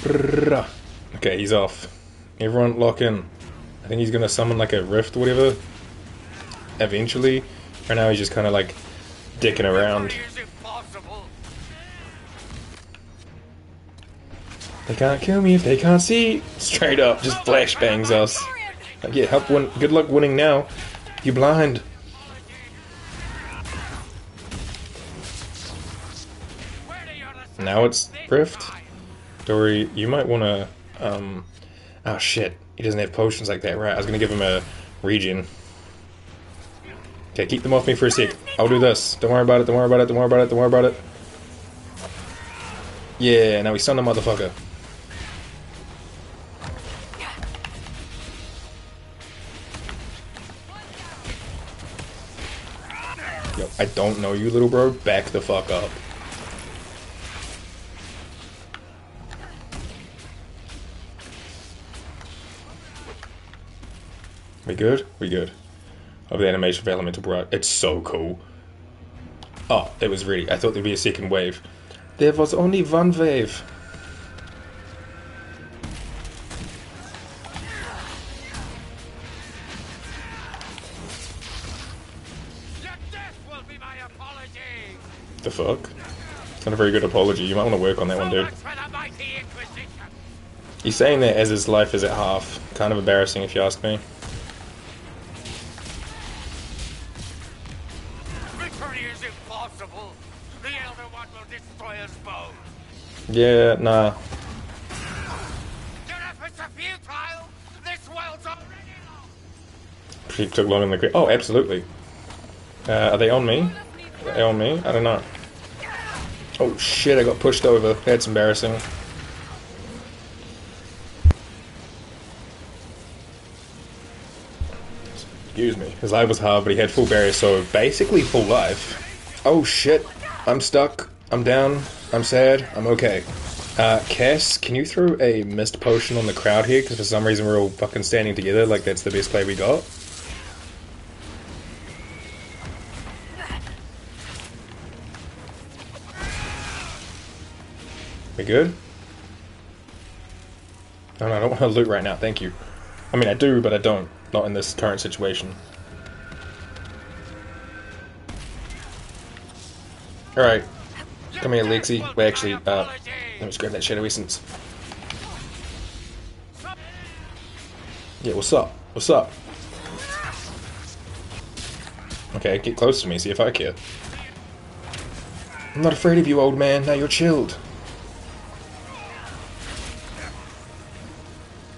Brrrr. Okay, he's off. Everyone lock in. I think he's gonna summon like a rift or whatever. Eventually. Right now he's just kind of like dicking around. They can't kill me if they can't see. Straight up, just flashbangs us. Like, yeah, help win. Good luck winning now. You blind. Now it's rift. Dory, you might want to. Oh shit, he doesn't have potions like that, right? I was gonna give him a regen. Okay, keep them off me for a sec. I'll do this. Don't worry about it. Don't worry about it. Don't worry about it. Don't worry about it. Yeah, now we stun the motherfucker. Yo, I don't know you, little bro. Back the fuck up. We good? We good. Of the animation of elemental bright. It's so cool. Oh, it was ready. I thought there'd be a second wave. There was only one wave. The fuck? It's not a very good apology. You might want to work on that one, dude. He's saying that as his life is at half. Kind of embarrassing if you ask me. Yeah, nah. She took long in the grip. Oh, absolutely. Are they on me? Are they on me? I don't know. Oh shit, I got pushed over. That's embarrassing. Excuse me. His life was hard, but he had full barrier, so basically full life. Oh shit. I'm stuck. I'm down. I'm sad. I'm okay. Cass, can you throw a mist potion on the crowd here? Because for some reason we're all fucking standing together like that's the best play we got. We good? Oh, no, I don't want to loot right now, thank you. I mean, I do, but I don't. Not in this current situation. Alright. Come here, Lexi. Well, actually, let me just grab that Shadow Essence. Yeah, what's up? What's up? Okay, get close to me, see if I care. I'm not afraid of you, old man. Now you're chilled.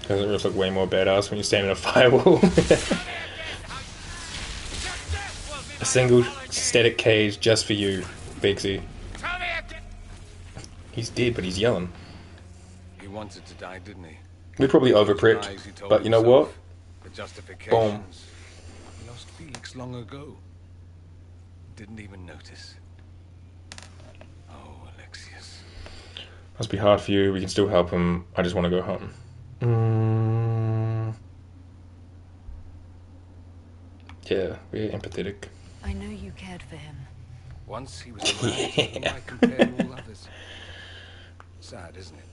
Doesn't it just look way more badass when you stand in a firewall? A single static cage just for you, Bixie. He's dead, but he's yelling. He wanted to die, didn't he? We probably overprepped, but you know what? The Boom. justifications. He lost Felix long ago. Didn't even notice. Oh, Alexius. Must be hard for you. We can still help him. I just want to go home. Yeah, we're empathetic. I know you cared for him. Once he was a man whom I compared to all others. Sad, isn't it?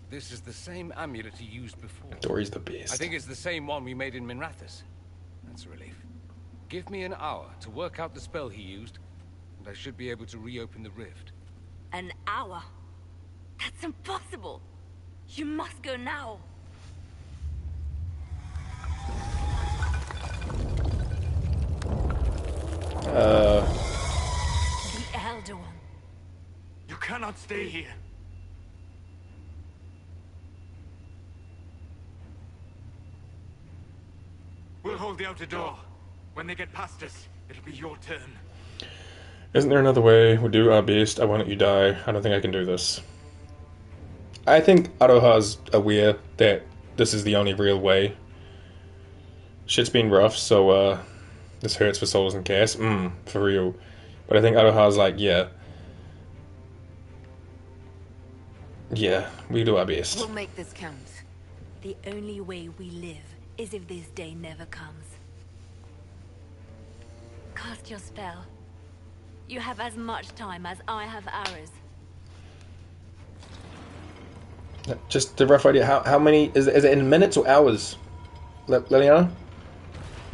This is the same amulet he used before. Dory's the best. I think it's the same one we made in Minrathous. That's a relief. Give me an hour to work out the spell he used, and I should be able to reopen the rift. An hour? That's impossible! You must go now! The Elder One. You cannot stay here. We'll hold the outer door. When they get past us, it'll be your turn. Isn't there another way? We'll do our best. I won't let you die. I don't think I can do this. I think Aroha's aware that this is the only real way. Shit's been rough, so this hurts for souls and Cass. For real. But I think Aroha's like, yeah, we do our best. We'll make this count. The only way we live is if this day never comes. Cast your spell. You have as much time as I have hours. Just a rough idea. How many is it in minutes or hours? Liliana?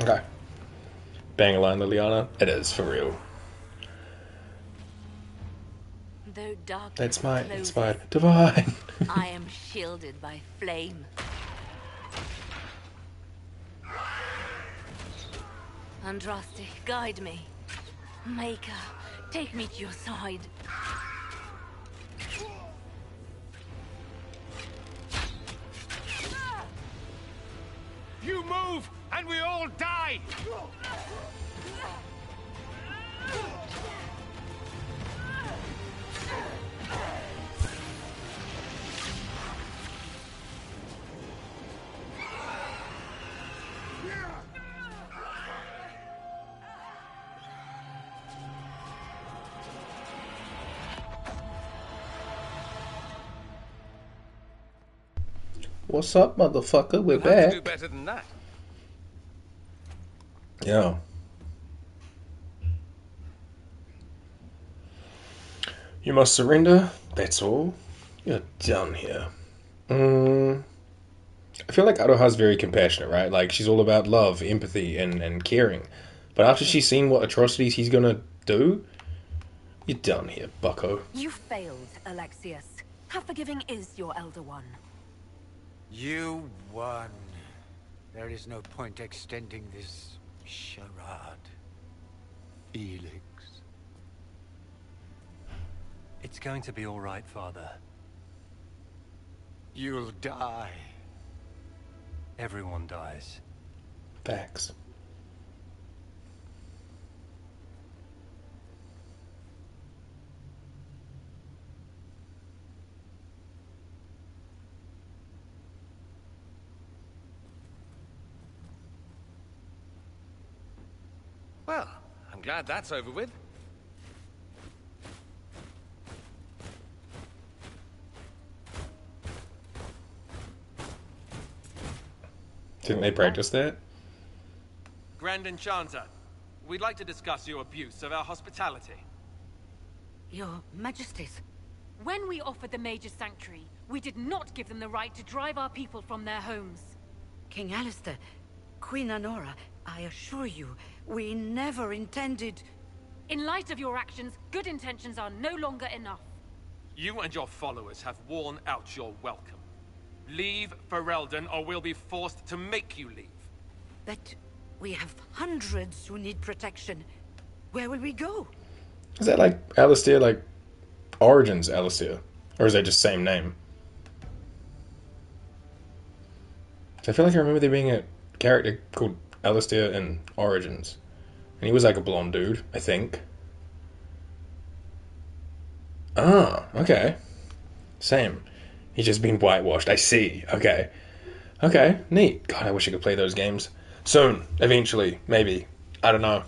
Okay. Bang a line, Liliana. It is for real. Though dark That's my inspired divine. I am shielded by flame. Andraste, guide me. Maker, take me to your side. You move, and we all die! What's up, motherfucker? We're You'll have back. to do better than that. Yeah. You must surrender. That's all. You're done here. I feel like Aroha's very compassionate, right? Like, she's all about love, empathy, and caring. But after she's seen what atrocities he's gonna do, you're done here, bucko. You failed, Alexius. How forgiving is your Elder One? You won. There is no point extending this charade. Felix. It's going to be all right, Father. You'll die. Everyone dies. Facts. Well, I'm glad that's over with. Didn't they practice that? Grand Enchanter, we'd like to discuss your abuse of our hospitality. Your Majesties. When we offered the Mage's Sanctuary, we did not give them the right to drive our people from their homes. King Alistair, Queen Anora, I assure you, we never intended... In light of your actions, good intentions are no longer enough. You and your followers have worn out your welcome. Leave Ferelden, or we'll be forced to make you leave. But we have hundreds who need protection. Where will we go? Is that like Alistair, like Origins Alistair? Or is that just same name? I feel like I remember there being a character called Alistair in Origins. And he was like a blonde dude, I think. Ah, okay. Same. He's just been whitewashed. I see. Okay. Okay, neat. God, I wish I could play those games. Soon. Eventually. Maybe. I don't know.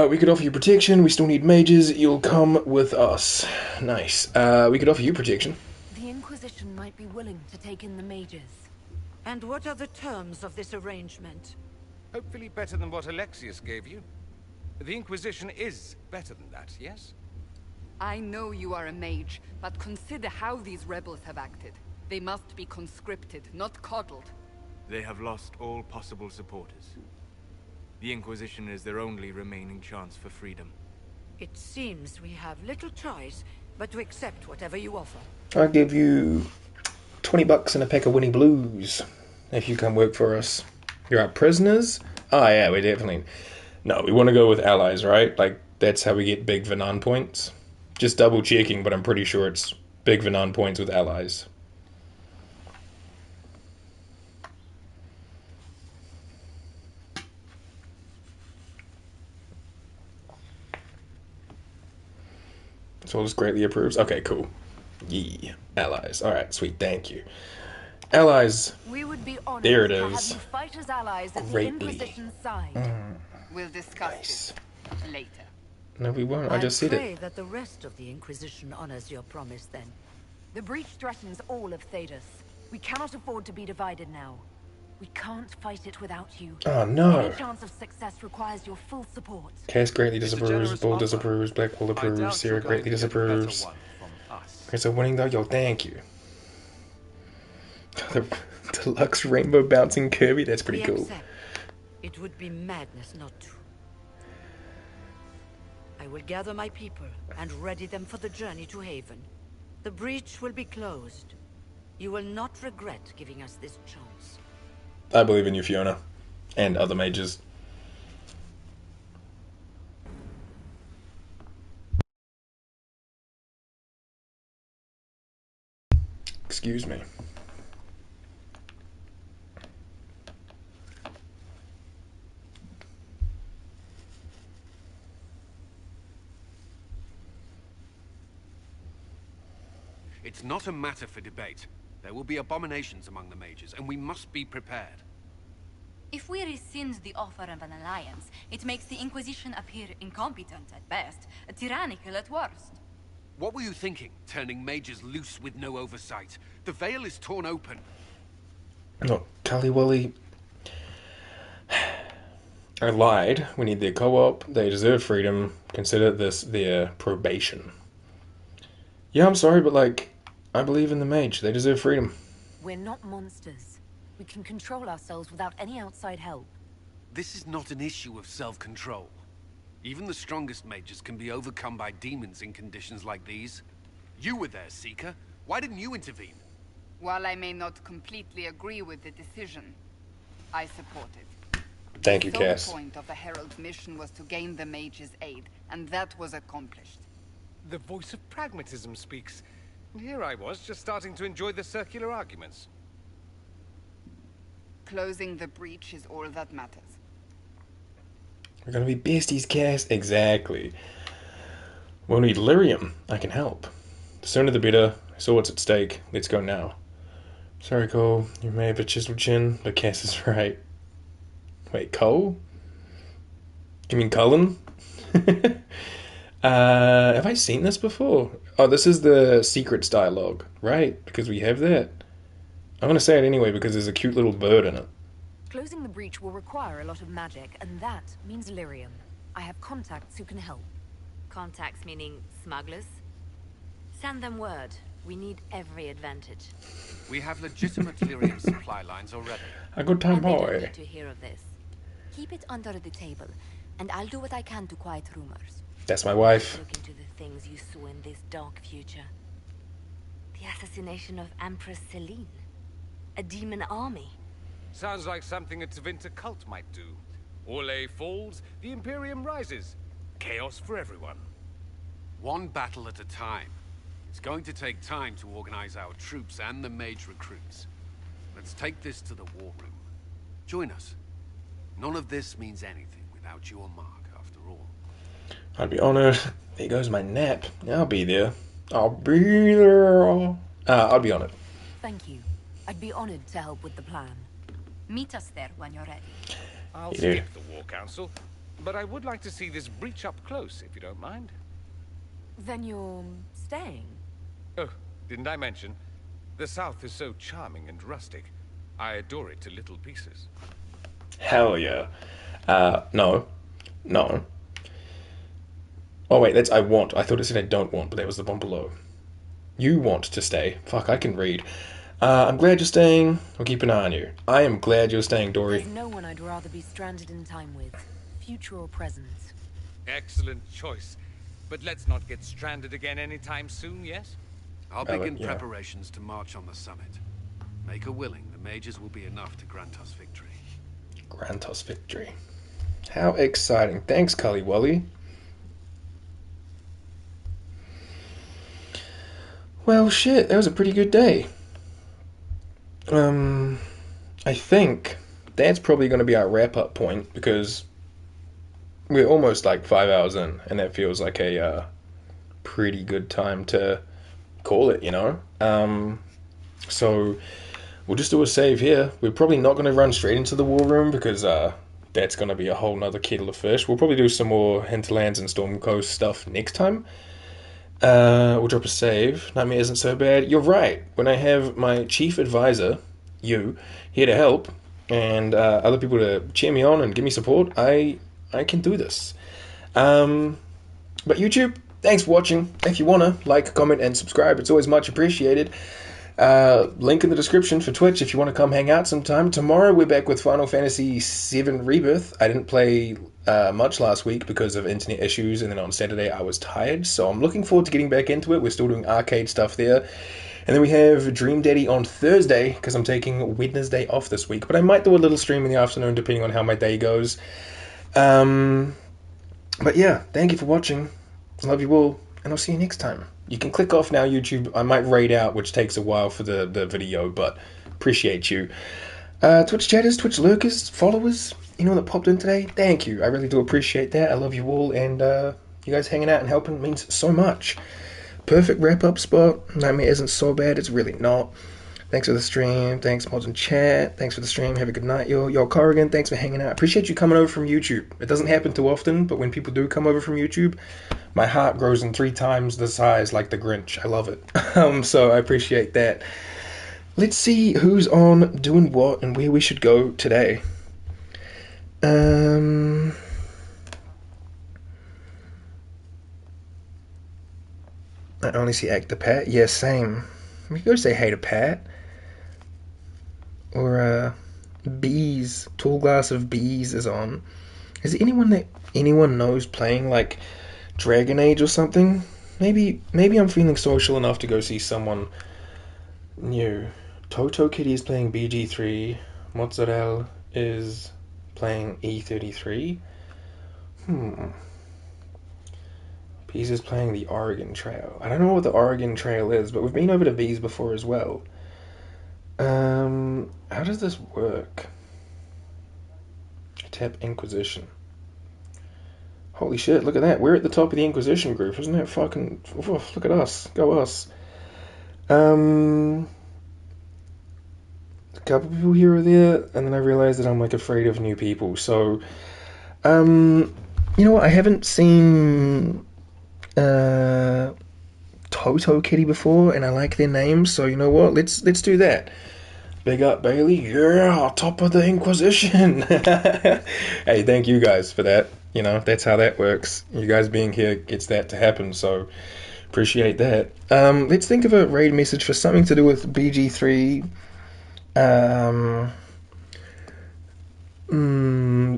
We could offer you protection. We still need mages. You'll come with us. Nice. We could offer you protection. The Inquisition might be willing to take in the mages. And what are the terms of this arrangement? Hopefully better than what Alexius gave you. The Inquisition is better than that, yes? I know you are a mage, but consider how these rebels have acted. They must be conscripted, not coddled. They have lost all possible supporters. The Inquisition is their only remaining chance for freedom. It seems we have little choice but to accept whatever you offer. I'll give you $20 and a pack of Winnie Blues if you come work for us. You're our prisoners? Oh yeah, we definitely... No, we want to go with allies, right? Like, that's how we get big Venan points. Just double checking, but I'm pretty sure it's big Venan points with allies. So just greatly approves. Okay, cool. Yee. Allies. Alright, sweet, thank you. Allies. We would be honored there it to is. have you fight as allies at Greatly. the Inquisition's side. We'll discuss it later. No, we won't. I just said I pray it. that the rest of the Inquisition honors your promise then. The breach threatens all of Thedas. We cannot afford to be divided now. We can't fight it without you. Oh, no. Any chance of success requires your full support. Cass greatly disapproves, generous Bull offer. disapproves, Blackwall approves, doubt Sarah you're going greatly to get a better disapproves. one from us. Okay, so winning though, yo, thank you. The deluxe rainbow bouncing Kirby, that's pretty We cool. accept. It would be madness not to. I will gather my people and ready them for the journey to Haven. The breach will be closed. You will not regret giving us this chance. I believe in you, Fiona. And other mages. Excuse me. It's not a matter for debate. There will be abominations among the mages, and we must be prepared. If we rescind the offer of an alliance, it makes the Inquisition appear incompetent at best, tyrannical at worst. What were you thinking, turning mages loose with no oversight? The veil is torn open. Look, Kaliwali. I lied. We need their co-op. They deserve freedom. Consider this their probation. Yeah, I'm sorry, but like, I believe in the mage. They deserve freedom. We're not monsters. We can control ourselves without any outside help. This is not an issue of self-control. Even the strongest mages can be overcome by demons in conditions like these. You were there, Seeker. Why didn't you intervene? While I may not completely agree with the decision, I support it. Thank you, The Cass. sole point of the Herald's mission was to gain the mage's aid, and that was accomplished. The voice of pragmatism speaks. And here I was, just starting to enjoy the circular arguments. Closing the breach is all that matters. We're gonna be besties, Cass. Exactly. We'll need lyrium. I can help. The sooner the better. I saw what's at stake. Let's go now. Sorry, Cole. You may have a chiseled chin, but Cass is right. Wait, Cole? Do you mean Cullen? Have I seen this before? Oh, this is the secrets dialogue, right? Because we have that. I'm going to say it anyway because there's a cute little bird in it. Closing the breach will require a lot of magic, and that means lyrium. I have contacts who can help. Contacts meaning smugglers? Send them word. We need every advantage. We have legitimate lyrium supply lines already. A good time, And they don't boy. need to hear of this. Keep it under the table, and I'll do what I can to quiet rumors. That's my wife. Look into the things you saw in this dark future. The assassination of Empress Celine. A demon army. Sounds like something a Tevinter cult might do. Orlais falls, the Imperium rises. Chaos for everyone. One battle at a time. It's going to take time to organize our troops and the mage recruits. Let's take this to the war room. Join us. None of this means anything without your mark, after all. I'd be honored. There goes my nap. I'll be there. I'll be there. I'll be on it. Thank you. I'd be honored to help with the plan. Meet us there when you're ready. I'll You do. skip the War Council, but I would like to see this breach up close, if you don't mind. Then you're staying? Oh, didn't I mention? The South is so charming and rustic. I adore it to little pieces. Hell yeah. No. No. Oh wait, that's I want. I thought it said I don't want, but that was the one below. You want to stay. Fuck, I can read. I'm glad you're staying. I'll keep an eye on you. I am glad you're staying, Dory. There's no one I'd rather be stranded in time with. Future or present. Excellent choice. But let's not get stranded again anytime soon, yes? I'll begin yeah. preparations to march on the summit. Make her willing, the mages will be enough to grant us victory. Grant us victory. How exciting. Thanks, Cully Wally. Well, shit, that was a pretty good day. I think that's probably going to be our wrap-up point, because we're almost like 5 hours in, and that feels like a pretty good time to call it, you know? So we'll just do a save here. We're probably not going to run straight into the war room, because that's going to be a whole nother kettle of fish. We'll probably do some more Hinterlands and Storm Coast stuff next time. We'll drop a save. Nightmare isn't so bad. You're right. When I have my chief advisor, you, here to help, and other people to cheer me on and give me support, I can do this. But YouTube, thanks for watching. If you wanna, like, comment, and subscribe. It's always much appreciated. Link in the description for Twitch if you want to come hang out sometime. Tomorrow we're back with Final Fantasy VII Rebirth. I didn't play much last week because of internet issues, and then on Saturday I was tired, so I'm looking forward to getting back into it. We're still doing arcade stuff there. And then we have Dream Daddy on Thursday, because I'm taking Wednesday off this week, but I might do a little stream in the afternoon depending on how my day goes. But yeah, thank you for watching. Love you all, and I'll see you next time. You can click off now, YouTube. I might raid out, which takes a while for the video, but appreciate you. Twitch chatters, Twitch lurkers, followers, anyone that popped in today, thank you. I really do appreciate that. I love you all, and you guys hanging out and helping means so much. Perfect wrap-up spot. Nightmare isn't so bad. It's really not. Thanks for the stream. Thanks, mods in chat. Thanks for the stream. Have a good night, yo. Corrigan, thanks for hanging out. Appreciate you coming over from YouTube. It doesn't happen too often, but when people do come over from YouTube, my heart grows in 3 times the size, like the Grinch. I love it. So I appreciate that. Let's see who's on doing what and where we should go today. I only see Actor Pat. Yeah, same. We could go say hey to Pat. Or, Bees. Tall Glass of Bees is on. Is there anyone that anyone knows playing, like, Dragon Age or something? Maybe I'm feeling social enough to go see someone new. Toto Kitty is playing BG3. Mozzarella is playing E33. Bees is playing the Oregon Trail. I don't know what the Oregon Trail is, but we've been over to Bees before as well. How does this work? Tap Inquisition. Holy shit, look at that. We're at the top of the Inquisition group. Isn't that fucking... Oof, look at us. Go us. a couple people here or there, and then I realized that I'm like afraid of new people. So, you know what? I haven't seen Toto Kitty before, and I like their names. So you know what? Let's do that. Big up Bailey, yeah, top of the Inquisition. Hey, thank you guys for that. You know, that's how that works. You guys being here gets that to happen, so appreciate that. Let's think of a raid message for something to do with BG3.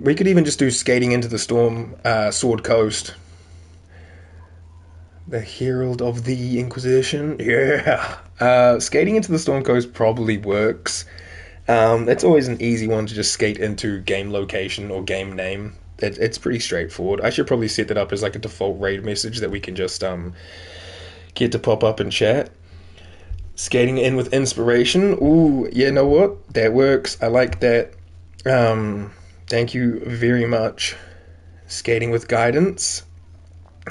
We could even just do Skating into the Storm, Sword Coast. The Herald of the Inquisition, yeah. Skating into the Storm Coast probably works. It's always an easy one to just skate into game location or game name. It's pretty straightforward. I should probably set that up as like a default raid message that we can just get to pop up in chat. Skating in with inspiration. Ooh, you know what? That works. I like that. Thank you very much. Skating with guidance.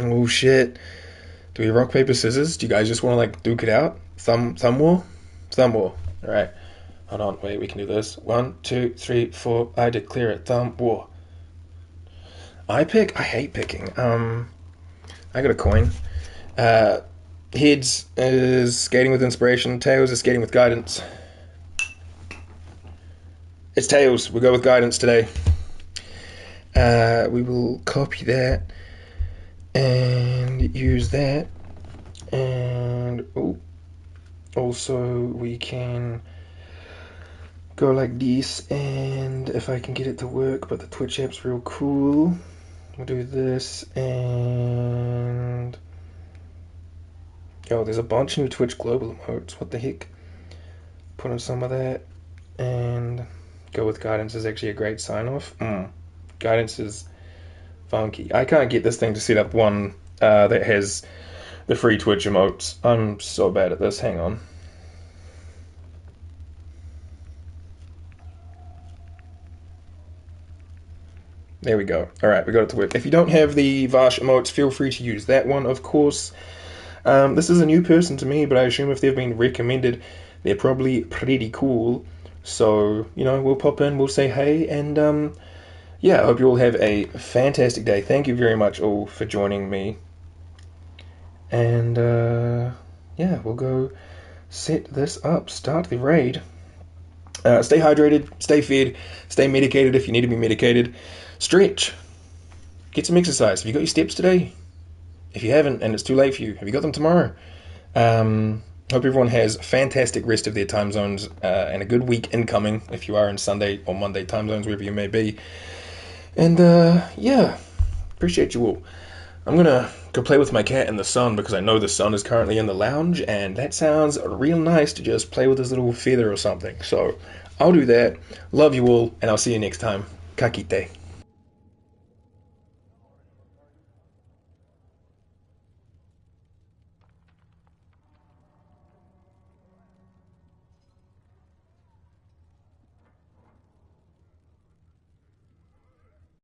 Oh shit. Do we rock, paper, scissors? Do you guys just want to like duke it out? Thumb war? Thumb war. Alright. Hold on, wait, we can do this. 1, 2, 3, 4. I declare it. Thumb war. I pick? I hate picking. I got a coin. Heads is skating with inspiration. Tails is skating with guidance. It's tails. We'll go with guidance today. We will copy that and use that. And also we can go like this, and if I can get it to work, but the Twitch app's real cool. We'll do this, and there's a bunch of new Twitch global emotes. What the heck? Put on some of that, and go with guidance is actually a great sign off. Guidance is funky. I can't get this thing to set up one that has the free Twitch emotes. I'm so bad at this. Hang on. There we go. Alright, we got it to work. If you don't have the Vash emotes, feel free to use that one, of course. This is a new person to me, but I assume if they've been recommended, they're probably pretty cool. So, we'll pop in, we'll say hey, and yeah, I hope you all have a fantastic day. Thank you very much all for joining me. And yeah, we'll go set this up, start the raid. Stay hydrated, stay fed, stay medicated if you need to be medicated. Stretch. Get some exercise. Have you got your steps today? If you haven't, and it's too late for you, have you got them tomorrow? Hope everyone has a fantastic rest of their time zones and a good week incoming if you are in Sunday or Monday time zones, wherever you may be. And yeah, appreciate you all. I'm going to go play with my cat in the sun because I know the sun is currently in the lounge, and that sounds real nice to just play with his little feather or something. So I'll do that. Love you all, and I'll see you next time. Kakite.